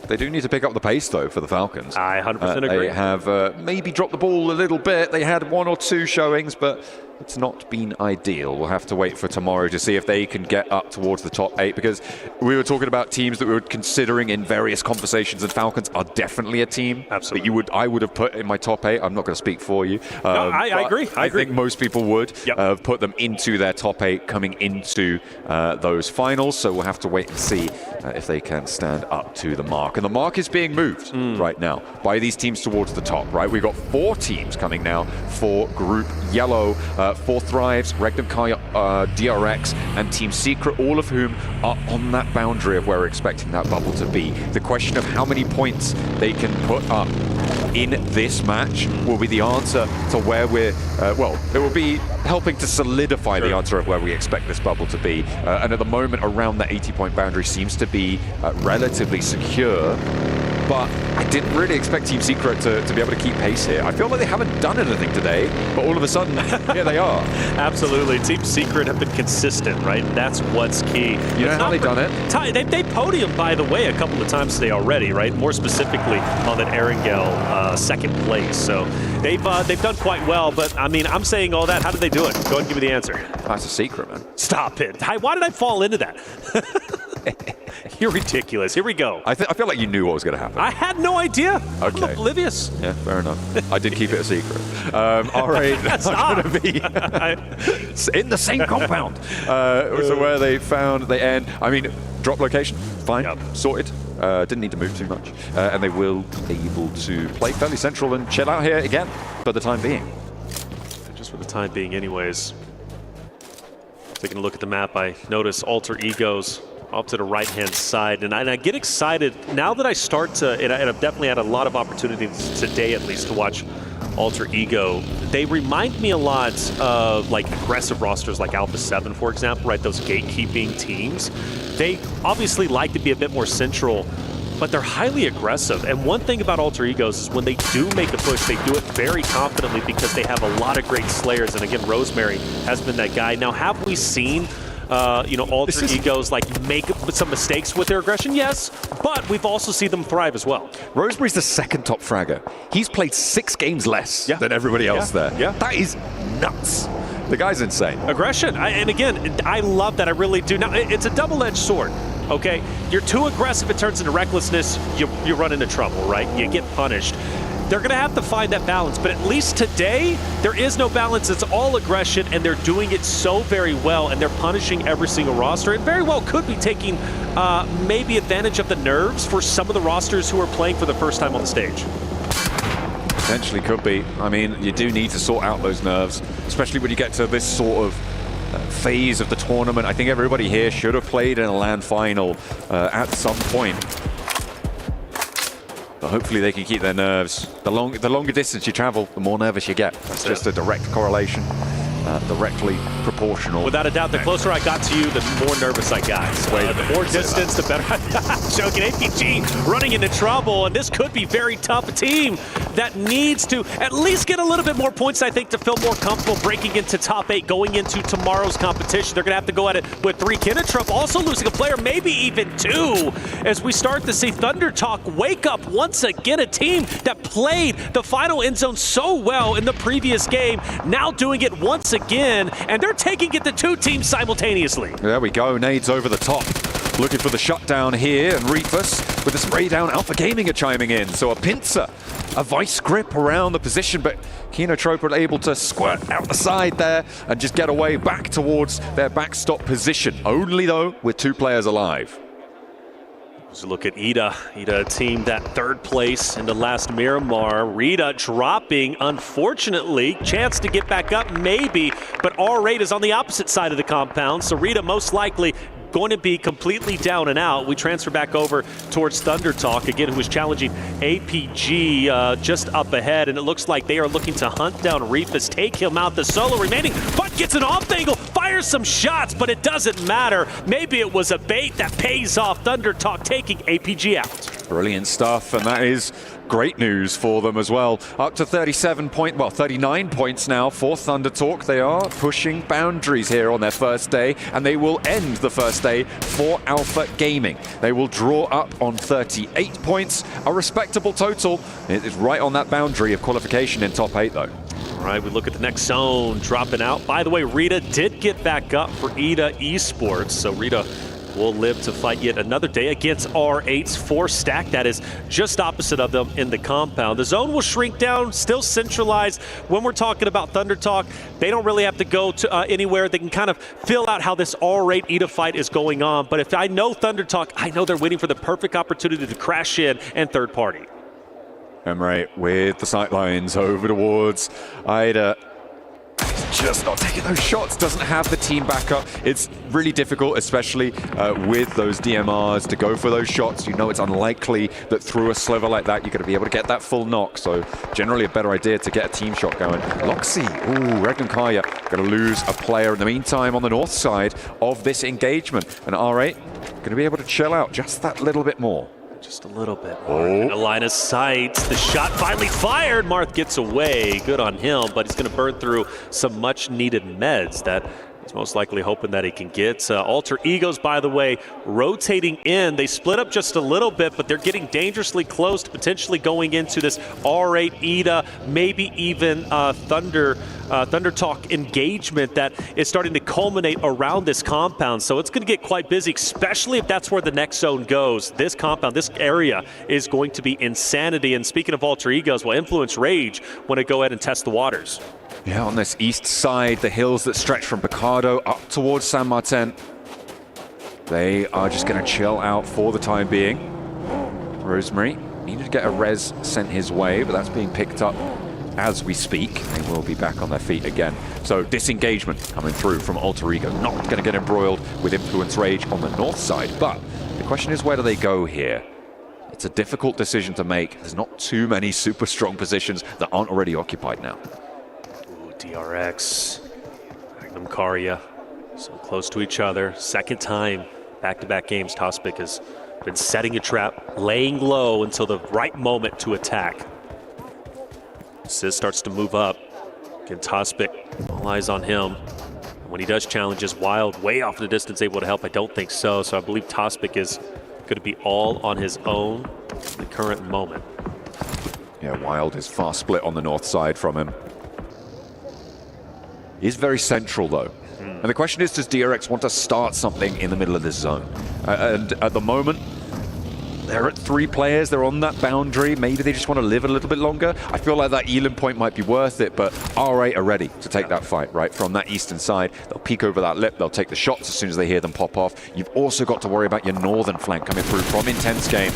They do need to pick up the pace, though, for the Falcons. I 100% agree. They have maybe dropped the ball a little bit. They had 1 or 2 showings, but it's not been ideal. We'll have to wait for tomorrow to see if they can get up towards the top 8, because we were talking about teams that we were considering in various conversations, and Falcons are definitely a team Absolutely. that I would have put in my top 8. I'm not going to speak for you. No, I agree. I think most people would put them into their top 8 coming into those finals, so we'll have to wait and see if they can stand up to the mark. And the mark is being moved right now by these teams towards the top, right? We've got 4 teams coming now for Group Yellow. 4 Thrives, Regnum Kaya, DRX, and Team Secret, all of whom are on that boundary of where we're expecting that bubble to be. The question of how many points they can put up in this match will be the answer to where we're, well, it will be helping to solidify the answer of where we expect this bubble to be. And at the moment, around that 80-point boundary seems to be relatively secure. But I didn't really expect Team Secret to be able to keep pace here. I feel like they haven't done anything today, but all of a sudden, here they are. Absolutely. Team Secret have been consistent, right? That's what's key. You know how they've done it? They podiumed, by the way, a couple of times today already, right? More specifically on that Erangel second place. So they've done quite well, but I mean, I'm saying all that. How did they do it? Go ahead and give me the answer. That's a secret, man. Stop it. Why did I fall into that? You're ridiculous. Here we go. I feel like you knew what was going to happen. I had no idea. Okay. I'm oblivious. Yeah, fair enough. I did keep it a secret. All right. That's not going to be in the same compound. So where they end. I mean, drop location, fine, sorted. Didn't need to move too much. And they will be able to play fairly central and chill out here again for the time being. Just for the time being anyways. Taking a look at the map, I notice Alter Egos off to the right-hand side, and I get excited now that I start to, and I've definitely had a lot of opportunities today at least to watch Alter Ego. They remind me a lot of like aggressive rosters like Alpha 7, for example, right? Those gatekeeping teams. They obviously like to be a bit more central, but they're highly aggressive. And one thing about Alter Egos is when they do make a push, they do it very confidently because they have a lot of great slayers. And again, Rosemary has been that guy. Now, have we seen Alter Egos like make some mistakes with their aggression? Yes, but we've also seen them thrive as well. Rosemary's the second top fragger. He's played 6 games less than everybody else there. Yeah. That is nuts. The guy's insane. Aggression, and again, I love that. I really do. Now, it's a double-edged sword. Okay, you're too aggressive, it turns into recklessness, you run into trouble, right? You get punished. They're going to have to find that balance, but at least today, there is no balance. It's all aggression, and they're doing it so very well, and they're punishing every single roster, and very well could be taking maybe advantage of the nerves for some of the rosters who are playing for the first time on the stage. Potentially could be. I mean, you do need to sort out those nerves, especially when you get to this sort of phase of the tournament. I think everybody here should have played in a LAN final at some point. But hopefully they can keep their nerves. The longer distance you travel, the more nervous you get. That's just a direct correlation, directly proportional. Without a doubt, the closer I got to you, the more nervous I got. The more distance, the better. Joking, APG running into trouble, and this could be very tough. A team that needs to at least get a little bit more points, I think, to feel more comfortable breaking into top 8, going into tomorrow's competition. They're going to have to go at it with 3. Kinnitrup also losing a player, maybe even 2, as we start to see Thunder Talk wake up once again. A team that played the final end zone so well in the previous game, now doing it once again, and they're taking it to 2 teams simultaneously. There we go, nades over the top. Looking for the shutdown here, and Reefus with the spray down. Alpha Gaming are chiming in, so a pincer, a vice grip around the position, but Kinotrope are able to squirt out the side there and just get away back towards their backstop position. Only though with 2 players alive. Let's look at Ida. Ida, a team that 3rd place in the last Miramar. Rita dropping, unfortunately. Chance to get back up, maybe, but R8 is on the opposite side of the compound, so Rita most likely going to be completely down and out. We transfer back over towards Thunder Talk, again, who is challenging APG just up ahead, and it looks like they are looking to hunt down Reefus, take him out. The solo remaining, but gets an off angle, fires some shots, but it doesn't matter. Maybe it was a bait that pays off. Thunder Talk taking APG out. Brilliant stuff, and that is great news for them as well. Up to 39 points now for Thunder Talk. They are pushing boundaries here on their first day, and they will end the first day for Alpha Gaming. They will draw up on 38 points, a respectable total. It is right on that boundary of qualification in top 8 though. All right, we look at the next zone dropping out. By the way, Rita did get back up for ETA Esports, so Rita will live to fight yet another day against R8's 4-stack. That is just opposite of them in the compound. The zone will shrink down, still centralized. When we're talking about Thunder Talk, they don't really have to go to anywhere. They can kind of fill out how this R8 ETA fight is going on. But if I know Thunder Talk, I know they're waiting for the perfect opportunity to crash in and third party. Emre with the sightlines over towards Ida. He's just not taking those shots, doesn't have the team backup. It's really difficult, especially with those DMRs, to go for those shots. You know it's unlikely that through a sliver like that, you're going to be able to get that full knock. So generally a better idea to get a team shot going. Loxy, ooh, Regnum Kaya going to lose a player in the meantime on the north side of this engagement. And R8 going to be able to chill out just that little bit more. Just a little bit more. A line of sight. The shot finally fired. Marth gets away. Good on him, but he's going to burn through some much-needed meds that he's most likely hoping that he can get. Alter Egos, by the way, rotating in. They split up just a little bit, but they're getting dangerously close to potentially going into this R8 ETA, maybe even Thunder Talk engagement that is starting to culminate around this compound. So it's going to get quite busy, especially if that's where the next zone goes. This compound, this area is going to be insanity. And speaking of Alter Egos, well, Influence Rage want to go ahead and test the waters. Yeah, on this east side, the hills that stretch from Picado up towards San Martin. They are just going to chill out for the time being. Rosemary needed to get a res sent his way, but that's being picked up as we speak. They will be back on their feet again. So disengagement coming through from Alter Ego. Not going to get embroiled with Influence Rage on the north side, but the question is, where do they go here? It's a difficult decision to make. There's not too many super strong positions that aren't already occupied now. Ooh, DRX, Magnum Karya, so close to each other. Second time, back-to-back games, Tospic has been setting a trap, laying low until the right moment to attack. Sis starts to move up. Again, Tospic, all eyes on him. And when he does challenges, Wild way off in the distance, able to help. I don't think so. So I believe Tospic is going to be all on his own in the current moment. Yeah, Wild is far split on the north side from him. He's very central though. And the question is, does DRX want to start something in the middle of this zone? And at the moment, they're at 3 players, they're on that boundary. Maybe they just want to live a little bit longer. I feel like that Elam point might be worth it, but R8 are ready to take that fight, right? From that eastern side, they'll peek over that lip, they'll take the shots as soon as they hear them pop off. You've also got to worry about your northern flank coming through from Intense Game.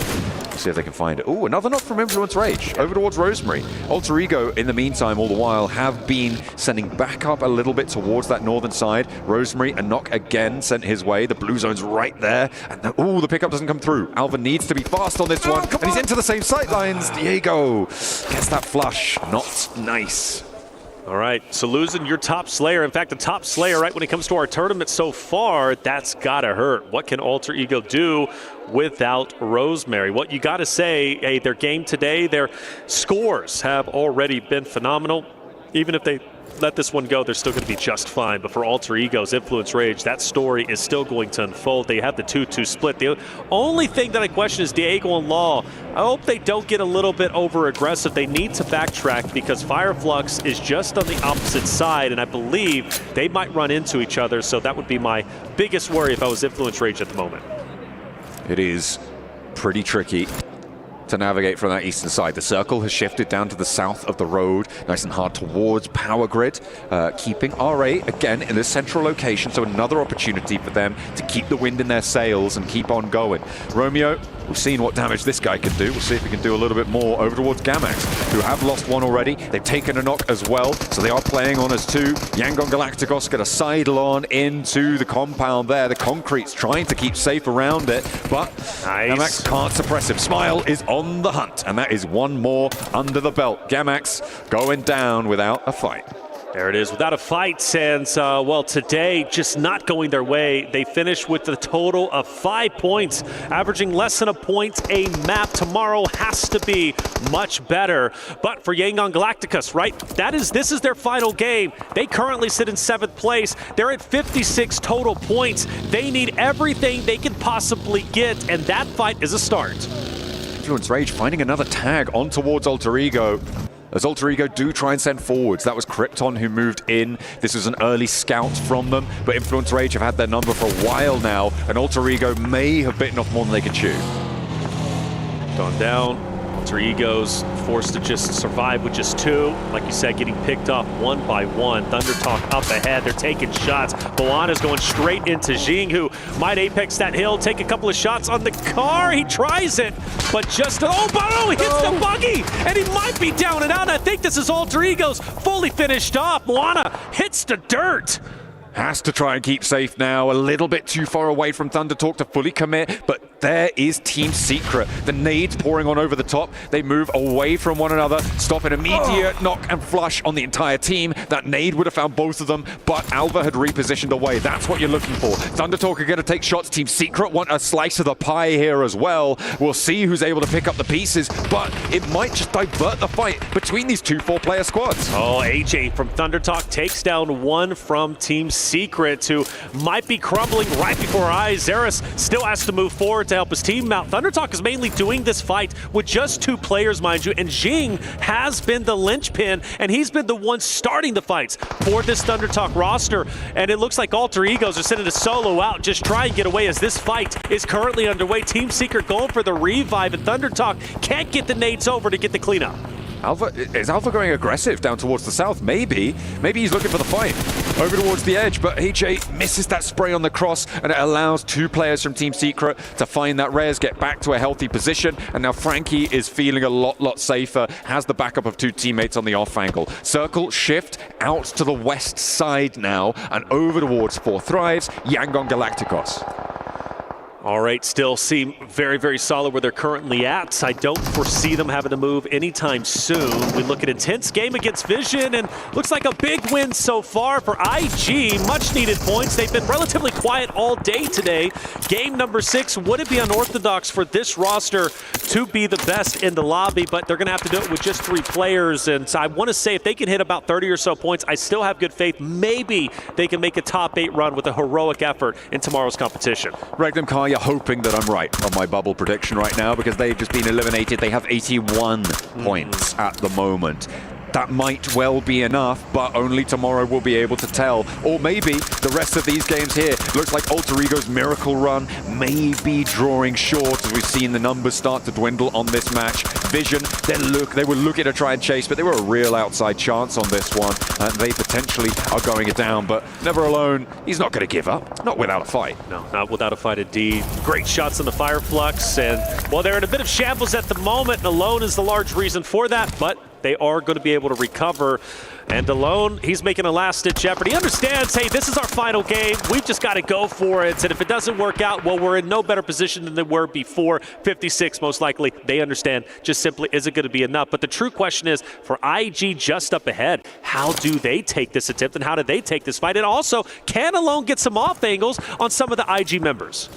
See if they can find it. Ooh, another knock from Influence Rage over towards Rosemary. Alter Ego, in the meantime, all the while, have been sending back up a little bit towards that northern side. Rosemary, a knock again sent his way. The blue zone's right there. And the pickup doesn't come through. Alva needs to be fast on this one. And he's into the same sight lines. Diego gets that flush. Not nice. All right, so losing your top Slayer, in fact, the top Slayer, right, when it comes to our tournament so far, that's gotta hurt. What can Alter Ego do without Rosemary? What you gotta say, hey, their game today, their scores have already been phenomenal. Even if they let this one go, they're still going to be just fine. But for Alter Ego's Influence Rage, that story is still going to unfold. They have the 2-2 split. The only thing that I question is Diego and Law. I hope they don't get a little bit over-aggressive. They need to backtrack because Fireflux is just on the opposite side, and I believe they might run into each other. So that would be my biggest worry if I was Influence Rage at the moment. It is pretty tricky to navigate from that eastern side. The circle has shifted down to the south of the road, nice and hard towards Power Grid, keeping R8 again in this central location, so another opportunity for them to keep the wind in their sails and keep on going. Romeo, we've seen what damage this guy can do. We'll see if he can do a little bit more over towards Gamax, who have lost one already. They've taken a knock as well, so they are playing on as 2. Yangon Galacticos get a sidle on into the compound there. The concrete's trying to keep safe around it, but Gamax can't suppress him. Smile is on the hunt, and that is one more under the belt. Gamax going down without a fight. There it is, without a fight, and well, today just not going their way. They finished with a total of 5 points, averaging less than a point a map. Tomorrow has to be much better. But for Yangon Galacticos, right, this is their final game. They currently sit in 7th place. They're at 56 total points. They need everything they can possibly get, and that fight is a start. Influence Rage finding another tag on towards Alter Ego. As Alter Ego do try and send forwards. That was Krypton who moved in. This was an early scout from them, but Influence Rage have had their number for a while now, and Alter Ego may have bitten off more than they could chew. Gone down. Alter Ego's forced to just survive with just 2. Like you said, getting picked off one by one. Thunder Talk up ahead. They're taking shots. Moana's going straight into Jing, who might apex that hill, take a couple of shots on the car. He tries it, but just, Bono hits the buggy, and he might be down and out. I think this is Alter Ego's fully finished off. Moana hits the dirt. Has to try and keep safe now. A little bit too far away from Thunder Talk to fully commit, but there is Team Secret. The nades pouring on over the top. They move away from one another, stop an immediate knock and flush on the entire team. That nade would have found both of them, but Alva had repositioned away. That's what you're looking for. Thunder Talk are going to take shots. Team Secret want a slice of the pie here as well. We'll see who's able to pick up the pieces, but it might just divert the fight between these 2 4-player squads. Oh, AJ from Thunder Talk takes down one from Team Secret, who might be crumbling right before our eyes. Zeris still has to move forward to help his team out. Thunder Talk is mainly doing this fight with just 2 players, mind you, and Jing has been the linchpin, and he's been the one starting the fights for this Thunder Talk roster. And it looks like Alter Egos are sending a solo out, just try and get away as this fight is currently underway. Team Secret going for the revive, and Thunder Talk can't get the nades over to get the cleanup. Is Alpha going aggressive down towards the south? Maybe he's looking for the fight. Over towards the edge, but AJ misses that spray on the cross, and it allows 2 players from Team Secret to find that res, get back to a healthy position, and now Frankie is feeling a lot safer, has the backup of 2 teammates on the off angle. Circle shift out to the west side now, and over towards 4 Thrives, Yangon Galacticos. All right, still seem very solid where they're currently at. I don't foresee them having to move anytime soon. We look at intense game against Vision, and looks like a big win so far for IG. Much needed points. They've been relatively quiet all day today. Game number 6. Would it be unorthodox for this roster to be the best in the lobby? But they're going to have to do it with just 3 players. And so I want to say if they can hit about 30 or so points, I still have good faith. Maybe they can make a top 8 run with a heroic effort in tomorrow's competition. Regnum Kaya hoping that I'm right on my bubble prediction right now, because they've just been eliminated. They have 81 points at the moment. That might well be enough, but only tomorrow we'll be able to tell. Or maybe the rest of these games here. Looks like Alter Ego's miracle run may be drawing short, as we've seen the numbers start to dwindle on this match. Vision, they were looking to try and chase, but they were a real outside chance on this one, and they potentially are going it down. But Never Alone, he's not going to give up. Not without a fight. No, not without a fight indeed. Great shots on the Fireflux, and well, they're in a bit of shambles at the moment, and Alone is the large reason for that, but they are going to be able to recover. And Alone, he's making a last-ditch effort. He understands, hey, this is our final game. We've just got to go for it. And if it doesn't work out, well, we're in no better position than they were before. 56, most likely. They understand just simply isn't going to be enough. But the true question is, for IG just up ahead, how do they take this attempt and how do they take this fight? And also, can Alone get some off angles on some of the IG members?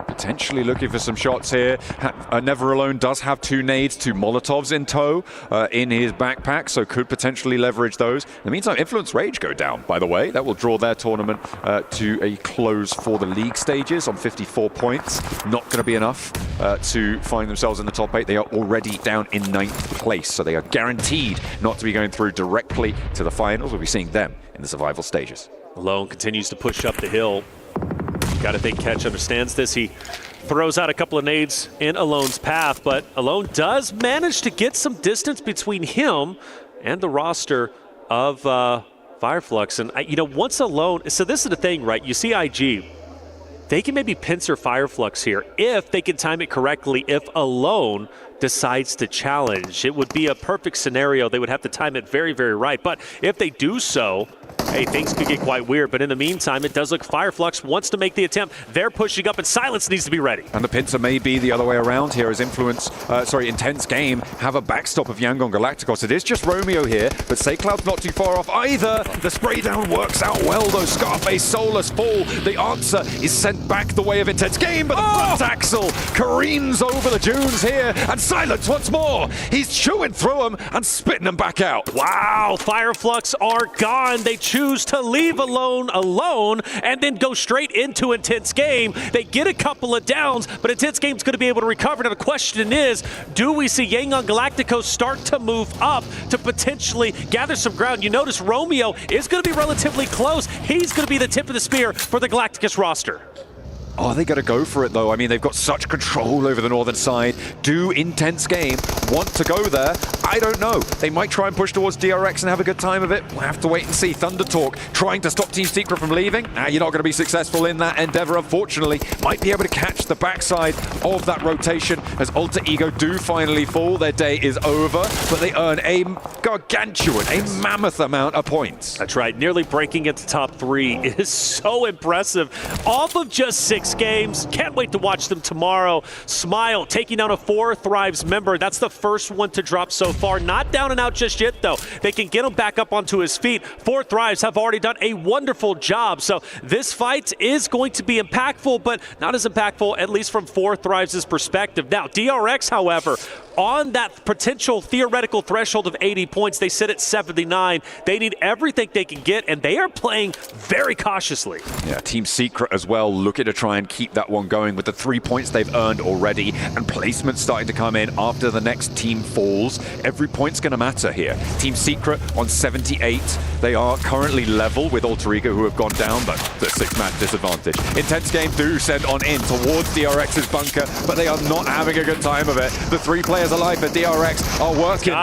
Potentially looking for some shots here. Never Alone does have 2 nades, 2 Molotovs in tow in his backpack, so could potentially leverage those. In the meantime, Influence Rage go down, by the way. That will draw their tournament to a close for the league stages on 54 points. Not going to be enough to find themselves in the top 8. They are already down in 9th place, so they are guaranteed not to be going through directly to the finals. We'll be seeing them in the survival stages. Alone continues to push up the hill. Got to think Catch understands this. He throws out a couple of nades in Alone's path, but Alone does manage to get some distance between him and the roster of Fireflux. And, once Alone, so this is the thing, right? You see IG, they can maybe pincer Fireflux here if they can time it correctly, if Alone decides to challenge. It would be a perfect scenario. They would have to time it very, very right. But if they do so, hey, things could get quite weird. But in the meantime, it does look Fireflux wants to make the attempt. They're pushing up, and Silence needs to be ready. And the pincer may be the other way around here as Intense Game have a backstop of Yangon Galacticos. It is just Romeo here, but SayCloud's not too far off either. The spray down works out well, though. Scarface, Solus fall. The answer is sent back the way of Intense Game, but the front axle careens over the dunes here, and Silence once more. He's chewing through them and spitting them back out. Wow, Fireflux are gone. They choose to leave alone, and then go straight into Intense Game. They get a couple of downs, but Intense Game's going to be able to recover. Now the question is, do we see Yangon Galacticos start to move up to potentially gather some ground? You notice Romeo is going to be relatively close. He's going to be the tip of the spear for the Galacticos roster. Oh, they got to go for it, though. I mean, they've got such control over the northern side. Do Intense Game want to go there? I don't know. They might try and push towards DRX and have a good time of it. We'll have to wait and see. Thunder Talk trying to stop Team Secret from leaving. You're not going to be successful in that endeavor, unfortunately. Might be able to catch the backside of that rotation as Alter Ego do finally fall. Their day is over, but they earn a gargantuan, a mammoth amount of points. That's right. Nearly breaking into top 3 is so impressive. Off of just 6 games. Can't wait to watch them tomorrow. Smile taking down a 4 Thrives member. That's the first one to drop so far. Not down and out just yet, though. They can get him back up onto his feet. 4 Thrives have already done a wonderful job. So this fight is going to be impactful, but not as impactful, at least from 4 Thrives' perspective. Now, DRX, however, on that potential theoretical threshold of 80 points, they sit at 79. They need everything they can get, and they are playing very cautiously. Yeah, Team Secret as well, looking to try and keep that one going with the 3 points they've earned already, and placements starting to come in after the next team falls. Every point's going to matter here. Team Secret on 78. They are currently level with Alter Ego, who have gone down, but the 6-match disadvantage. Intense Game do send on in towards DRX's bunker, but they are not having a good time of it. The 3 players alive for DRX are working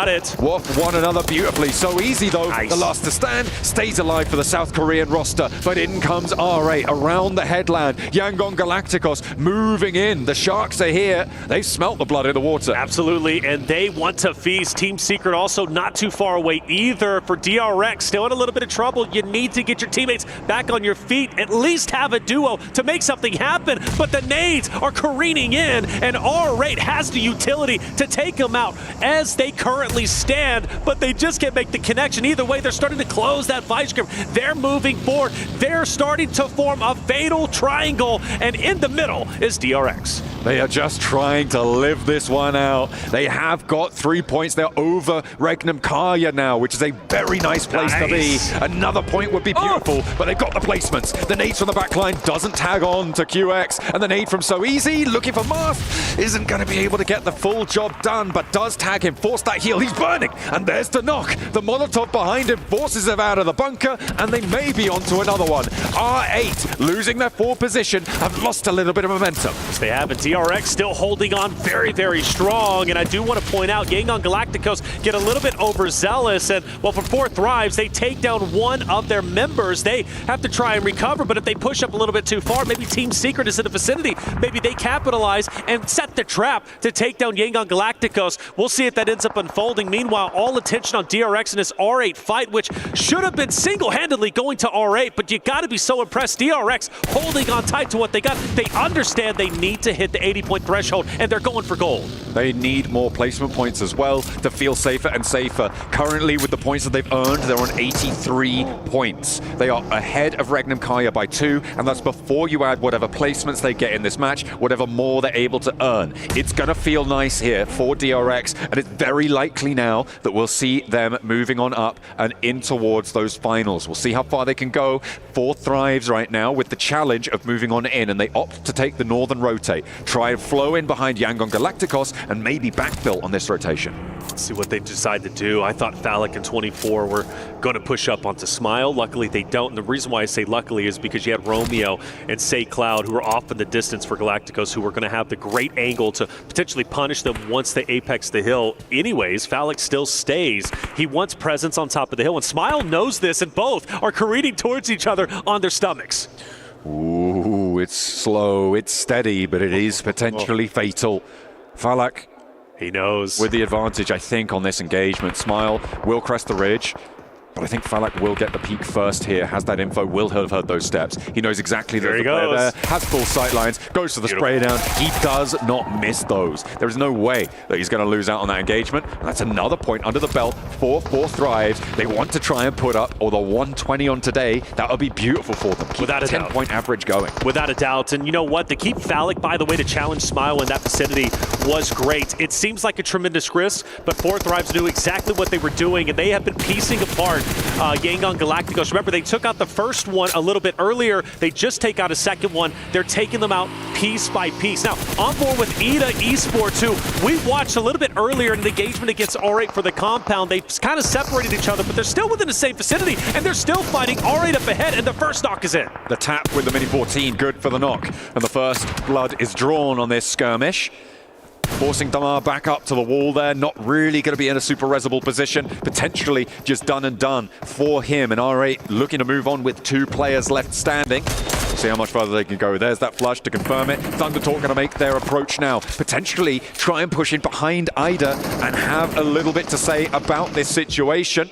with one another beautifully. So easy, though. Nice. The last to stand stays alive for the South Korean roster, but in comes R8 around the headland. Yangon Galacticos moving in. The Sharks are here. They've smelt the blood in the water. Absolutely, and they want to feast. Team Secret also not too far away either. For DRX, still in a little bit of trouble. You need to get your teammates back on your feet, at least have a duo to make something happen. But the nades are careening in, and R8 has the utility to take them out as they currently stand, but they just can't make the connection. Either way, they're starting to close that vice grip. They're moving forward. They're starting to form a fatal triangle, and in the middle is DRX. They are just trying to live this one out. They have got 3 points. They're over Regnum Kaya now, which is a very nice place to be. Another point would be beautiful, but they've got the placements. The nade from the backline doesn't tag on to QX, and the nade from So Easy, looking for Marth, isn't going to be able to get the full job done, but does tag him, force that heal. He's burning, and there's the knock. The Molotov behind him forces him out of the bunker, and they may be onto another one. R8, losing their 4 position, have lost a little bit of momentum. Yes, they have, and DRX still holding on very, very strong, and I do want to point out, Yangon Galacticos get a little bit overzealous, and well, for 4 Thrives, they take down one of their members. They have to try and recover, but if they push up a little bit too far, maybe Team Secret is in the vicinity. Maybe they capitalize and set the trap to take down Yangon Galacticos. We'll see if that ends up unfolding. Meanwhile, all attention on DRX and his R8 fight, which should have been single-handedly going to R8, but you got to be so impressed. DRX holding on tight to what they got. They understand they need to hit the 80-point threshold, and they're going for gold. They need more placement points as well to feel safer and safer. Currently, with the points that they've earned, they're on 83 points. They are ahead of Regnum Kaya by 2, and that's before you add whatever placements they get in this match, whatever more they're able to earn. It's going to feel nice here for DRX, and it's very likely now that we'll see them moving on up and in towards those finals. We'll see how far they can go. 4 Thrives right now with the challenge of moving on in, and they opt to take the northern rotate, try and flow in behind Yangon Galacticos, and maybe backfill on this rotation. Let's see what they decide to do. I thought Phallic and 24 were going to push up onto Smile. Luckily, they don't. And the reason why I say luckily is because you had Romeo and Say Cloud, who are off in the distance for Galacticos, who were going to have the great angle to potentially punish them once they apex the hill. Anyways, Phallic still stays. He wants presence on top of the hill, and Smile knows this, and both are careening towards each other on their stomachs. Ooh, it's slow, it's steady, but it is potentially fatal. Phallic He knows. With the advantage, I think, on this engagement. Smile will crest the ridge. But I think Falak will get the peak first here, has that info, will have heard those steps. He knows exactly that the player there, has full sight lines, goes for the spray down. He does not miss those. There is no way that he's going to lose out on that engagement. And that's another point under the belt for Thrives. They want to try and put up, or the 120 on today. That would be beautiful for them. Keep Without a 10-point average going. Without a doubt. And you know what? To keep Falak, by the way, to challenge Smile in that vicinity was great. It seems like a tremendous risk, but Thrives knew exactly what they were doing, and they have been piecing apart Yangon Galacticos. Remember, they took out the first one a little bit earlier. They just take out a second one. They're taking them out piece by piece. Now, on board with ETA Esports, who we watched a little bit earlier in the engagement against R8 for the compound. They've kind of separated each other, but they're still within the same vicinity, and they're still fighting. R8 up ahead, and the first knock is in. The tap with the Mini 14, good for the knock. And the first blood is drawn on this skirmish. Forcing Damar back up to the wall there, not really going to be in a super resible position, potentially just done and done for him. And R8 looking to move on with 2 players left standing. See how much further they can go. There's that flush to confirm it. Thundertalk going to make their approach now. Potentially try and push in behind Ida and have a little bit to say about this situation.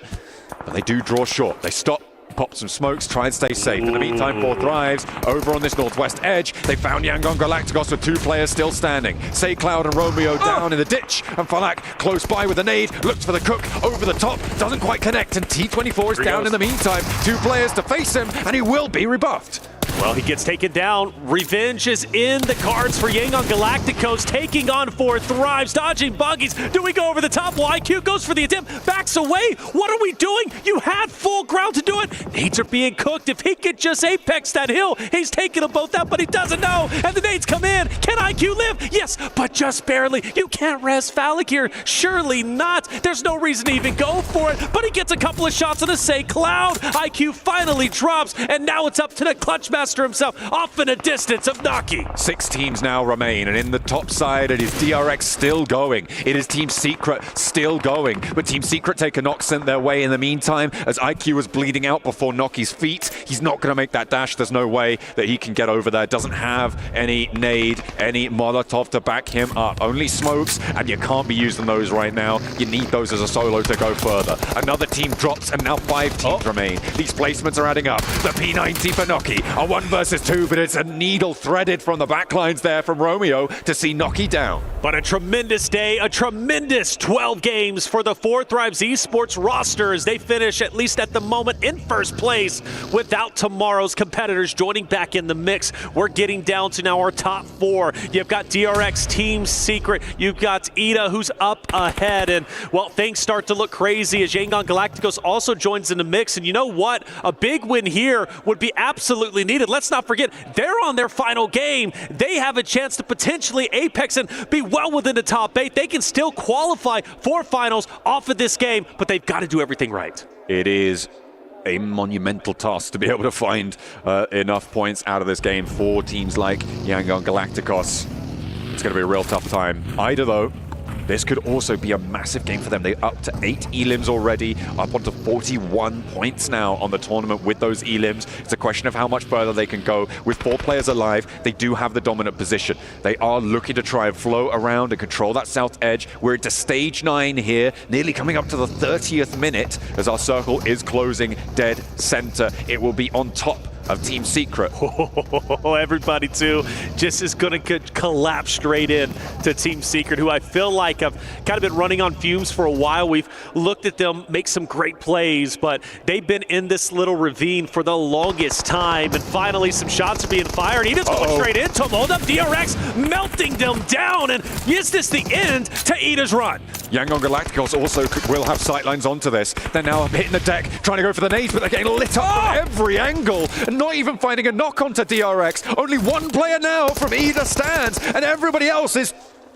But they do draw short. They stop. Pop some smokes, try and stay safe. In the meantime, Thrives over on this northwest edge. They found Yangon Galacticos with 2 players still standing. Say Cloud and Romeo down in the ditch, and Falak close by with a nade, looks for the cook over the top, doesn't quite connect, and T24 is down in the meantime. 2 players to face him, and he will be rebuffed. Well, he gets taken down. Revenge is in the cards for Yangon Galacticos, taking on Thrives, dodging buggies. Do we go over the top? Well, IQ goes for the attempt, backs away. What are we doing? You had full ground to do it. Nades are being cooked. If he could just apex that hill, he's taking them both out, but he doesn't know. And the nades come in. Can IQ live? Yes, but just barely. You can't res Falak here. Surely not. There's no reason to even go for it, but he gets a couple of shots on the Say Cloud. IQ finally drops, and now it's up to the clutch master himself, off in a distance of Naki. 6 teams now remain, and in the top side it is DRX still going. It is Team Secret still going, but Team Secret take a knock sent their way in the meantime as IQ was bleeding out before Noki's feet. He's not going to make that dash. There's no way that he can get over there. Doesn't have any nade, any Molotov to back him up. Only smokes, and you can't be using those right now. You need those as a solo to go further. Another team drops, and now 5 teams remain. These placements are adding up. The P90 for Noki, a 1 versus 2, but it's a needle threaded from the backlines there from Romeo to see Noki down. But a tremendous day, a tremendous 12 games for the Thrives Esports roster as they finish, at least at the moment, in first place without tomorrow's competitors joining back in the mix. We're getting down to now our top 4. You've got DRX, Team Secret, you've got ETA who's up ahead, and well, things start to look crazy as Yangon Galacticos also joins in the mix. And you know what? A big win here would be absolutely needed. Let's not forget, they're on their final game. They have a chance to potentially apex and be well within the top 8. They can still qualify for finals off of this game, but they've got to do everything right. It is a monumental task to be able to find enough points out of this game for teams like Yangon Galacticos. It's going to be a real tough time. Ida, though, this could also be a massive game for them. They're up to 8 elims already, up onto 41 points now on the tournament with those elims. It's a question of how much further they can go. With 4 players alive, they do have the dominant position. They are looking to try and flow around and control that south edge. We're into stage 9 here, nearly coming up to the 30th minute as our circle is closing dead center. It will be on top of Team Secret. Everybody too just is going to collapse straight in to Team Secret, who I feel like have kind of been running on fumes for a while. We've looked at them make some great plays, but they've been in this little ravine for the longest time, and finally some shots are being fired. He just going straight into him. Hold up, DRX melting them down, and is this the end to Ida's run? Yangon Galacticos also will have sightlines onto this. They're now hitting the deck, trying to go for the nades, but they're getting lit up from every angle, and not even finding a knock onto DRX. Only 1 player now from either stands, and everybody else is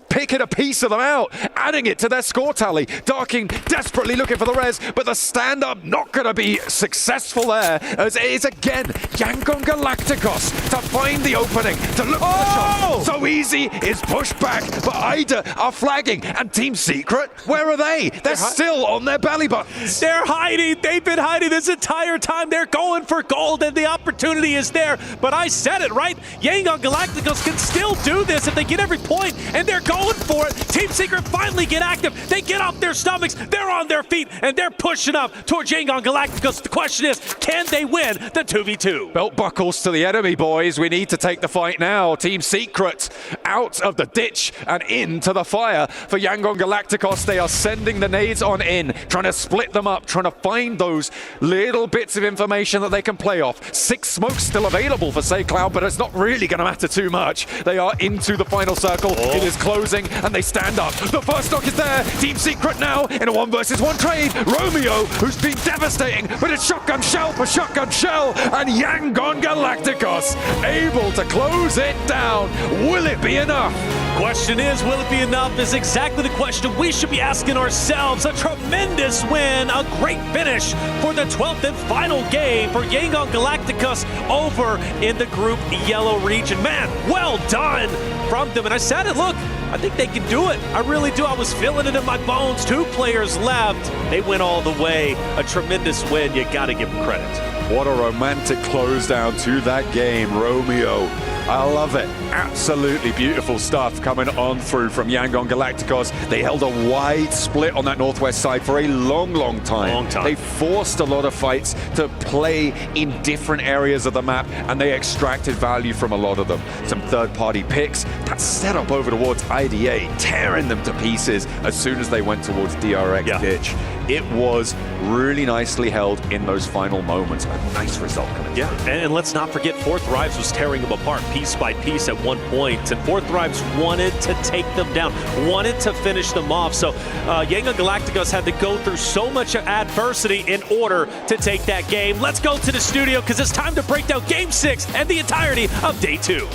picking a piece of them out, adding it to their score tally. Darking desperately looking for the res, but the stand-up not going to be successful there, as it is again Yangon Galacticos to find the opening, to look for the shot. So easy is pushed back, but Ida are flagging, and Team Secret, where are they? They're still on their belly buttons. They're hiding. They've been hiding this entire time. They're going for gold, and the opportunity is there. But I said it, right? Yangon Galacticos can still do this if they get every point, and they're going going for it. Team Secret finally get active. They get off their stomachs. They're on their feet, and they're pushing up towards Yangon Galacticos. The question is, can they win the 2v2? Belt buckles to the enemy, boys. We need to take the fight now. Team Secret out of the ditch and into the fire. For Yangon Galacticos, they are sending the nades on in, trying to split them up, trying to find those little bits of information that they can play off. 6 smokes still available for SayCloud, but it's not really going to matter too much. They are into the final circle. It is closing, and they stand up. The first stock is there. Team Secret now in a 1 versus 1 trade. Romeo, who's been devastating, but it's shotgun shell for shotgun shell, and Yangon Galacticos able to close it down. Will it be enough? Question is, will it be enough? Is exactly the question we should be asking ourselves. A tremendous win, a great finish for the 12th and final game for Yangon Galacticos over in the Group Yellow region. Man, well done from them. And I said it, look, I think they can do it. I really do. I was feeling it in my bones. 2 players left. They went all the way. A tremendous win. You got to give them credit. What a romantic close down to that game, Romeo. I love it. Absolutely beautiful stuff coming on through from Yangon Galacticos. They held a wide split on that northwest side for a long, long time. They forced a lot of fights to play in different areas of the map, and they extracted value from a lot of them. Some third-party picks, that setup over towards IDA, tearing them to pieces as soon as they went towards DRX ditch. It was really nicely held in those final moments. A nice result coming. Yeah, and let's not forget, Fourth Thrives was tearing them apart piece by piece at one point, and Fourth Thrives wanted to take them down, wanted to finish them off. So Yangon Galacticos had to go through so much adversity in order to take that game. Let's go to the studio because it's time to break down Game 6 and the entirety of Day 2.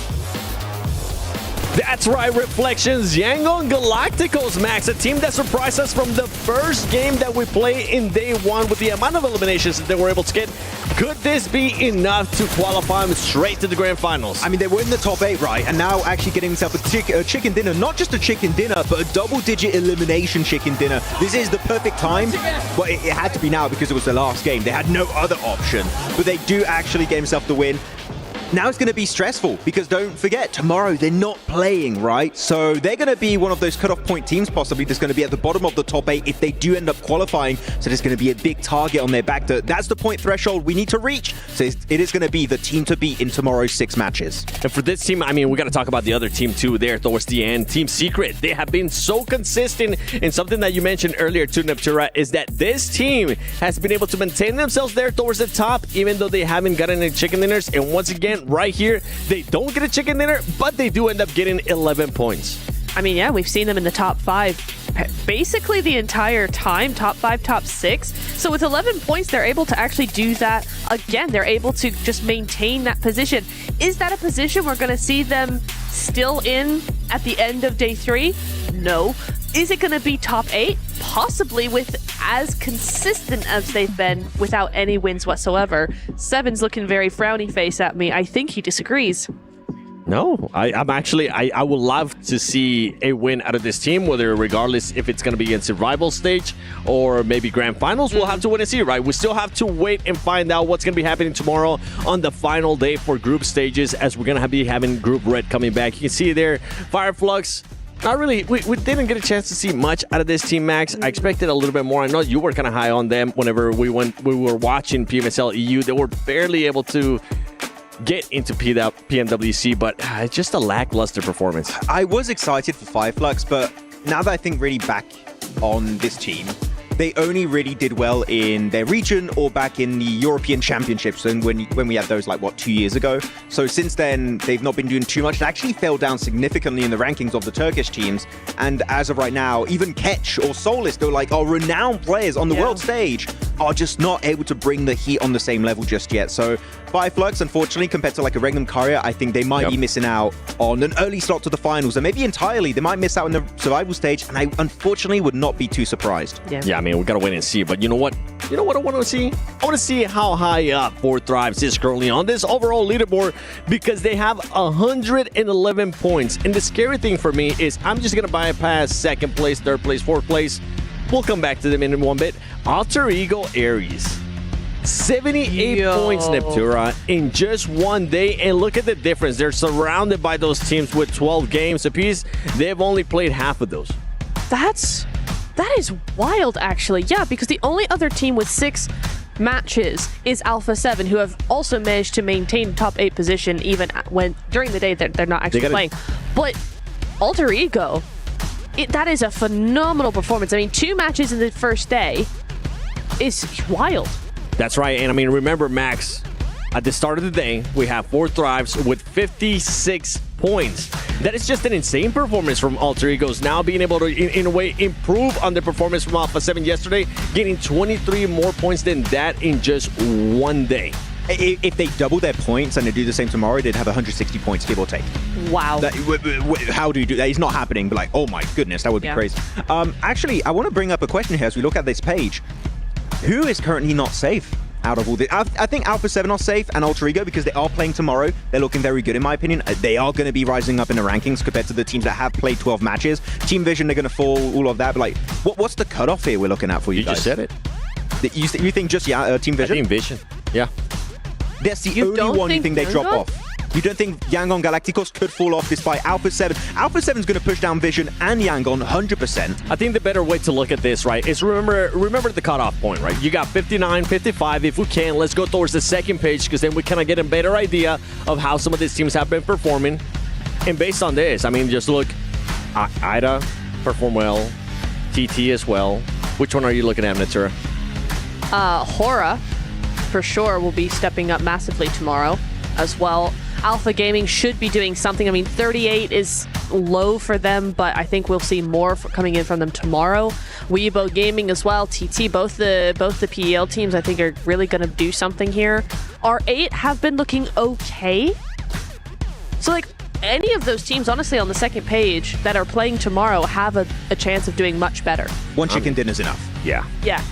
That's right, Reflections. Yangon Galacticos, Max, a team that surprised us from the first game that we played in Day 1 with the amount of eliminations that they were able to get. Could this be enough to qualify them straight to the grand finals? I mean, they were in the top 8, right? And now actually getting themselves a chicken dinner. Not just a chicken dinner, but a double-digit elimination chicken dinner. This is the perfect time. But it had to be now because it was the last game. They had no other option. But they do actually get themselves the win. Now it's going to be stressful because don't forget, tomorrow they're not playing, right? So they're going to be one of those cutoff point teams possibly that's going to be at the bottom of the top 8 if they do end up qualifying. So there's going to be a big target on their back. That's the point threshold we need to reach. So it is going to be the team to beat in tomorrow's 6 matches. And for this team, I mean, we got to talk about the other team too there towards the end. Team Secret, they have been so consistent. And something that you mentioned earlier too, Neptura, is that this team has been able to maintain themselves there towards the top, even though they haven't gotten any chicken dinners. And once again, right here, they don't get a chicken dinner, but they do end up getting 11 points. I mean, yeah, we've seen them in the top 5 basically the entire time, top 5, top 6. So with 11 points, they're able to actually do that again. They're able to just maintain that position. Is that a position we're going to see them still in at the end of Day 3? No. Is it going to be top 8? Possibly, with as consistent as they've been without any wins whatsoever. Seven's looking very frowny face at me. I think he disagrees. No, I would love to see a win out of this team, whether regardless if it's going to be against a rival stage or maybe grand finals. We'll have to wait and see, right? We still have to wait and find out what's going to be happening tomorrow on the final day for group stages, as we're going to be having Group Red coming back. You can see there, Fireflux. Not really. We didn't get a chance to see much out of this team, Max. I expected a little bit more. I know you were kind of high on them whenever we were watching PMSL EU. They were barely able to get into PMWC, but it's just a lackluster performance. I was excited for Fireflux, but now that I think really back on this team, they only really did well in their region or back in the European Championships, and when we had those, like, what, 2 years ago? So since then, they've not been doing too much. They actually fell down significantly in the rankings of the Turkish teams, and as of right now, even Ketch or Solis, they're like, our renowned players on the world stage, are just not able to bring the heat on the same level just yet. So Fireflux, unfortunately, compared to like a Regnum Courier, I think they might be missing out on an early slot to the finals, and maybe entirely they might miss out in the survival stage, and I unfortunately would not be too surprised. Yeah, I mean, we gotta wait and see, but you know what? You know what I want to see? I want to see how high up Fourth Thrives is currently on this overall leaderboard, because they have 111 points. And the scary thing for me is I'm just gonna bypass second place, third place, fourth place. We'll come back to them in one bit. Alter Ego Aries. 78 points, Neptura, in just one day. And look at the difference. They're surrounded by those teams with 12 games apiece. They've only played half of those. That is wild, actually. Yeah, because the only other team with 6 matches is Alpha 7, who have also managed to maintain top 8 position even when during the day they're not actually playing. But Alter Ego, that is a phenomenal performance. I mean, 2 matches in the first day is wild. That's right. And I mean, remember, Max, at the start of the day, we have 4 thrives with 56 points. That is just an insane performance from Alter Egos. Now being able to, in a way, improve on the performance from Alpha 7 yesterday, getting 23 more points than that in just one day. If they double their points and they do the same tomorrow, they'd have 160 points, give or take. Wow. How do you do that? It's not happening, but like, oh my goodness, that would be crazy. Actually, I want to bring up a question here as we look at this page. Who is currently not safe out of all this? I think Alpha 7 are safe and Alter Ego because they are playing tomorrow. They're looking very good in my opinion. They are going to be rising up in the rankings compared to the teams that have played 12 matches. Team Vision, they're going to fall, all of that. But like, what's the cutoff here we're looking at for you guys? You just said it. You think just Team Vision? Team Vision, yeah. That's the only one you think they drop off. You don't think Yangon Galacticos could fall off despite Alpha 7? Alpha 7's going to push down Vision and Yangon 100%. I think the better way to look at this, right, is remember the cutoff point, right? You got 59, 55. If we can, let's go towards the second page because then we kind of get a better idea of how some of these teams have been performing. And based on this, I mean, just look, IDA performed well, TT as well. Which one are you looking at, Natura? Hora, for sure, will be stepping up massively tomorrow as well. Alpha Gaming should be doing something. I mean, 38 is low for them, but I think we'll see more coming in from them tomorrow. Weibo Gaming as well, TT, both the PEL teams I think are really going to do something here. R8 have been looking okay. So like any of those teams, honestly, on the second page that are playing tomorrow have a chance of doing much better. One chicken dinner's enough. Yeah. Yeah.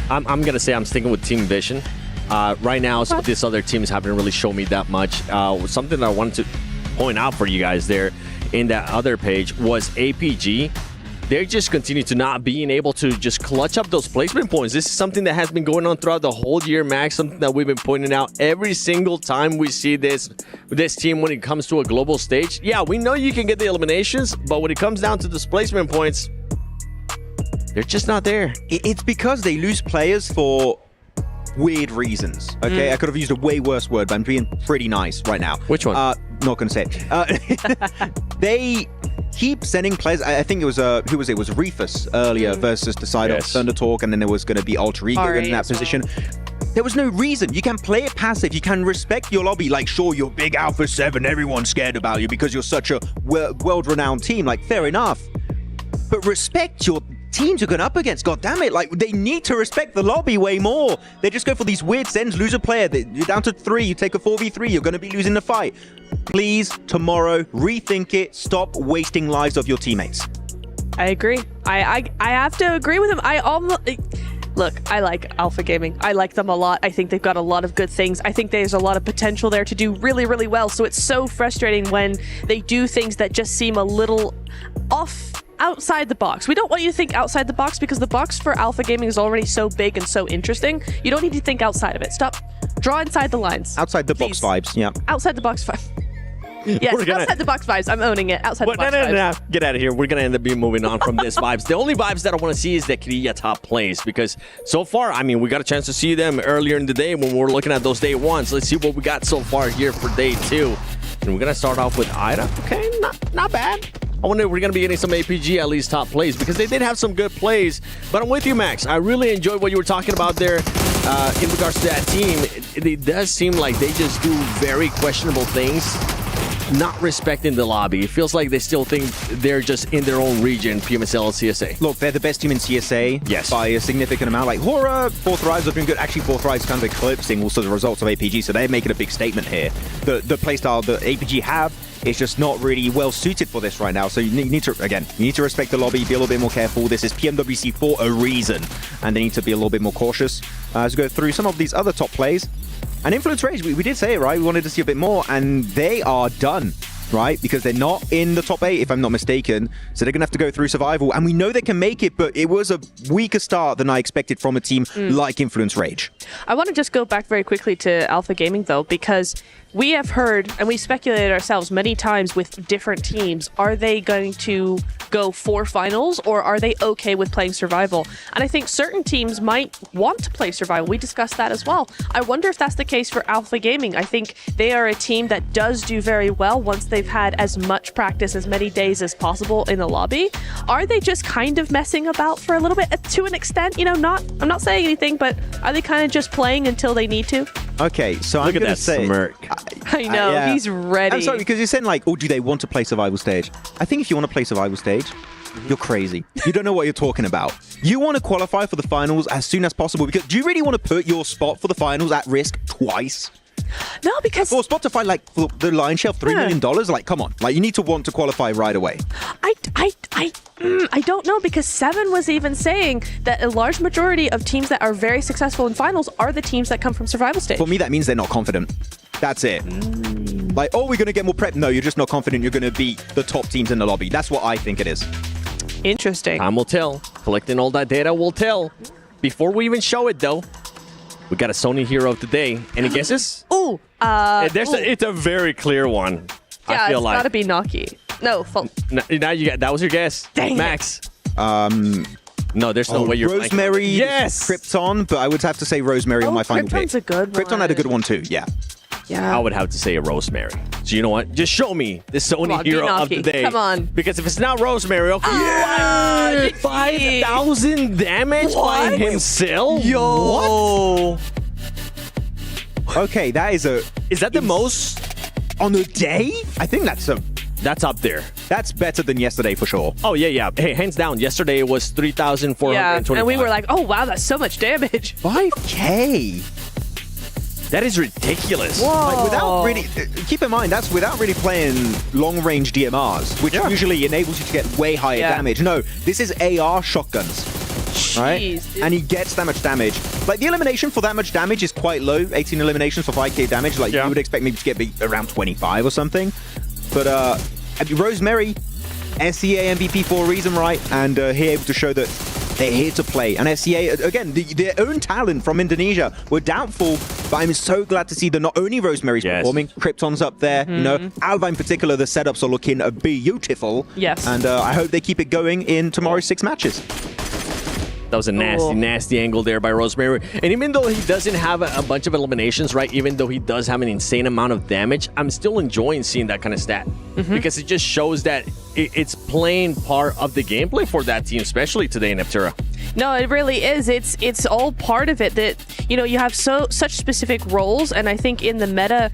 I'm going to say I'm sticking with Team Vision. Right now, some of these other teams haven't really shown me that much. Something that I wanted to point out for you guys there in that other page was APG. They just continue to not being able to just clutch up those placement points. This is something that has been going on throughout the whole year, Max, something that we've been pointing out every single time we see this team when it comes to a global stage. Yeah, we know you can get the eliminations, but when it comes down to displacement points, they're just not there. It's because they lose players for weird reasons. Okay, I could have used a way worse word, but I'm being pretty nice right now. Which one? Not gonna say it. They keep sending players. I think it was who was it? It was Reefus earlier versus the side of Thunder Talk, and then there was going to be Alter Ego in that position. There was no reason. You can play it passive. You can respect your lobby. Like, sure, you're big Alpha 7. Everyone's scared about you because you're such a world-renowned team. Like, fair enough. But respect your teams you're going up against. God damn it. Like, they need to respect the lobby way more. They just go for these weird sends, lose a player. You're down to 3. You take a 4v3. You're going to be losing the fight. Please, tomorrow, rethink it. Stop wasting lives of your teammates. I agree. I have to agree with him. Look, I like Alpha Gaming. I like them a lot. I think they've got a lot of good things. I think there's a lot of potential there to do really, really well. So it's so frustrating when they do things that just seem a little off, outside the box. We don't want you to think outside the box because the box for Alpha Gaming is already so big and so interesting. You don't need to think outside of it. Stop. Draw inside the lines. Outside the box vibes, yeah. Outside the box vibes. Yes, outside the box vibes. I'm owning it. Outside the box vibes. No. Get out of here. We're going to end up moving on from this vibes. The only vibes that I want to see is the Kriya top plays because so far, I mean, we got a chance to see them earlier in the day when we were looking at those day ones. Let's see what we got so far here for day 2. And we're going to start off with Ida. Okay, not bad. I wonder if we're going to be getting some APG at least top plays because they did have some good plays. But I'm with you, Max. I really enjoyed what you were talking about there in regards to that team. It does seem like they just do very questionable things, not respecting the lobby. It feels like they still think they're just in their own region, PMSL and CSA. Look, they're the best team in CSA by a significant amount. Like, Hora, 4th Rise are doing good. Actually, 4th Rise kind of eclipsing also the results of APG, so they're making a big statement here. The playstyle that APG have is just not really well suited for this right now. So you need to respect the lobby, be a little bit more careful. This is PMWC for a reason, and they need to be a little bit more cautious. As we go through some of these other top plays. And Influence Rage, we did say it, right? We wanted to see a bit more, and they are done. right? Because they're not in the top 8, if I'm not mistaken. So they're going to have to go through survival. And we know they can make it, but it was a weaker start than I expected from a team like Influence Rage. I want to just go back very quickly to Alpha Gaming, though, because we have heard, and we speculated ourselves many times with different teams, are they going to go for finals, or are they okay with playing survival? And I think certain teams might want to play survival. We discussed that as well. I wonder if that's the case for Alpha Gaming. I think they are a team that does do very well once they've had as much practice, as many days as possible in the lobby. Are they just kind of messing about for a little bit, to an extent? You know, I'm not saying anything, but are they kind of just playing until they need to? Okay, so Look I'm going to at that say... smirk. I know, he's ready. I'm sorry, because you're saying like, oh, do they want to play survival stage? I think if you want to play survival stage, you're crazy. You don't know what you're talking about. You want to qualify for the finals as soon as possible, because do you really want to put your spot for the finals at risk twice? No, because... For Spotify, like, for the Lion Shell, $3 million? Like, come on. Like, you need to want to qualify right away. I don't know, because Seven was even saying that a large majority of teams that are very successful in finals are the teams that come from survival stage. For me, that means they're not confident. That's it. Like, oh, we're going to get more prep. No, you're just not confident you're going to beat the top teams in the lobby. That's what I think it is. Interesting. Time will tell. Collecting all that data will tell. Before we even show it, though, we got a Sony hero of the day. Any guesses? Ooh. It's a very clear one. Yeah, I feel it's like. gotta be Naki. No, now you got that was your guess. Dang Max. No, there's no way you're Rosemary, yes, Krypton, but I would have to say Rosemary on my final pick. Krypton's a good one. Krypton had a good one too, yeah. I would have to say a Rosemary. So you know what? Just show me the Sony hero of the day. Come on. Because if it's not Rosemary, okay. 5,000 damage by himself? Yo. What? Okay, that is a... Is that the most? On a day? I think that's up there. That's better than yesterday for sure. Oh, yeah. Hey, hands down. Yesterday it was 3,425. Yeah, and we were like, oh, wow, that's so much damage. 5K? That is ridiculous. Whoa. Like, without really... Keep in mind, that's without really playing long-range DMRs, which usually enables you to get way higher damage. No, this is AR shotguns. Right? Jeez, and he gets that much damage. Like, the elimination for that much damage is quite low. 18 eliminations for 5k damage. Like, you would expect maybe to get around 25 or something. But, Rosemary, SCA MVP for a reason, right? And here able to show that they're here to play. And SCA, again, their own talent from Indonesia were doubtful, but I'm so glad to see that not only Rosemary's performing, Krypton's up there, you know, Alva in particular, the setups are looking beautiful. Yes. And I hope they keep it going in tomorrow's 6 matches. That was a nasty angle there by Rosemary. And even though he doesn't have a bunch of eliminations, right, even though he does have an insane amount of damage, I'm still enjoying seeing that kind of stat. Because it just shows that it's playing part of the gameplay for that team, especially today in Neptura. No, it really is. It's all part of it that, you know, you have such specific roles, and I think in the meta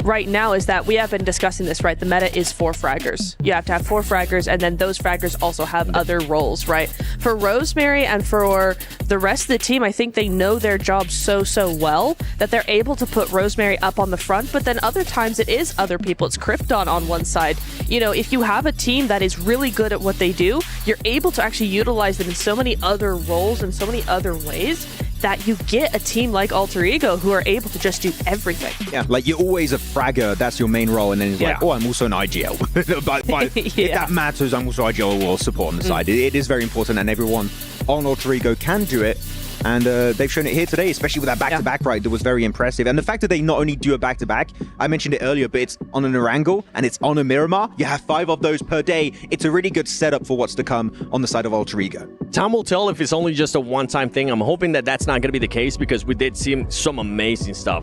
right now is that we have been discussing this, right? The meta is 4 fraggers. You have to have 4 fraggers, and then those fraggers also have other roles, right? For Rosemary and for the rest of the team, I think they know their job so well that they're able to put Rosemary up on the front, but then other times it is other people. It's Krypton on one side. You know, if you have a team that is really good at what they do, you're able to actually utilize them in so many other roles and so many other ways that you get a team like Alter Ego who are able to just do everything. Yeah, like you're always a fragger, that's your main role, and then it's like, oh, I'm also an IGL. but if that matters, I'm also IGL or support on the side. It is very important, and everyone on Alter Ego can do it. And they've shown it here today, especially with that back-to-back ride that was very impressive. And the fact that they not only do a back-to-back, I mentioned it earlier, but it's on an Erangel and it's on a Miramar. You have 5 of those per day. It's a really good setup for what's to come on the side of Alter Ego. Time will tell if it's only just a one-time thing. I'm hoping that that's not going to be the case, because we did see some amazing stuff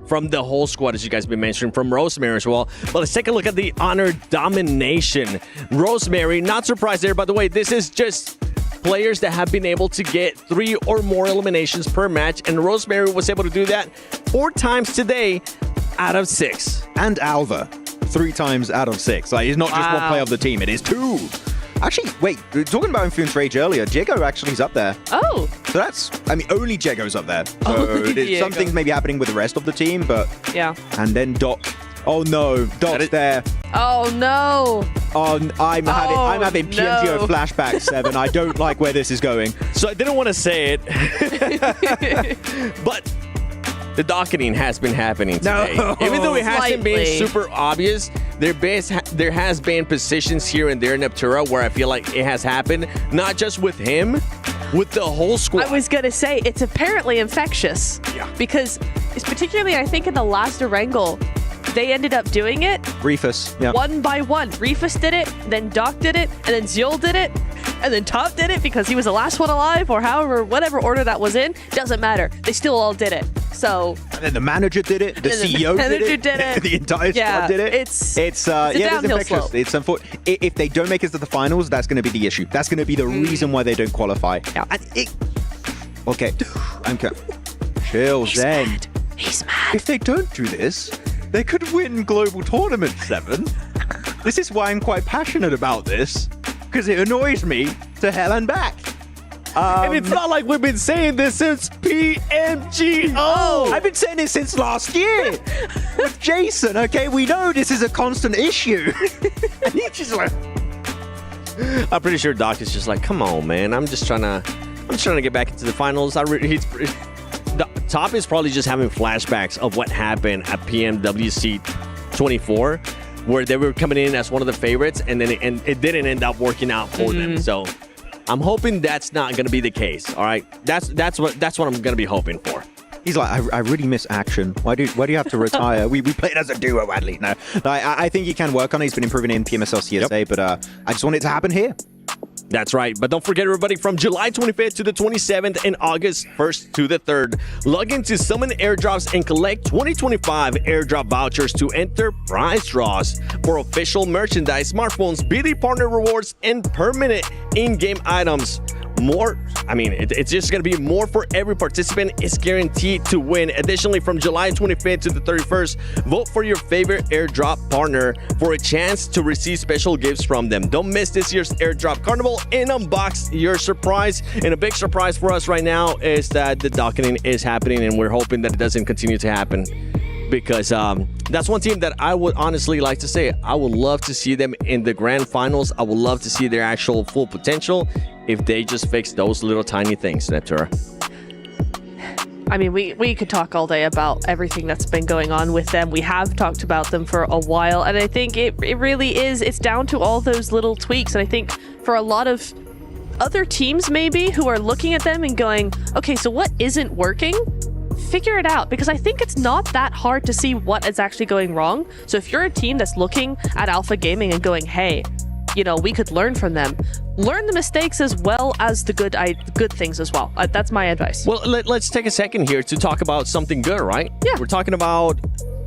from the whole squad, as you guys have been mentioning, from Rosemary as well. But let's take a look at the Honor Domination. Rosemary, not surprised there, by the way. This is just players that have been able to get 3 or more eliminations per match, and Rosemary was able to do that 4 times today out of 6. And Alva 3 times out of 6. Like, it's not just one player of the team, it is 2. Actually, wait, talking about Influence Rage earlier, Jago actually is up there. Oh. So that's, I mean, only Jago's up there. So some things may be happening with the rest of the team, but... Yeah. And then Doc. Oh no, Doc's there. Oh no. I'm having PMGO flashbacks, 7. I don't like where this is going. So I didn't want to say it, but the docketing has been happening today. No. Even though it hasn't been Slightly. super obvious, there has been positions here and there in Neptura where I feel like it has happened, not just with him, with the whole squad. I was going to say, it's apparently infectious. Yeah. Because, it's particularly, I think, in the last Erangel, they ended up doing it Reefus, yeah. one by one. Reefus did it, then Doc did it, and then Ziol did it, and then Top did it because he was the last one alive, or however, whatever order that was in. Doesn't matter. They still all did it. So. And then the manager did it, the CEO did it, the entire squad did it. It's yeah, a it's downhill infectious. slope. It's unfortunate. If they don't make it to the finals, that's going to be the issue. That's going to be the reason why they don't qualify. Yeah. Okay, okay. Chill, Zen. He's mad. If they don't do this, they could win Global Tournament 7. This is why I'm quite passionate about this, because it annoys me to hell and back. And it's not like we've been saying this since PMGO. I've been saying it since last year with Jason, okay? We know this is a constant issue. And he's just like... I'm pretty sure Doc is just like, come on, man. I'm just trying to get back into the finals. Top is probably just having flashbacks of what happened at PMWC 24, where they were coming in as one of the favorites, and then it didn't end up working out for them. So I'm hoping that's not going to be the case. All right, that's what I'm going to be hoping for. He's like, I really miss action. Why do you have to retire? we played as a duo, Wadley. No, I think he can work on it. He's been improving in PMSL CSA, but I just want it to happen here. That's right. But don't forget, everybody, from July 25th to the 27th and August 1st to the 3rd, log into Summon Airdrops and collect 2025 airdrop vouchers to enter prize draws for official merchandise, smartphones, BD partner rewards, and permanent in-game items. It's just going to be more for every participant. It's guaranteed to win. Additionally, from July 25th to the 31st, vote for your favorite airdrop partner for a chance to receive special gifts from them. Don't miss this year's airdrop carnival and unbox your surprise. And a big surprise for us right now is that the docketing is happening, and we're hoping that it doesn't continue to happen. Because that's one team that I would honestly like to say I would love to see them in the grand finals. I would love to see their actual full potential if they just fix those little tiny things, Neptura. I mean, we could talk all day about everything that's been going on with them. We have talked about them for a while, and I think it really is. It's down to all those little tweaks, and I think for a lot of other teams maybe who are looking at them and going, okay, so what isn't working? Figure it out, because I think it's not that hard to see what is actually going wrong. So if you're a team that's looking at Alpha Gaming and going, hey, we could learn from them. Learn the mistakes as well as the good things as well. That's my advice. Well, let's take a second here to talk about something good, right? Yeah. We're talking about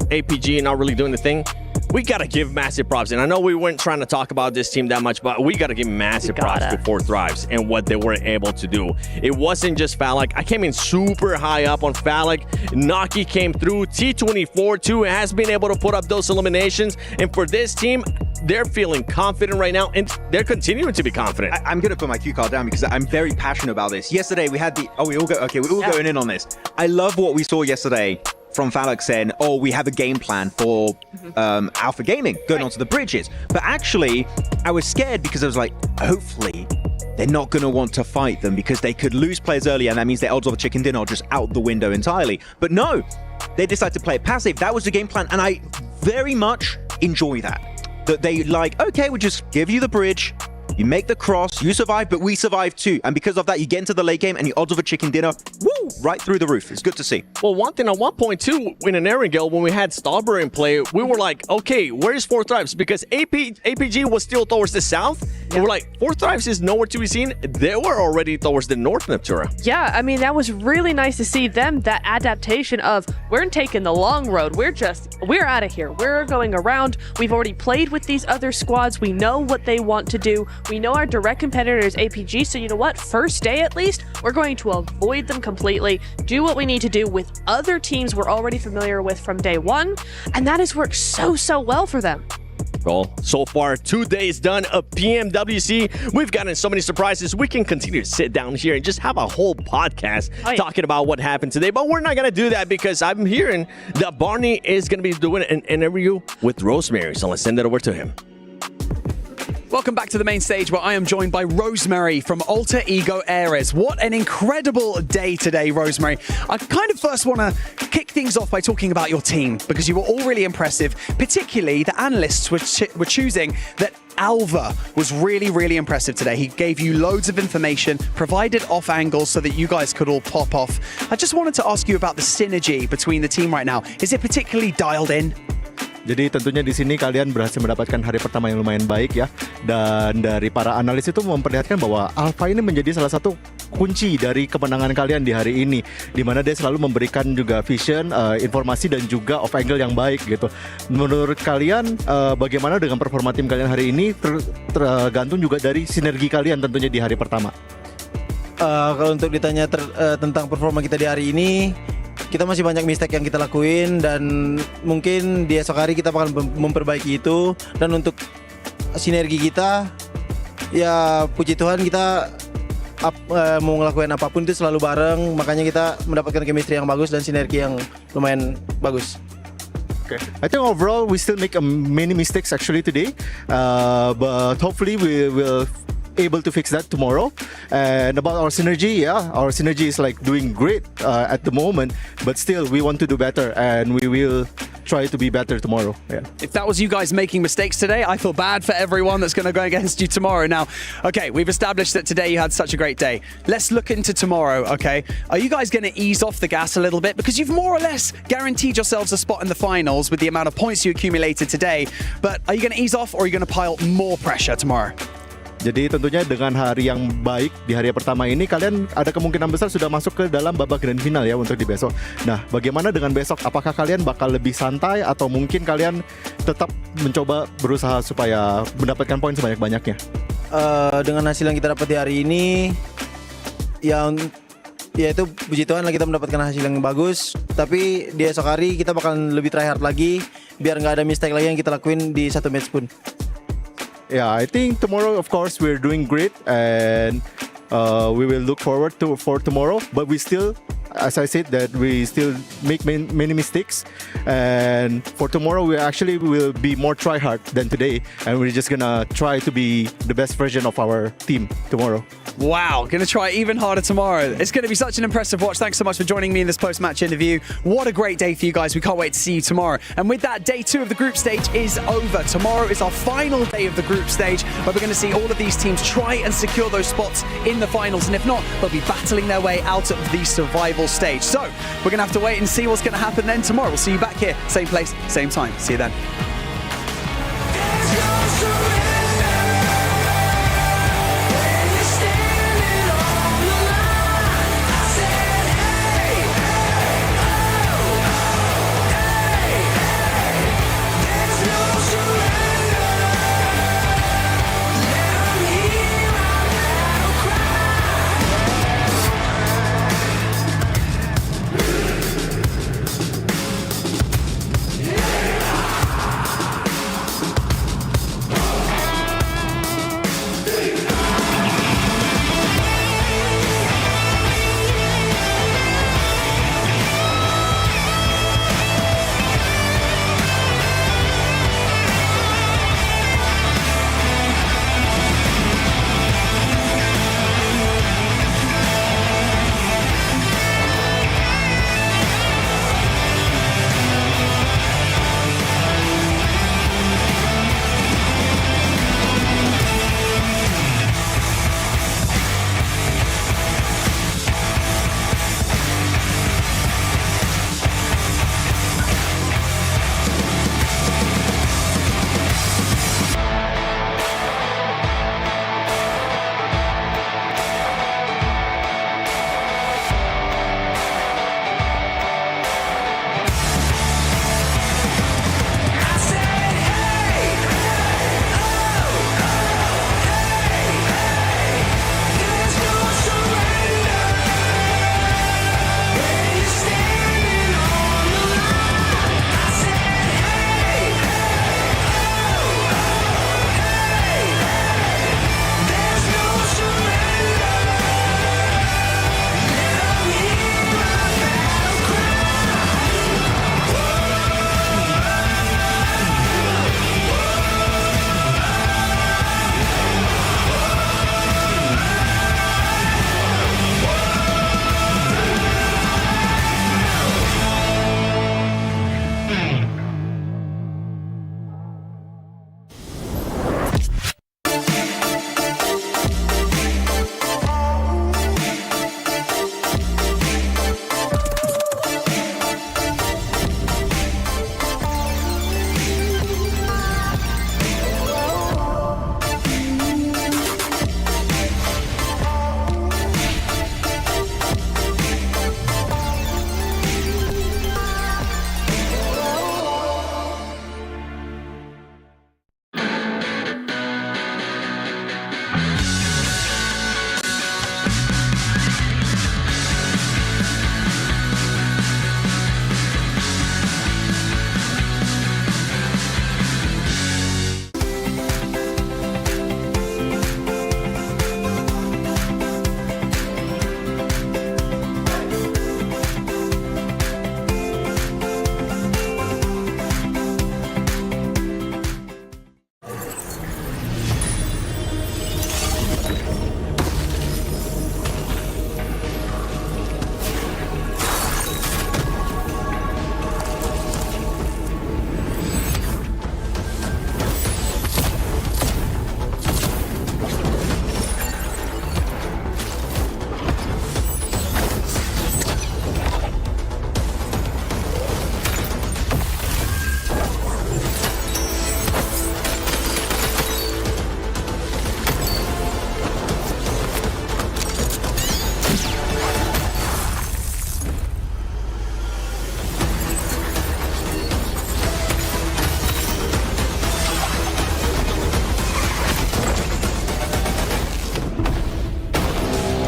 APG not really doing the thing. We got to give massive props. And I know we weren't trying to talk about this team that much, but we got to give massive props to Four Thrives and what they were able to do. It wasn't just Phallic. I came in super high up on Phallic. Naki came through. T24 too has been able to put up those eliminations. And for this team, they're feeling confident right now, and they're continuing to be confident. I'm going to put my cue card down because I'm very passionate about this. Yesterday, we had we're all going in on this. I love what we saw yesterday from Phallic saying, we have a game plan for Alpha Gaming going onto the bridges. But actually, I was scared because I was like, hopefully, they're not going to want to fight them because they could lose players early, and that means their odds of a chicken dinner are just out the window entirely. But no, they decided to play it passive. That was the game plan, and I very much enjoy that. That they okay, we'll just give you the bridge, you make the cross, you survive, but we survive too. And because of that, you get into the late game and the odds of a chicken dinner, right through the roof. It's good to see. Well, one thing at one point too, in an Erangel, when we had Stauber in play, we were like, okay, where's Four Thrives? Because APG was still towards the south. And we're like, Four Thrives is nowhere to be seen. They were already towards the north, Neptura. Yeah, I mean, that was really nice to see them, that adaptation of, we're taking the long road. We're out of here. We're going around. We've already played with these other squads. We know what they want to do. We know our direct competitor is APG. So you know what? First day, at least, we're going to avoid them completely. Do what we need to do with other teams we're already familiar with from day one. And that has worked so well for them. Well, so far, 2 days done of PMWC. We've gotten so many surprises. We can continue to sit down here and just have a whole podcast talking about what happened today. But we're not going to do that because I'm hearing that Barney is going to be doing an interview with Rosemary. So let's send it over to him. Welcome back to the main stage where I am joined by Rosemary from Alter Ego Ares. What an incredible day today, Rosemary. I kind of first want to kick things off by talking about your team because you were all really impressive. Particularly, the analysts were choosing that Alva was really, really impressive today. He gave you loads of information, provided off angles so that you guys could all pop off. I just wanted to ask you about the synergy between the team right now. Is it particularly dialed in? Jadi tentunya di sini kalian berhasil mendapatkan hari pertama yang lumayan baik ya. Dan dari para analis itu memperlihatkan bahwa Alpha ini menjadi salah satu kunci dari kemenangan kalian di hari ini, di mana dia selalu memberikan juga vision, informasi dan juga off angle yang baik gitu. Menurut kalian bagaimana dengan performa tim kalian hari ini tergantung juga dari sinergi kalian tentunya di hari pertama. Kalau untuk ditanya tentang performa kita di hari ini, kita masih banyak mistake yang kita lakuin dan mungkin di esok hari kita bakal memperbaiki itu. Dan untuk sinergi kita, ya puji Tuhan kita mau ngelakuin apapun itu selalu bareng, makanya kita mendapatkan chemistry yang bagus dan sinergi yang lumayan bagus. Okay. I think overall we still make many mistakes actually today, but hopefully we will able to fix that tomorrow. And about our synergy, yeah, our synergy is like doing great at the moment, but still we want to do better and we will try to be better tomorrow. Yeah. If that was you guys making mistakes today, I feel bad for everyone that's going to go against you tomorrow. Now, okay, we've established that today you had such a great day. Let's look into tomorrow, okay? Are you guys going to ease off the gas a little bit? Because you've more or less guaranteed yourselves a spot in the finals with the amount of points you accumulated today. But are you going to ease off or are you going to pile more pressure tomorrow? Jadi tentunya dengan hari yang baik di hari pertama ini kalian ada kemungkinan besar sudah masuk ke dalam babak grand final ya untuk di besok. Nah, bagaimana dengan besok? Apakah kalian bakal lebih santai atau mungkin kalian tetap mencoba berusaha supaya mendapatkan poin sebanyak-banyaknya? Dengan hasil yang kita dapat di hari ini, ya itu puji Tuhan lah kita mendapatkan hasil yang bagus. Tapi di esok hari kita bakalan lebih try hard lagi biar nggak ada mistake lagi yang kita lakuin di satu match pun. Yeah, I think tomorrow, of course, we're doing great, and we will look forward for tomorrow. But we still, as I said, that we still make many mistakes, and for tomorrow, we actually will be more try hard than today, and we're just gonna try to be the best version of our team tomorrow. Wow, going to try even harder tomorrow. It's going to be such an impressive watch. Thanks so much for joining me in this post-match interview. What a great day for you guys. We can't wait to see you tomorrow. And with that, day 2 of the group stage is over. Tomorrow is our final day of the group stage, where we're going to see all of these teams try and secure those spots in the finals. And if not, they'll be battling their way out of the survival stage. So we're going to have to wait and see what's going to happen then tomorrow. We'll see you back here, same place, same time. See you then.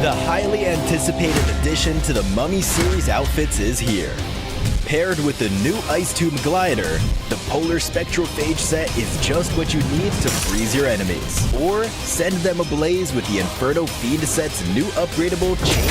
The highly anticipated addition to the Mummy series outfits is here. Paired with the new Ice Tomb glider, the Polar Spectrophage set is just what you need to freeze your enemies. Or send them ablaze with the Inferno Fiend set's new upgradable chain